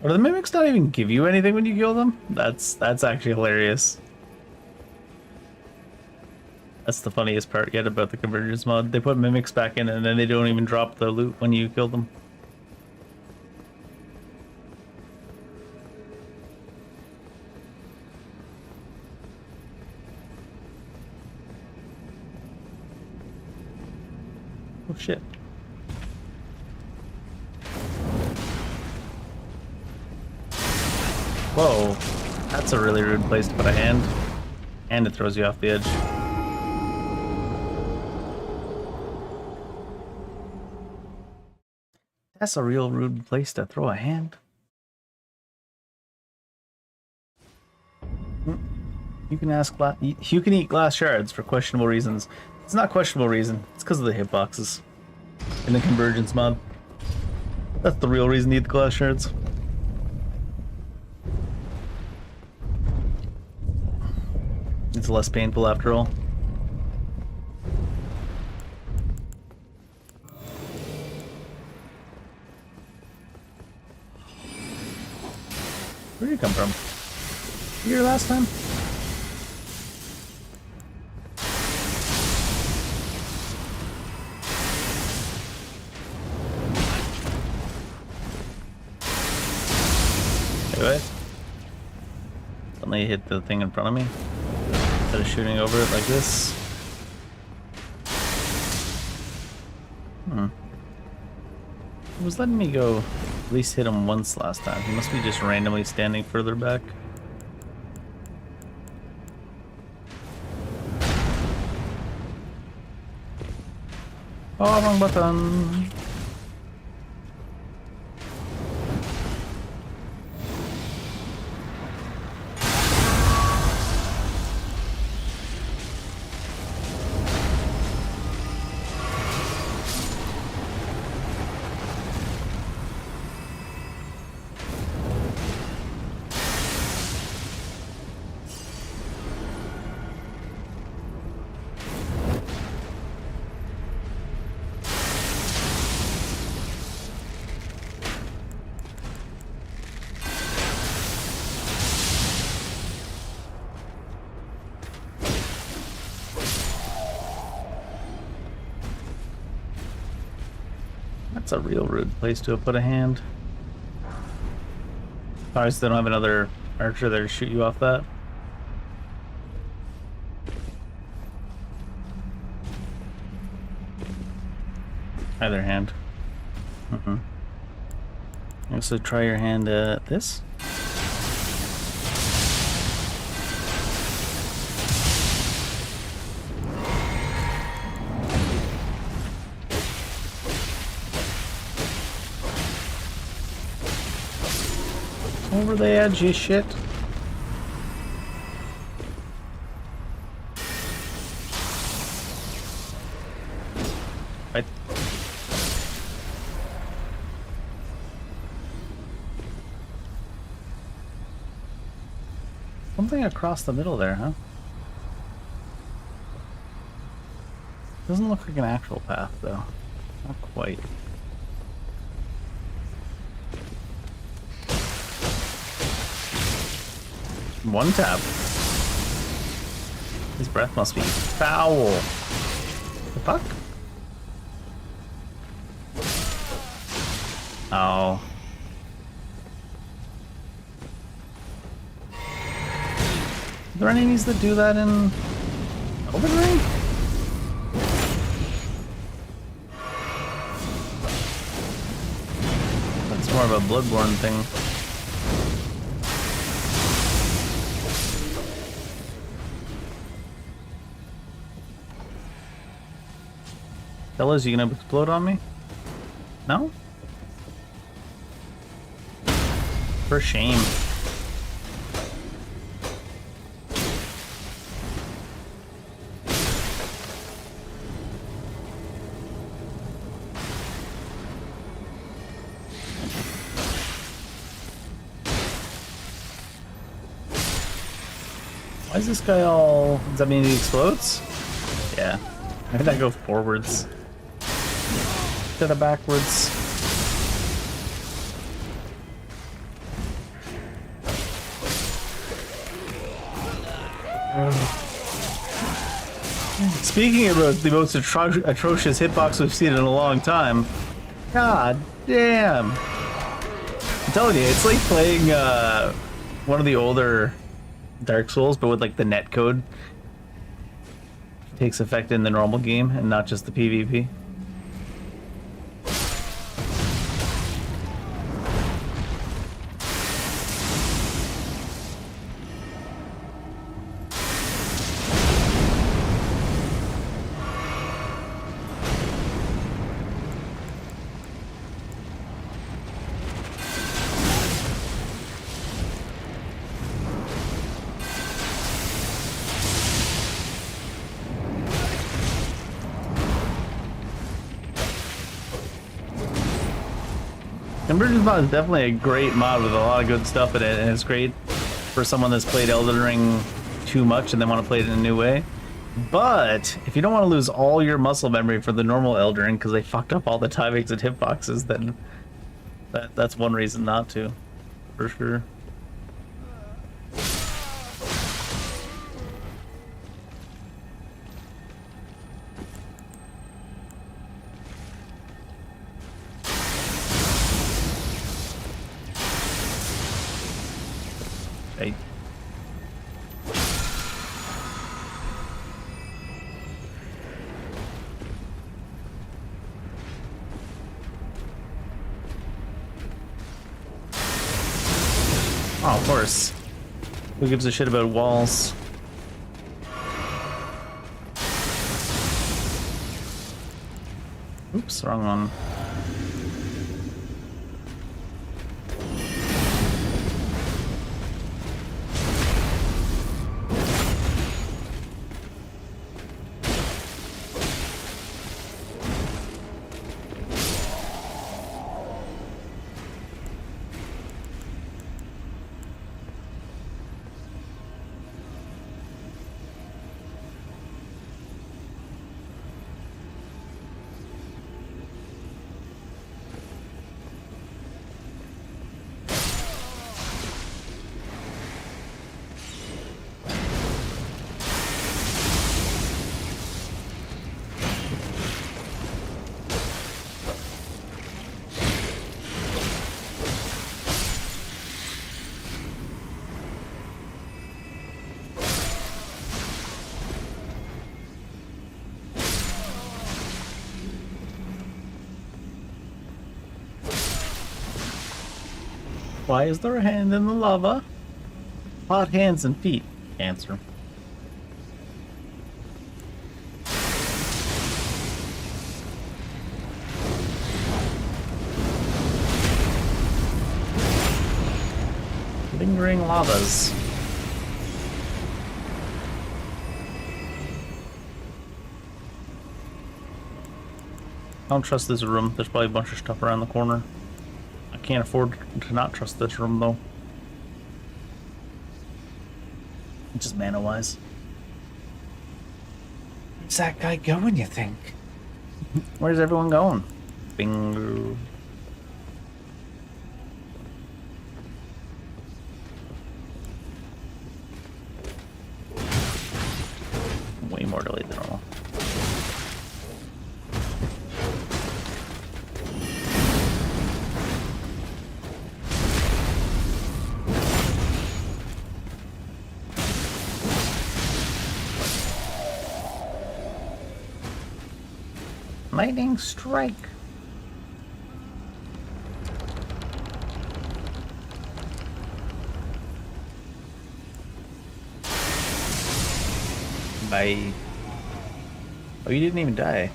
Or do the mimics not even give you anything when you kill them? That's actually hilarious. That's the funniest part yet about the Convergence mod. They put mimics back in and then they don't even drop the loot when you kill them. Oh shit. Whoa, that's a really rude place to put a hand. And it throws you off the edge. That's a real rude place to throw a hand. You can eat glass shards for questionable reasons. It's not questionable reason. It's because of the hitboxes in the Convergence mod. That's the real reason to eat the glass shards. It's less painful after all. Where did you come from? You here last time? Anyway. Suddenly hit the thing in front of me. Instead of shooting over it like this. It was letting me go at least hit him once last time. He must be just randomly standing further back. Oh, wrong button. That's a real rude place to have put a hand. Sorry, they don't have another archer there to shoot you off that. Either hand. Also try your hand at this. Over the edge, you shit. Right. Something across the middle there, huh? Doesn't look like an actual path, though. Not quite. One tap. His breath must be foul. The fuck? Oh. Are there any enemies that do that in Elden Ring? That's more of a Bloodborne thing. Fellas, you gonna explode on me? No? For shame. Why is this guy all... Does that mean he explodes? Yeah. Maybe that go forwards. Instead of backwards. Speaking about the most atrocious hitbox we've seen in a long time, god damn! I'm telling you, it's like playing one of the older Dark Souls, but with like the netcode takes effect in the normal game and not just the PvP. Convergence mod is definitely a great mod with a lot of good stuff in it, and it's great for someone that's played Elden Ring too much and they want to play it in a new way. But if you don't want to lose all your muscle memory for the normal Elden Ring because they fucked up all the timings and hitboxes, then that's one reason not to, for sure. Hey. Oh, of course. Who gives a shit about walls? Oops, wrong one. Why is there a hand in the lava? Hot hands and feet. Answer. Lingering lavas. I don't trust this room. There's probably a bunch of stuff around the corner. I can't afford to not trust this room though. Just mana-wise. Where's that guy going, you think? Where's everyone going? Bingo. Way more delayed than normal. Lightning strike. Bye. Oh, you didn't even die.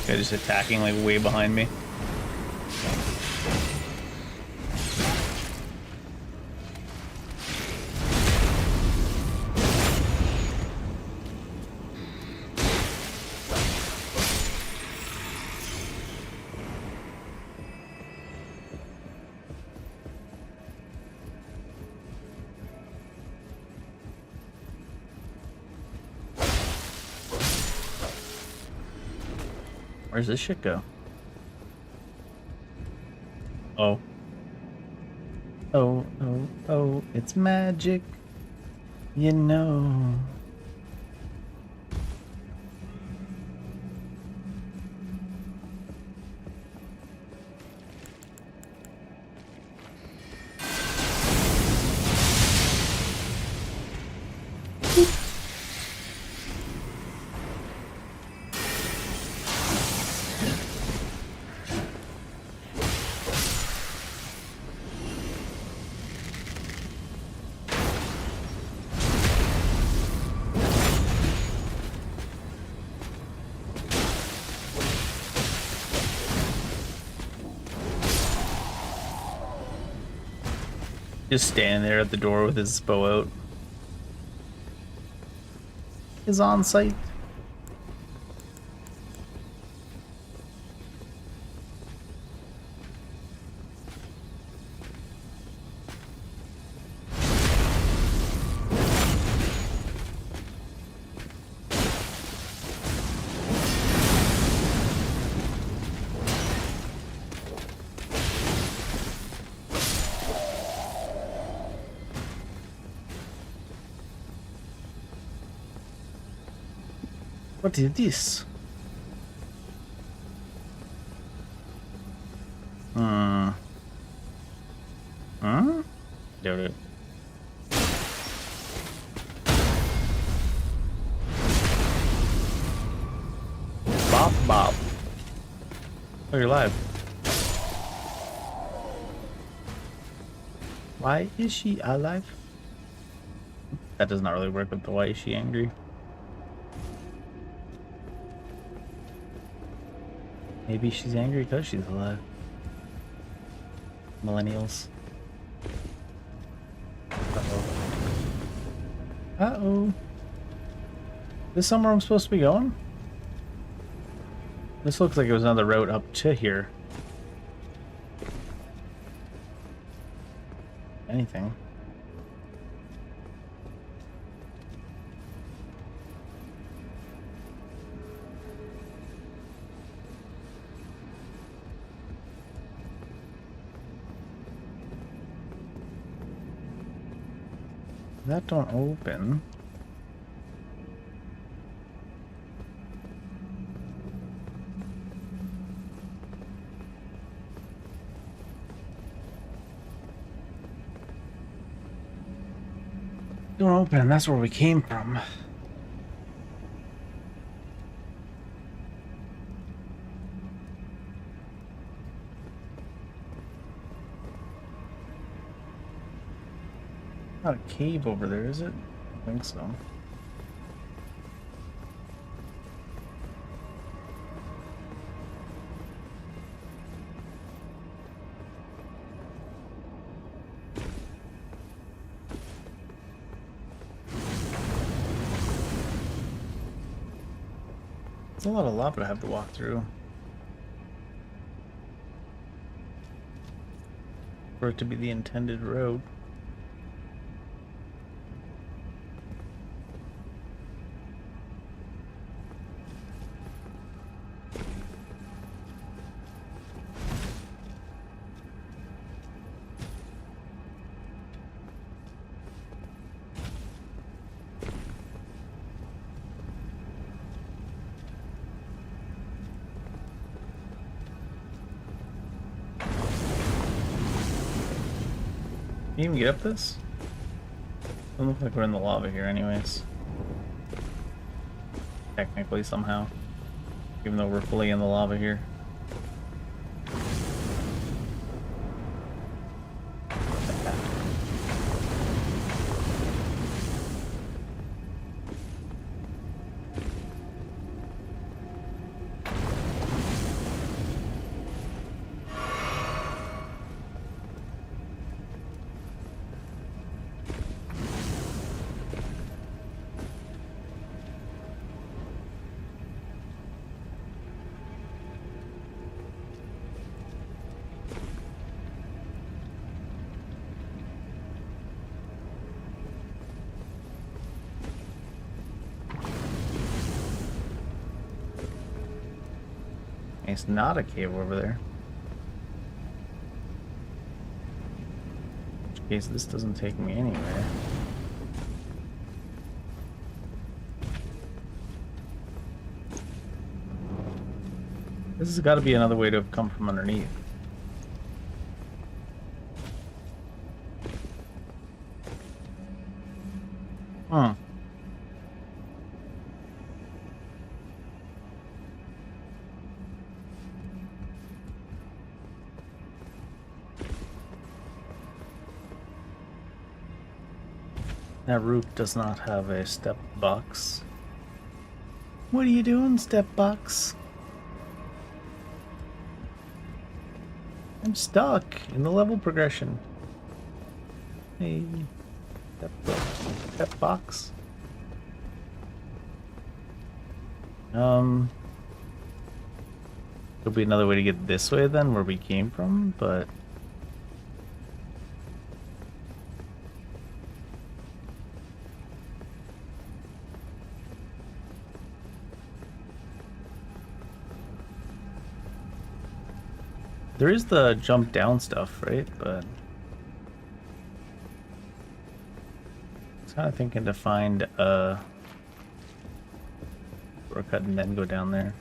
Guy just attacking like way behind me. Where's this shit go? Oh. Oh, oh, oh, it's magic. You know. Just standing there at the door with his bow out. Is on site. What is this? Doubt it. Bop. Bob. Oh, you're live. Why is she alive? That does not really work with the why is she angry. Maybe she's angry because she's alive. Millennials. Uh-oh. Uh-oh. This somewhere I'm supposed to be going? This looks like it was another route up to here. Anything. That don't open. Don't open, that's where we came from. Not a cave over there, is it? I think so. It's a lot of lava to have to walk through. For it to be the intended road. Can you even get up this? Doesn't look like we're in the lava here anyways. Technically, somehow. Even though we're fully in the lava here. It's not a cave over there. In which case, this doesn't take me anywhere. This has got to be another way to have come from underneath. Hmm. That roof does not have a step box. What are you doing, step box? I'm stuck in the level progression. Hey, step box. There'll be another way to get this way then, where we came from, but there is the jump down stuff, right? But I was kind of thinking to find a shortcut and then go down there.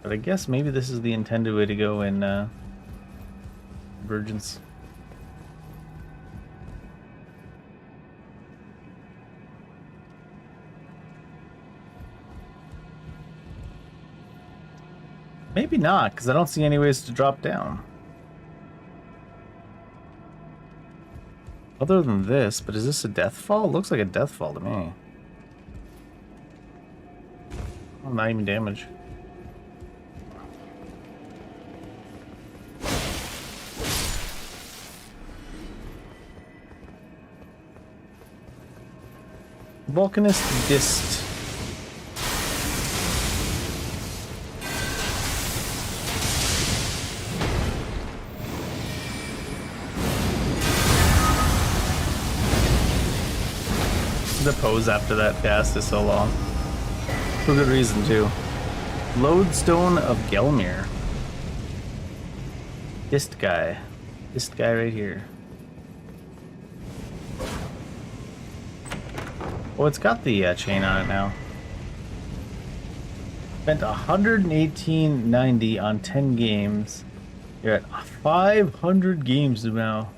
But I guess maybe this is the intended way to go in Convergence. Maybe not, because I don't see any ways to drop down. Other than this, but is this a death fall? It looks like a death fall to me. Oh, not even damage. Vulcanist Dist. The pose after that cast is so long. For good reason, too. Lodestone of Gelmir. Dist guy. Dist guy right here. Oh, it's got the chain on it now. Spent 118.90 on 10 games. You're at 500 games now.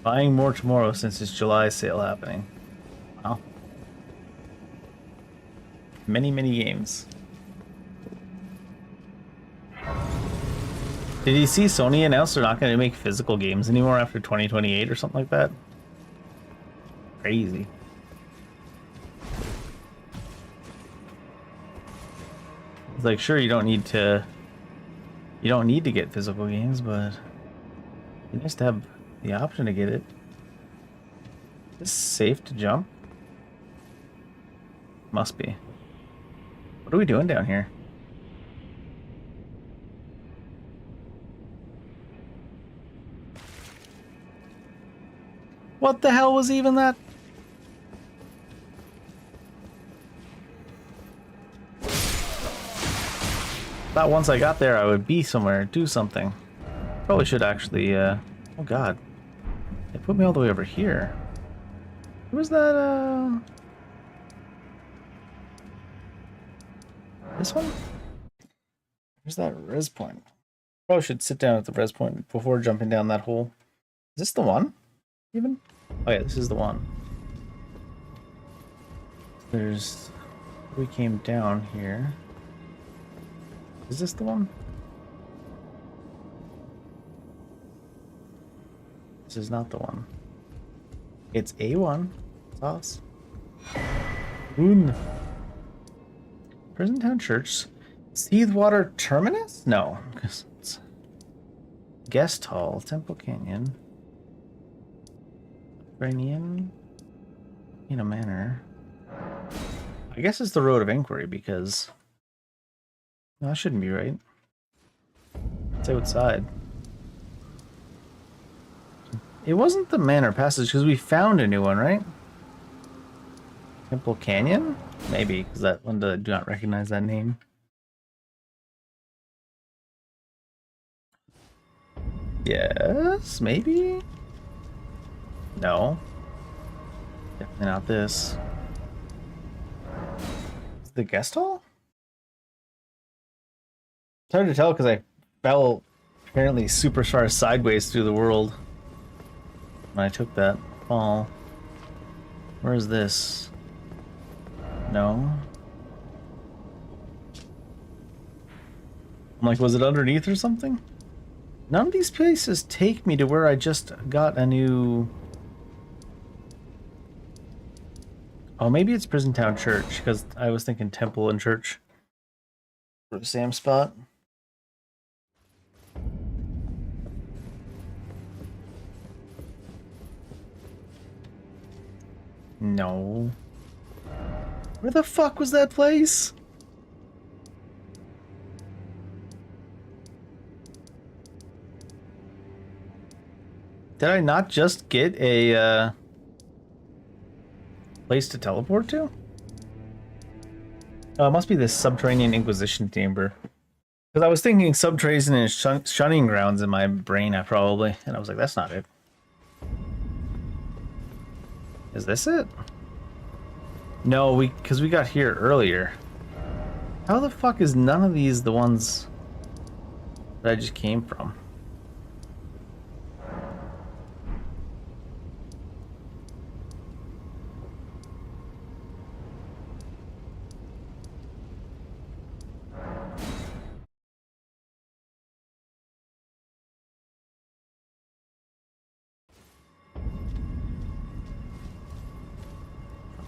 Buying more tomorrow since it's July sale happening. Wow. Many, many games. Did you see Sony announce they're not going to make physical games anymore after 2028 or something like that? Crazy. It's like, sure, you don't need to get physical games, but it's nice to have the option to get it. Is this safe to jump? Must be. What are we doing down here? What the hell was even that? Thought once I got there I would be somewhere, do something. Probably should actually, oh god. They put me all the way over here. Who was that, this one? Where's that res point? Probably should sit down at the res point before jumping down that hole. Is this the one? Even? Oh yeah, this is the one. There's... We came down here. Is this the one? This is not the one. It's A1. Sauce. Moon. Prison Town Church. Seathwater Terminus? No. It's Guest Hall. Temple Canyon. Rainian. In a manor. I guess it's the Road of Inquiry because... No, that shouldn't be right. It's outside. It wasn't the Manor Passage because we found a new one, right? Temple Canyon? Maybe, because that one do not recognize that name. Yes, maybe? No. Definitely not this. Is it the guest hall? It's hard to tell because I fell apparently super far sideways through the world when I took that fall. Where is this? No. I'm like, was it underneath or something? None of these places take me to where I just got a new... Oh, maybe it's Prison Town Church, because I was thinking Temple and Church for the same spot. No. Where the fuck was that place? Did I not just get a place to teleport to? Oh, it must be this subterranean Inquisition chamber. Because I was thinking subterranean and shunning grounds in my brain, probably. And I was like, that's not it. Is this it? No, because we got here earlier. How the fuck is none of these the ones that I just came from?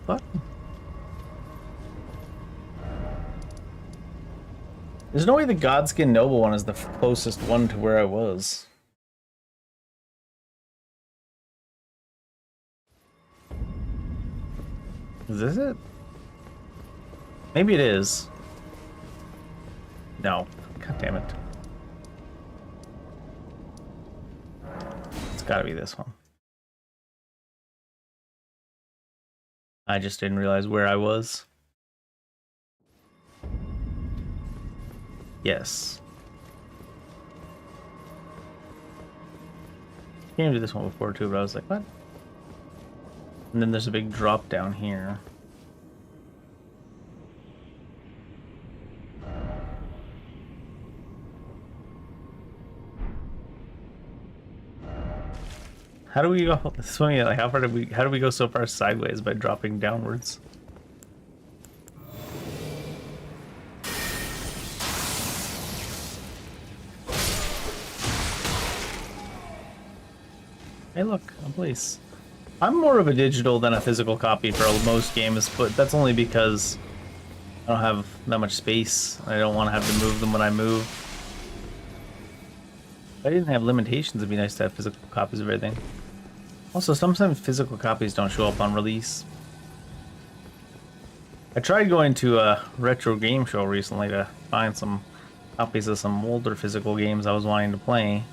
button. There's no way the Godskin Noble one is the closest one to where I was. Is this it? Maybe it is. No. God damn it. It's gotta be this one. I just didn't realize where I was. Yes. Came to this one before too, but I was like, what? And then there's a big drop down here. How do we go swimming? Like, how do we go so far sideways by dropping downwards? Hey, look, a place. I'm more of a digital than a physical copy for most games, but that's only because I don't have that much space. I don't want to have to move them when I move. If I didn't have limitations, it'd be nice to have physical copies of everything. Also, sometimes physical copies don't show up on release. I tried going to a retro game show recently to find some copies of some older physical games I was wanting to play.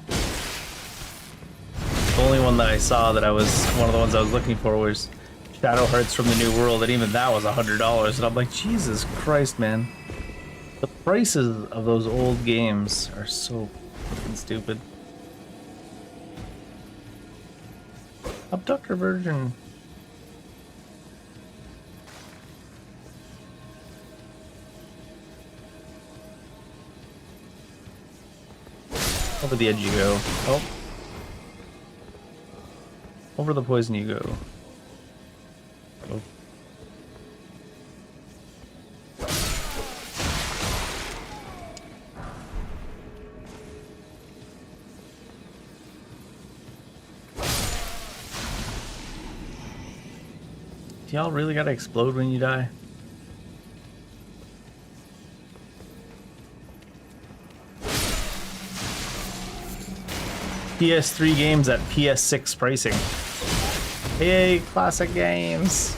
The only one that I saw that one of the ones I was looking for was Shadow Hearts from the New World, and even that was $100. And I'm like, Jesus Christ, man. The prices of those old games are so fucking stupid. Abductor version. Over the edge you go. Oh. Over the poison you go. Oh. Do y'all really gotta explode when you die? PS3 games at PS6 pricing. Hey, classic games.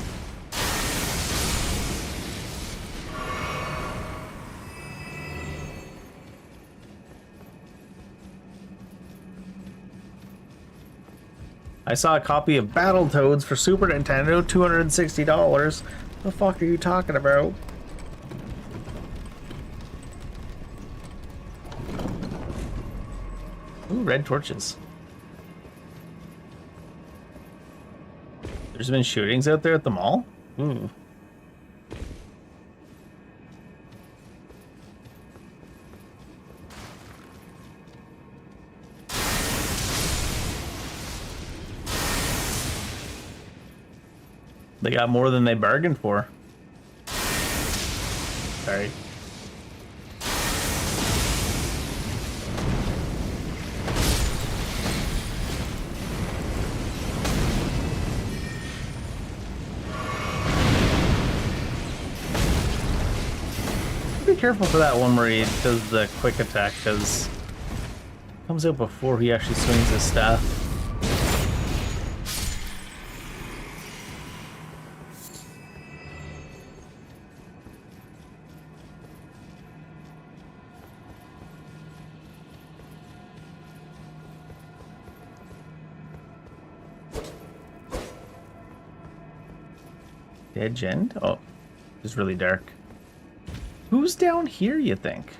I saw a copy of Battletoads for Super Nintendo, $260. The fuck are you talking about? Ooh, red torches. There's been shootings out there at the mall? Ooh. They got more than they bargained for. Sorry. Be careful for that one where he does the quick attack, because it comes out before he actually swings his staff. Edge end? Oh, it's really dark. Who's down here, you think?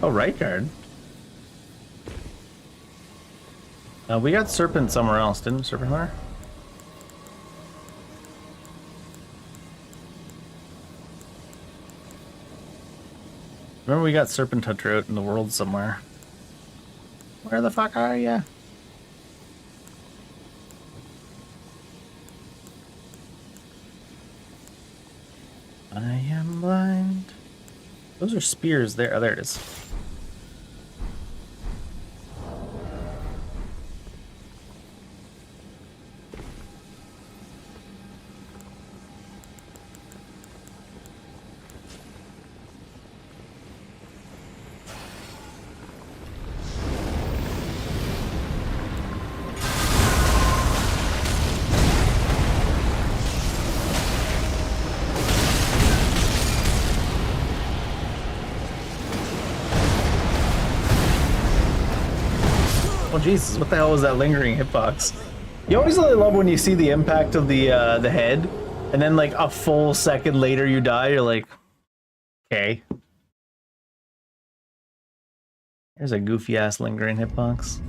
Oh, right guard. We got Serpent somewhere else, didn't we, Serpent Hunter? Remember we got Serpent Hunter out in the world somewhere. Where the fuck are ya? I am blind. Those are spears there. Oh, there it is. Oh Jesus, what the hell was that lingering hitbox? You always really love when you see the impact of the head, and then like a full second later you die, you're like, okay. There's a goofy ass lingering hitbox.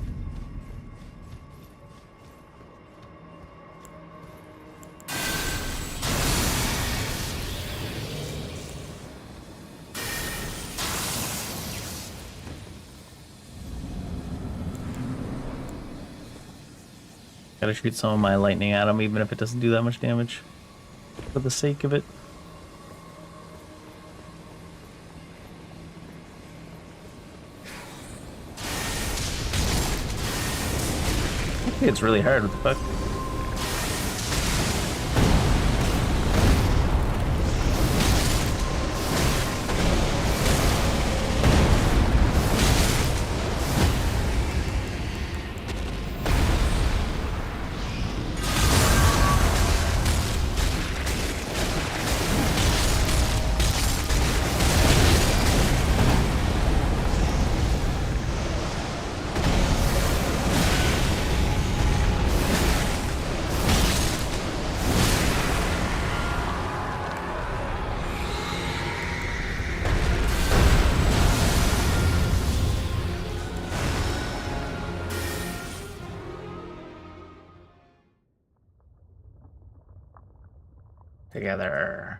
Gotta shoot some of my lightning at him, even if it doesn't do that much damage. For the sake of it. Okay, it's really hard, what the fuck? Together.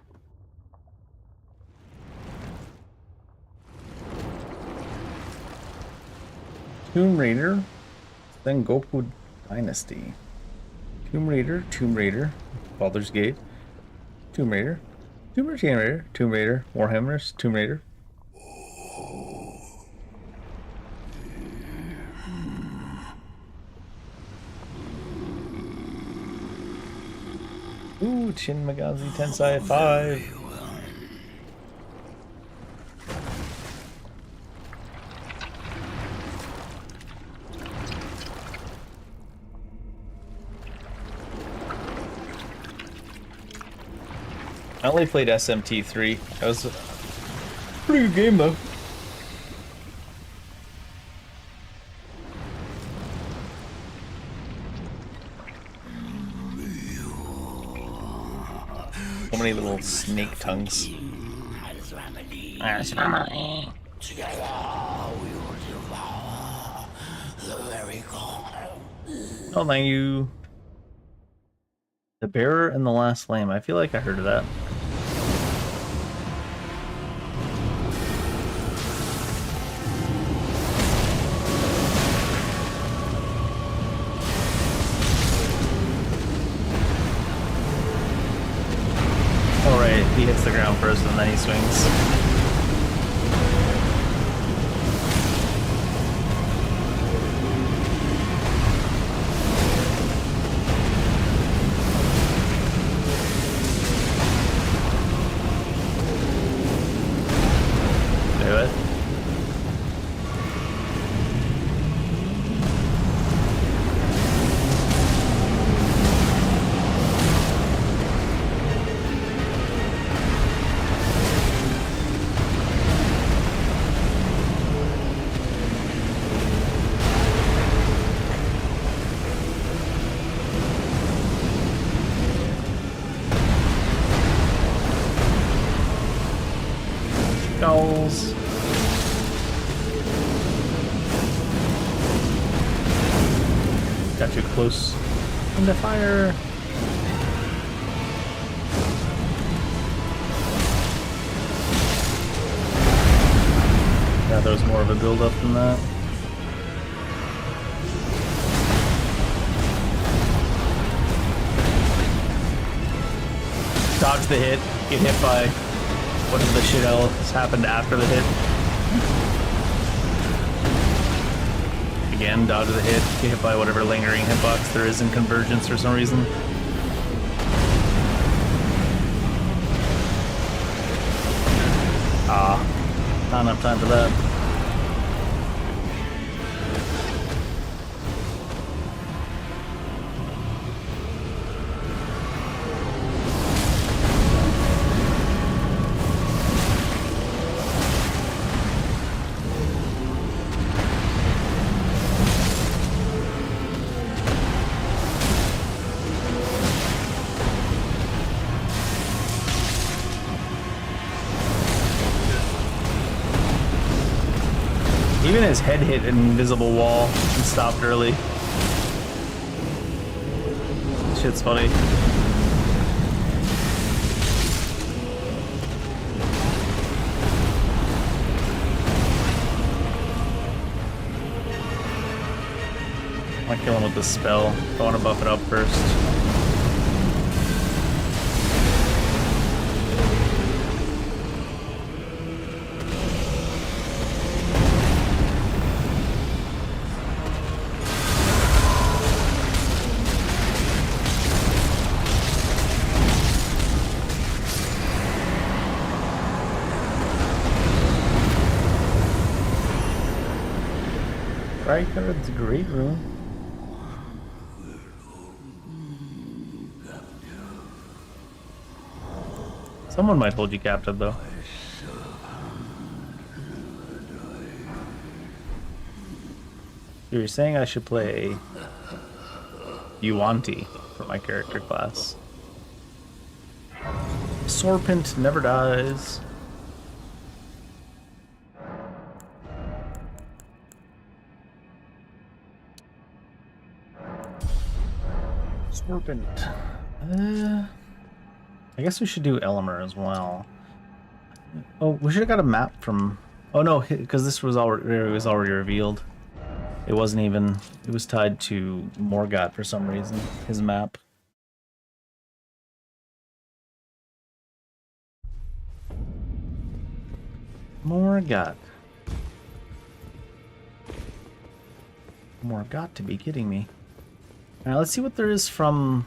Tomb Raider, then Goku Dynasty. Tomb Raider, Baldur's Gate, Tomb Raider, Tomb Raider, Warhammer's Tomb Raider. Ooh, Shin Megami Tensei 5. I only played SMT 3. That was a pretty good game though. So many little snake tongues. Oh, thank you. The Bearer and the Last Flame. I feel like I heard of that. Alright, he hits the ground first and then he swings. Goals. Got too close in the fire. Yeah, there was more of a build up than that. Dodge the hit, get hit by What the shit else happened after the hit? Again, dodge the hit, get hit by whatever lingering hitbox there is in Convergence for some reason. Ah, not enough time for that. Even his head hit an invisible wall and stopped early. Shit's funny. I might kill him with the spell. I want to buff it up first. It's a great room. Someone might hold you captive, though. You're saying I should play Yuanti for my character class. Serpent never dies. Serpent. I guess we should do Elmer as well. Oh, we should have got a map from... Oh no, because this was already revealed. It wasn't even... It was tied to Morgott for some reason, his map. Morgott. Morgott to be kidding me. Alright, let's see what there is from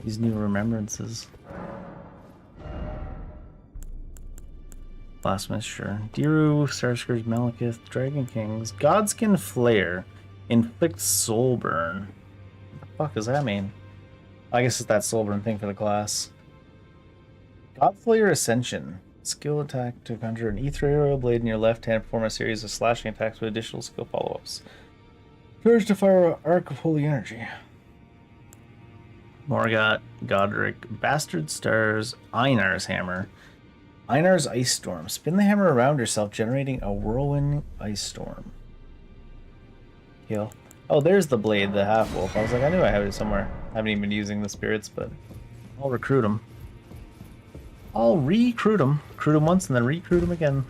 these new remembrances. Blasphemous, sure. Diru, Starscourge, Malekith, Dragon Kings, Godskin Flare, Inflict Soulburn. What the fuck does that mean? I guess it's that Soulburn thing for the class. Godflayer Ascension. Skill attack to conjure an ethereal blade in your left hand, perform a series of slashing attacks with additional skill follow-ups. Courage to fire an arc of holy energy. Morgott, Godric, Bastard Stars, Einar's Hammer. Einar's Ice Storm. Spin the hammer around yourself, generating a whirlwind ice storm. Kill. Oh, there's the blade, the half-wolf. I was like, I knew I had it somewhere. I haven't even been using the spirits, but I'll recruit them. I'll recruit them. Recruit them once and then recruit them again.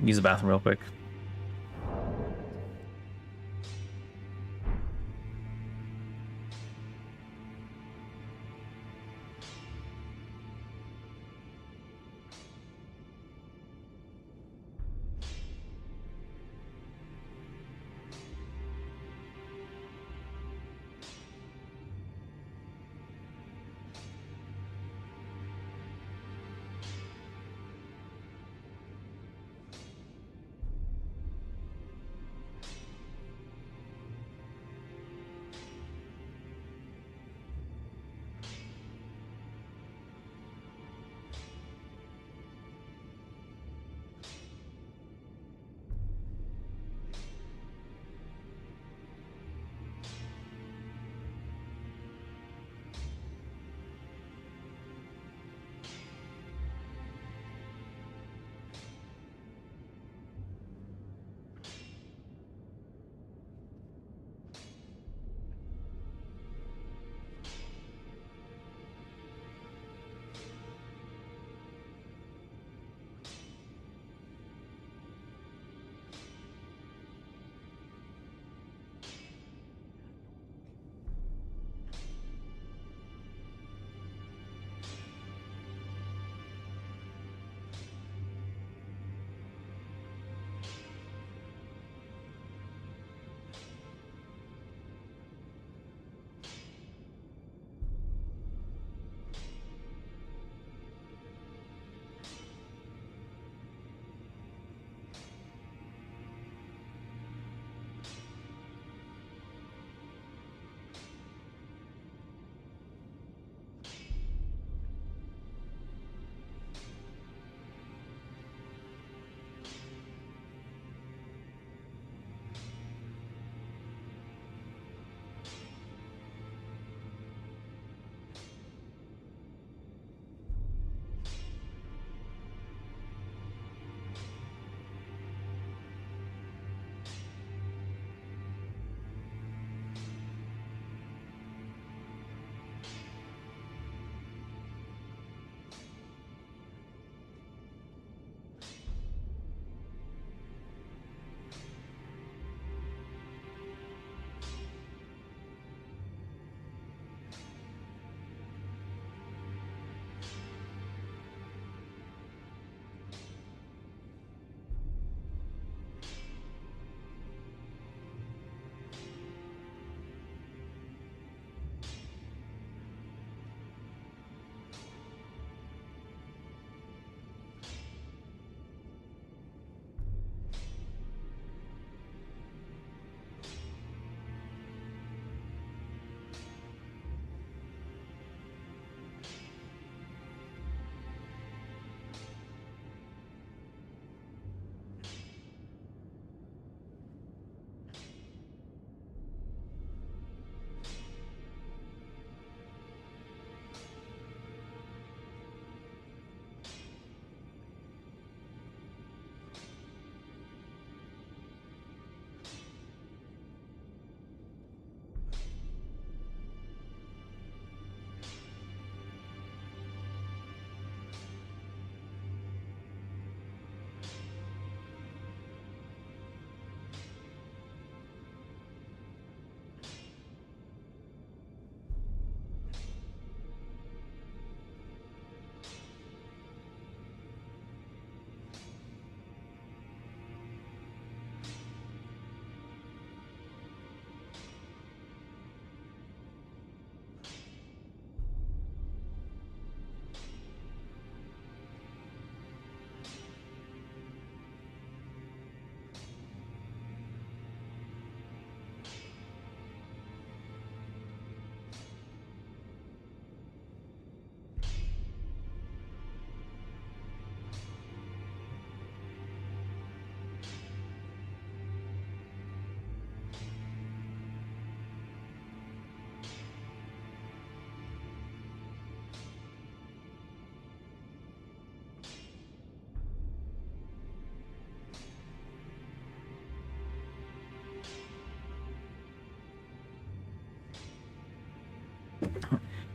Use the bathroom real quick.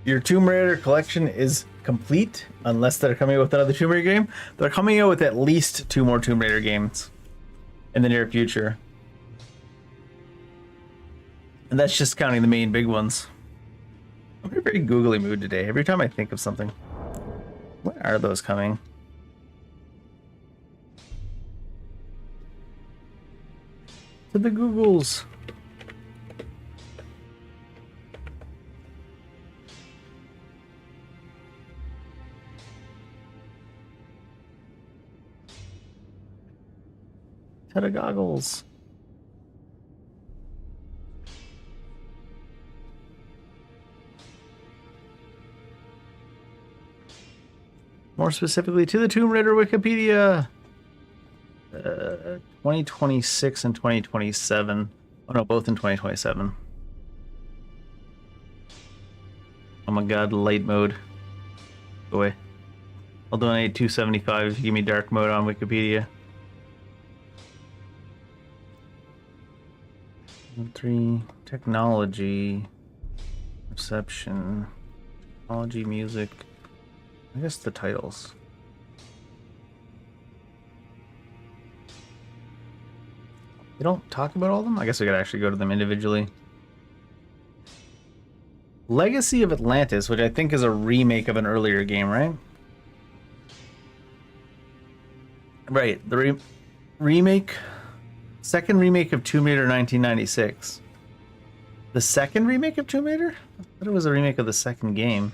Your Tomb Raider collection is complete unless they're coming out with another Tomb Raider game. They're coming out with at least 2 more Tomb Raider games in the near future. And that's just counting the main big ones. I'm in a very googly mood today. Every time I think of something. When are those coming? To the Googles. To the goggles. More specifically, to the Tomb Raider Wikipedia. 2026 and 2027. Oh no, both in 2027. Oh my god, light mode. Go away. I'll donate $2.75 if you give me dark mode on Wikipedia. 3 technology, reception, technology, music. I guess the titles. They don't talk about all of them? I guess we could actually go to them individually. Legacy of Atlantis, which I think is a remake of an earlier game, right? Right, the remake, second remake of Tomb Raider 1996. The second remake of Tomb Raider? I thought it was a remake of the second game.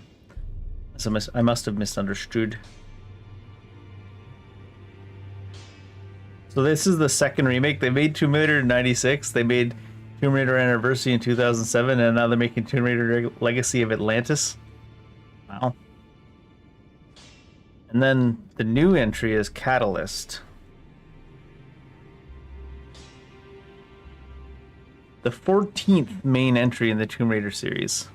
So I must have misunderstood. So this is the second remake. They made Tomb Raider in 96. They made Tomb Raider Anniversary in 2007, and now they're making Tomb Raider Legacy of Atlantis. Wow. And then the new entry is Catalyst. The 14th main entry in the Tomb Raider series.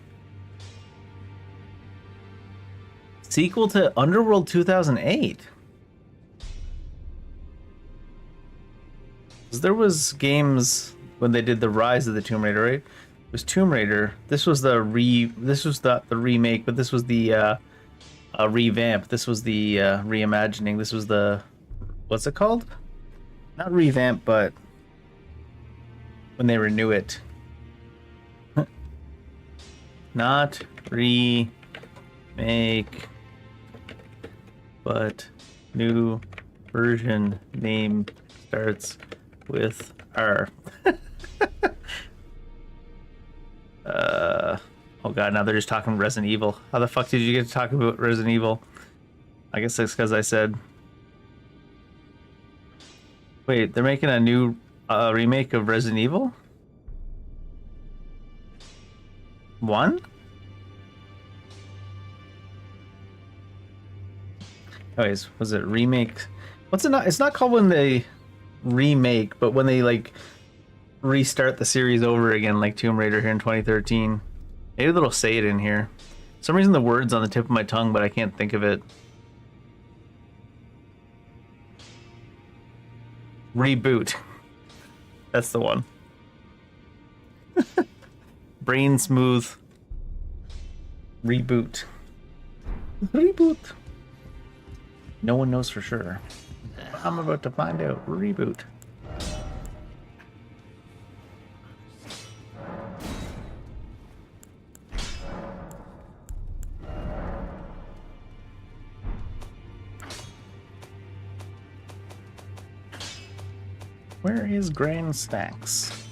Sequel to Underworld 2008. There was games when they did the Rise of the Tomb Raider, right? It was Tomb Raider. This was the remake, but this was the revamp. This was the reimagining. This was the, what's it called? Not revamp, but when they renew it. Not remake, but new version. Name starts with R. Oh god, now they're just talking Resident Evil. How the fuck did you get to talk about Resident Evil? I guess that's because I said... Wait, they're making a new remake of Resident Evil? 1? Anyways, was it remake? What's it not? It's not called when they remake, but when they like restart the series over again, like Tomb Raider here in 2013. Maybe they'll say it in here. For some reason the word's on the tip of my tongue, but I can't think of it. Reboot. That's the one. Brain smooth. Reboot. Reboot. No one knows for sure. I'm about to find out. Reboot. Where is Grand Stacks?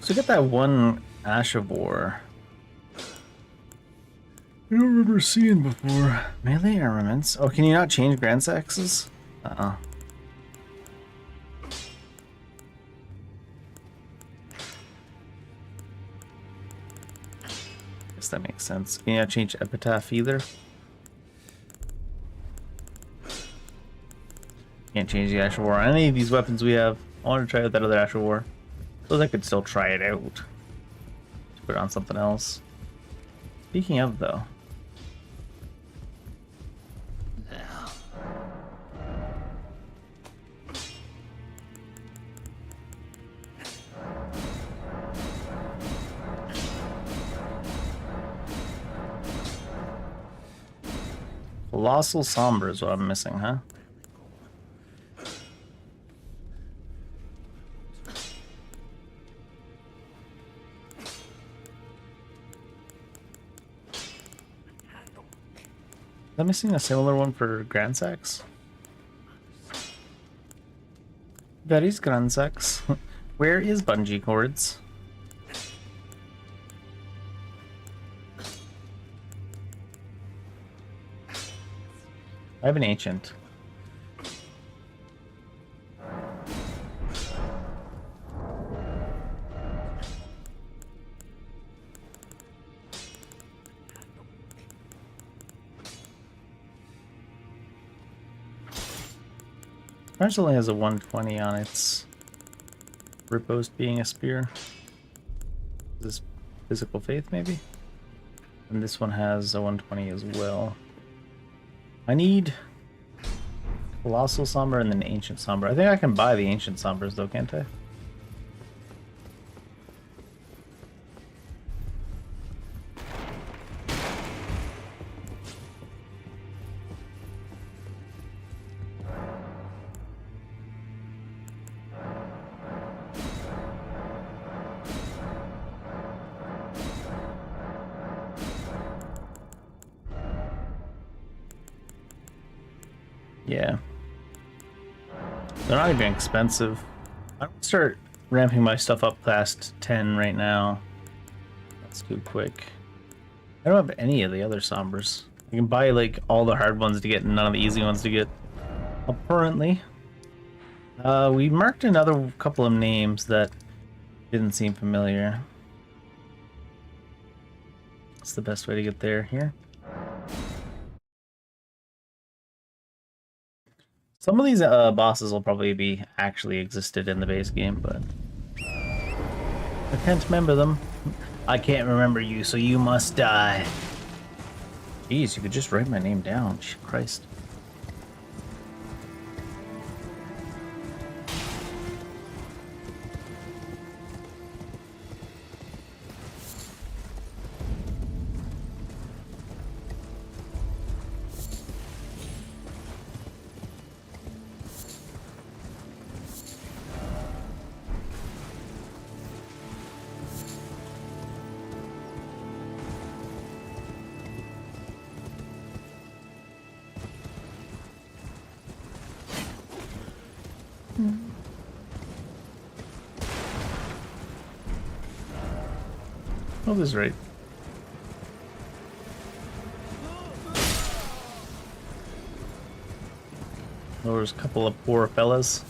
So get that one Ash of War. I don't remember seeing before. Melee armaments. Oh, can you not change Grand Stacks? Uh-oh. Guess that makes sense. Can you not change Epitaph either? Can't change the Ash of War on any of these weapons we have. I want to try out that other Ash of War. Suppose I could still try it out. Put it on something else. Speaking of, though. Colossal Somber is what I'm missing, huh? Am I missing a similar one for Grand Sax? That is Grand Sax. Where is bungee cords? I have an ancient. Ours only has a 120 on its riposte being a spear. Is this physical faith maybe? And this one has a 120 as well. I need Colossal Somber and then Ancient Somber. I think I can buy the Ancient Sombers though, can't I? Yeah. They're not even expensive. I would start ramping my stuff up past 10 right now. That's too quick. I don't have any of the other Sombers. You can buy like all the hard ones to get and none of the easy ones to get. Apparently. We marked another couple of names that didn't seem familiar. What's the best way to get there here? Some of these bosses will probably be actually existed in the base game, but I can't remember them. I can't remember you, so you must die. Jeez, you could just write my name down. Christ. Oh, this is right. Oh, there's a couple of poor fellas.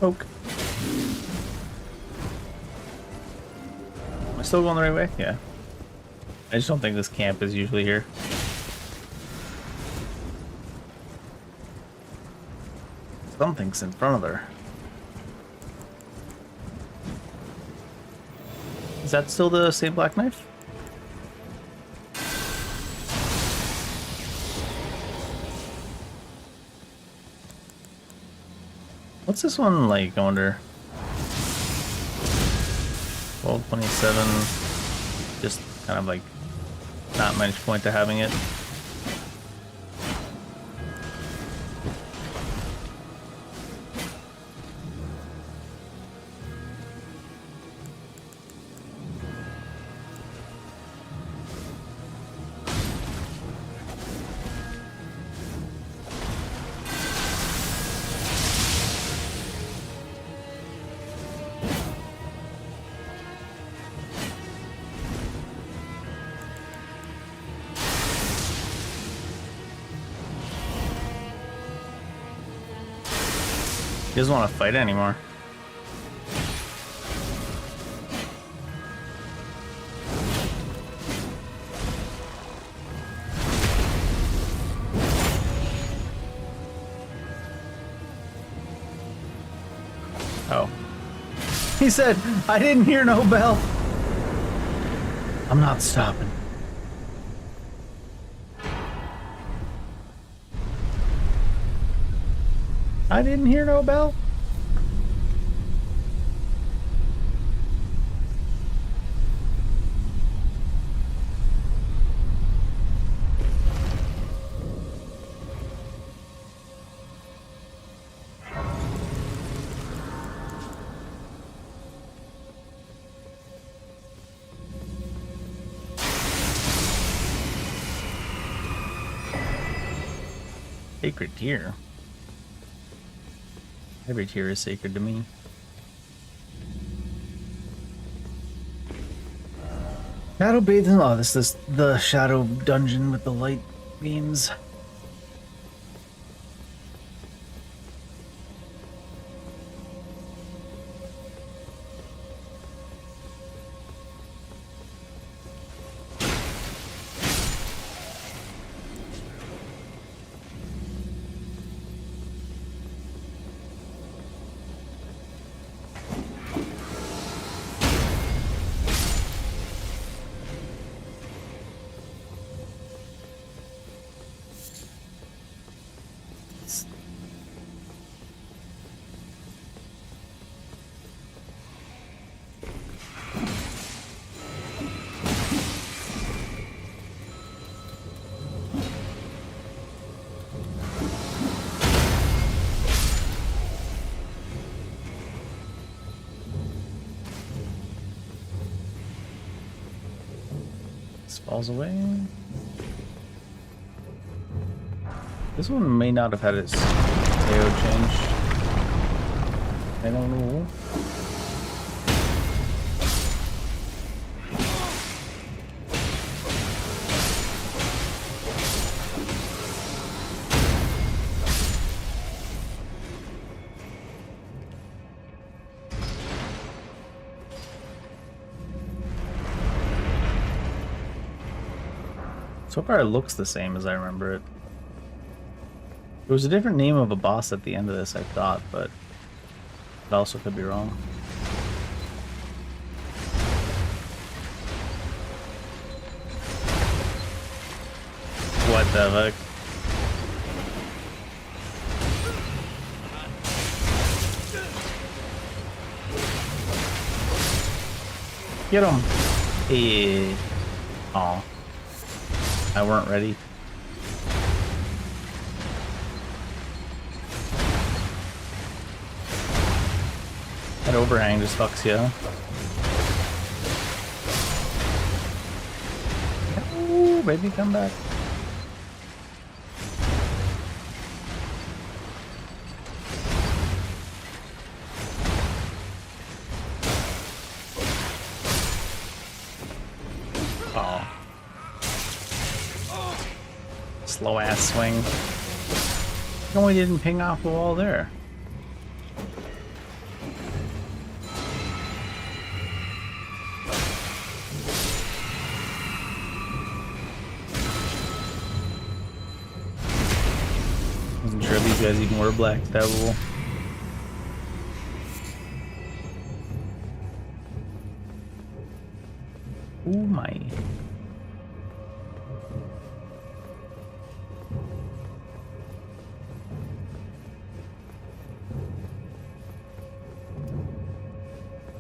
Poke. Am I still going the right way? Yeah. I just don't think this camp is usually here. Something's in front of her. Is that still the same black knife? What's this one like, I wonder? 1227. Just kind of like not much point to having it. He doesn't want to fight anymore. Oh. He said, I didn't hear no bell. I'm not stopping. I didn't hear no bell. Sacred tier. Every tier is sacred to me. Shadow bathed in law. This is the shadow dungeon with the light beams. Falls away. This one may not have had its AO changed. I don't know. So far it looks the same as I remember it. There was a different name of a boss at the end of this, I thought, but it also could be wrong. What the fuck? Get him! Hey. Aw. I weren't ready. That overhang just fucks you. Ooh, baby, come back. Oh. Slow ass swing. No, he didn't ping off the wall there. Wasn't sure if these guys even were black devil. Oh my.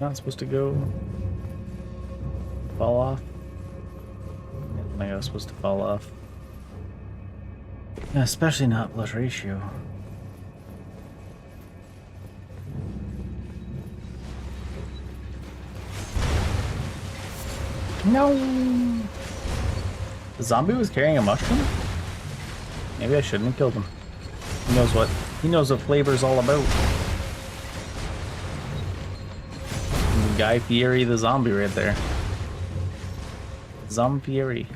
Not supposed to go fall off. I think I was supposed to fall off. Yeah, especially not blood ratio. No. The zombie was carrying a mushroom? Maybe I shouldn't have killed him. He knows what flavor's all about. Guy Fieri the zombie right there. Zombieri.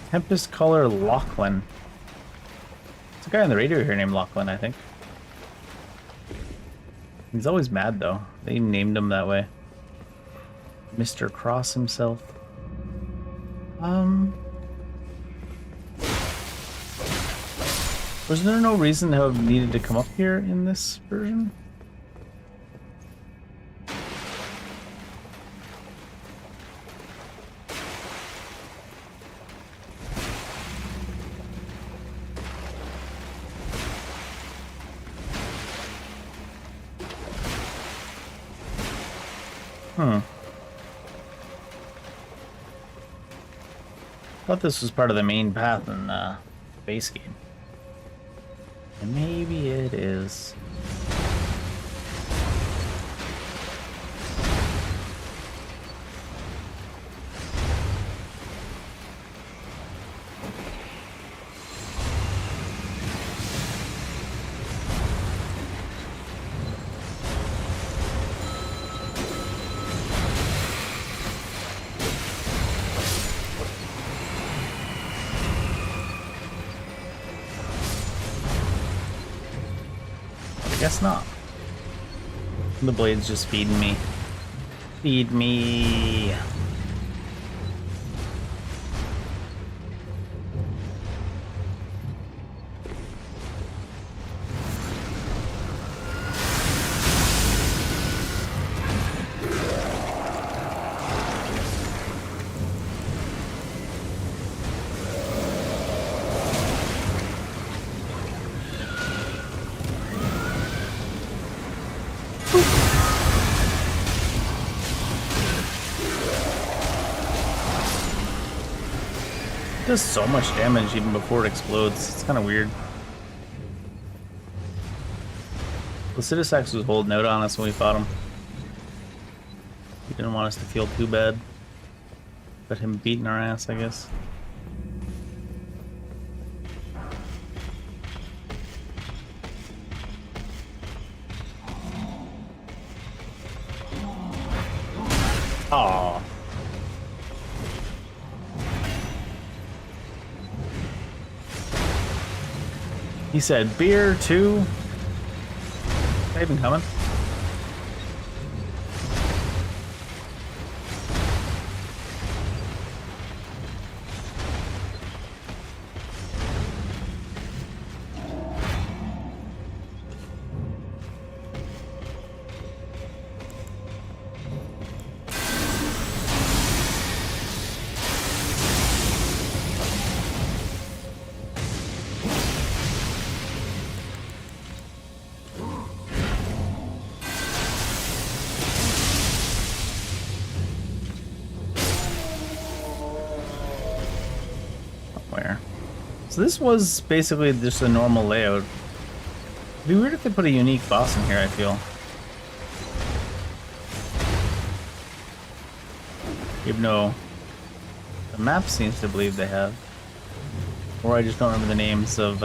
Tempest Color Lachlan. There's a guy on the radio here named Lachlan, I think. He's always mad though. They named him that way. Mr. Cross himself. Was there no reason to have needed to come up here in this version? Thought this was part of the main path in base game. And maybe it is. Guess not. The blade's just feeding me. Feed me. Does so much damage even before it explodes. It's kind of weird. Placidusax was holding out on us when we fought him. He didn't want us to feel too bad. But him beating our ass, I guess. Aww. He said, beer too. Is that even coming? So this was basically just a normal layout. It'd be weird if they put a unique boss in here, I feel. Even though the map seems to believe they have. Or I just don't remember the names of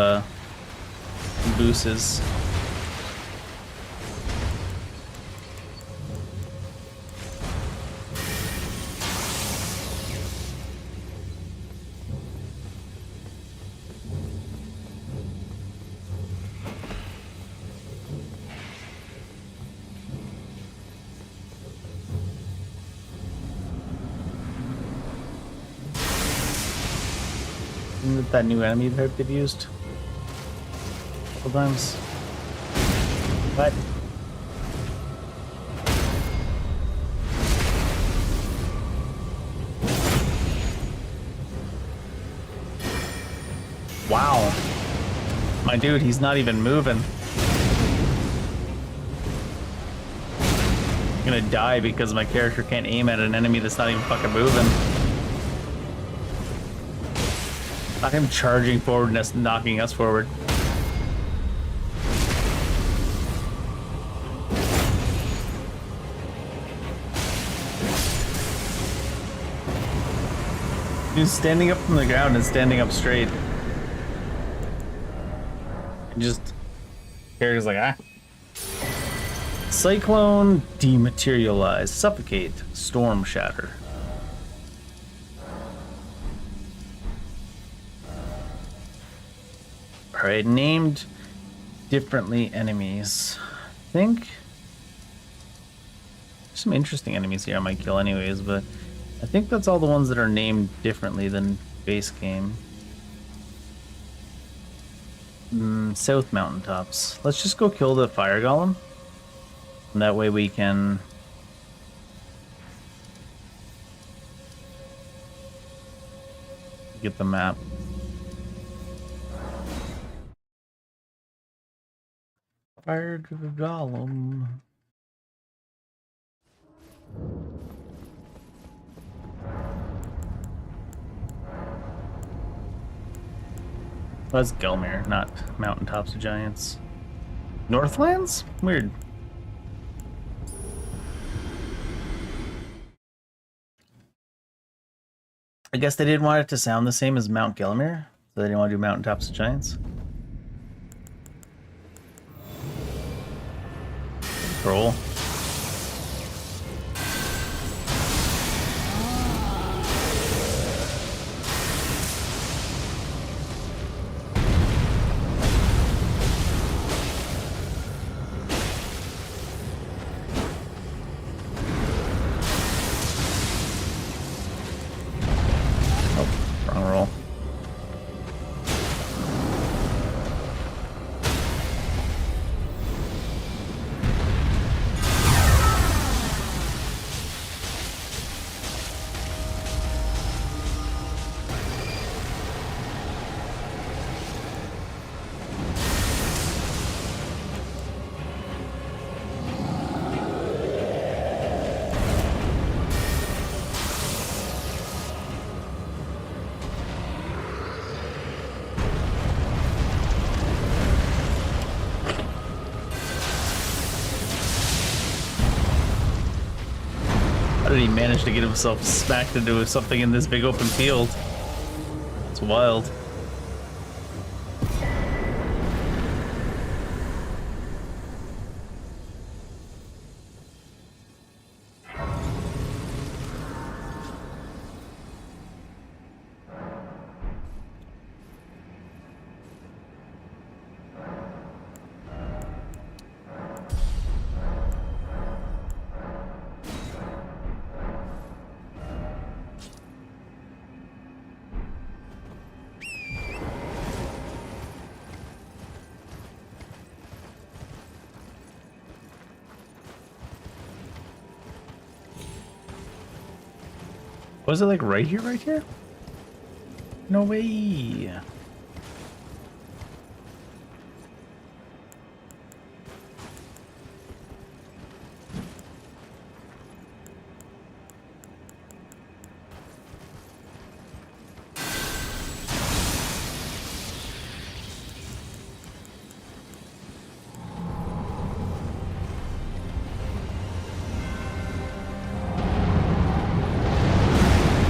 boosses. That new enemy type they've used a couple times. What? Wow. My dude, he's not even moving. I'm gonna die because my character can't aim at an enemy that's not even fucking moving. Not him charging forward and knocking us forward. He's standing up from the ground and standing up straight. And just character's like, ah. Cyclone, dematerialize, suffocate, storm shatter. Alright, named differently enemies. I think there's some interesting enemies here I might kill anyways, but I think that's all the ones that are named differently than base game. South mountaintops. Let's just go kill the fire golem. And that way we can get the map. Fire to the golem. That's Gelmir, not Mountaintops of Giants. Northlands? Weird. I guess they didn't want it to sound the same as Mount Gelmir, so they didn't want to do Mountaintops of Giants. Roll. How did he manage to get himself smacked into something in this big open field? It's wild. Was it like right here, right here? No way.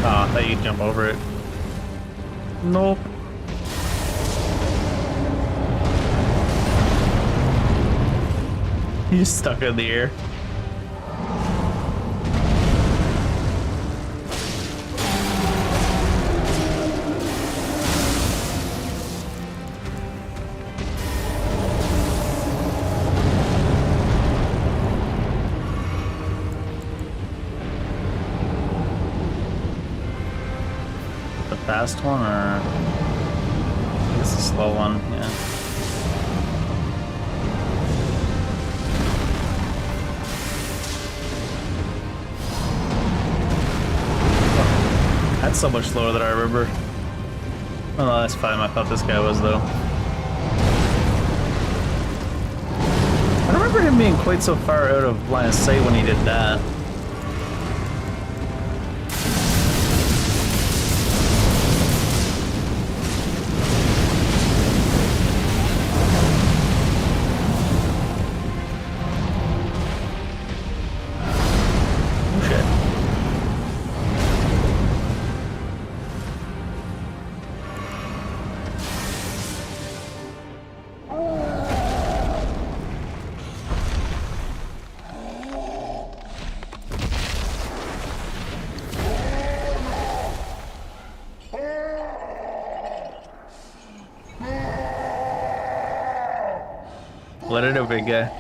Oh, I thought you'd jump over it. Nope. He just stuck in the air. Fast one, or I guess the slow one, yeah. Oh, that's so much slower than I remember. Well, the last time I thought this guy was, though. I don't remember him being quite so far out of line of sight when he did that. Let it out, big guy.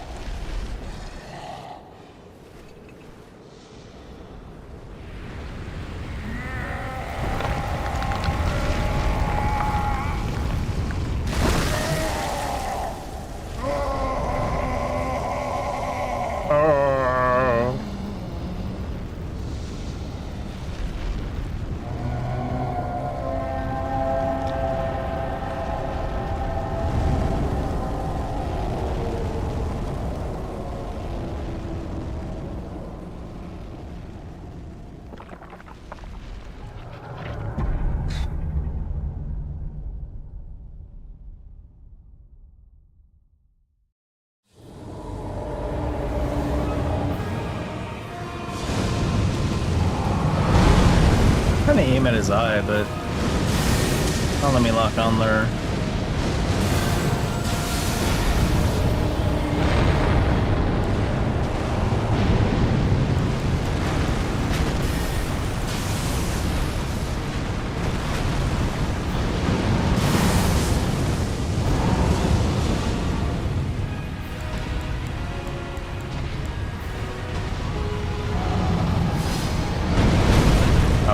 Trying to aim at his eye, but don't let me lock on there.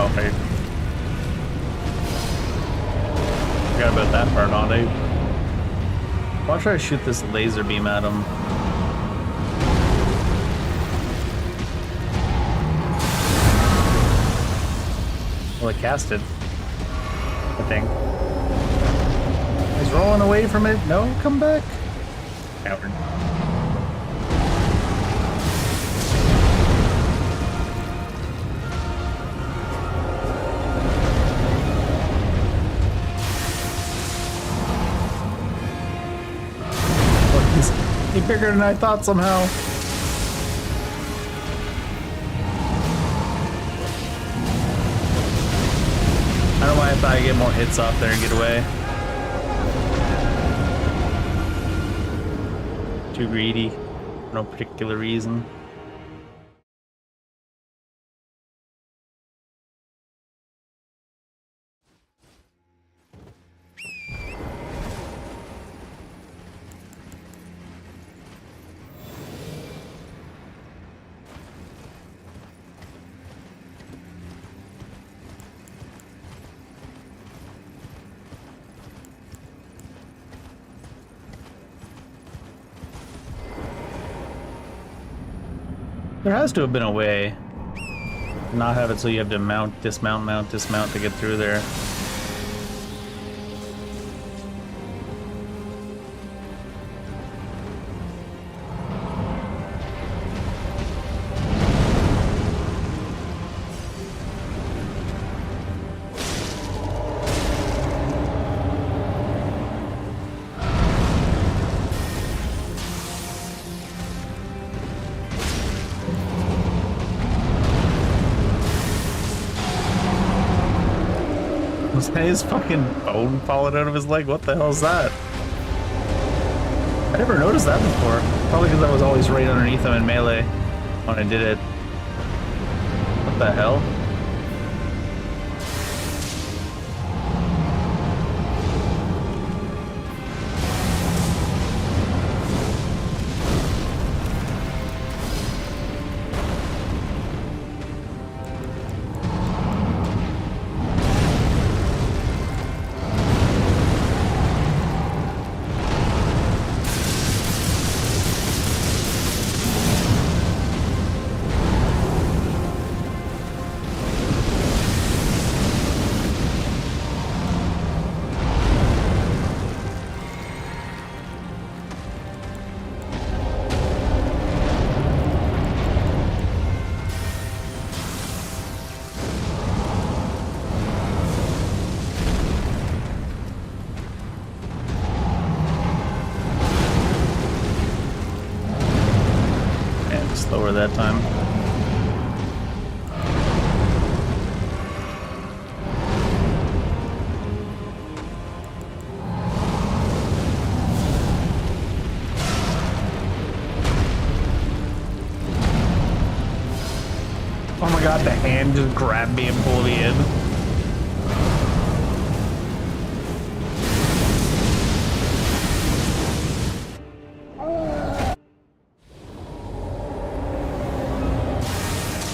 Oh, hey. Forgot about that part on it. I'll try to shoot this laser beam at him. Well, it casted. I think. He's rolling away from it. No, come back. Coward. He's bigger than I thought somehow. I don't know why I thought I'd get more hits off there and get away. Too greedy. For no particular reason. There has to have been a way to not have it so you have to mount, dismount to get through there. Was that his fucking bone falling out of his leg? What the hell is that? I never noticed that before. Probably because I was always right underneath him in melee when I did it. What the hell? Slower that time. Oh my god, the hand just grabbed me and pulled me in.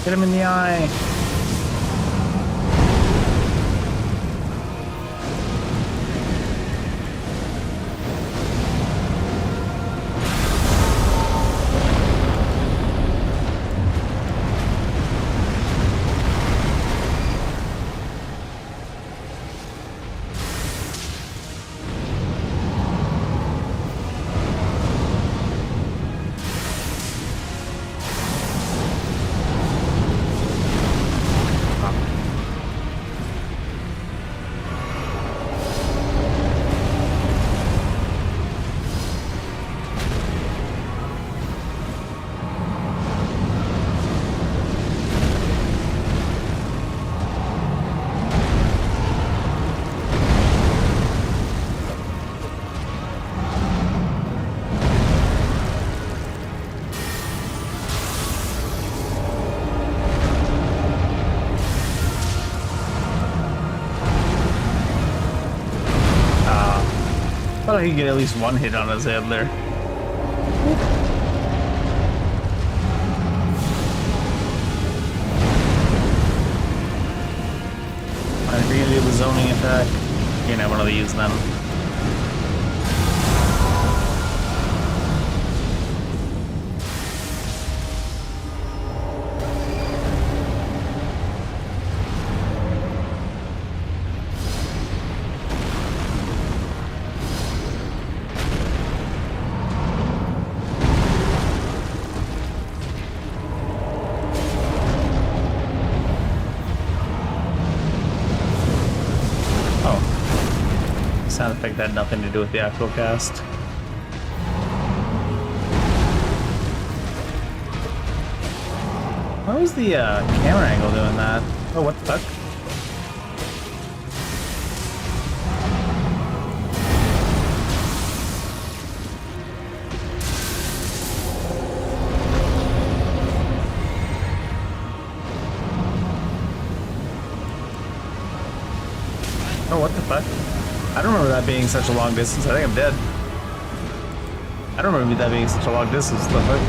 Hit him in the eye. Thought I could get at least one hit on his head there. Alright, we're gonna do the zoning attack. You're gonna have one of these then. Sound effect had nothing to do with the actual cast. Why was the camera angle doing that? Oh, what the fuck? Oh, what the fuck? I don't remember that being such a long distance. I think I'm dead. I don't remember that being such a long distance. What the fuck?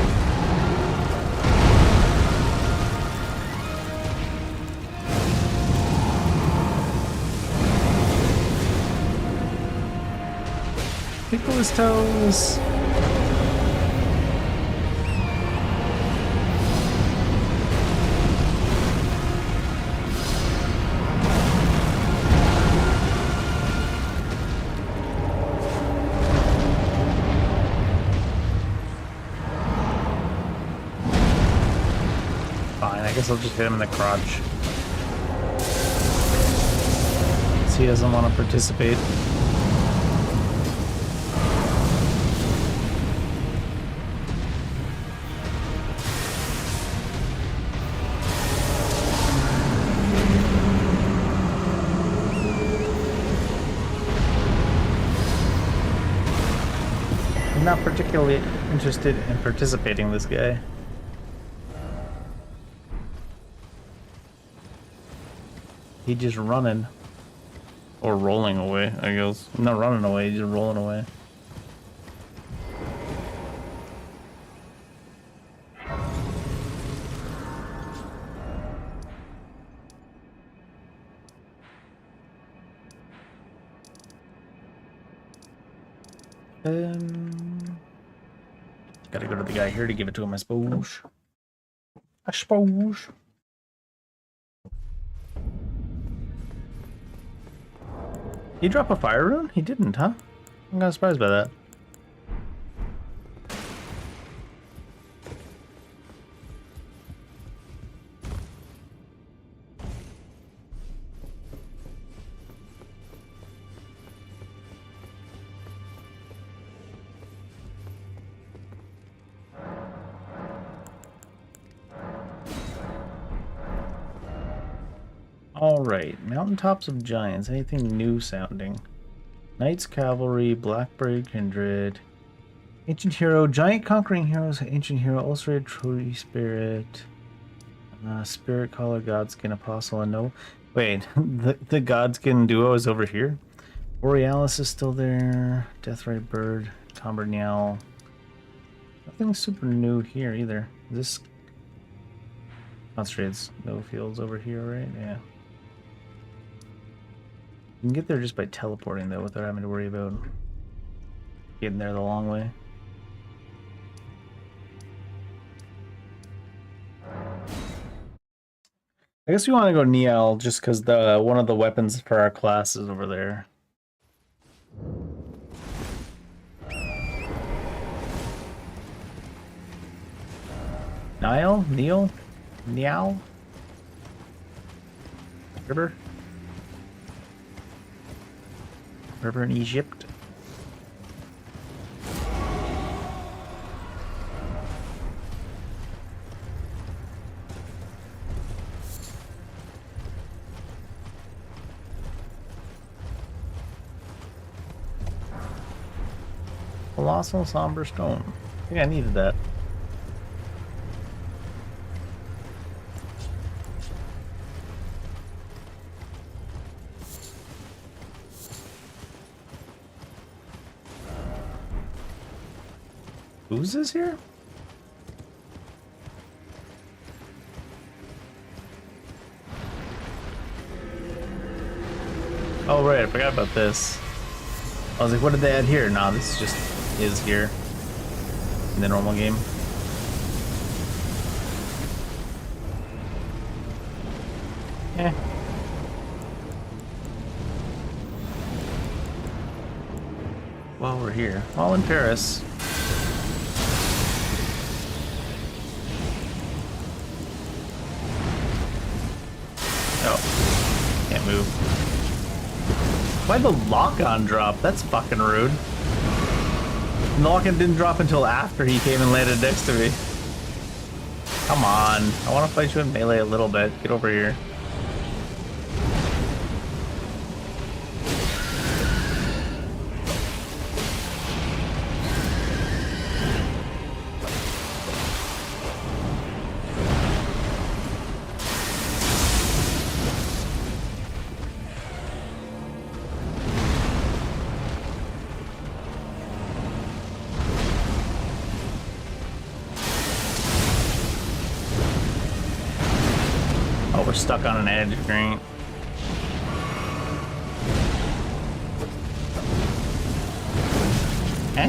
Tickle his toes. I guess I'll just hit him in the crotch. So he doesn't want to participate. I'm not particularly interested in participating this guy. He's just running. Or rolling away, I guess. Not running away, he's just rolling away. Gotta go to the guy here to give it to him, I suppose. I suppose. He drop a fire rune? He didn't, huh? I'm kind of surprised by that. Alright, Mountaintops of Giants. Anything new sounding? Knights Cavalry, Blackbird Kindred, Ancient Hero, Giant Conquering Heroes, Ancient Hero, Ulcerated Tree Spirit, Spirit Caller, Godskin Apostle, and no. Wait, the Godskin duo is over here? Borealis is still there, Deathrite Bird, Combernial. Nothing super new here either. This Concentrates no fields over here, right? Yeah. You can get there just by teleporting though, without having to worry about getting there the long way. I guess we want to go Niel just because the one of the weapons for our class is over there. Nile? Neil? Nial? River? River in Egypt? Colossal Somber Stone. I think I needed that. Who's this here? Oh right, I forgot about this. I was like, what did they add here? Nah, this just is here in the normal game. Eh. While we're here, while in Paris. Oh, can't move. Why'd the lock-on drop? That's fucking rude. And the lock-on didn't drop until after he came and landed next to me. Come on. I want to fight you in melee a little bit. Get over here. We're stuck on an edge, great. Eh?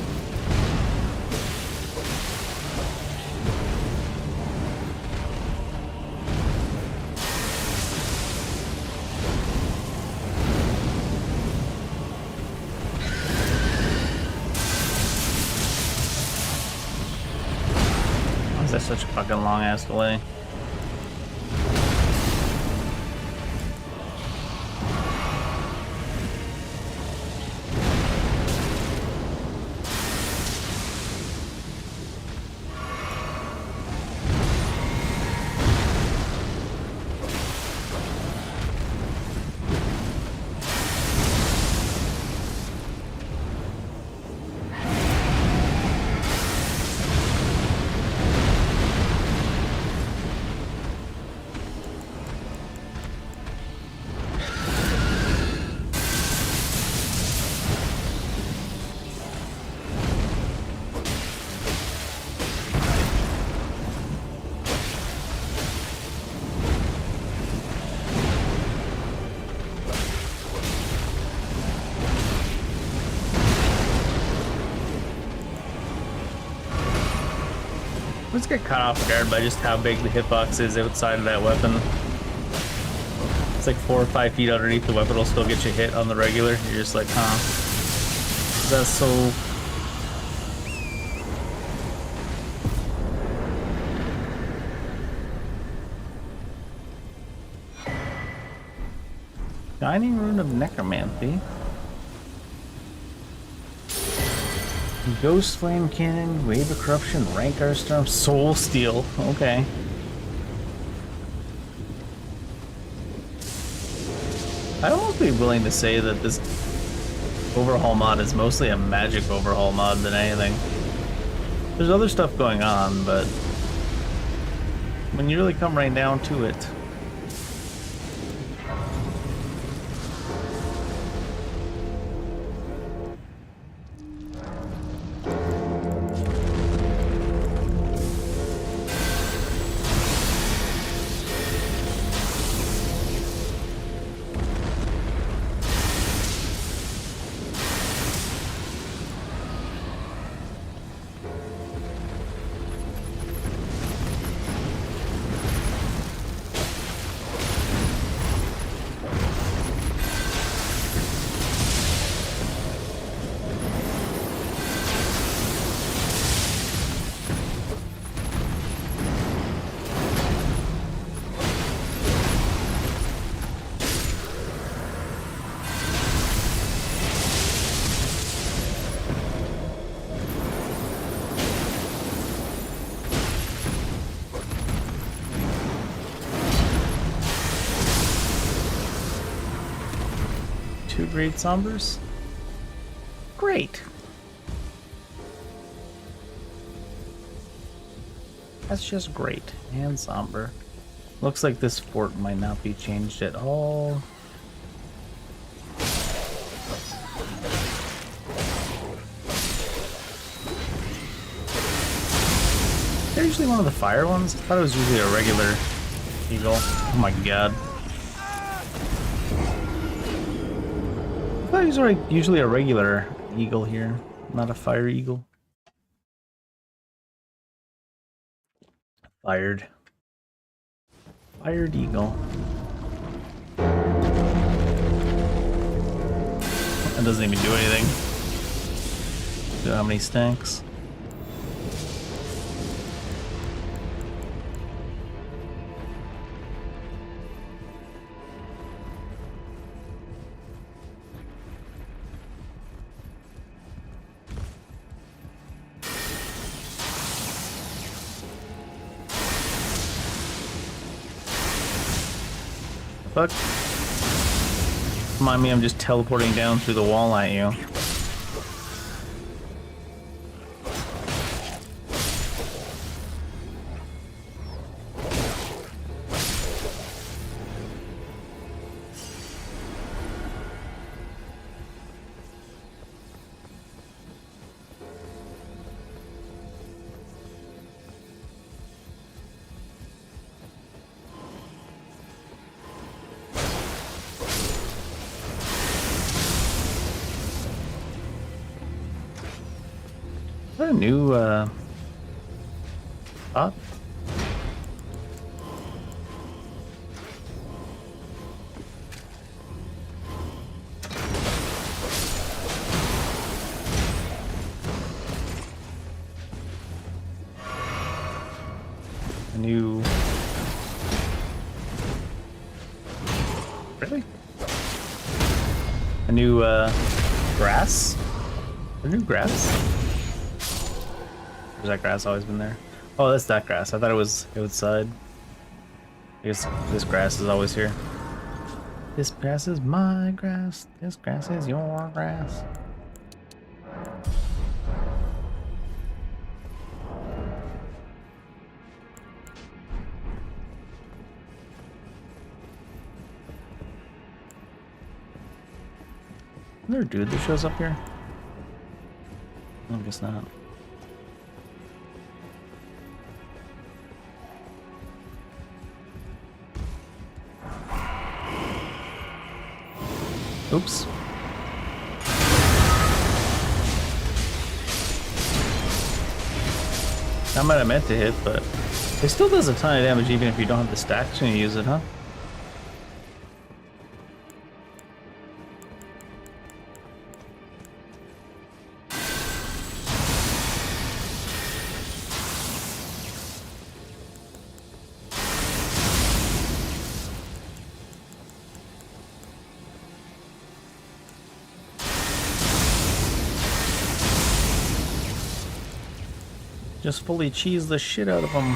Why is that such a fucking long ass delay? Let's get caught off guard by just how big the hitbox is outside of that weapon. It's like 4 or 5 feet underneath the weapon will still get you hit on the regular. You're just like, huh? That's so... Shining Rune of Necromancy. Ghost Flame Cannon, Wave of Corruption, Rankar Storm, Soul Steel. Okay. I'd almost be willing to say that this overhaul mod is mostly a magic overhaul mod than anything. There's other stuff going on, but when you really come right down to it, great sombers. Great. That's just great. And somber. Looks like this fort might not be changed at all. They're usually one of the fire ones. I thought it was usually a regular eagle. Oh my god. I thought it was like usually a regular eagle here, not a fire eagle. Fired eagle. That doesn't even do anything. Do how many stacks? Fuck. Remind me I'm just teleporting down through the wall at you. Is that a new spot? A new... Really? A new grass? A new grass? Or has that grass always been there? Oh, that's that grass. I thought it was outside. I guess this grass is always here. This grass is my grass. This grass is your grass. Is there a dude that shows up here? I guess not. Oops. That might have meant to hit, but it still does a ton of damage even if you don't have the stacks when you use it, huh? Just fully cheese the shit out of them.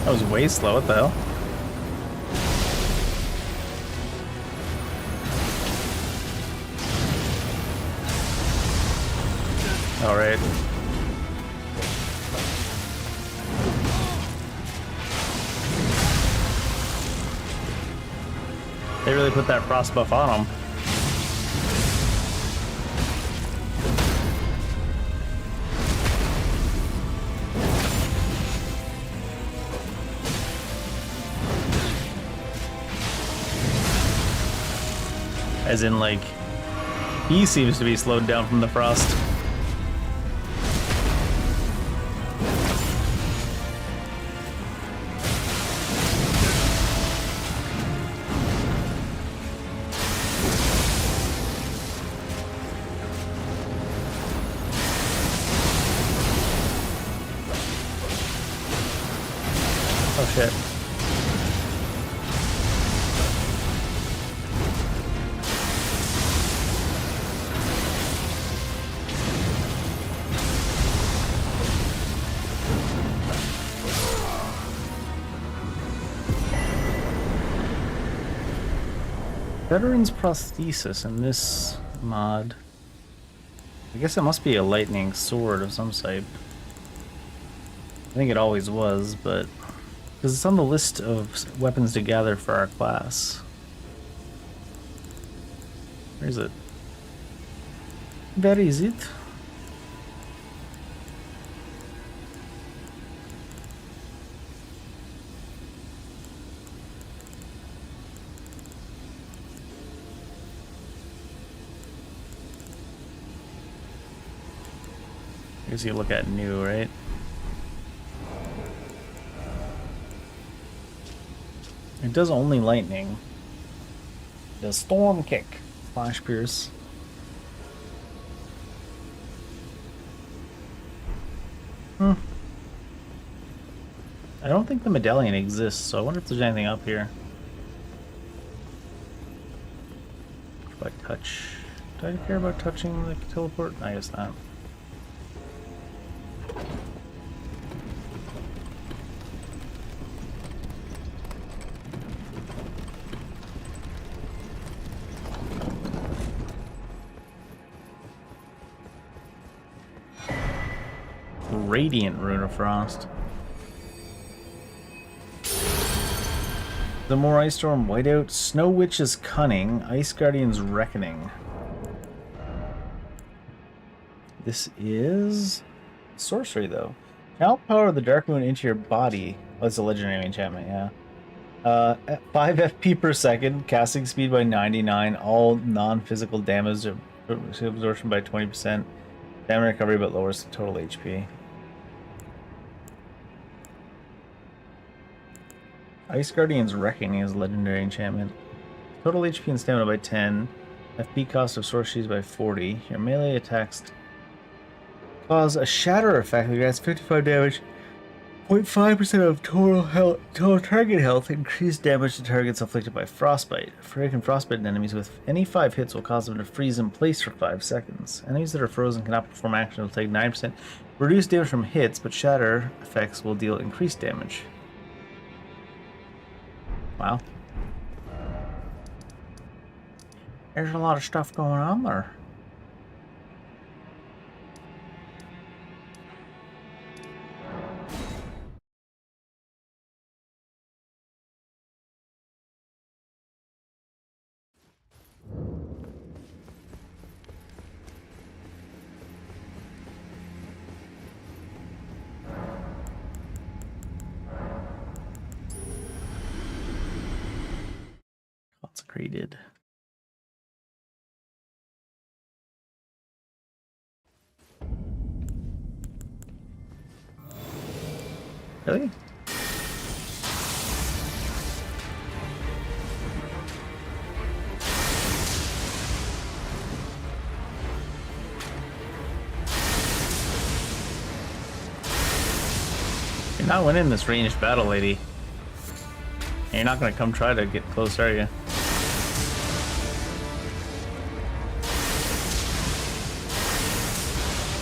That was way slow, what the hell? Alright. They really put that frost buff on them. As in, like, he seems to be slowed down from the frost. Oh shit. Veteran's prosthesis in this mod. I guess it must be a lightning sword of some type. I think it always was, but because it's on the list of weapons to gather for our class. Where is it? Where is it? I guess you look at new, right? It does only lightning. It does storm kick, flash pierce. I don't think the medallion exists, so I wonder if there's anything up here. Do I touch? Do I care about touching the teleport? I guess not. Radiant Rune of Frost. The more Ice Storm Whiteout, Snow Witch's Cunning, Ice Guardian's Reckoning. This is sorcery though. Channel power of the Dark Moon into your body. Oh, it's a legendary enchantment, yeah. At 5 FP per second, casting speed by 99, all non-physical damage absorption by 20%, damage recovery but lowers the total HP. Ice Guardian's Reckoning is a legendary enchantment. Total HP and stamina by 10. FP cost of sorceries by 40. Your melee attacks cause a shatter effect that grants 55 damage. 0.5% of total target health. Increased damage to targets afflicted by frostbite. Freaking frostbite enemies with any 5 hits will cause them to freeze in place for 5 seconds. Enemies that are frozen cannot perform actions will take 9% reduced damage from hits, but shatter effects will deal increased damage. Wow. There's a lot of stuff going on there. Consecrated. Really? You're not winning this ranged battle, lady. And you're not gonna come try to get close, are you?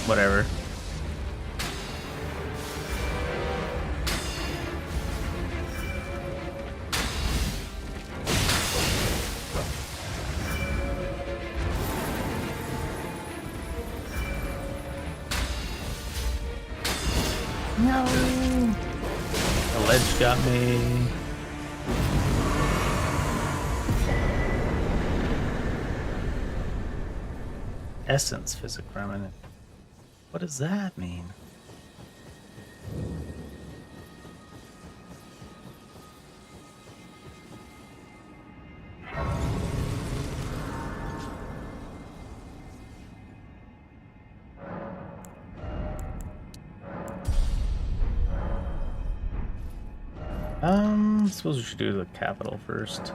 Whatever. No. The ledge got me. Essence physic remnant. What does that mean? I suppose we should do the capital first.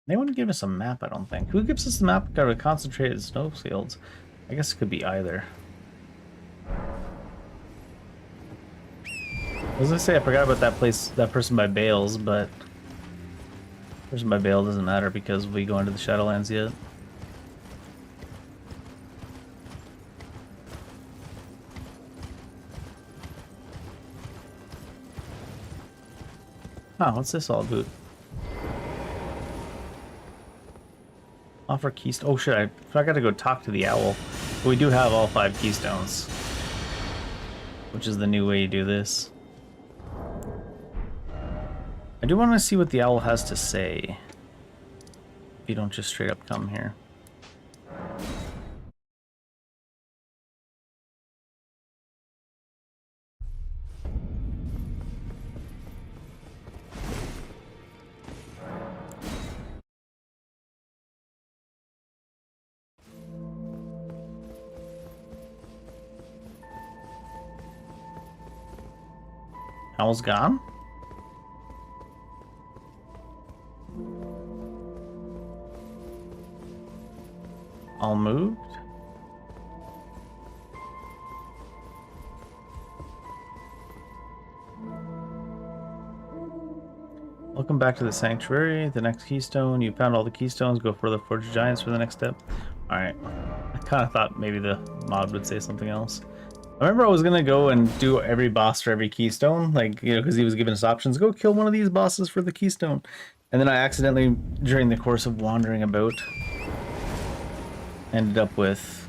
They wouldn't give us a map, I don't think. Who gives us the map? Got a concentrated snowfields. I guess it could be either. I was gonna say I forgot about that place, that person by Bales, but person by Bale doesn't matter because we go into the Shadowlands yet. Huh, what's this all about? Offer keystone. Oh shit, I gotta go talk to the owl. But we do have all 5 keystones, which is the new way you do this. I do want to see what the owl has to say. If you don't just straight up come here. Owl's gone? All moved? Welcome back to the sanctuary. The next keystone. You found all the keystones. Go further forge giants for the next step. Alright. I kind of thought maybe the mod would say something else. I remember I was gonna go and do every boss for every keystone, like, you know, because he was giving us options. Go kill one of these bosses for the keystone. And then I accidentally, during the course of wandering about, ended up with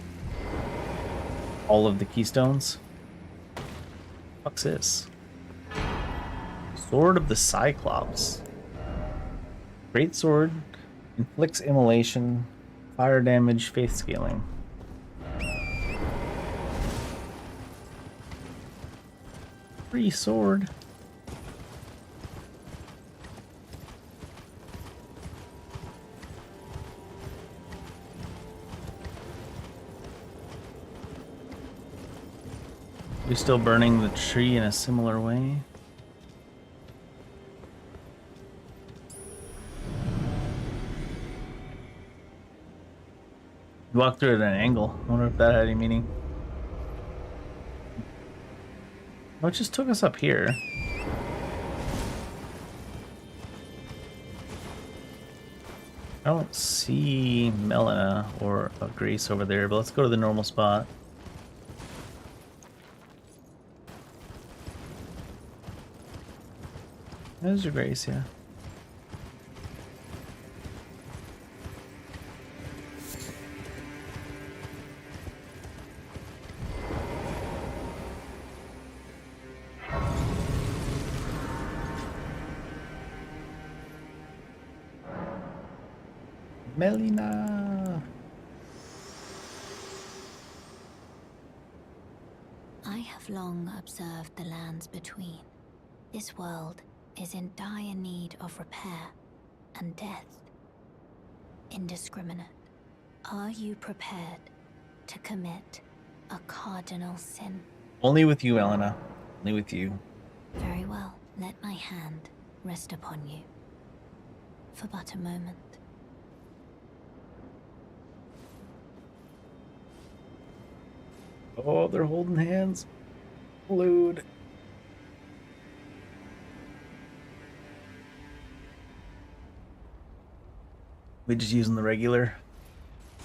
all of the keystones. What's this? Sword of the Cyclops. Great sword. Inflicts immolation. Fire damage. Faith scaling. Free sword. We're still burning the tree in a similar way. You walked through it at an angle. I wonder if that had any meaning. Oh, it just took us up here. I don't see Melina or a Grace over there, but let's go to the normal spot. There's your Grace, yeah. Melina! I have long observed the lands between. This world is in dire need of repair and death. Indiscriminate. Are you prepared to commit a cardinal sin? Only with you, Elena. Only with you. Very well. Let my hand rest upon you. For but a moment. Oh, they're holding hands. Lewd. We just using the regular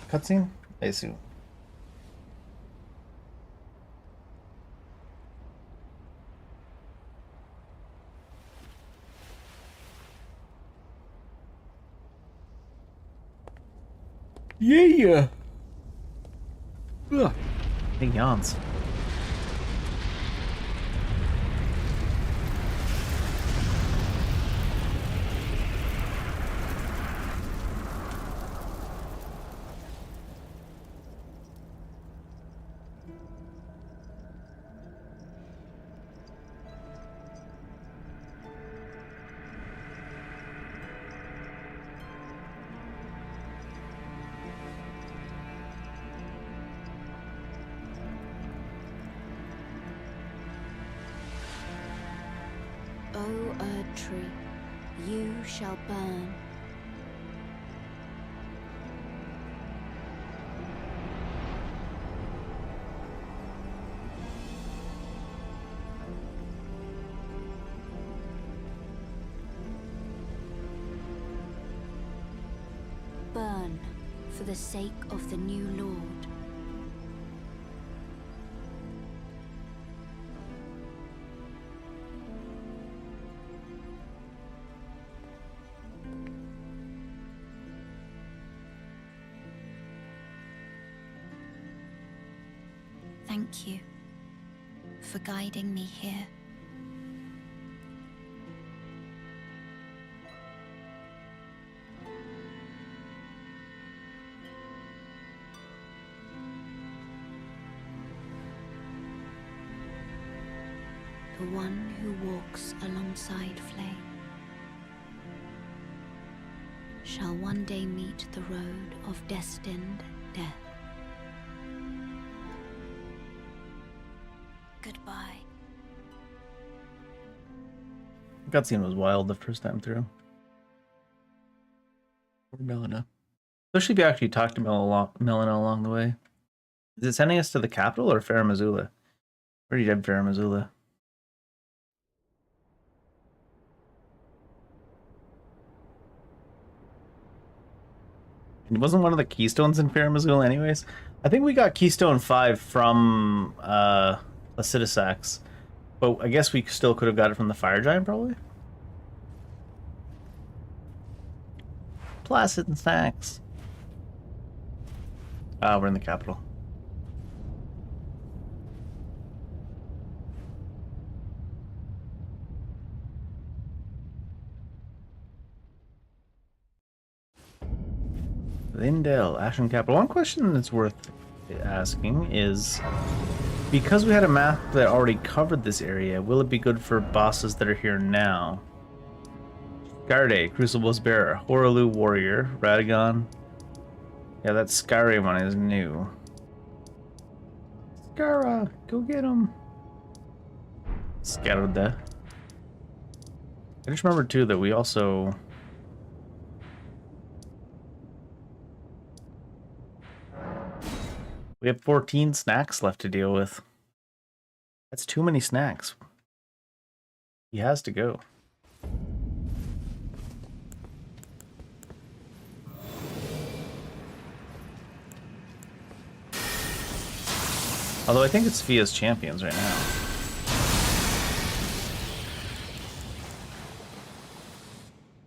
cutscene? I assume. Yeah. Ugh. Big yawns. O Erd tree, you shall burn. for the sake of the new Lord. Thank you for guiding me here. The one who walks alongside flame shall one day meet the road of destined death. Goodbye. Cutscene was wild the first time through. Poor Melina. Especially if you actually talk to Melina along the way. Is it sending us to the capital or Farum Azula? Already did Farum Azula. It wasn't one of the keystones in Farum Azula anyways. I think we got Keystone 5 from Placidusax, but I guess we still could have got it from the Fire Giant, probably. Placid and Sax. We're in the capital. Lindell, Ashen Capital. One question that's worth asking is, because we had a map that already covered this area, will it be good for bosses that are here now? Garde, Crucible's Bearer, Horalu Warrior, Radagon. Yeah, that Skyrim one is new. Skara, go get him. Scarada. I just remembered too that we also... we have 14 snacks left to deal with. That's too many snacks. He has to go. Although I think it's Fia's champions right now.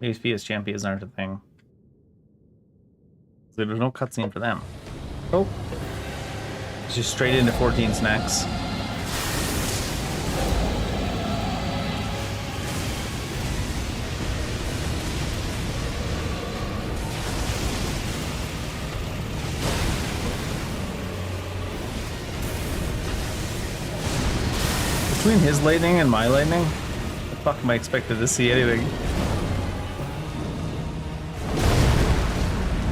Maybe Fia's champions aren't a thing. So there's no cutscene for them. Oh. It's just straight into 14 snacks. Between his lightning and my lightning, the fuck am I expected to see anything?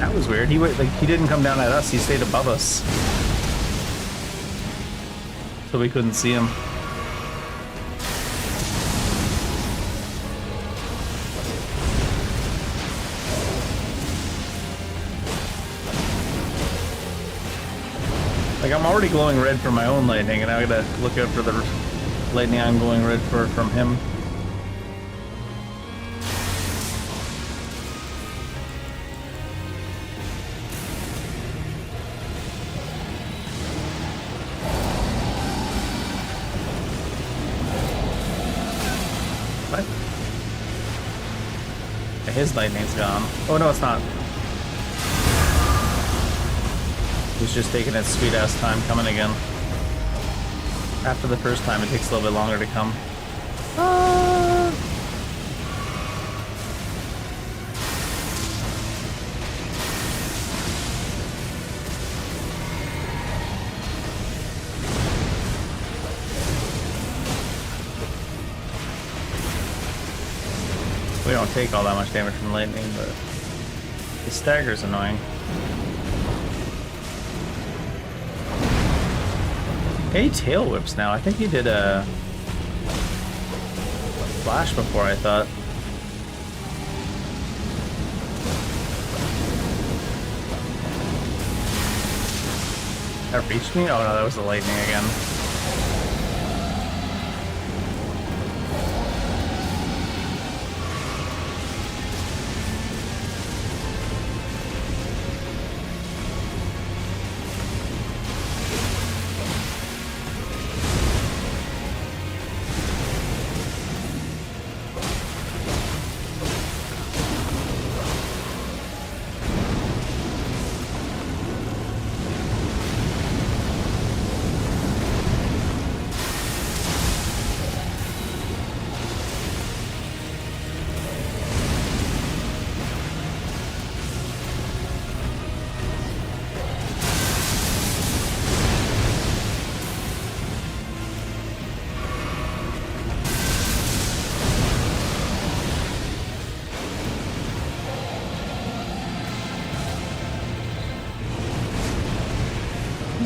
That was weird. He didn't come down at us. He stayed above us, so we couldn't see him. Like, I'm already glowing red for my own lightning, and I gotta look out for the lightning I'm glowing red for from him. What? His lightning's gone. Oh no, it's not. He's just taking its sweet ass time coming again. After the first time, it takes a little bit longer to come. We don't take all that much damage from lightning, but the stagger's annoying. Hey, tail whips now. I think he did a flash before, I thought. That reached me? Oh no, that was the lightning again.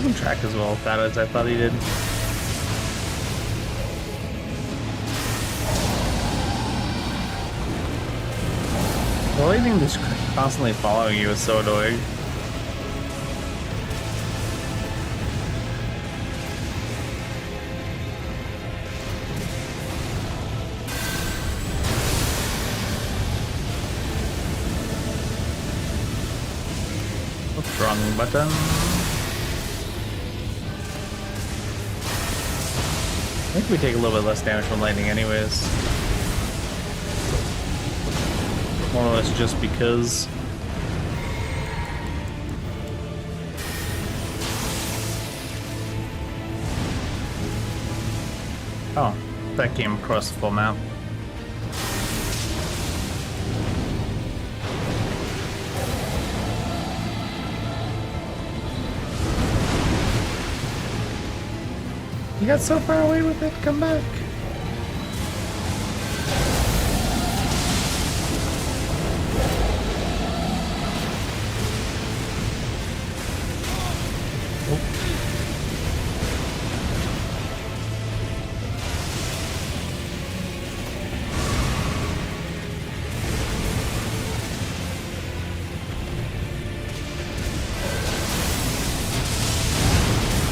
doesn't track as well with that as I thought he did. The lightning just constantly following you is so annoying. Oops, wrong button. I think we take a little bit less damage from lightning anyways. More or less just because. Oh, that came across the full map. You got so far away with it, come back.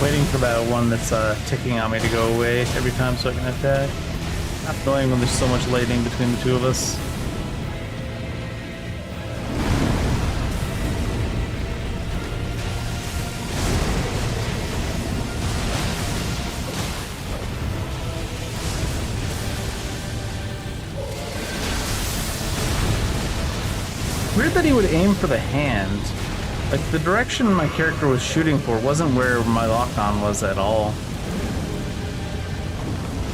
Waiting for that one that's ticking on me to go away every time so I can attack. Not annoying when there's so much lightning between the two of us. Weird that he would aim for the hand. Like, the direction my character was shooting for wasn't where my lock-on was at all.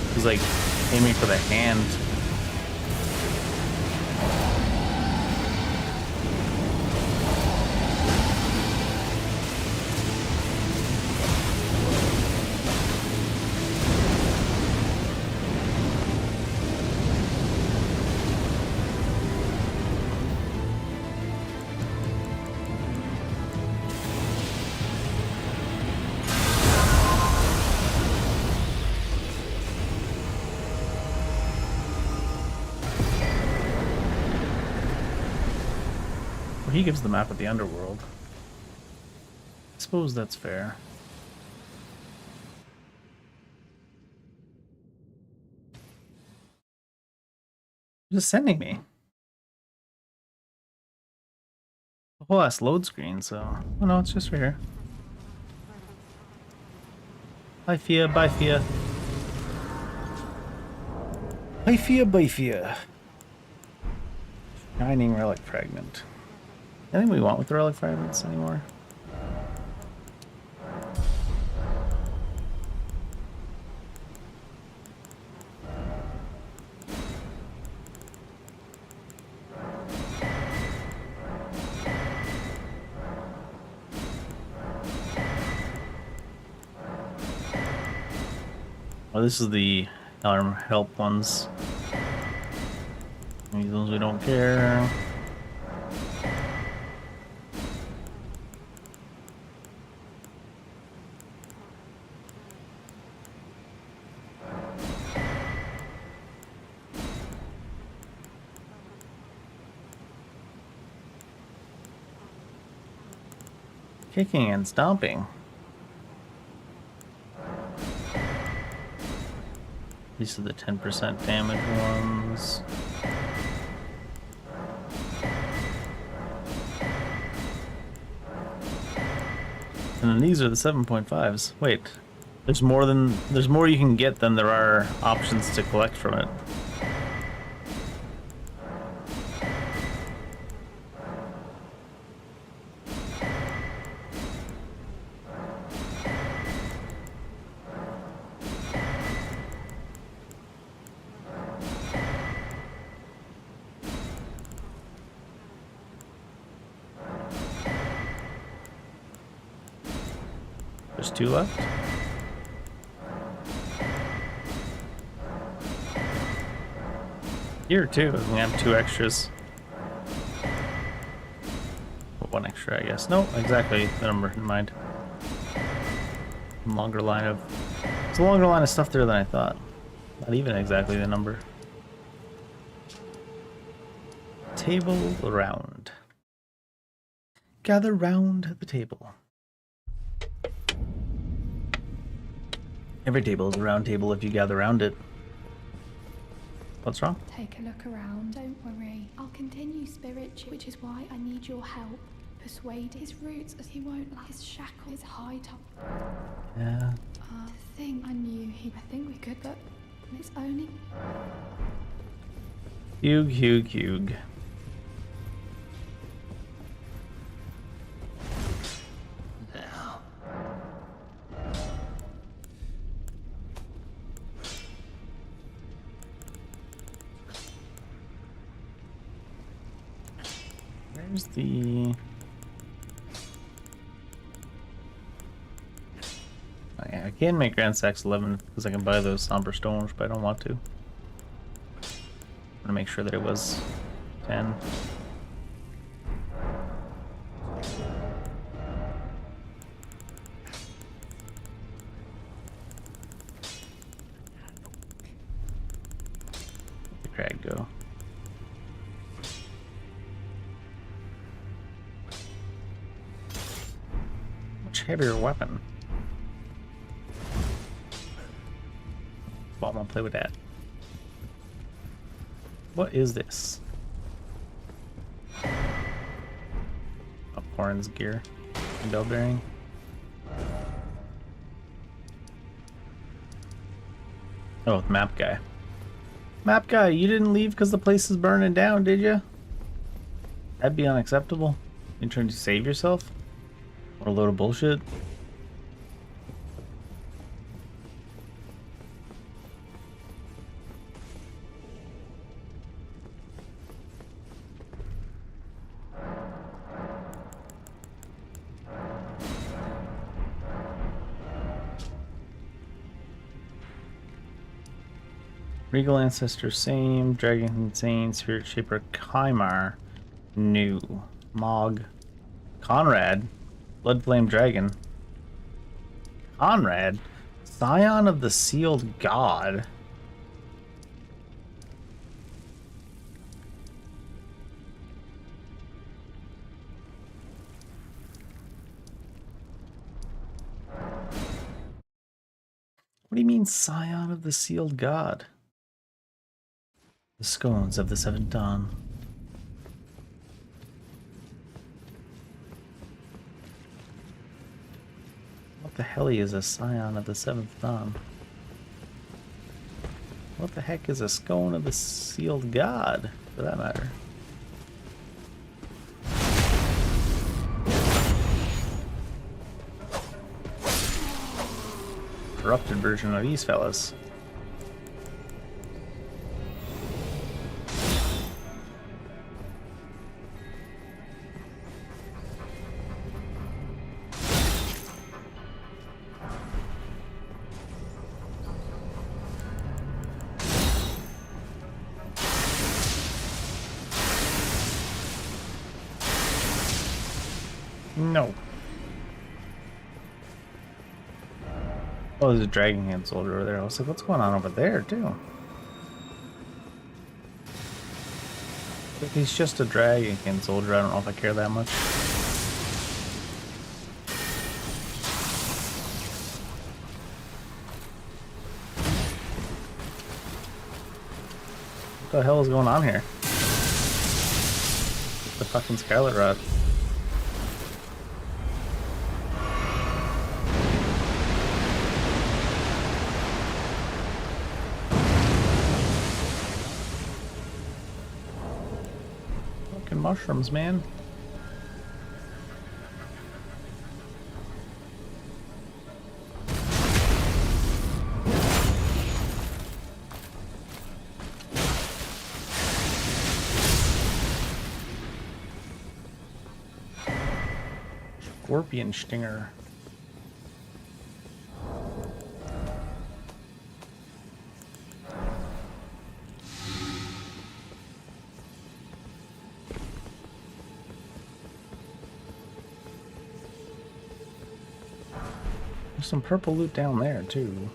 He was, like, aiming for the hand. He gives the map of the underworld. I suppose that's fair. Just sending me. The whole ass load screen, so... Oh no, it's just right here. Bye Fia, bye Fia. Bye Fia, bye Fia. Shining relic fragment. Anything we want with the relic fragments anymore? Oh, this is the alarm help ones. These ones we don't care. Kicking and stomping. These are the 10% damage ones. And then these are the 7.5s. Wait, there's more you can get than there are options to collect from it. There's 2 left. Here too, we have 2 extras. Well, 1 extra, I guess. No, exactly the number in mind. longer line of... It's a longer line of stuff there than I thought. Not even exactly the number. Table around. Gather round the table. Every table is a round table if you gather around it. What's wrong? Take a look around. Don't worry. I'll continue spiritual, which is why I need your help. Persuade his roots as he won't like his shackle, his high top. Yeah. I think I knew he. I think we could, but it's only. Hugh. Now. Where's the... I can make Grand Sax 11 because I can buy those somber stones, but I don't want to. I'm gonna make sure that it was 10. Let the crag go. Much heavier weapon. Well, I'm gonna play with that. What is this? Horns gear. Bell bearing. Oh, map guy. Map guy, you didn't leave because the place is burning down, did you? That'd be unacceptable. You trying to save yourself? What a load of bullshit. Regal Ancestor, same. Dragon Insane, Spirit Shaper, Chimar, new. Mog, Conrad, Blood Flame Dragon. Conrad, Scion of the Sealed God. What do you mean, Scion of the Sealed God? The scones of the seventh dawn. What the hell is a scion of the seventh dawn? What the heck is a scone of the sealed god, for that matter? Corrupted version of these fellas. No. Oh, there's a Dragon Hand soldier over there. I was like, what's going on over there, too? If he's just a Dragon Hand soldier, I don't know if I care that much. What the hell is going on here? The fucking Scarlet Rod. Mushrooms, man. Scorpion stinger. There's some purple loot down there too.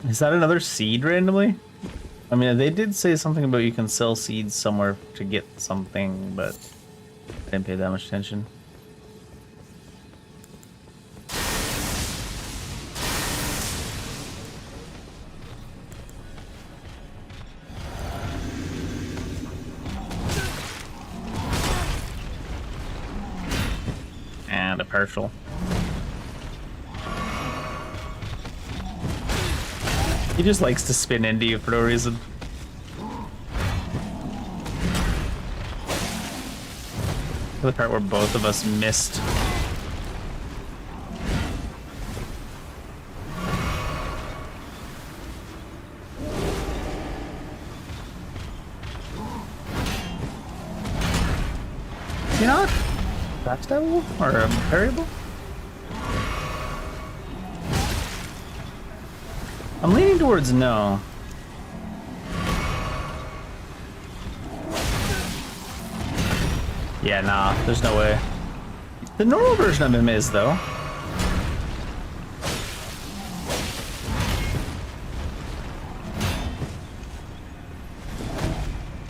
Is that another seed randomly? I mean, they did say something about you can sell seeds somewhere to get something, but I didn't pay that much attention. And a partial. He just likes to spin into you for no reason. The part where both of us missed. Is he not? Backstabbable? Or parryable? I'm leaning towards no. Yeah, nah, there's no way. The normal version of him is, though.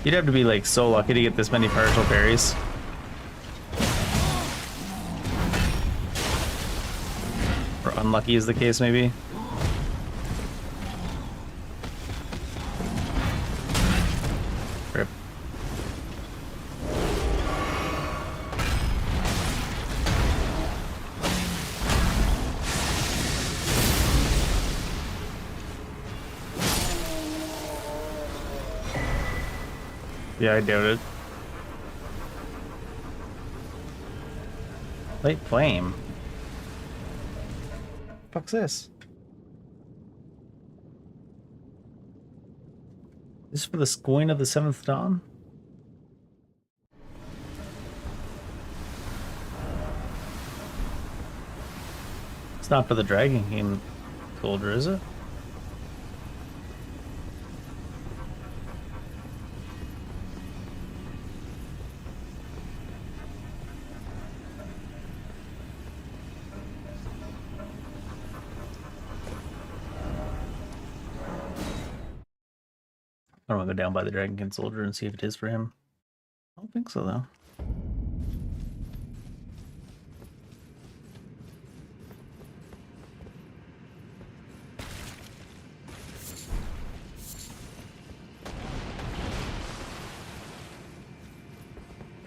You'd have to be, like, so lucky to get this many partial parries. Or unlucky is the case, maybe. Rip. Yeah, I doubt it. Light flame. Fuck's this? This is for the Scoin of the Seventh Dawn? It's not for the Dragon King soldier, is it? I don't want to go down by the Dragon King soldier and see if it is for him. I don't think so, though.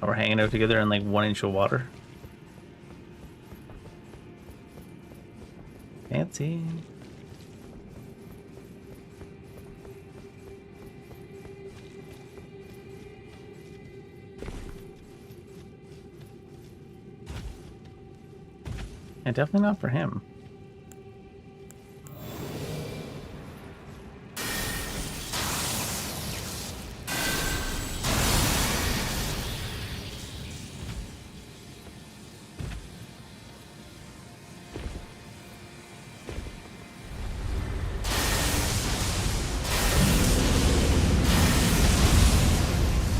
Oh, we're hanging out together in like 1 inch of water. Fancy. Yeah, definitely not for him.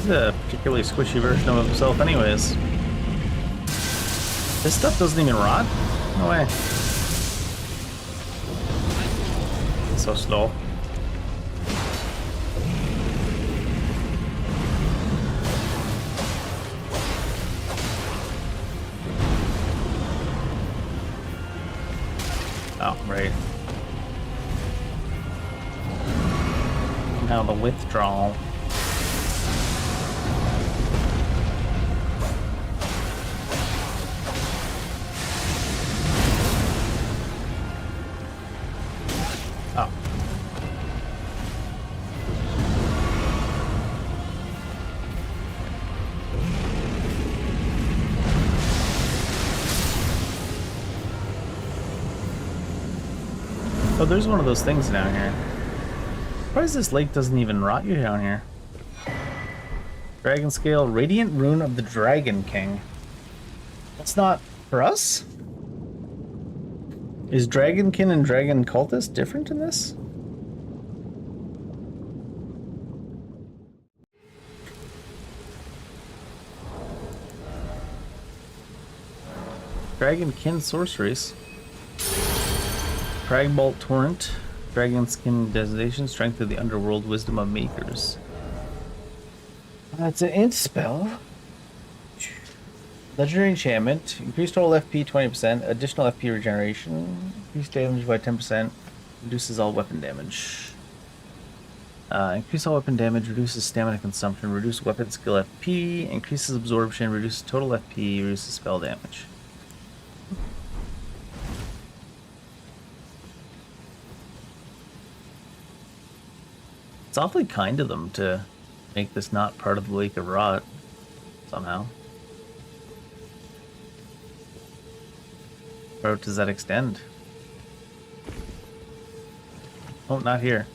He's a particularly squishy version of himself anyways. This stuff doesn't even rot? No way. It's so slow. Oh, right. Now the withdrawal. Oh. Oh, there's one of those things down here. Why is this lake doesn't even rot you down here? Dragon Scale, Radiant Rune of the Dragon King. That's not for us? Is Dragonkin and Dragon Cultist different in this? Dragonkin sorceries. Cragbolt Torrent. Dragonskin Designation. Strength of the Underworld. Wisdom of Makers. That's an int spell. Legendary enchantment. Increased total FP 20%. Additional FP regeneration. Increased damage by 10%. Reduces all weapon damage. Increase all weapon damage. Reduces stamina consumption. Reduce weapon skill FP. Increases absorption. Reduces total FP. Reduces spell damage. It's awfully kind of them to make this not part of the Lake of Rot, somehow. Where does that extend? Oh, not here.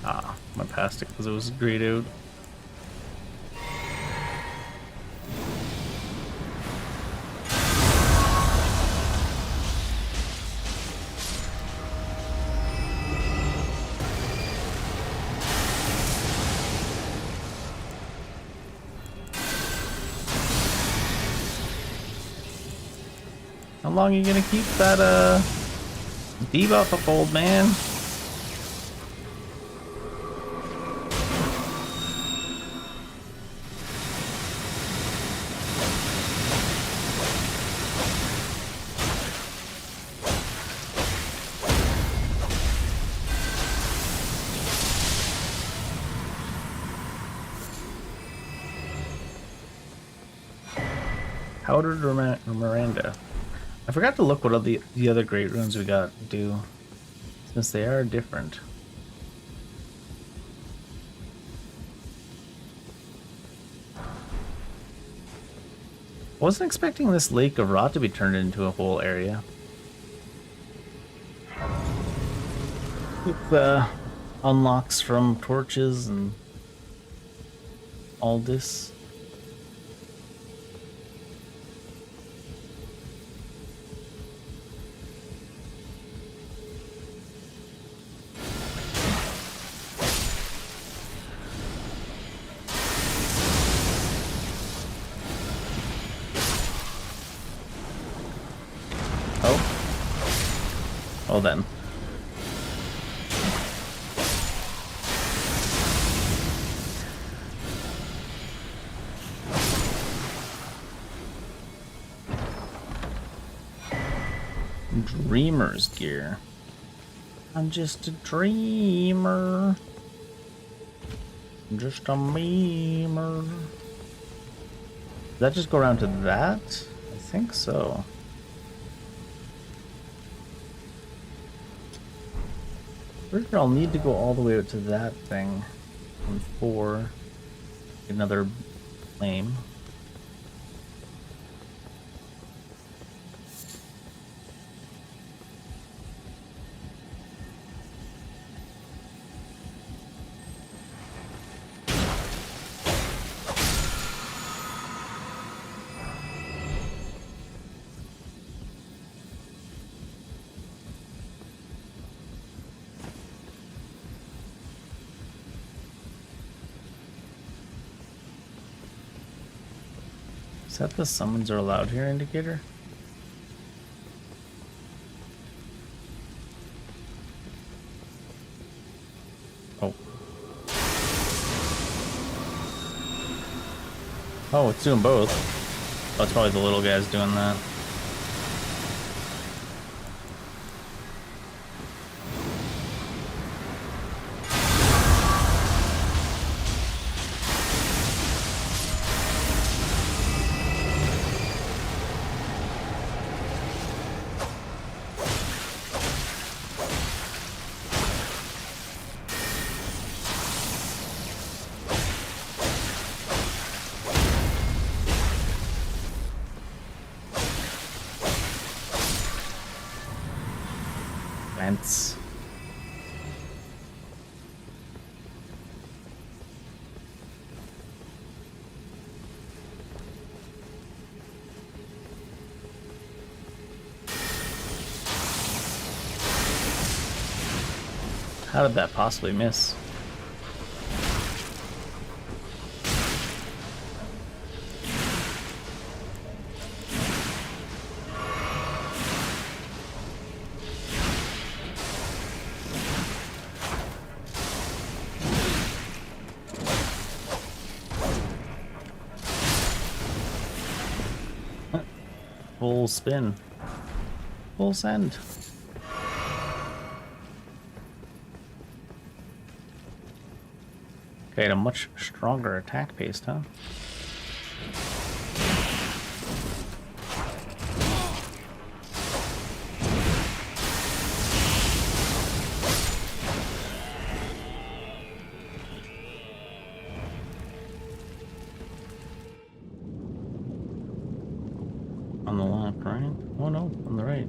Ah, I passed it because it was grayed out. How long are you gonna keep that debuff up, old man? Powdered Miranda. I forgot to look what the other great runes we got do, since they are different. Wasn't expecting this Lake of Rot to be turned into a whole area. With unlocks from torches and all this. Oh, then. Dreamer's gear. I'm just a dreamer. I'm just a memer. Does that just go around to that? I think so. Pretty sure I'll need to go all the way out to that thing before another flame. Is that the summons are allowed here indicator? Oh. Oh, it's doing both. Oh, it's probably the little guys doing that. Ants. How did that possibly miss? Full spin. Full send. Okay, a much stronger attack pace, huh? On the left, right? Oh no, on the right.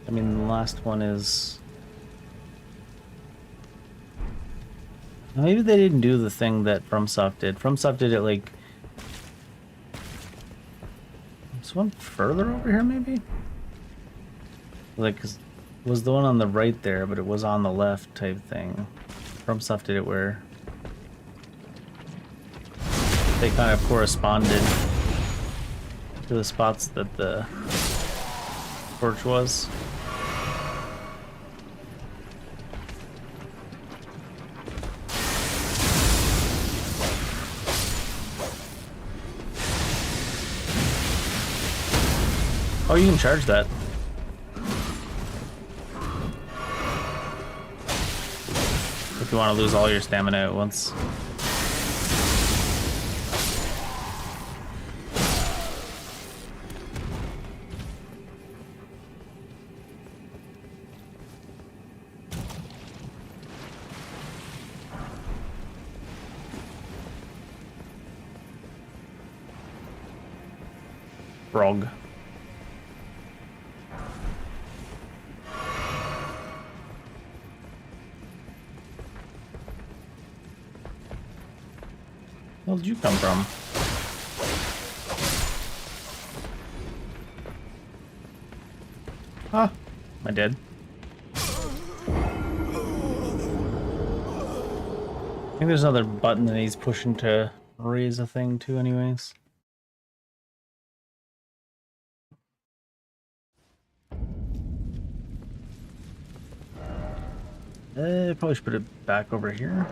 I mean, the last one is... Maybe they didn't do the thing that FromSoft did. FromSoft did it like... There's one further over here, maybe? Like, 'cause it was the one on the right there, but it was on the left type thing. FromSoft did it where... they kind of corresponded to the spots that the torch was. Oh, you can charge that. If you want to lose all your stamina at once. Frog. Where did you come from? Ah, am I dead? I think there's another button that he's pushing to raise a thing too anyways. Probably should put it back over here.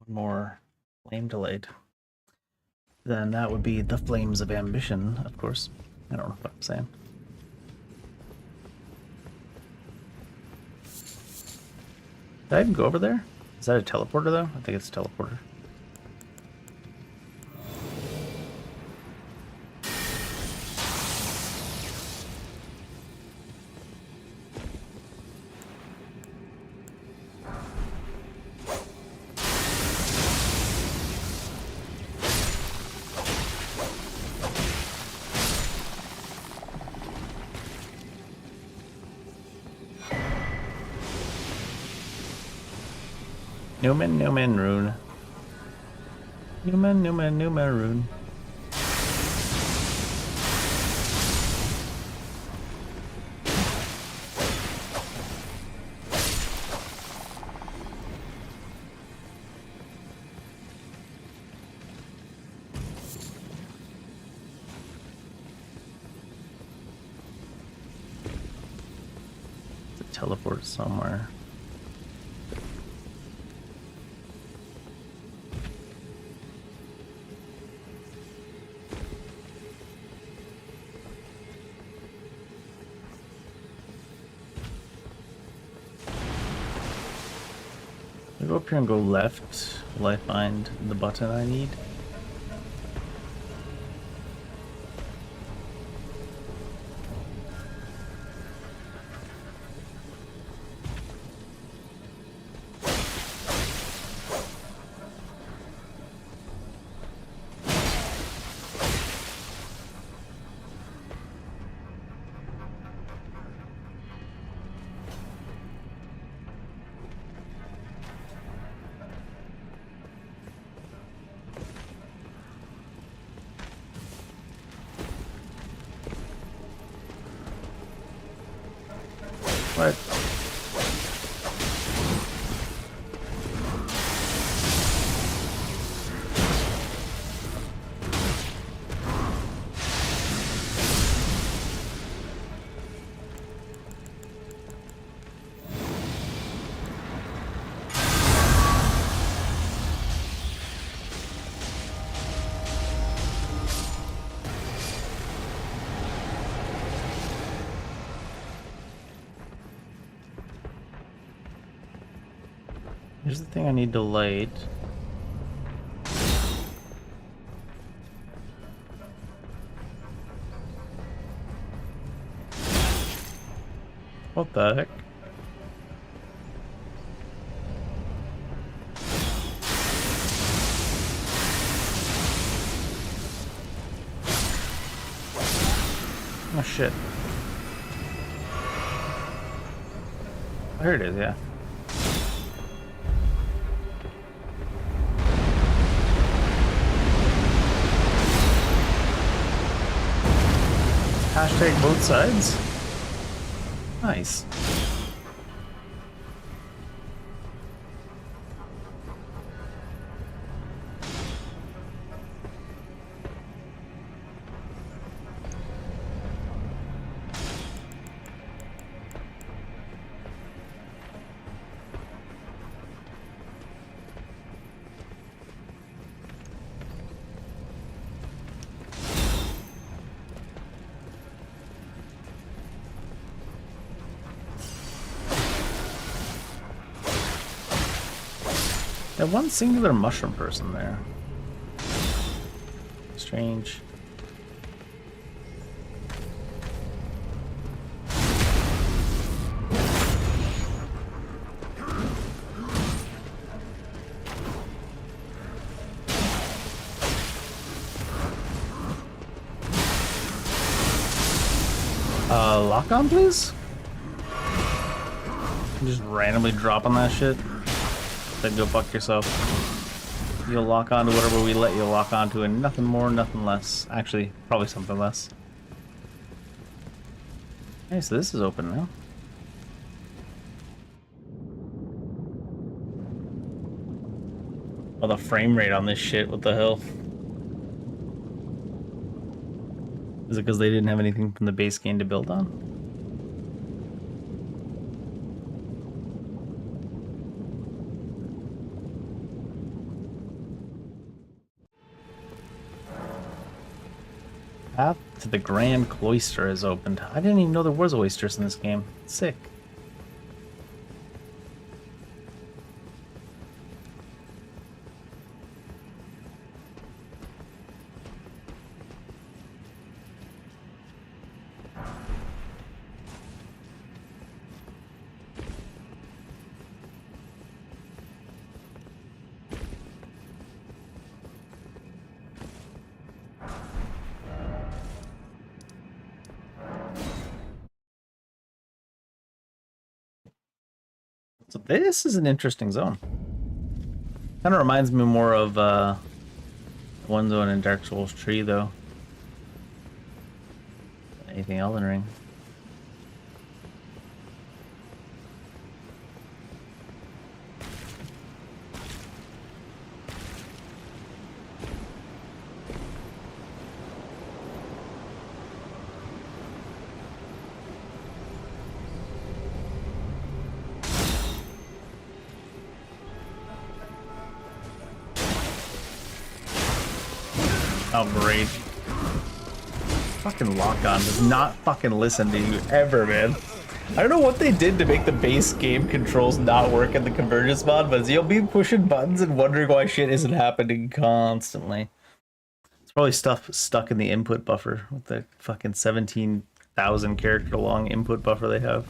One more flame delayed. Then that would be the flames of ambition, of course. I don't know what I'm saying. Did I even go over there? Is that a teleporter though? I think it's a teleporter. Newman rune. Newman rune. To teleport somewhere. Go up here and go left. Will I find the button I need? What? Here's the thing I need to light. What the heck? Oh shit. There it is, yeah. Hashtag both sides. Nice. That one singular mushroom person there. Strange. Lock on, please? Just randomly dropping that shit. Then go fuck yourself. You'll lock onto whatever we let you lock onto, and nothing more, nothing less. Actually, probably something less. Hey, so this is open now. Oh, the frame rate on this shit, what the hell? Is it because they didn't have anything from the base game to build on? Path to the Grand Cloister is opened. I didn't even know there was oysters in this game. Sick. So this is an interesting zone. Kind of reminds me more of one zone in Dark Souls 3, though. Anything Elden Ring. Oh, great. Fucking lock-on does not fucking listen to you ever, man. I don't know what they did to make the base game controls not work in the Convergence mod, but you'll be pushing buttons and wondering why shit isn't happening constantly. It's probably stuff stuck in the input buffer with the fucking 17,000 character long input buffer they have.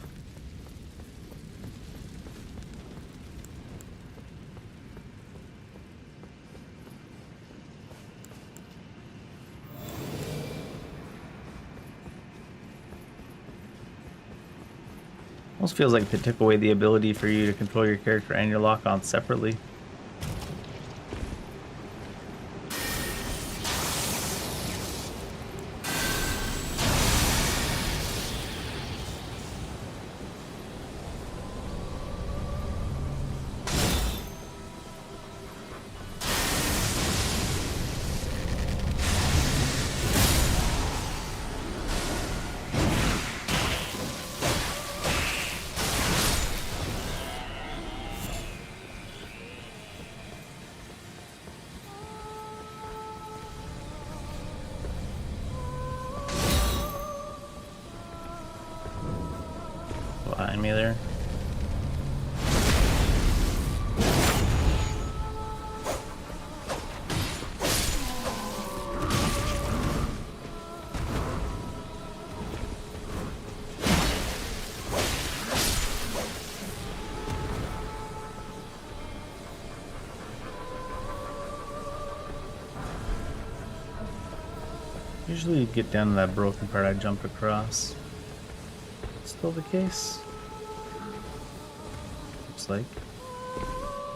Almost feels like they took away the ability for you to control your character and your lock-on separately. behind me there. Usually you get down to that broken part I jumped across. Still the case? Looks like.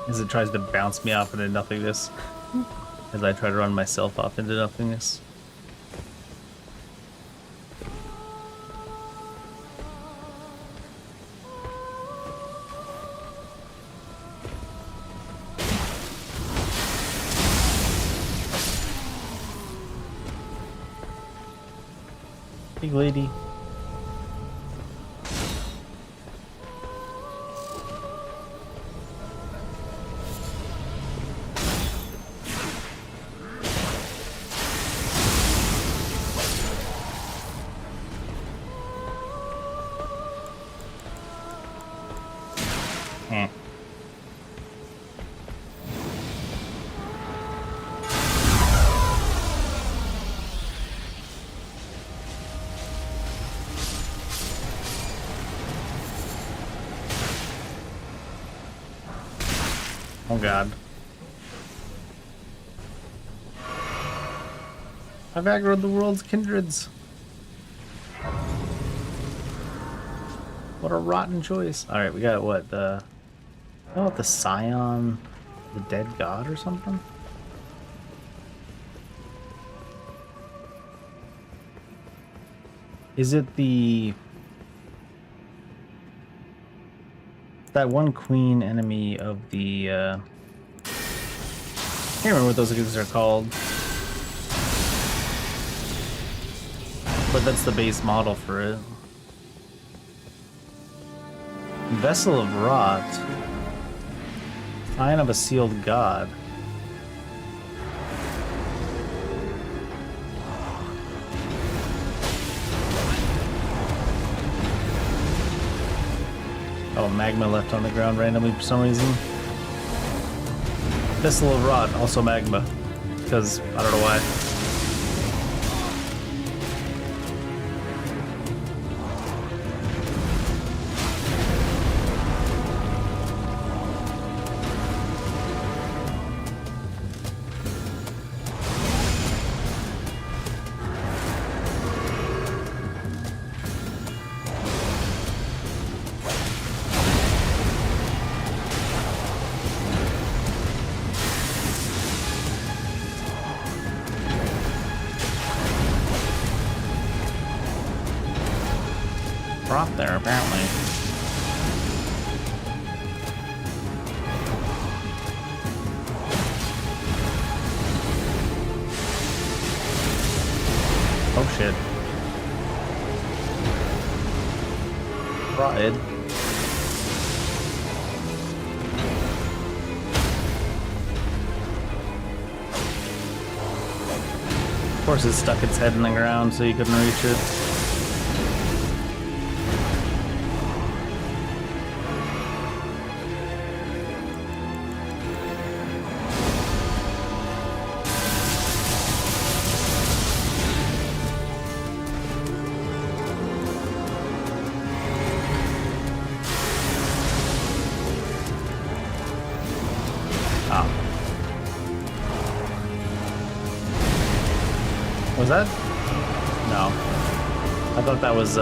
As it tries to bounce me off into nothingness. As I try to run myself off into nothingness. Big lady. Eh. Oh god. I've aggroed the world's kindreds. What a rotten choice. Alright, we got what, the... Oh, the Scion, the dead god or something? Is it the... that one queen enemy of the, I can't remember what those things are called. But that's the base model for it. Vessel of Rot. Sign of a Sealed God. Oh, magma left on the ground randomly for some reason. Vessel of Rot, also magma. Because, I don't know why. Prop there, apparently. Oh shit. Rotted. Of course it stuck its head in the ground so you couldn't reach it. Was that? No. I thought that was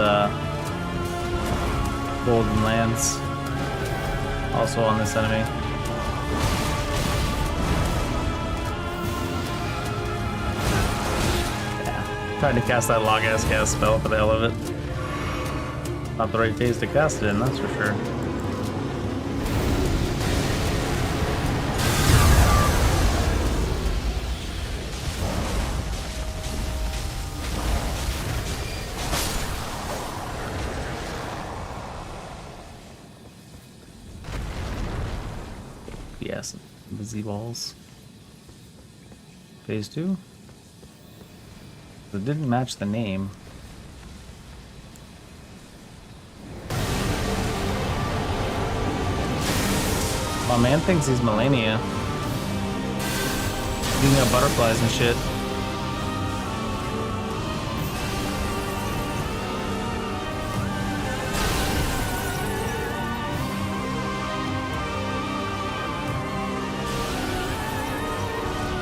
Golden Lance. Also on this enemy. Yeah. Tried to cast that long-ass cast spell for the hell of it. Not the right phase to cast it in, that's for sure. Yes, the Z-balls. Phase 2. It didn't match the name. My man thinks he's Melania. Eating up butterflies and shit.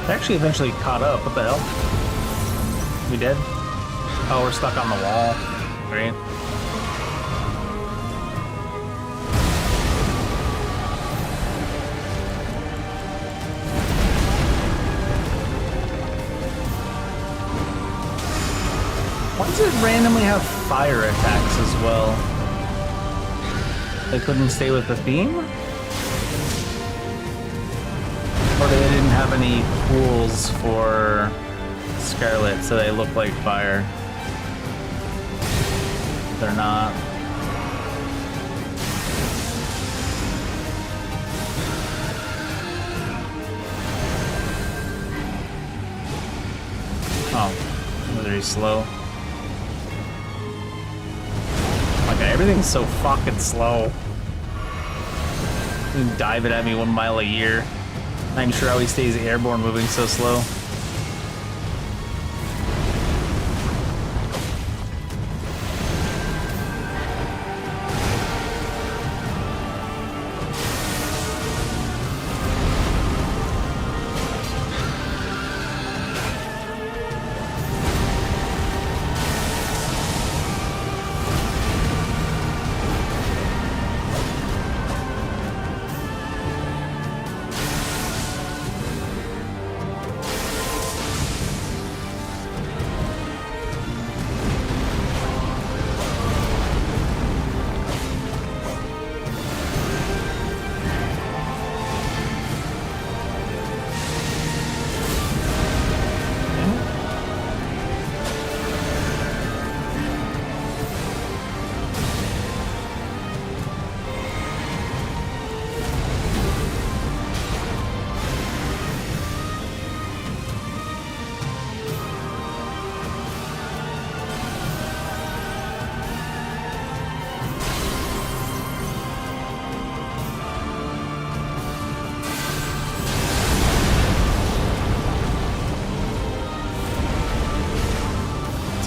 They actually eventually caught up. What the hell? We dead? Oh, we're stuck on the wall. Great. Why does it randomly have fire attacks as well? They couldn't stay with the theme? Or they didn't have any pools for Scarlet, so they look like fire. They're not. Oh, they're very slow. Okay, everything's so fucking slow. You can dive it at me 1 mile a year. I'm sure how he stays airborne moving so slow.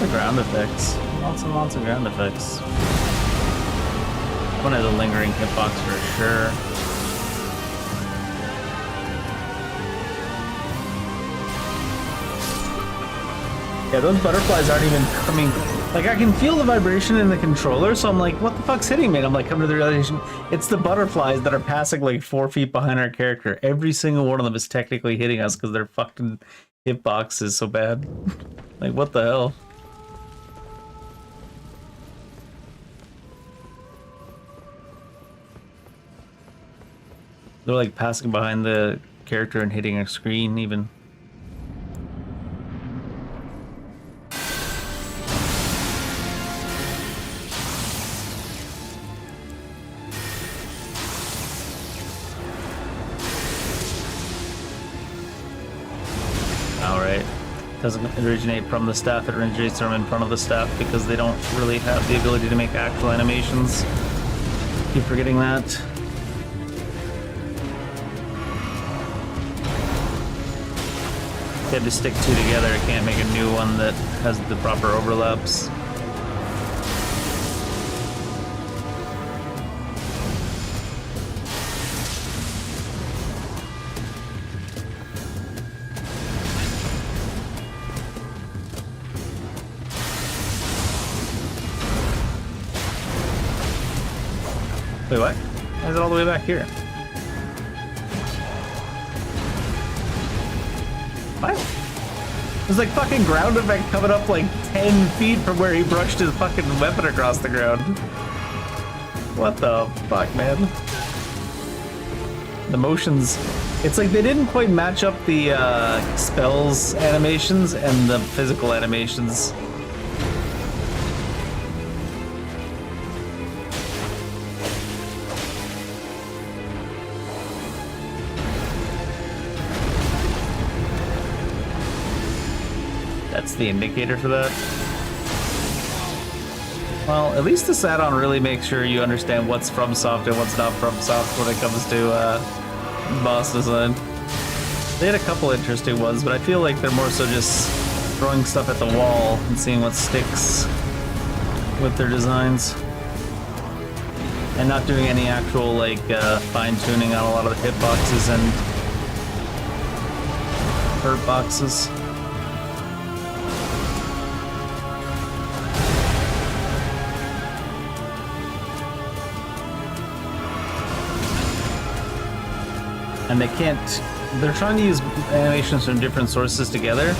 Ground effects. Lots and lots of ground effects. One has a lingering hitbox for sure. Yeah, those butterflies aren't even coming. Like, I can feel the vibration in the controller, so I'm like, what the fuck's hitting me? And I'm like, come to the realization, it's the butterflies that are passing like 4 feet behind our character. Every single one of them is technically hitting us because their fucking hitbox is so bad. Like, what the hell? They're like passing behind the character and hitting a screen even. Alright. Doesn't originate from the staff, it originates from in front of the staff because they don't really have the ability to make actual animations. Keep forgetting that. They had to stick two together. I can't make a new one that has the proper overlaps. Wait, what? Why is it all the way back here? What? There's like fucking ground effect coming up like 10 feet from where he brushed his fucking weapon across the ground. What the fuck, man? The motions... It's like they didn't quite match up the spells animations and the physical animations. That's the indicator for that. Well, at least this add-on really makes sure you understand what's FromSoft and what's not FromSoft when it comes to boss design. They had a couple interesting ones, but I feel like they're more so just throwing stuff at the wall and seeing what sticks with their designs. And not doing any actual, like, fine-tuning on a lot of the hitboxes and hurt boxes. And they can't, they're trying to use animations from different sources together,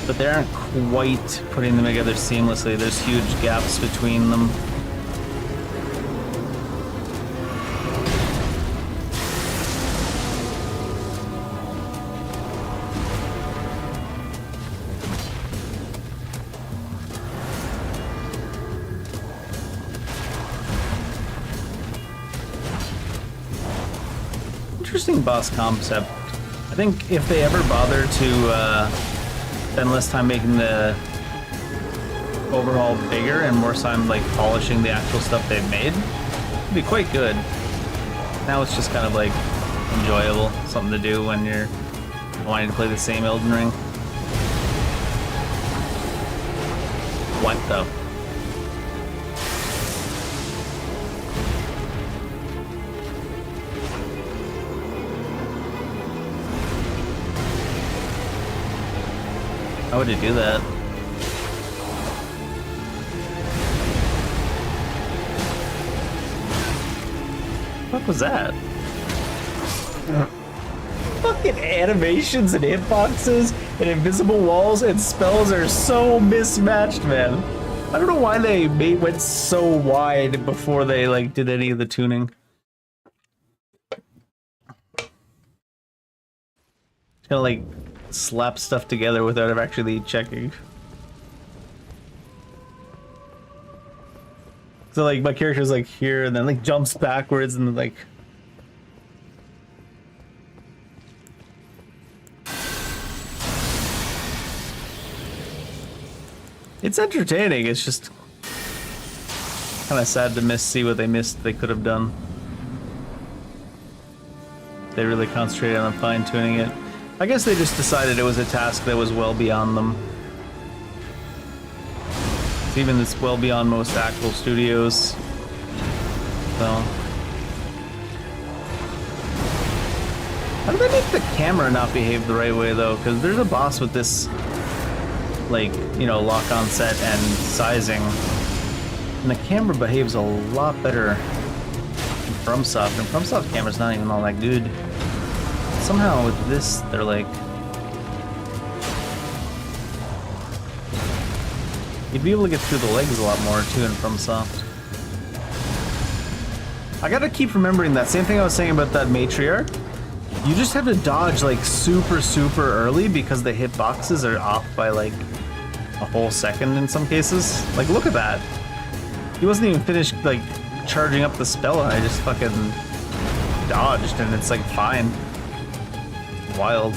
but they aren't quite putting them together seamlessly. There's huge gaps between them. Interesting boss concept. I think if they ever bother to spend less time making the overhaul bigger and more time like polishing the actual stuff they've made, it'd be quite good. Now it's just kind of like enjoyable, something to do when you're wanting to play the same Elden Ring. What the? How would you do that? What was that? Fucking animations and hitboxes and invisible walls and spells are so mismatched, man. I don't know why they went so wide before they like did any of the tuning. Kind of like slap stuff together without ever actually checking. So like my character's like here and then like jumps backwards and like it's entertaining. It's just kind of sad to see what they missed they could have done. They really concentrated on fine-tuning it. I guess they just decided it was a task that was well beyond them. It's even this well beyond most actual studios. So how do they make the camera not behave the right way though? Because there's a boss with this, like, you know, lock on set and sizing, and the camera behaves a lot better in FromSoft, and FromSoft camera's not even all that good. Somehow with this, they're like... You'd be able to get through the legs a lot more, too, in FromSoft. I gotta keep remembering that same thing I was saying about that matriarch. You just have to dodge, like, super early because the hitboxes are off by, like, a whole second in some cases. Like, look at that. He wasn't even finished, like, charging up the spell, and I just fucking dodged, and it's, like, fine. Wild.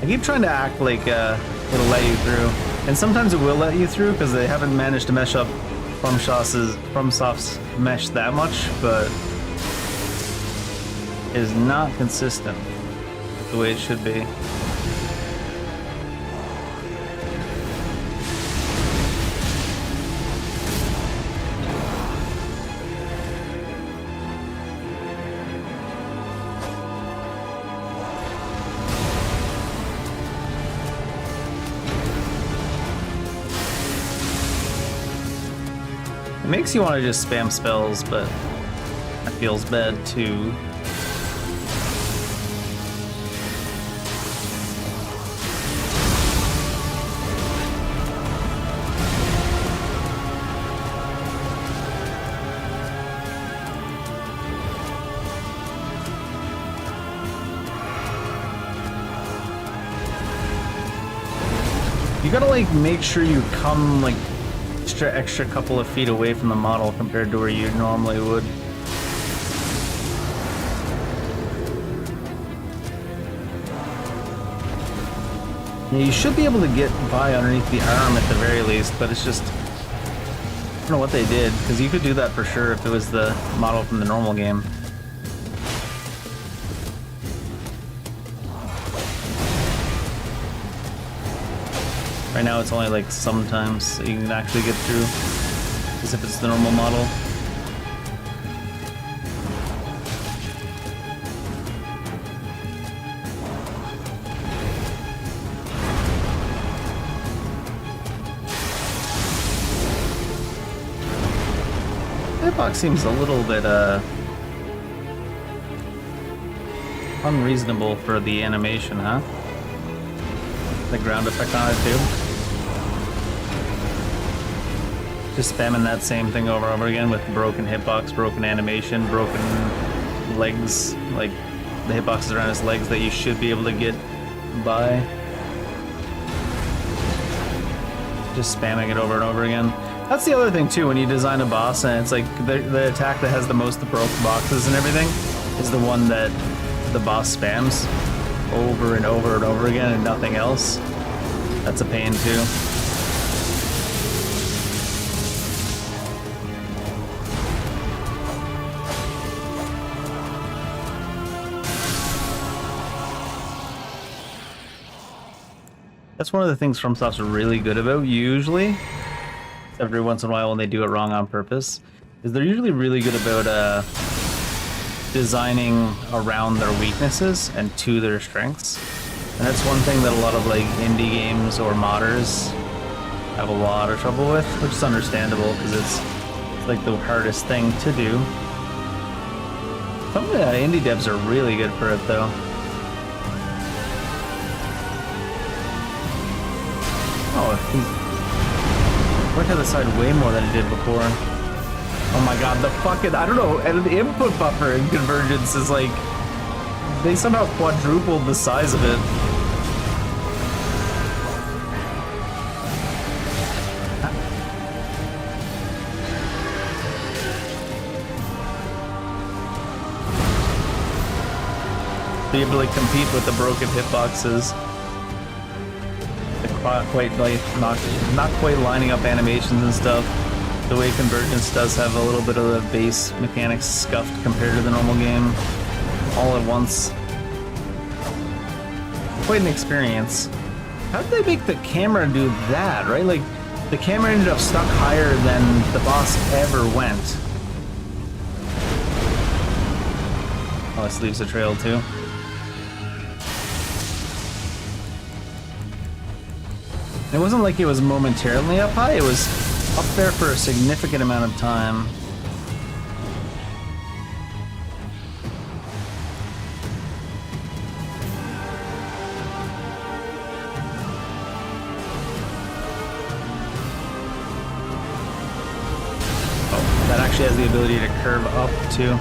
I keep trying to act like it'll let you through, and sometimes it will let you through because they haven't managed to mesh up FromSoft's mesh that much, but it is not consistent with the way it should be. It makes you want to just spam spells, but that feels bad too. You gotta like make sure you come like extra couple of feet away from the model compared to where you normally would. Yeah, you should be able to get by underneath the arm at the very least, but it's just don't know what they did, because you could do that for sure if it was the model from the normal game. Right now it's only like sometimes that you can actually get through, as if it's the normal model. Hitbox seems a little bit unreasonable for the animation, huh? The ground effect on it too. Just spamming that same thing over and over again with broken hitbox, broken animation, broken legs. Like the hitboxes around his legs that you should be able to get by. Just spamming it over and over again. That's the other thing too, when you design a boss and it's like the attack that has the most broke boxes and everything is the one that the boss spams over and over and over again and nothing else. That's a pain too. That's one of the things FromSoft's really good about, usually. Every once in a while when they do it wrong on purpose, is they're usually really good about designing around their weaknesses and to their strengths. And that's one thing that a lot of like indie games or modders have a lot of trouble with, which is understandable because it's like the hardest thing to do. Some of the indie devs are really good for it though. Oh, went to the side way more than it did before. Oh my god, the fucking, I don't know, and the input buffer in Convergence is like, they somehow quadrupled the size of it. So you have to like compete with the broken hitboxes. Quite like not quite lining up animations and stuff. The way Convergence does have a little bit of the base mechanics scuffed compared to the normal game, all at once. Quite an experience. How did they make the camera do that, right? Like, the camera ended up stuck higher than the boss ever went. Oh, this leaves a trail too. It wasn't like it was momentarily up high, it was up there for a significant amount of time. Oh, that actually has the ability to curve up too.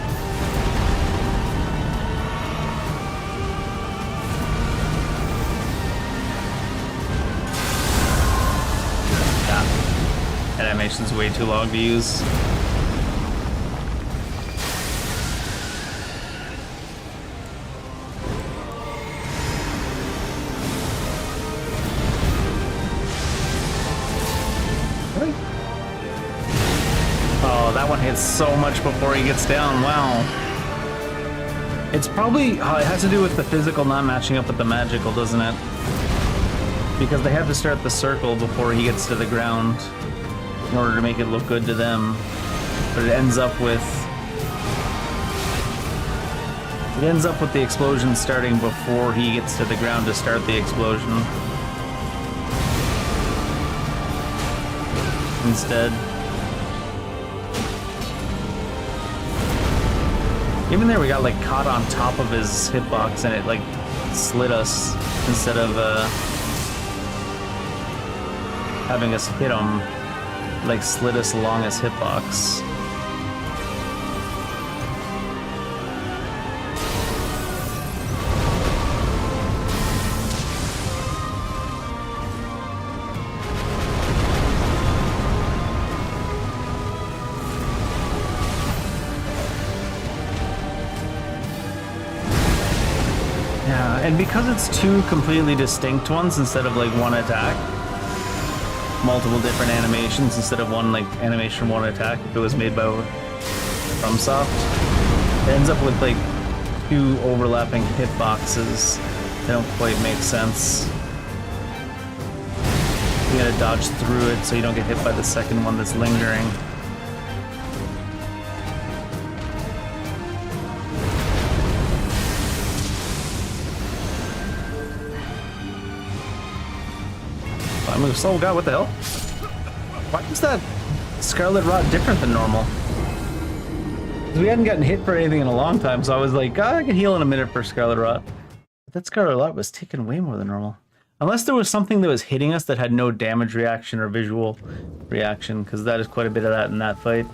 Animation's way too long to use. Really? Oh, that one hits so much before he gets down. Wow. It's probably, it has to do with the physical not matching up with the magical, doesn't it? Because they have to start the circle before he gets to the ground in order to make it look good to them. But it ends up with the explosion starting before he gets to the ground to start the explosion. Instead. Even there we got like caught on top of his hitbox and it like slid us instead of having us hit him. Like slid us along his hitbox. Yeah, and because it's two completely distinct ones instead of like one attack, multiple different animations instead of one like animation, one attack. If it was made by FromSoft, it ends up with like 2 overlapping hitboxes. They don't quite make sense. You gotta dodge through it so you don't get hit by the second one that's lingering. Oh god, what the hell? Why is that Scarlet Rot different than normal? We hadn't gotten hit for anything in a long time, so I was like, I can heal in a minute for Scarlet Rot. But that Scarlet Rot was taking way more than normal. Unless there was something that was hitting us that had no damage reaction or visual reaction, because that is quite a bit of that in that fight.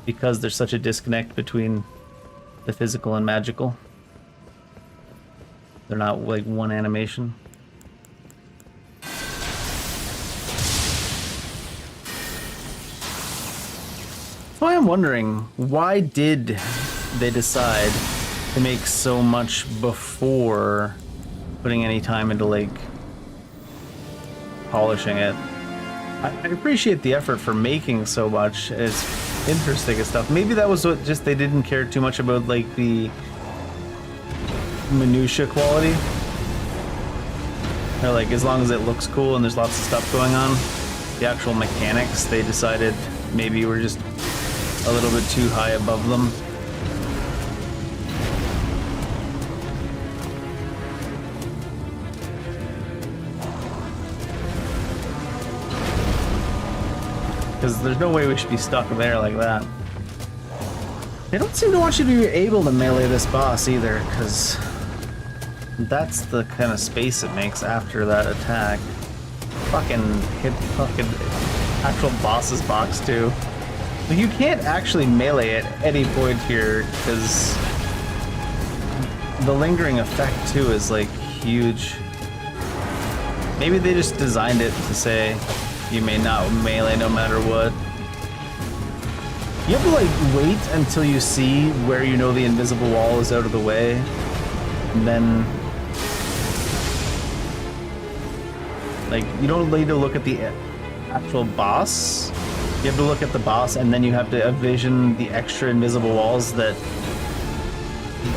Because there's such a disconnect between the physical and magical. They're not like one animation. So I am wondering, why did they decide to make so much before putting any time into like polishing it? I appreciate the effort for making so much. It's interesting and stuff. Maybe that was what, just they didn't care too much about like the minutia quality. Or like as long as it looks cool and there's lots of stuff going on, the actual mechanics, they decided maybe we're just a little bit too high above them. Because there's no way we should be stuck there like that. They don't seem to want you to be able to melee this boss either, because that's the kind of space it makes after that attack. Fucking hit fucking actual boss's box too. But you can't actually melee at any point here, because the lingering effect too is like huge. Maybe they just designed it to say you may not melee no matter what. You have to like wait until you see where you know the invisible wall is out of the way, and then like you don't need to look at the actual boss. You have to look at the boss, and then you have to envision the extra invisible walls that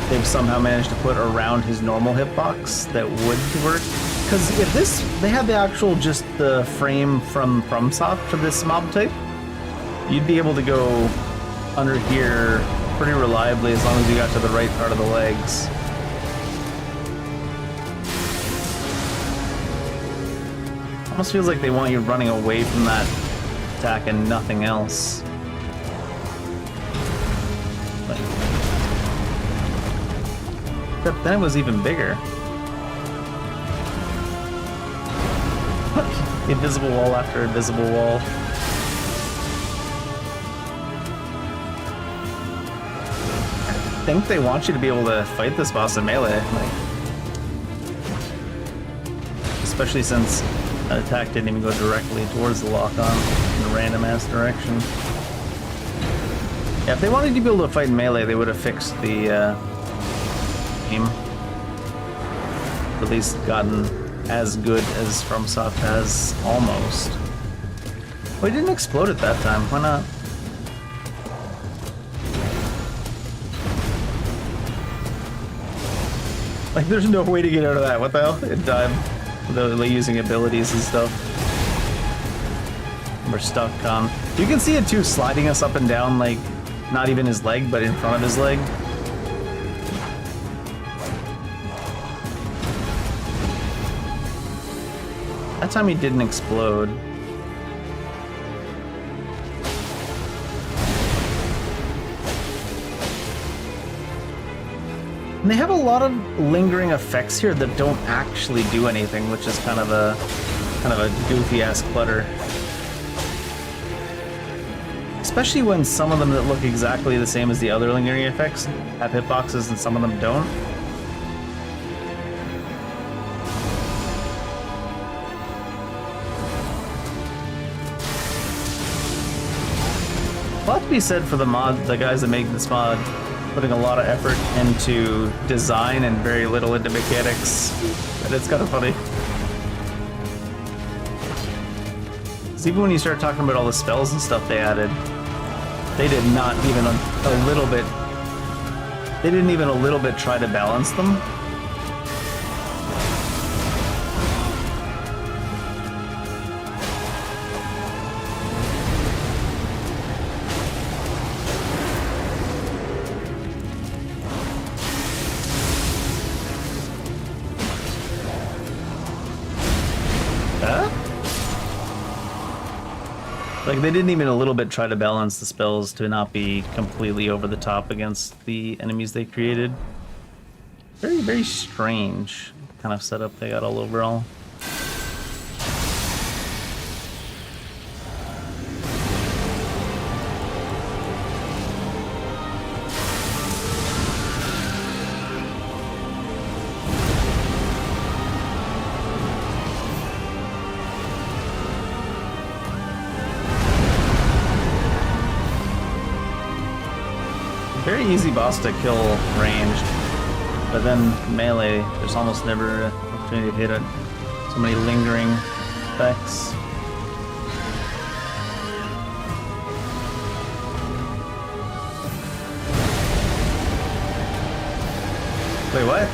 they've somehow managed to put around his normal hitbox that would work. Because if this, they had the actual, just the frame from FromSoft for this mob type, you'd be able to go under here pretty reliably as long as you got to the right part of the legs. Almost feels like they want you running away from that attack and nothing else. Like, except then it was even bigger. Invisible wall after invisible wall. I think they want you to be able to fight this boss in melee, like, especially since that attack didn't even go directly towards the lock-on in a random ass direction. Yeah, if they wanted you to be able to fight in melee, they would have fixed the aim. At least gotten as good as FromSoft has, almost. Well, he didn't explode at that time, why not? Like, there's no way to get out of that, what the hell? It died without like, using abilities and stuff. We're stuck on. You can see it too, sliding us up and down, like, not even his leg, but in front of his leg. That time he didn't explode. And they have a lot of lingering effects here that don't actually do anything, which is kind of a goofy ass clutter. Especially when some of them that look exactly the same as the other lingering effects have hitboxes and some of them don't. A lot to be said for the guys that make this mod, putting a lot of effort into design and very little into mechanics. And it's kind of funny. 'Cause even when you start talking about all the spells and stuff they added, they did not even a little bit. They didn't even a little bit try to balance them. Like, they didn't even a little bit try to balance the spells to not be completely over the top against the enemies they created. Very, very strange kind of setup they got all overall. Very easy boss to kill ranged, but then melee, there's almost never an opportunity to hit it. So many lingering effects. Wait, what?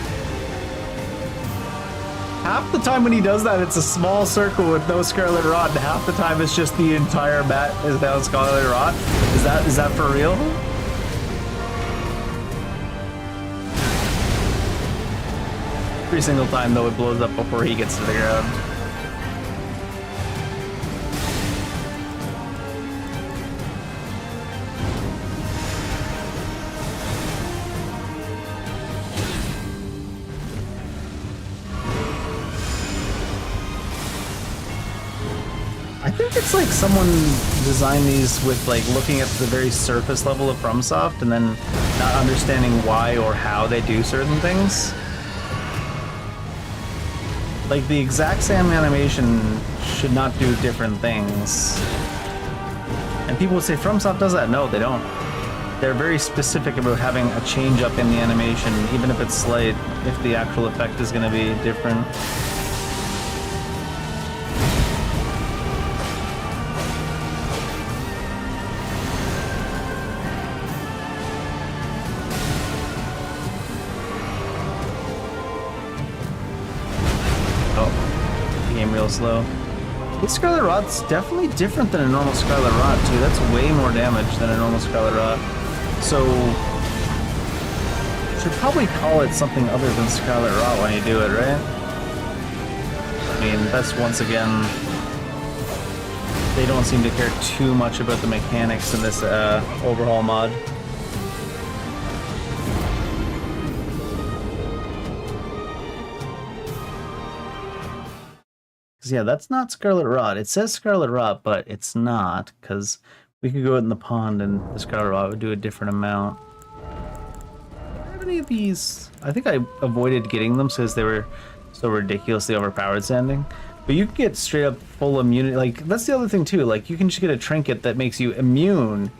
Half the time when he does that, it's a small circle with no Scarlet Rot, and half the time it's just the entire map is now Scarlet Rot. Is that for real? Every single time, though, it blows up before he gets to the ground. I think it's like someone designed these with like looking at the very surface level of FromSoft and then not understanding why or how they do certain things. Like, the exact same animation should not do different things. And people would say, FromSoft does that. No, they don't. They're very specific about having a change up in the animation, even if it's slight, if the actual effect is going to be different. Real slow. This Scarlet Rot's definitely different than a normal Scarlet Rot too. That's way more damage than a normal Scarlet Rot. So should probably call it something other than Scarlet Rot when you do it, right? I mean, that's once again, they don't seem to care too much about the mechanics in this overhaul mod. Yeah, that's not Scarlet Rot. It says Scarlet Rot, but it's not, because we could go out in the pond and the Scarlet Rot would do a different amount. Are any of these? I think I avoided getting them because they were so ridiculously overpowered sounding. But you can get straight up full immunity. Like, that's the other thing too. Like, you can just get a trinket that makes you immune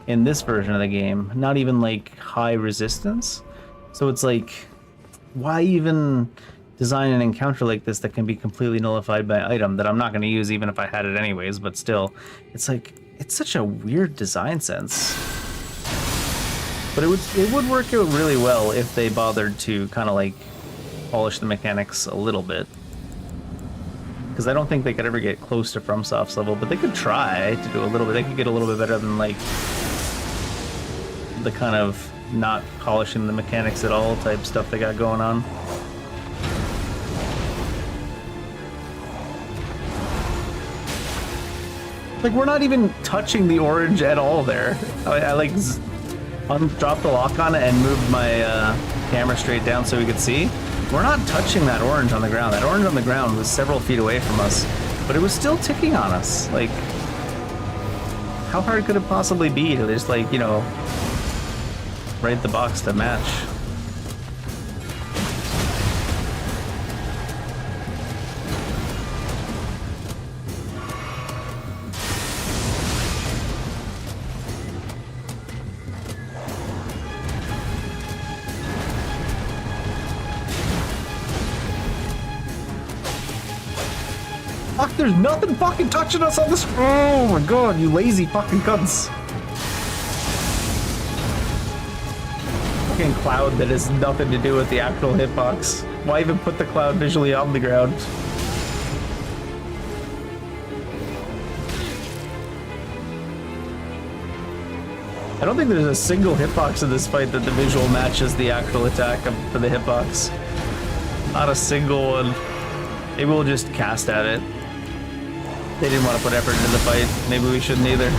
in this version of the game. Not even like high resistance. So it's like, why even design an encounter like this that can be completely nullified by item that I'm not going to use even if I had it anyways, but still, it's like, it's such a weird design sense. But it would work out really well if they bothered to kind of like polish the mechanics a little bit. Because I don't think they could ever get close to FromSoft's level, but they could try to do a little bit. They could get a little bit better than like the kind of not polishing the mechanics at all type stuff they got going on. Like, we're not even touching the orange at all there. I like dropped the lock on it and moved my camera straight down so we could see. We're not touching that orange on the ground. That orange on the ground was several feet away from us, but it was still ticking on us. Like, how hard could it possibly be to just, like, you know, write the box to match? there's nothing fucking touching us on this. Oh my god, you lazy fucking cunts. Fucking cloud that has nothing to do with the actual hitbox. Why even put the cloud visually on the ground? I don't think there's a single hitbox in this fight that the visual matches the actual attack for the hitbox. Not a single one. Maybe we'll just cast at it. They didn't want to put effort into the fight. Maybe we shouldn't either.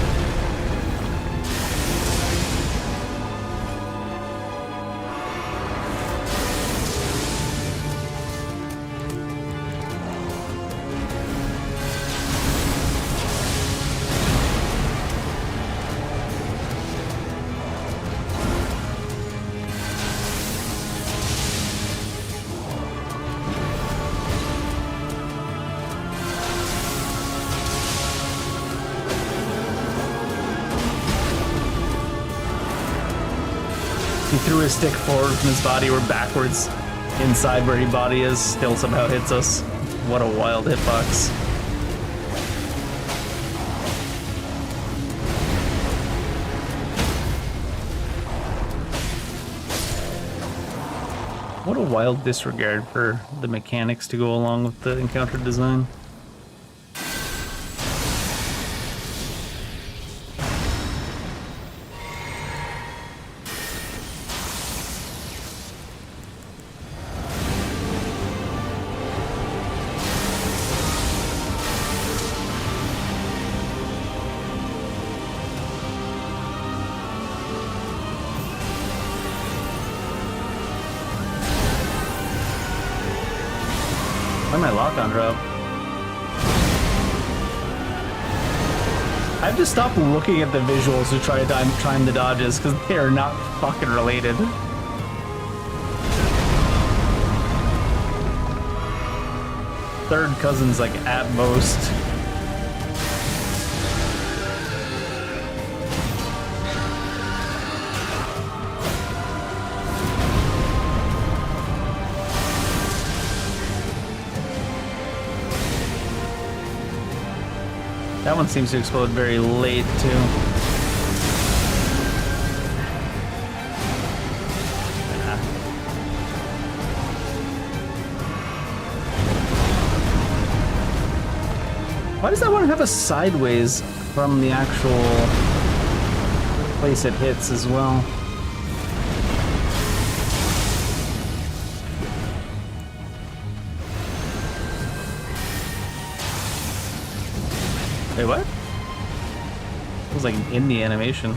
He threw his stick forward from his body, we're backwards inside where his body is, still somehow hits us. What a wild hitbox. What a wild disregard for the mechanics to go along with the encounter design. Where'd my lock-on drop? I have to stop looking at the visuals to try to time the dodges because they are not fucking related. Third cousins, like, at most. That one seems to explode very late, too. Why does that one have a sideways from the actual place it hits as well? Wait, what? It was like in the animation.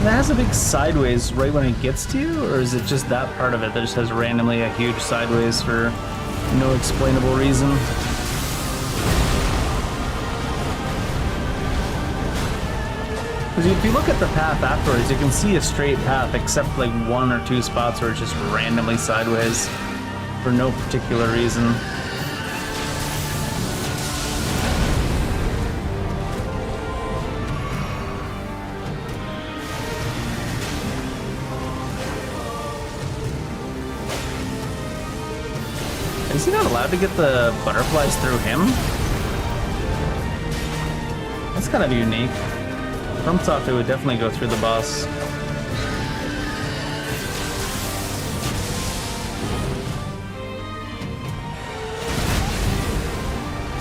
That has a big sideways right when it gets to you, or is it just that part of it that just has randomly a huge sideways for no explainable reason? Because if you look at the path afterwards, you can see a straight path except like 1 or 2 spots where it's just randomly sideways for no particular reason. Is he not allowed to get the butterflies through him? That's kind of unique. From thought they would definitely go through the boss.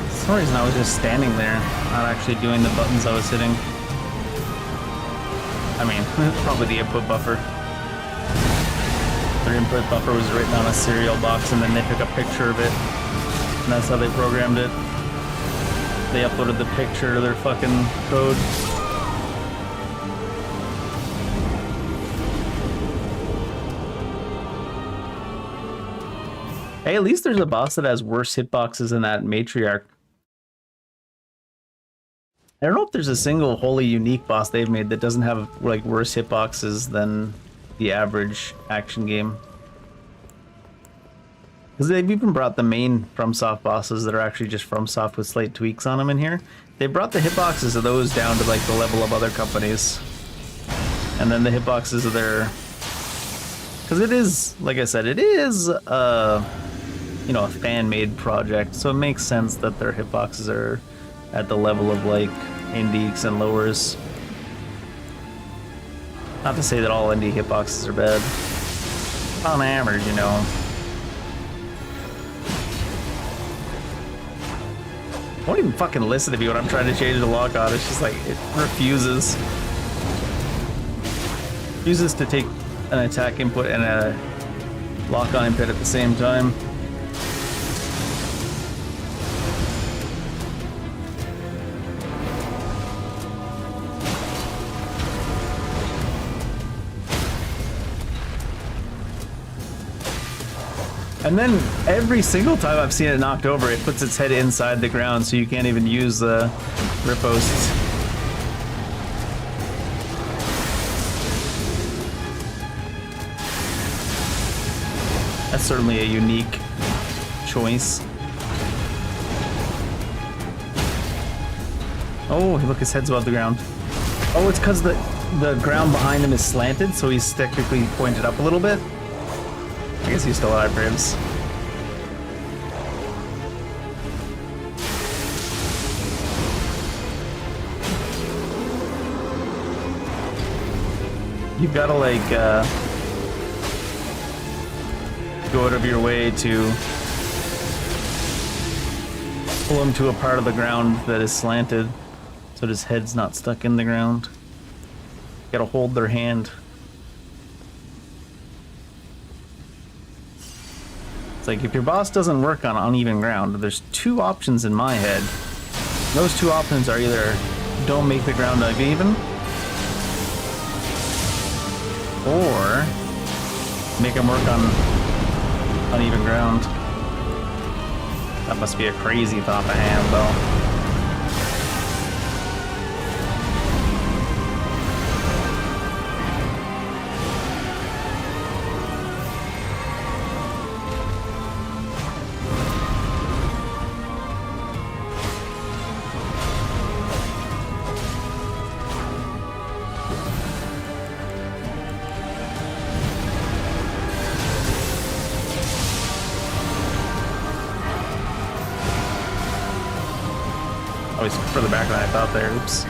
For some reason I was just standing there, not actually doing the buttons I was hitting. I mean, probably the input buffer. Their input buffer was written on a cereal box and then they took a picture of it. And that's how they programmed it. They uploaded the picture to their fucking code. Hey, at least there's a boss that has worse hitboxes than that matriarch. I don't know if there's a single wholly unique boss they've made that doesn't have like worse hitboxes than the average action game. Because they've even brought the main FromSoft bosses that are actually just FromSoft with slight tweaks on them in here. They brought the hitboxes of those down to like the level of other companies. And then the hitboxes of their... Because it is, like I said, it is you know, a fan-made project, so it makes sense that their hitboxes are at the level of like indies and lowers. Not to say that all indie hitboxes are bad. On average, you know. I won't even fucking listen to me when I'm trying to change the lock on. It's just like, it refuses. Refuses to take an attack input and a lock on input at the same time. And then every single time I've seen it knocked over, it puts its head inside the ground, so you can't even use the riposts. That's certainly a unique choice. Oh, look, his head's above the ground. Oh, it's because the ground behind him is slanted, so he's technically pointed up a little bit. I guess he's still alive for him. You've got to like go out of your way to pull him to a part of the ground that is slanted so his head's not stuck in the ground. You gotta hold their hand. It's like if your boss doesn't work on uneven ground, there's two options in my head. Those two options are either don't make the ground uneven, or make him work on uneven ground. That must be a crazy thought to have, though. Oh, he's further back than I thought there. Oops.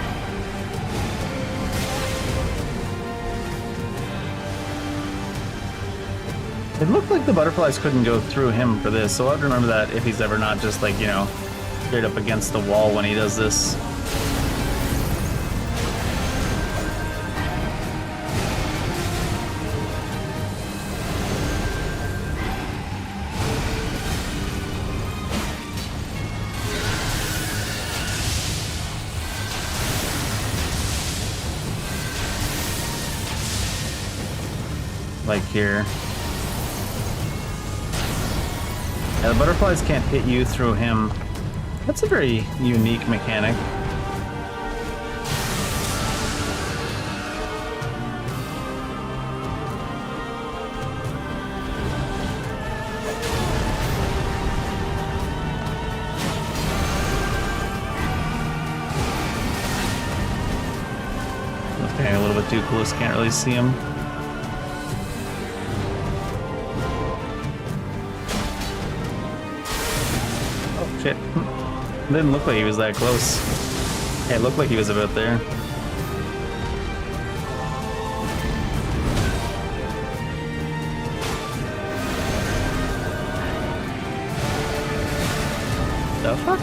It looked like the butterflies couldn't go through him for this, so I'll have to remember that if he's ever not just like, you know, straight up against the wall when he does this. Like here. Yeah, the butterflies can't hit you through him. That's a very unique mechanic. Okay, a little bit too close, can't really see him. Shit. Didn't look like he was that close. Yeah, it looked like he was about there. The fuck?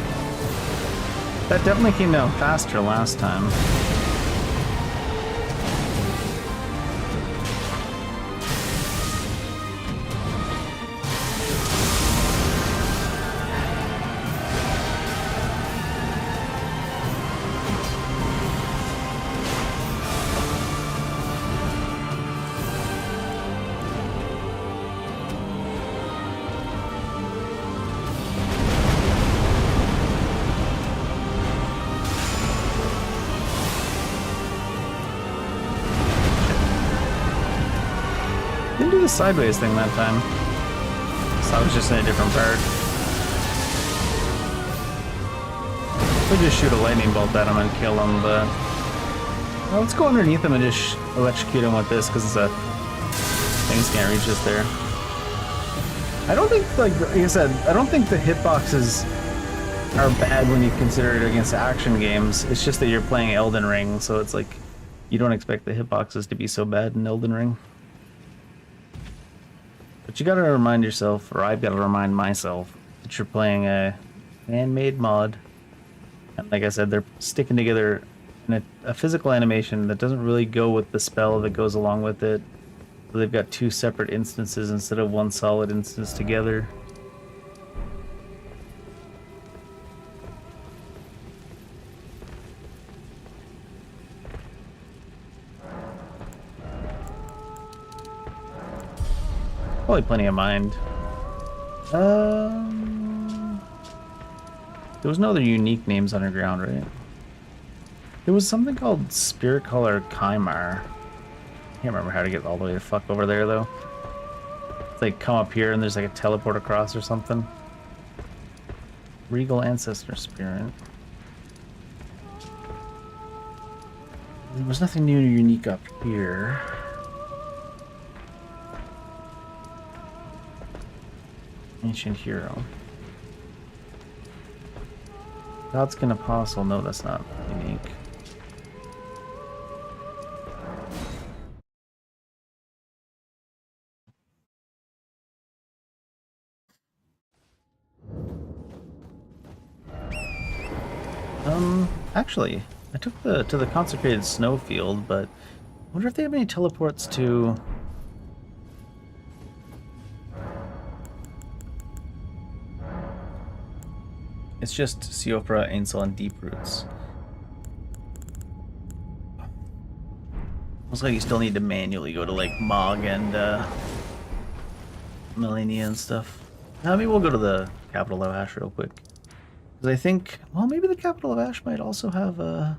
That definitely came down faster last time. Didn't do the sideways thing that time. So I was just in a different part. Could just shoot a lightning bolt at him and kill him, but... Well, let's go underneath him and just electrocute him with this, because it's a... Things can't reach us there. I don't think, like I said, I don't think the hitboxes are bad when you consider it against action games. It's just that you're playing Elden Ring, so it's like you don't expect the hitboxes to be so bad in Elden Ring. But you gotta remind yourself, or I've gotta remind myself, that you're playing a man-made mod. And like I said, they're sticking together in a physical animation that doesn't really go with the spell that goes along with it. So they've got two separate instances instead of one solid instance together. Probably plenty of mind. There was no other unique names underground, right? There was something called Spirit Color Chimar. Can't remember how to get all the way the fuck over there though. It's like come up here and there's like a teleport across or something. Regal Ancestor Spirit. There was nothing new or unique up here. Ancient Hero. Godskin Apostle. No, that's not unique. Actually, I took to the consecrated snowfield, but I wonder if they have any teleports to. It's just Siofra, Ainsel, and Deep Roots. Looks like you still need to manually go to like Mog and Melania and stuff. Maybe we'll go to the capital of Ash real quick. Because I think, well, maybe the capital of Ash might also have a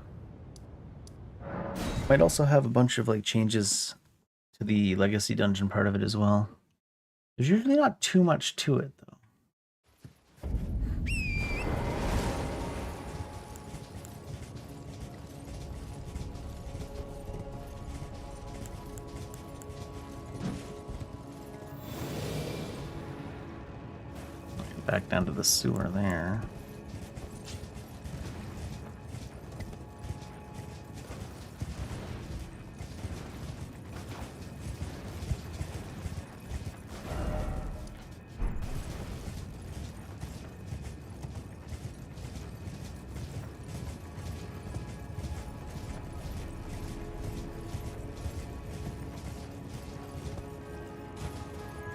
bunch of like changes to the legacy dungeon part of it as well. There's usually not too much to it though. Back down to the sewer there.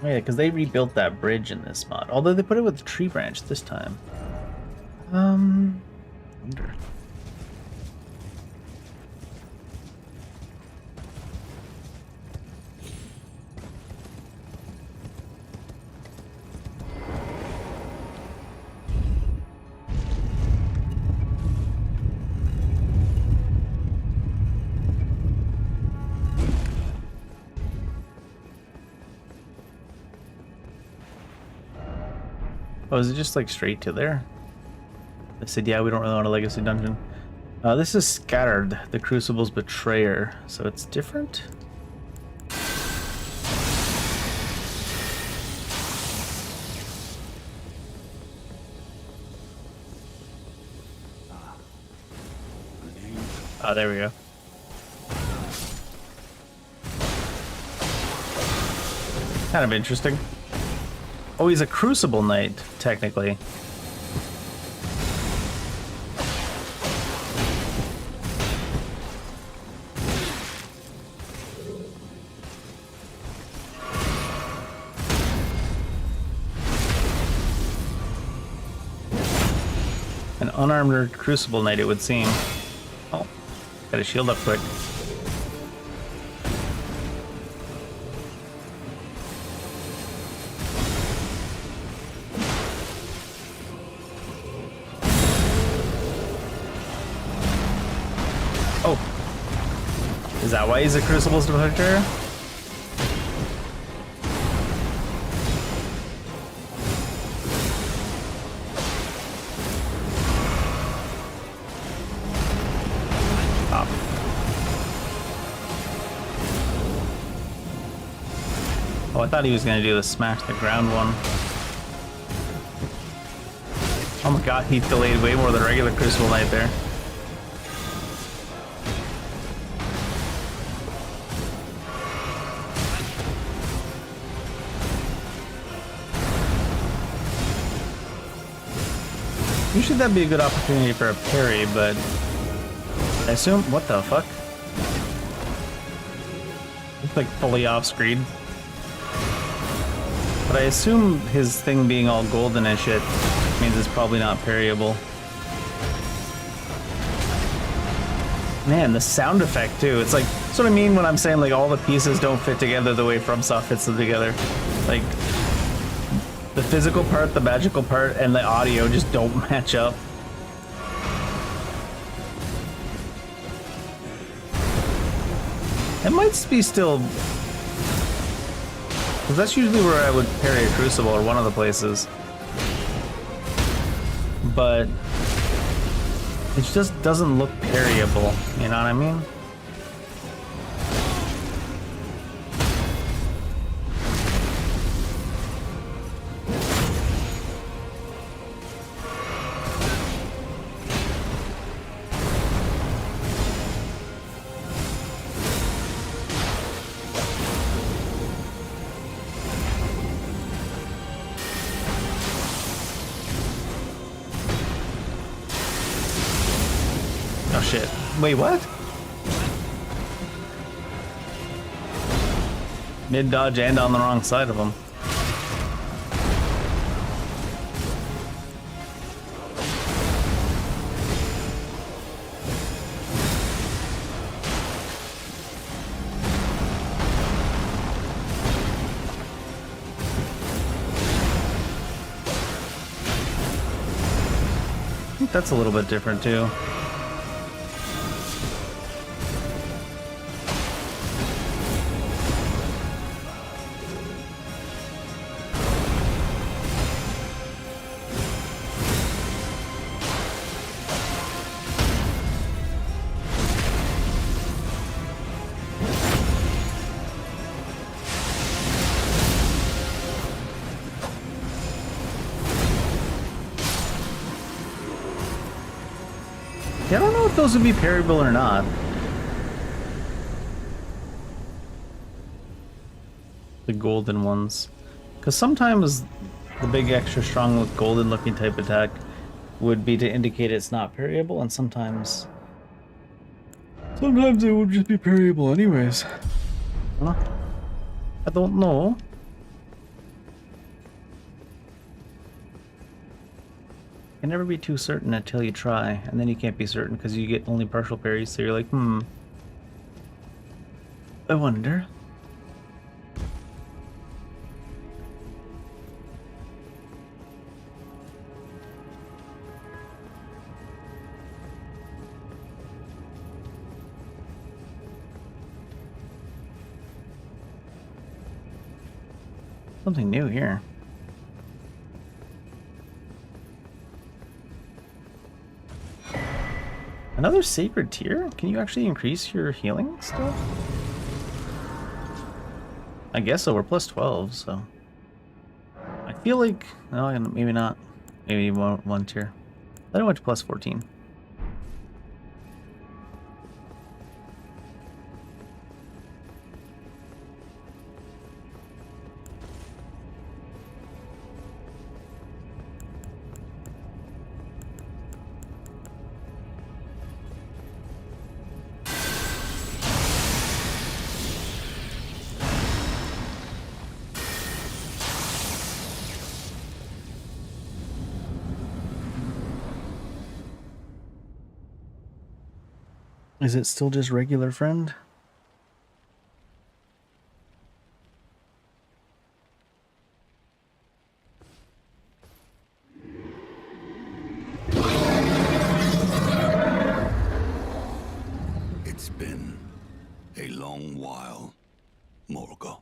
Oh yeah, because they rebuilt that bridge in this mod. Although they put it with the tree branch this time. Wonder. Oh, is it just like straight to there? They said, yeah, we don't really want a legacy dungeon. This is Scattered, the Crucible's Betrayer, so it's different? Oh, there we go. Kind of interesting. Oh, he's a Crucible Knight, technically. An unarmored Crucible Knight, it would seem. Oh, got a shield up quick. Is that why he's a Crucible's Betrayer? Oh, Oh, I thought he was gonna do the smash the ground one. Oh my god, he delayed way more than regular Crucible Knight there. Usually that'd be a good opportunity for a parry, but I assume, what the fuck? It's like fully off screen. But I assume his thing being all golden and shit means it's probably not parryable. Man, the sound effect too. It's like, that's what I mean when I'm saying like all the pieces don't fit together the way FromSoft fits them together. Like, the physical part, the magical part, and the audio just don't match up. It might be still... because that's usually where I would parry a Crucible, or one of the places. But... it just doesn't look parryable, you know what I mean? Oh shit. Wait, what? Mid dodge and on the wrong side of him. I think that's a little bit different too. Yeah, I don't know if those would be parryable or not. The golden ones. Because sometimes the big extra strong golden looking type attack would be to indicate it's not parryable, and sometimes it would just be parryable anyways. Huh? I don't know. Can never be too certain until you try, and then you can't be certain because you get only partial parries, so you're like, I wonder. Something new here. Another sacred tier? Can you actually increase your healing stuff? I guess so, we're plus 12, so... I feel like... no, maybe not. Maybe one tier. I don't went to plus 14. Is it still just regular friend? It's been a long while, Morgoth.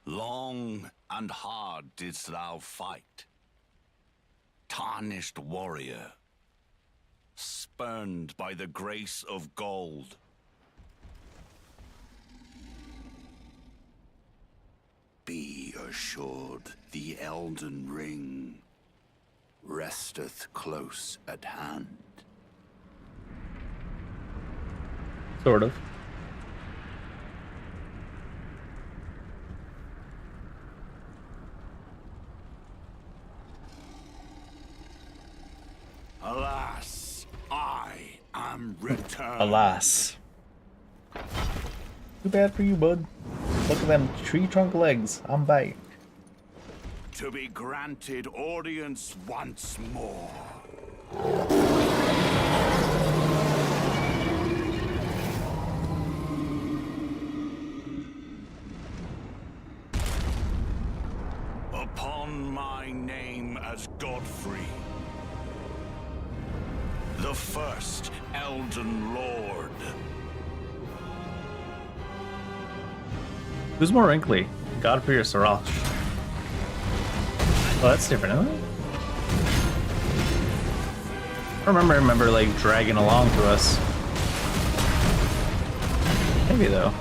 Long and hard didst thou fight. Tarnished warrior, spurned by the grace of gold. Be assured the Elden Ring resteth close at hand. Sort of. Alas, I am returned. Alas. Too bad for you, bud. Look at them tree trunk legs. I'm back. To be granted audience once more. Upon my name as Godfrey, the first Elden Lord. Who's more wrinkly? Godfrey or Sirach? Oh, that's different, isn't it? I remember like dragging along to us. Maybe though.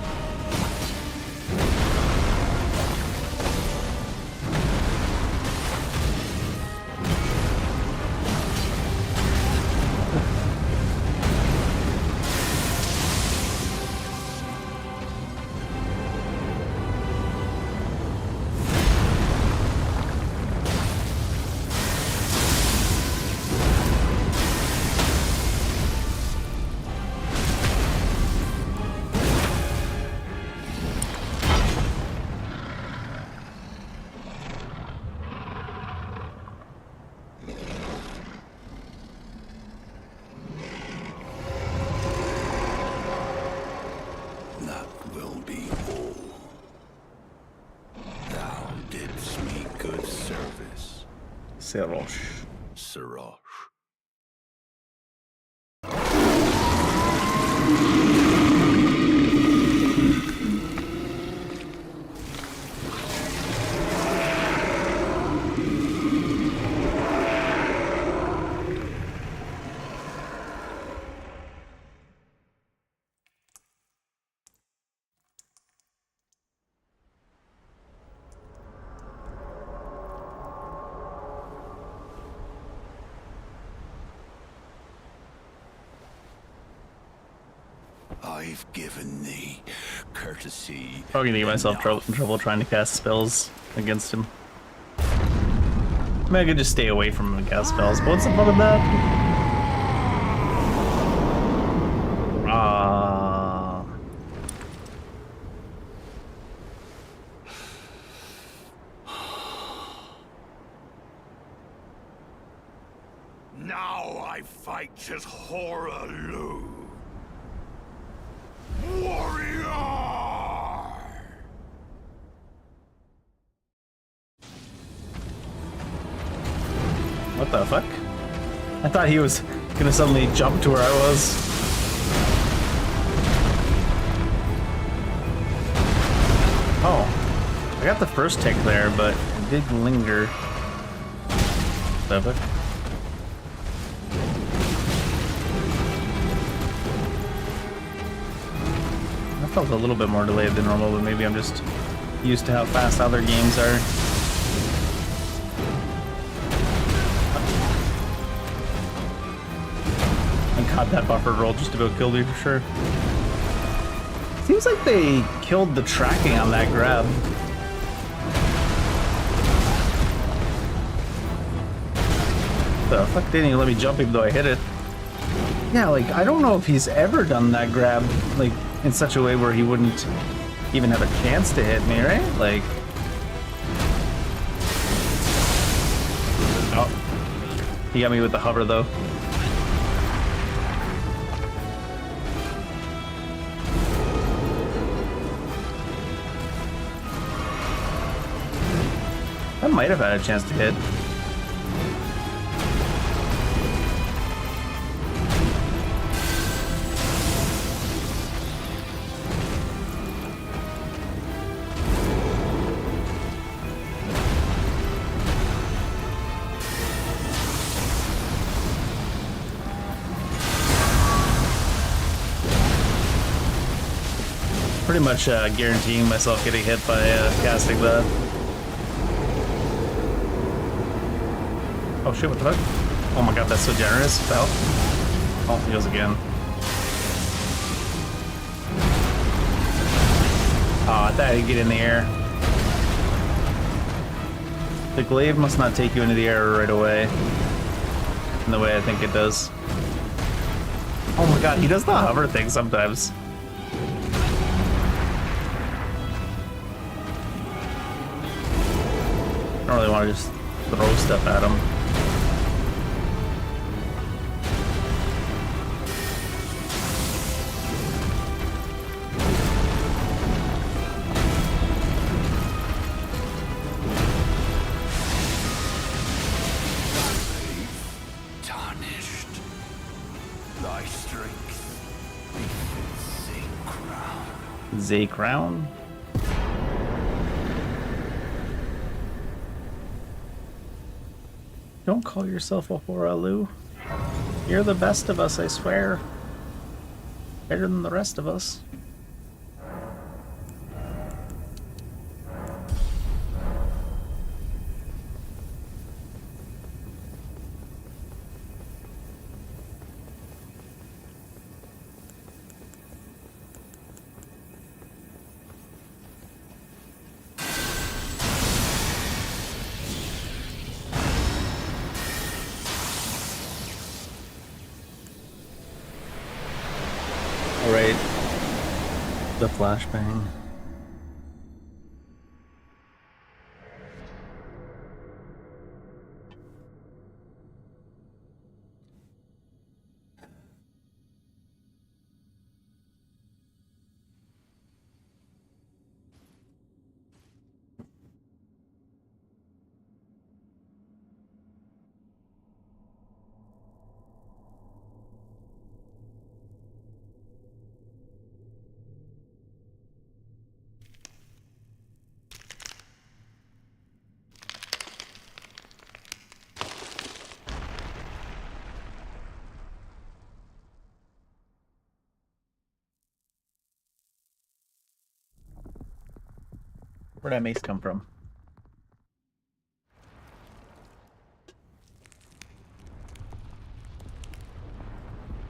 That will be all. Thou didst me good service, Sirach. Sirach. I've given thee courtesy. Probably gonna get myself in trouble trying to cast spells against him. I mean, I could just stay away from him and cast spells, but what's the fun of that? Now I fight as Horalu. Warrior! What the fuck? I thought he was gonna suddenly jump to where I was. Oh. I got the first tick there, but it did linger. What the fuck? I felt a little bit more delayed than normal, but maybe I'm just used to how fast other games are. I got that buffer roll just about killed me for sure. Seems like they killed the tracking on that grab. The fuck, didn't even let me jump even though I hit it. Yeah, like, I don't know if he's ever done that grab, like, in such a way where he wouldn't even have a chance to hit me, right? Like... Oh. He got me with the hover, though. I might have had a chance to hit. Pretty much guaranteeing myself getting hit by casting that. Oh shit, what the fuck? Oh my god, that's so generous. What the hell? Oh, he goes again. Oh, I thought I'd get in the air. The glaive must not take you into the air right away. In the way I think it does. Oh my god, he does the hover thing sometimes. I don't really want to just throw stuff at him. Tarnished. Thy strength befits a crown. Zay Crown? Don't call yourself a Horalu. You're the best of us, I swear. Better than the rest of us. Alright. The flashbang. Where'd that mace come from?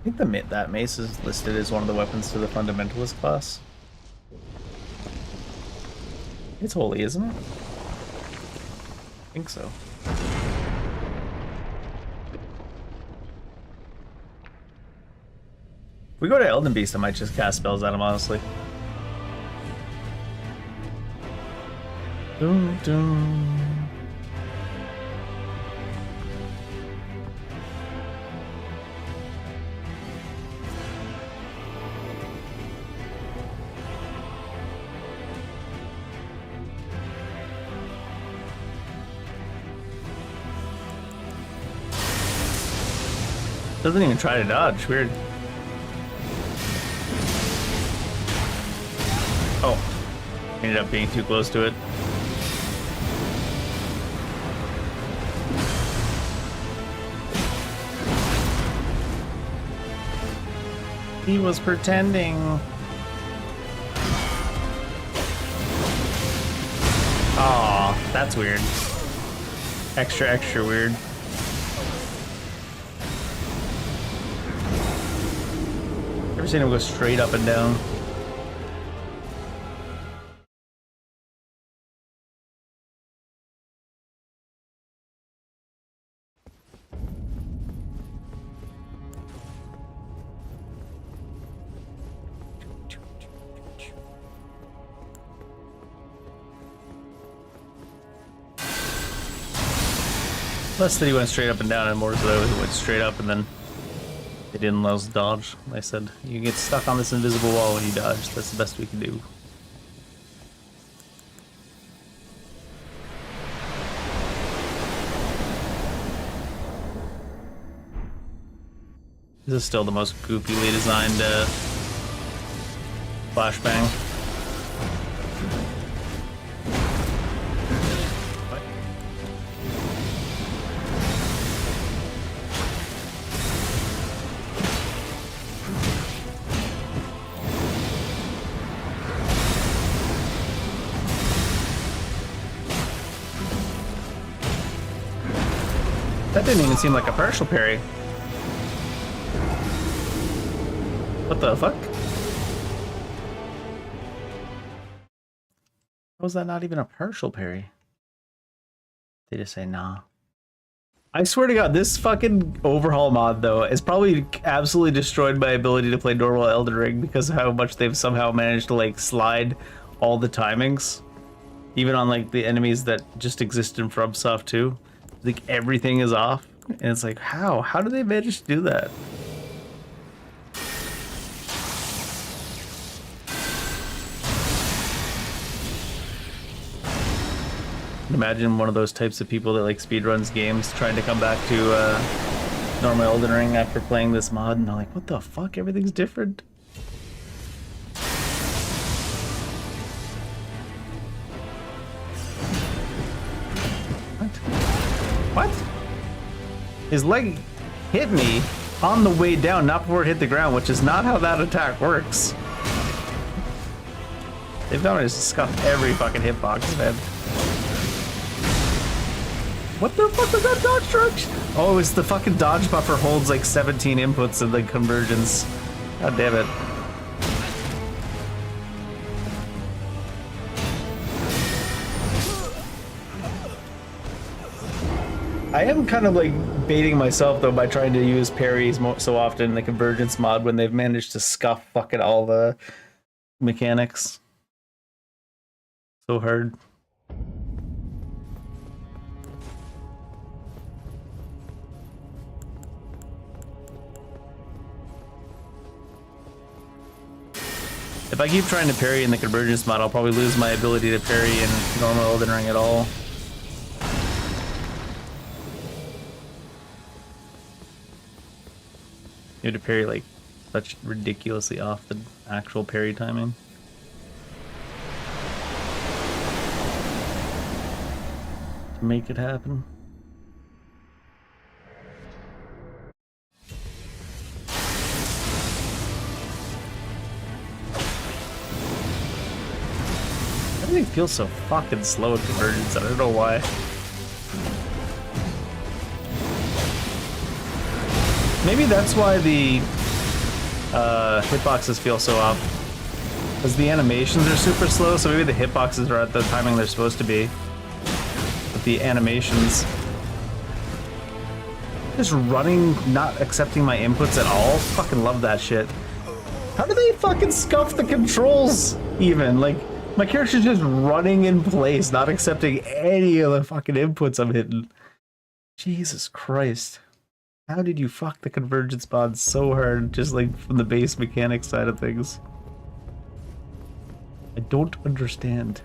I think that mace is listed as one of the weapons to the Fundamentalist class. It's holy, isn't it? I think so. If we go to Elden Beast, I might just cast spells at him, honestly. Dun, dun. Doesn't even try to dodge. Weird. Oh. Ended up being too close to it. He was pretending. Aw, that's weird. Extra weird. Ever seen him go straight up and down? Less that he went straight up and down, and more so that he went straight up and then they didn't let us dodge. They said, you get stuck on this invisible wall when you dodge. That's the best we can do. This is still the most goofily designed flashbang. That didn't even seem like a partial parry. What the fuck? How was that not even a partial parry? They just say nah. I swear to God, this fucking overhaul mod though is probably absolutely destroyed my ability to play normal Elden Ring because of how much they've somehow managed to like slide all the timings, even on like the enemies that just exist in FromSoft too. Like everything is off, and it's like how do they manage to do that? Imagine one of those types of people that like speedruns games trying to come back to normal Elden Ring after playing this mod, and they're like, what the fuck, everything's different. What? His leg hit me on the way down, not before it hit the ground, which is not how that attack works. They've managed to scuff every fucking hitbox, man. What the fuck was that dodge direction? Oh, it's the fucking dodge buffer holds like 17 inputs in the Convergence. God damn it. I am kind of like baiting myself though by trying to use parries so often in the Convergence mod when they've managed to scuff fucking all the mechanics. So hard. If I keep trying to parry in the Convergence mod, I'll probably lose my ability to parry in normal Elden Ring at all. You have to parry like such ridiculously off the actual parry timing. To make it happen. Everything feels so fucking slow in Convergence, I don't know why. Maybe that's why the hitboxes feel so off. Because the animations are super slow, so maybe the hitboxes are at the timing they're supposed to be. But the animations... Just running, not accepting my inputs at all? Fucking love that shit. How do they fucking scuff the controls, even? Like, my character's just running in place, not accepting any of the fucking inputs I'm hitting. Jesus Christ. How did you fuck the Convergence mod so hard, just like from the base mechanics side of things? I don't understand.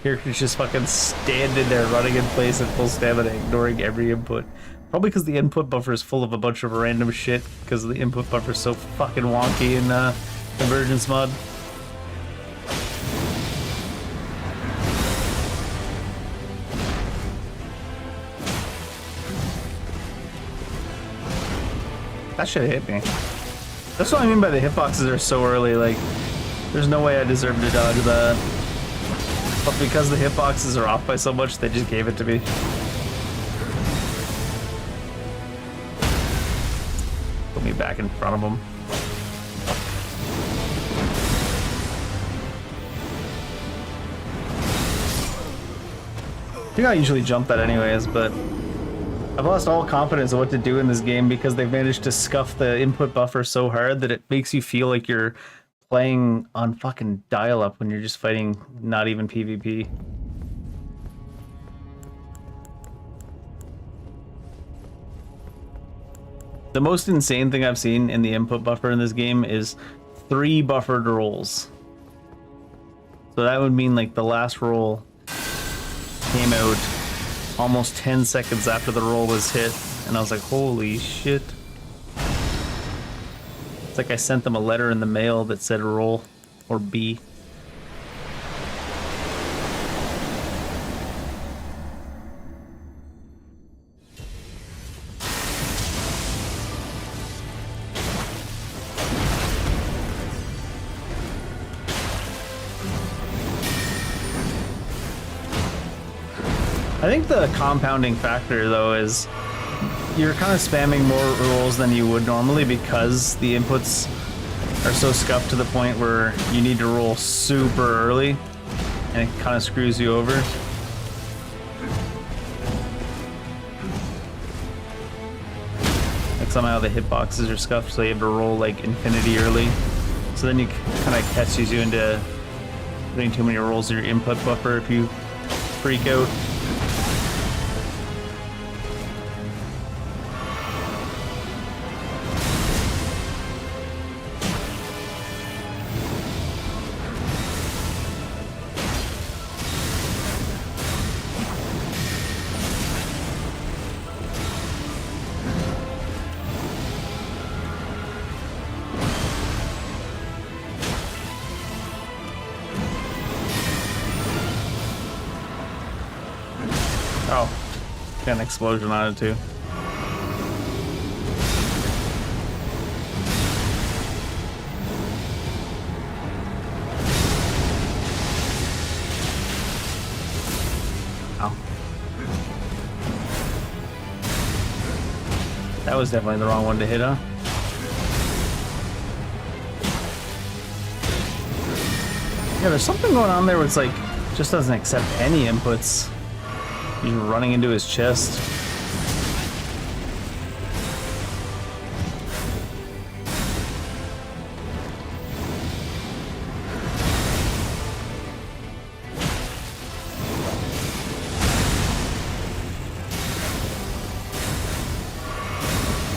Character's just fucking standing there running in place at full stamina, ignoring every input. Probably because the input buffer is full of a bunch of random shit, because the input buffer is so fucking wonky in Convergence mod. That shit hit me. That's what I mean by the hitboxes are so early, like, there's no way I deserve to dodge that. But because the hitboxes are off by so much, they just gave it to me. Put me back in front of them. I think I usually jump that anyways, but I've lost all confidence in what to do in this game because they've managed to scuff the input buffer so hard that it makes you feel like you're playing on fucking dial-up when you're just fighting not even PvP. The most insane thing I've seen in the input buffer in this game is 3 buffered rolls. So that would mean like the last roll came out almost 10 seconds after the roll was hit, and I was like, holy shit. It's like I sent them a letter in the mail that said roll or B. I think the compounding factor though is you're kind of spamming more rolls than you would normally because the inputs are so scuffed to the point where you need to roll super early and it kind of screws you over. Like somehow the hitboxes are scuffed so you have to roll like infinity early. So then you kind of catches you into putting too many rolls in your input buffer if you freak out. Oh, got an explosion on it too. Ow. That was definitely the wrong one to hit, huh? Yeah, there's something going on there where it's like, just doesn't accept any inputs. He's running into his chest.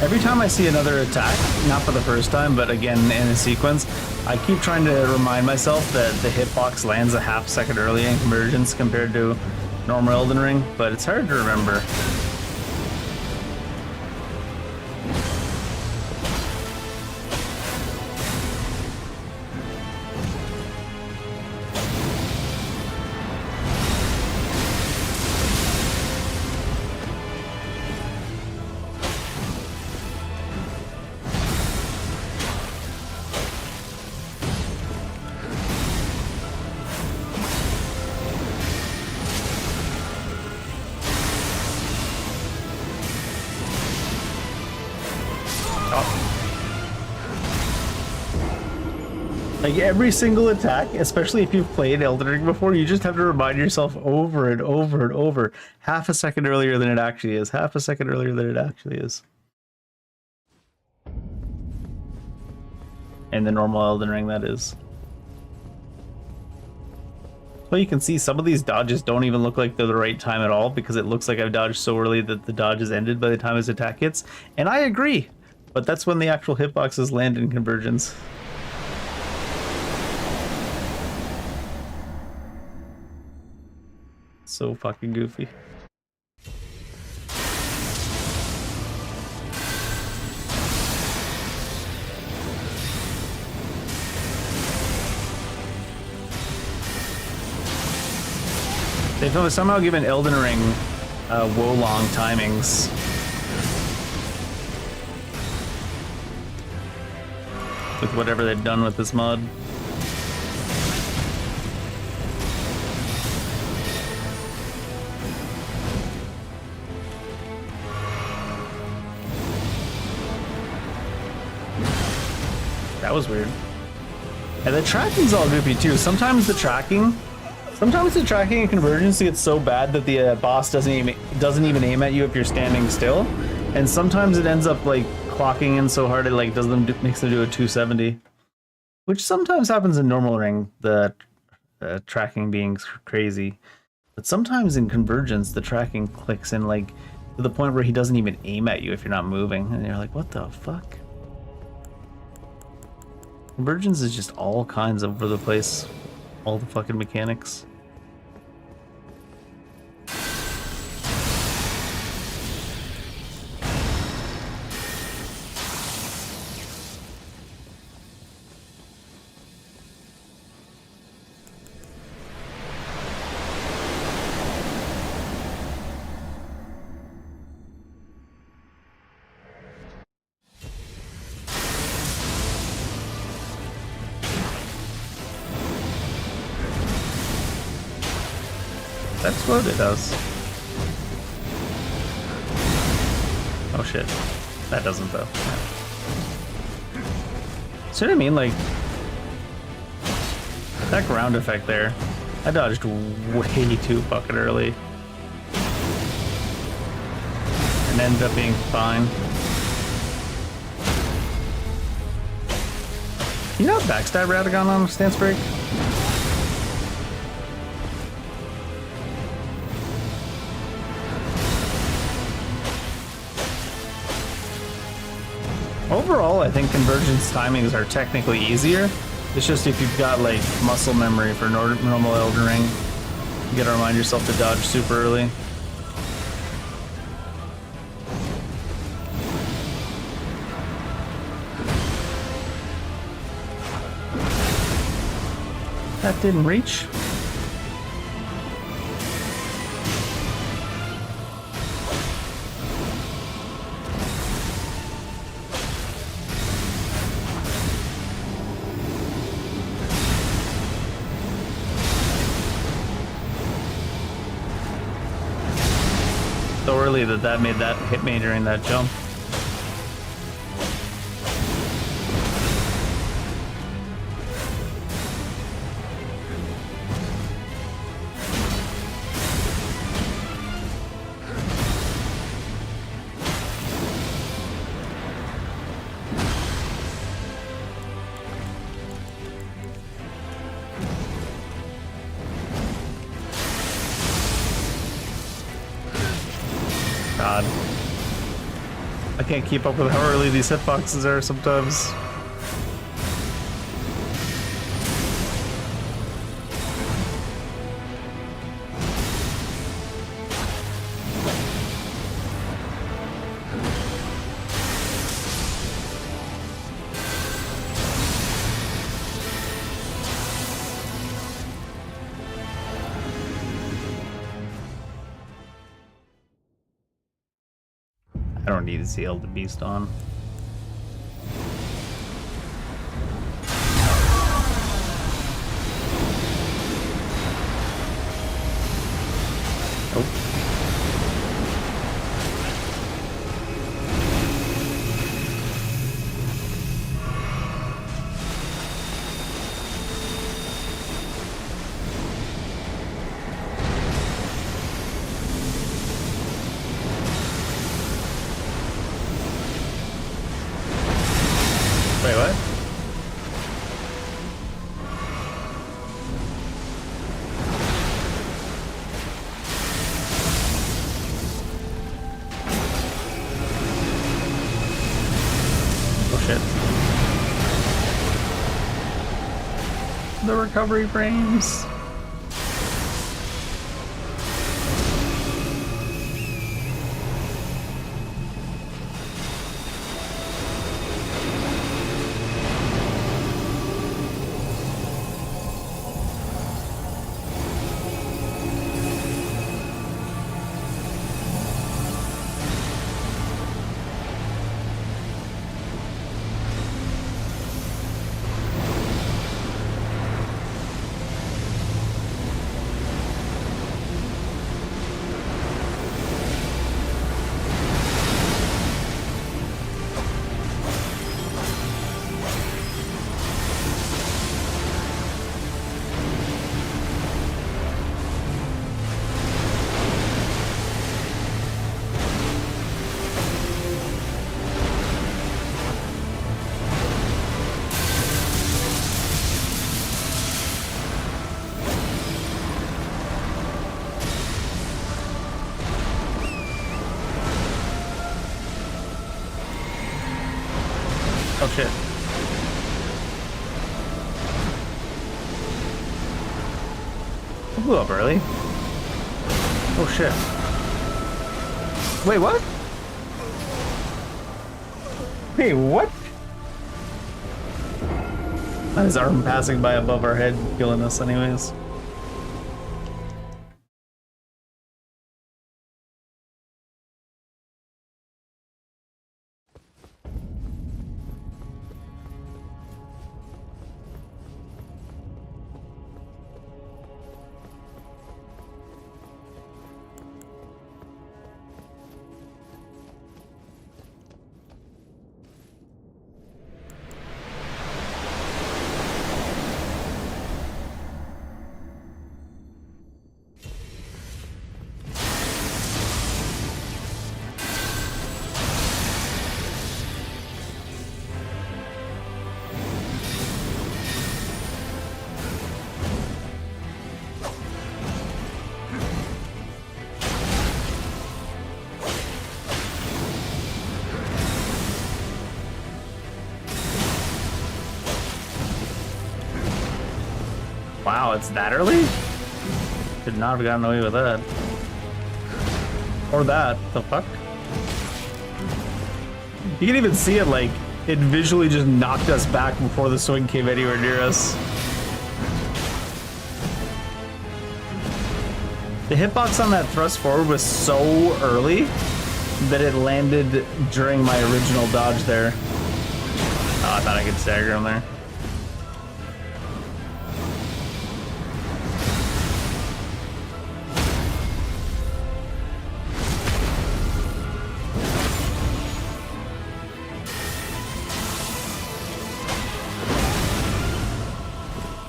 Every time I see another attack, not for the first time, but again in a sequence, I keep trying to remind myself that the hitbox lands a half second early in Convergence compared to normal Elden Ring, but it's hard to remember. Like every single attack, especially if you've played Elden Ring before, you just have to remind yourself over and over and over. Half a second earlier than it actually is. Half a second earlier than it actually is. And the normal Elden Ring, that is. Well, you can see some of these dodges don't even look like they're the right time at all because it looks like I've dodged so early that the dodge is ended by the time his attack hits. And I agree, but that's when the actual hitboxes land in Convergence. So fucking goofy. They've somehow given Elden Ring Wolong timings. With whatever they've done with this mod. That was weird. And the tracking's all goofy too. Sometimes the tracking in Convergence gets so bad that the boss doesn't even aim at you if you're standing still, and sometimes it ends up like clocking in so hard it like makes them do a 270, which sometimes happens in normal Ring, the tracking being crazy, but sometimes in Convergence the tracking clicks in like to the point where he doesn't even aim at you if you're not moving, and you're like, what the fuck? Convergence is just all kinds over the place. All the fucking mechanics. That's what it does. Oh shit. That doesn't though. See what I mean? Like, that ground effect there. I dodged way too fucking early. And ended up being fine. You know backstab Radagon on stance break? Overall, I think Convergence timings are technically easier. It's just if you've got like muscle memory for normal Elden Ring, you gotta remind yourself to dodge super early. That didn't reach. So early that made that hit me during that jump. God. I can't keep up with how early these hitboxes are sometimes. I don't need to see the Beast on. Oh. Wait, what? Oh shit. The recovery frames. Oh shit. I blew up early. Oh shit. Wait, what? Wait, what? His arm passing by above our head, killing us anyways. Wow, it's that early? Could not have gotten away with that. Or that. The fuck? You can even see it, like, it visually just knocked us back before the swing came anywhere near us. The hitbox on that thrust forward was so early that it landed during my original dodge there. Oh, I thought I could stagger him there.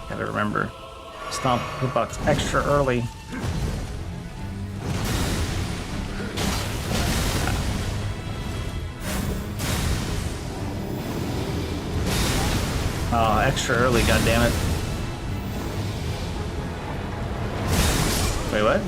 Gotta remember, stomp hitbox extra early. Oh, extra early, goddammit. Wait, what?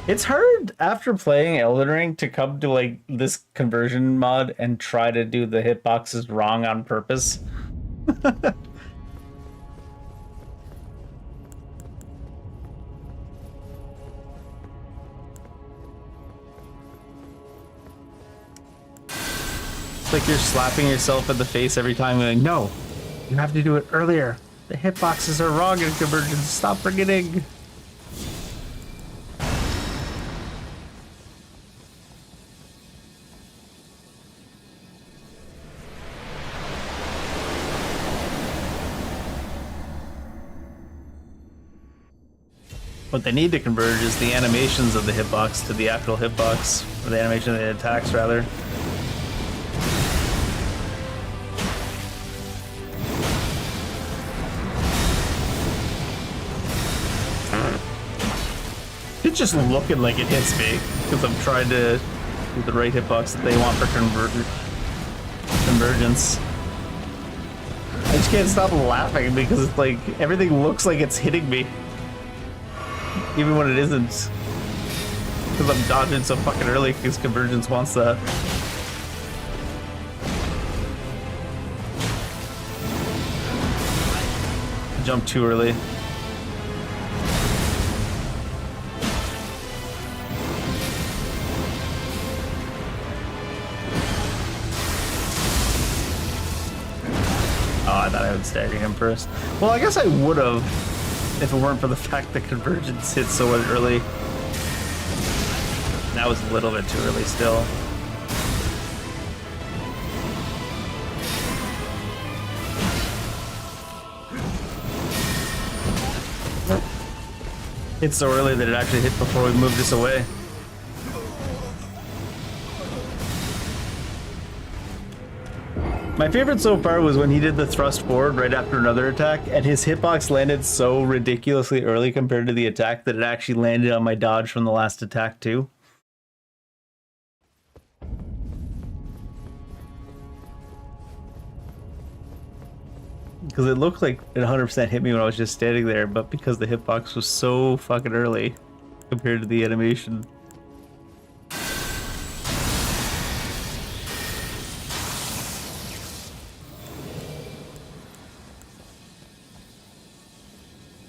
It's hard after playing Elden Ring to come to like this conversion mod and try to do the hitboxes wrong on purpose. Like you're slapping yourself in the face every time. You're like, no, you have to do it earlier. The hitboxes are wrong in Convergence. Stop forgetting. What they need to converge is the animations of the hitbox to the actual hitbox, or the animation of the attacks, rather. It's just looking like it hits me because I'm trying to do the right hitbox that they want for Convergence. I just can't stop laughing because it's like everything looks like it's hitting me, even when it isn't. Because I'm dodging so fucking early because Convergence wants that. I jumped too early. I thought I would stagger him first. Well, I guess I would have if it weren't for the fact that Convergence hit so early. That was a little bit too early still. It's so early that it actually hit before we moved this away. My favorite so far was when he did the thrust forward right after another attack, and his hitbox landed so ridiculously early compared to the attack that it actually landed on my dodge from the last attack too. Because it looked like it 100% hit me when I was just standing there, but because the hitbox was so fucking early compared to the animation.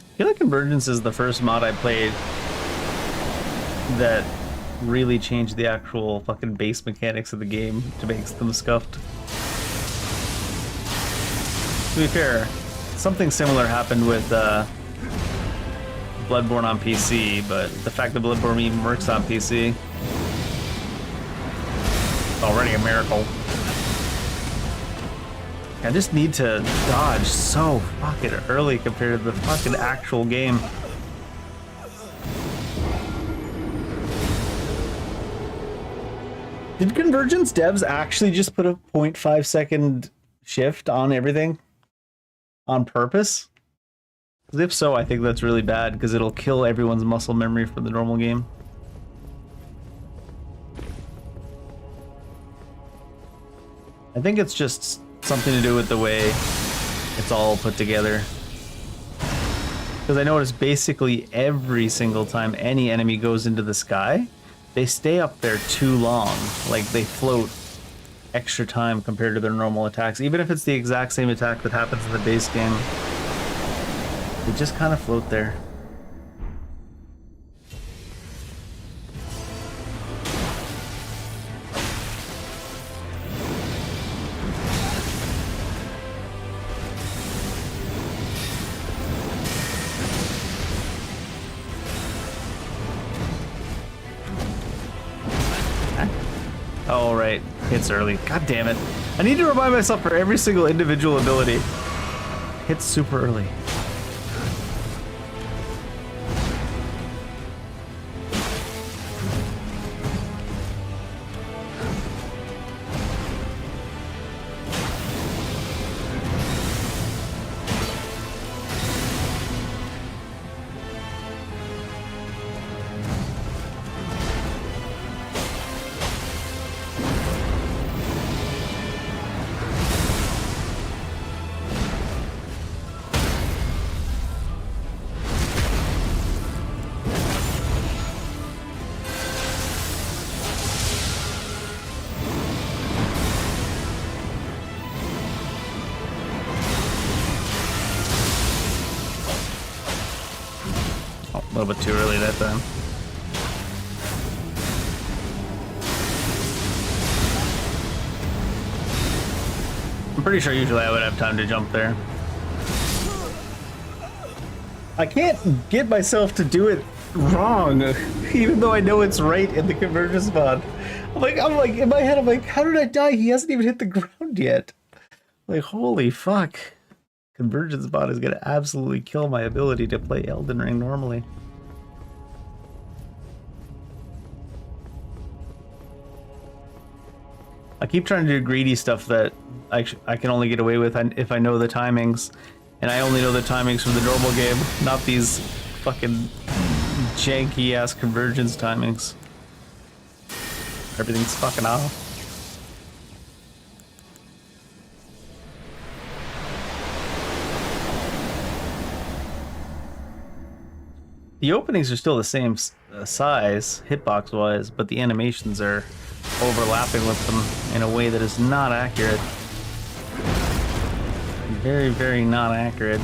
I feel like Convergence is the first mod I played that really changed the actual fucking base mechanics of the game to make them scuffed. To be fair, something similar happened with Bloodborne on PC, but the fact that Bloodborne even works on PC is already a miracle. I just need to dodge so fucking early compared to the fucking actual game. Did Convergence devs actually just put a 0.5 second shift on everything on purpose? Because if so, I think that's really bad because it'll kill everyone's muscle memory for the normal game. I think it's just something to do with the way it's all put together. Because I noticed basically every single time any enemy goes into the sky, they stay up there too long. Like they float extra time compared to their normal attacks. Even if it's the exact same attack that happens in the base game, they just kind of float there. Oh, right. Hits early. God damn it. I need to remind myself for every single individual ability. Hits super early. A little bit too early that time. I'm pretty sure usually I would have time to jump there. I can't get myself to do it wrong, even though I know it's right in the convergence mod. I'm like, in my head, I'm like, how did I die? He hasn't even hit the ground yet. Like, holy fuck. Convergence mod is gonna absolutely kill my ability to play Elden Ring normally. I keep trying to do greedy stuff that I can only get away with if I know the timings. And I only know the timings from the normal game, not these fucking janky ass convergence timings. Everything's fucking off. The openings are still the same size, hitbox wise, but the animations are overlapping with them in a way that is not accurate. Very, very not accurate.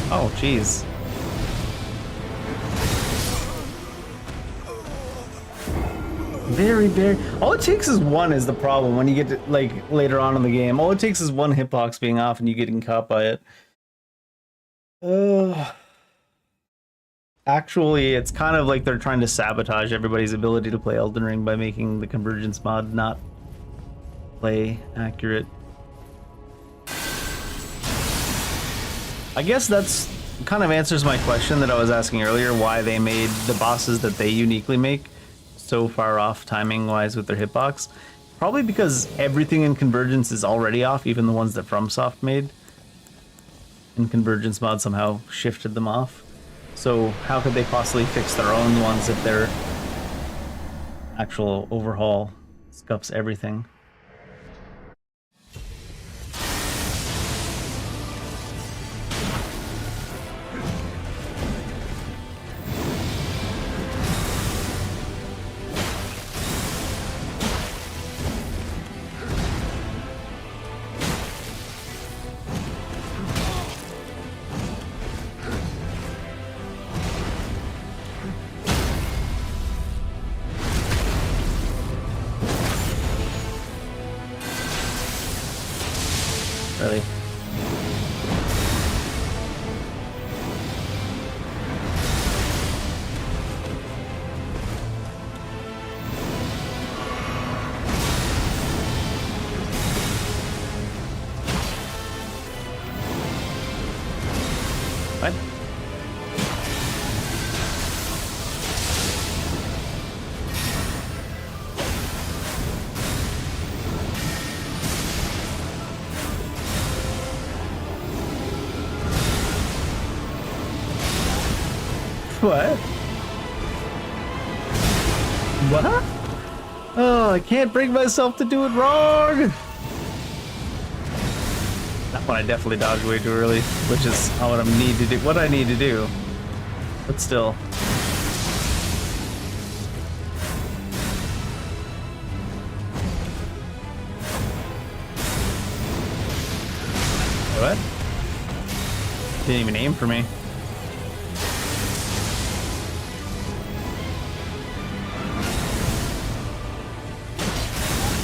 Oh, jeez. Very, very... All it takes is one is the problem when you get to, like, later on in the game. All it takes is one hitbox being off and you getting caught by it. Actually, it's kind of like they're trying to sabotage everybody's ability to play Elden Ring by making the Convergence mod not play accurate. I guess that's kind of answers my question that I was asking earlier, why they made the bosses that they uniquely make so far off timing wise with their hitbox. Probably because everything in Convergence is already off, even the ones that FromSoft made. And Convergence mod somehow shifted them off. So how could they possibly fix their own ones if their actual overhaul scuffs everything? Really? What? What? What? Oh, I can't bring myself to do it wrong. That one I definitely dodged way too early, which is what I need to do. What I need to do, but still. What? Didn't even aim for me.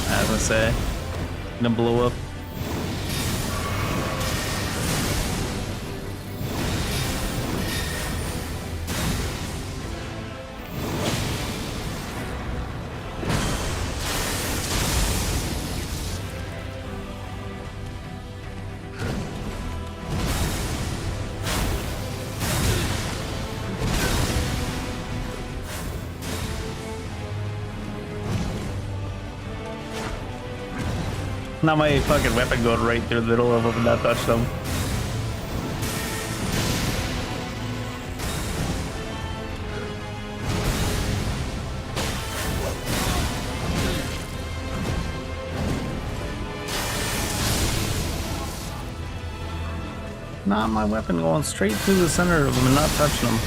I was gonna say, gonna blow up. Now my fucking weapon going right through the middle of them and not touch them. Not my weapon going straight through the center of them and not touching them.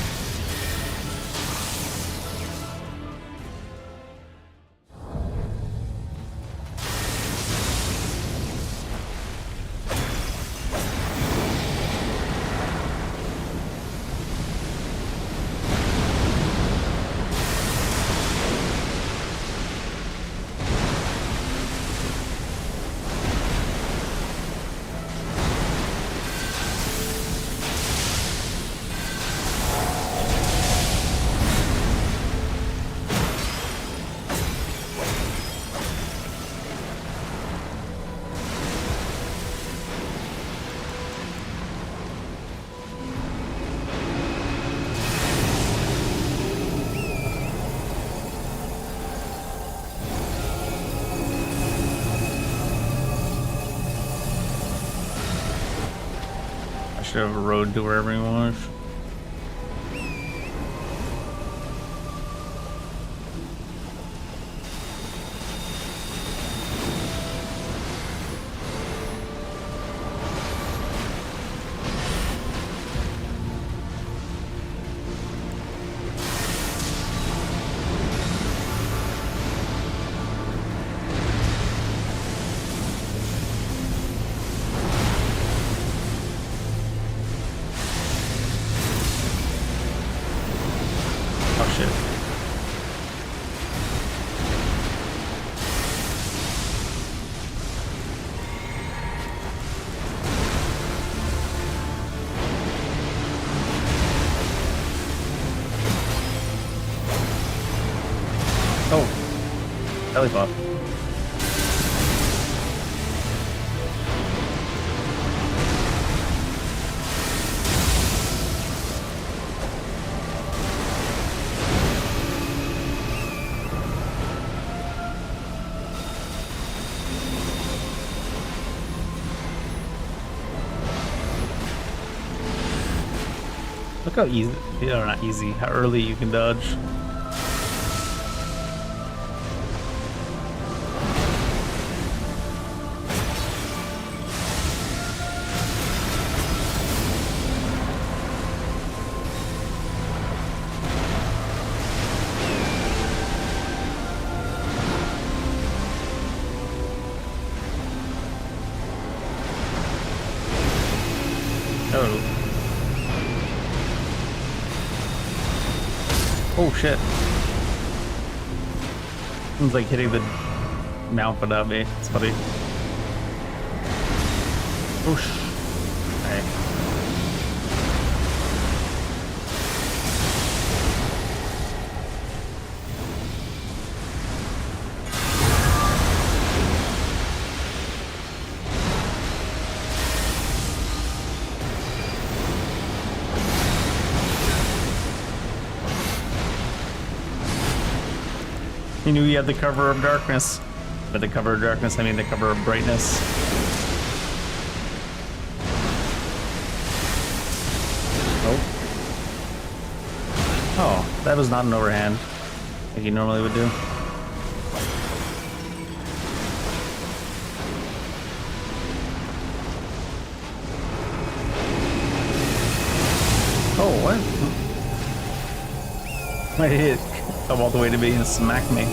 Should have a road to wherever he was. Oh shit. Oh. Belly pop. Look how easy, not easy, how early you can dodge. Oh. Oh shit. It's like hitting the mount without me. It's funny. Whoosh. Okay. He knew he had the cover of darkness. By the cover of darkness, I mean the cover of brightness. Oh. Oh, that was not an overhand like he normally would do. Oh, what? My hit come all the way to me and smack me.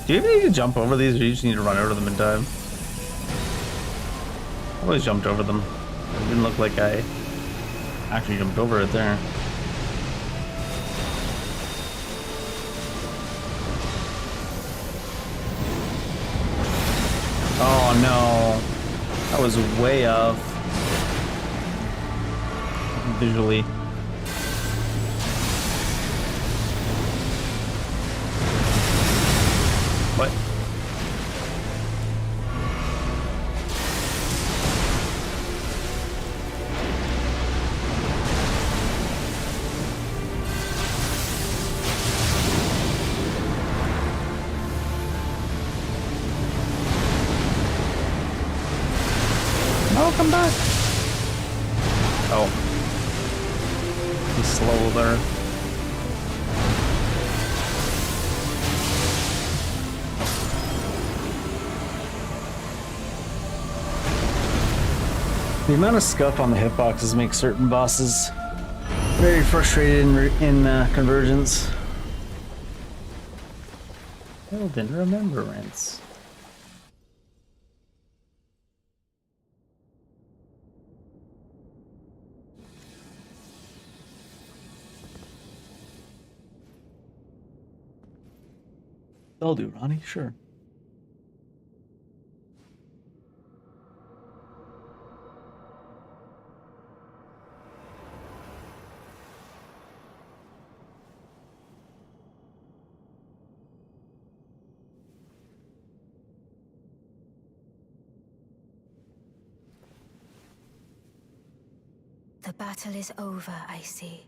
Do you even need to jump over these, or do you just need to run over them in time? I always jumped over them. It didn't look like I actually jumped over it there. Oh no, that was way off visually. What? No, come back. Oh. He's slow there. The amount of scuff on the hitboxes makes certain bosses very frustrated in Convergence. Elden Remembrance. They'll do, Ronnie, sure. The battle is over, I see.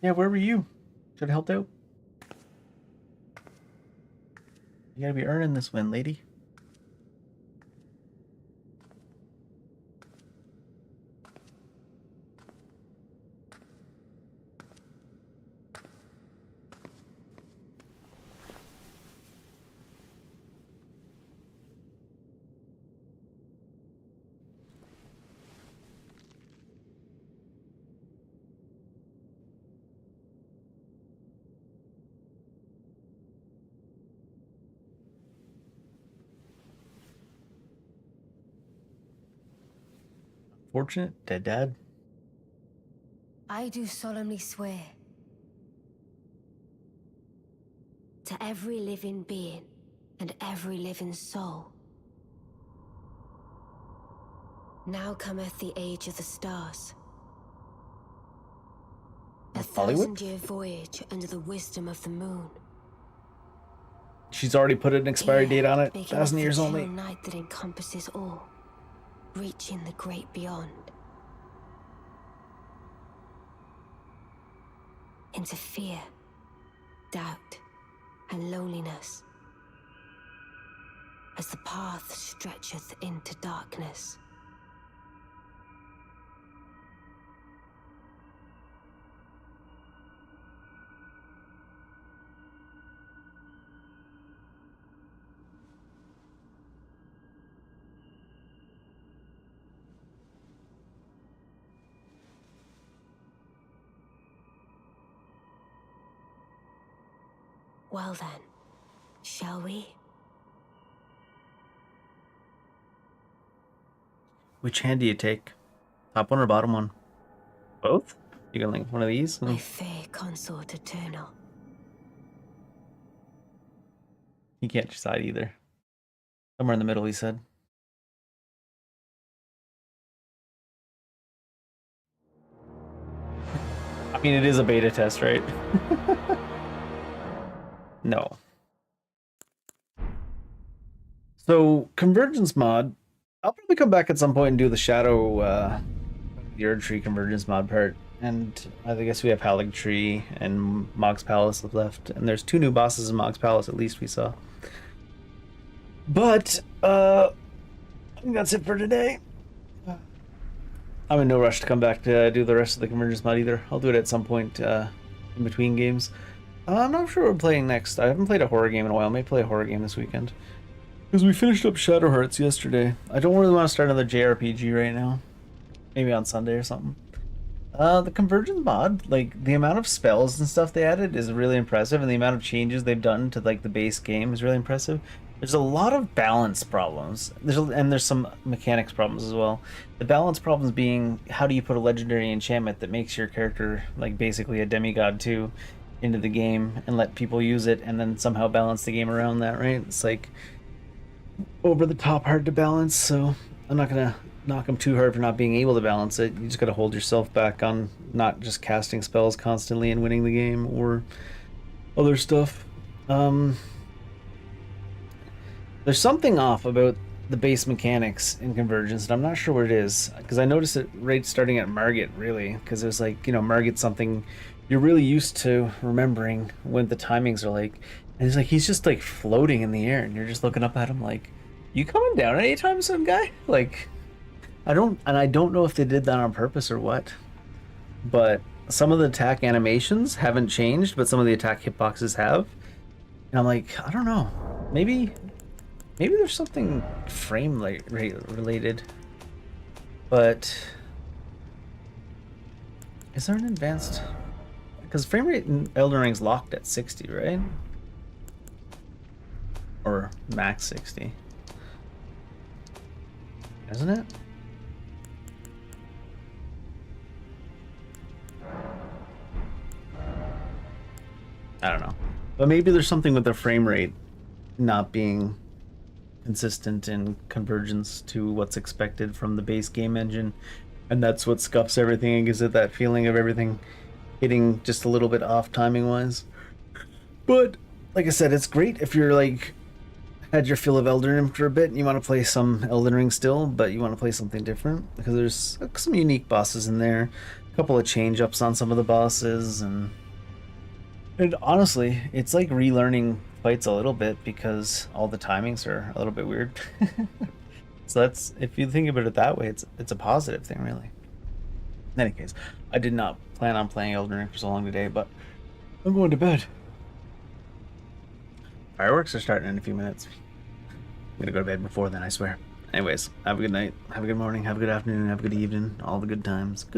Yeah, where were you? Should have helped out. You gotta be earning this win, lady. Fortunate, dead dad. I do solemnly swear to every living being and every living soul. Now cometh the age of the stars. A Hollywood? 1,000-year voyage under the wisdom of the moon. She's already put an expiry date on it. Making 1,000 of the years chill only. night that encompasses all, reaching the great beyond. Into fear, doubt, and loneliness, as the path stretcheth into darkness. Well then, shall we? Which hand do you take? Top one or bottom one? Both? You can link one of these? My fair consort eternal. You can't decide either. Somewhere in the middle, he said. I mean, it is a beta test, right? No. So, Convergence mod, I'll probably come back at some point and do the Shadow, the Erd Tree Convergence mod part. And I guess we have Halig Tree and Mog's Palace left. And there's 2 new bosses in Mog's Palace, at least we saw. But, I think that's it for today. I'm in no rush to come back to do the rest of the Convergence mod either. I'll do it at some point in between games. I'm not sure what we're playing next. I haven't played a horror game in a while. I may play a horror game this weekend. Because we finished up Shadow Hearts yesterday. I don't really want to start another JRPG right now. Maybe on Sunday or something. The Convergence mod, like the amount of spells and stuff they added is really impressive, and the amount of changes they've done to like the base game is really impressive. There's a lot of balance problems. There's some mechanics problems as well. The balance problems being, how do you put a legendary enchantment that makes your character like basically a demigod too into the game and let people use it, and then somehow balance the game around that, right? It's like over the top hard to balance, so I'm not gonna knock them too hard for not being able to balance it. You just gotta hold yourself back on not just casting spells constantly and winning the game or other stuff. There's something off about the base mechanics in Convergence, and I'm not sure what it is, because I noticed it right starting at Margit, really, because there's like, you know, Margit's something you're really used to remembering when the timings are like, and it's like he's just like floating in the air, and you're just looking up at him like, you coming down anytime soon, guy? Like, I don't know if they did that on purpose or what, but some of the attack animations haven't changed, but some of the attack hitboxes have, and I'm like, I don't know, maybe there's something frame rate related, but is there an advanced? Because frame rate in Elden Ring's locked at 60, right? Or max 60, isn't it? I don't know, but maybe there's something with the frame rate not being consistent in Convergence to what's expected from the base game engine, and that's what scuffs everything and gives it that feeling of everything hitting just a little bit off timing wise. But like I said, it's great if you're like had your fill of Elden Ring for a bit and you want to play some Elden Ring still, but you want to play something different, because there's some unique bosses in there, a couple of change ups on some of the bosses, and honestly, it's like relearning fights a little bit because all the timings are a little bit weird. So that's, if you think about it that way, it's a positive thing, really. In any case, I did not plan on playing Elden Ring for so long today, but I'm going to bed. Fireworks are starting in a few minutes. I'm gonna go to bed before then, I swear. Anyways, have a good night, have a good morning, have a good afternoon, have a good evening, all the good times. Good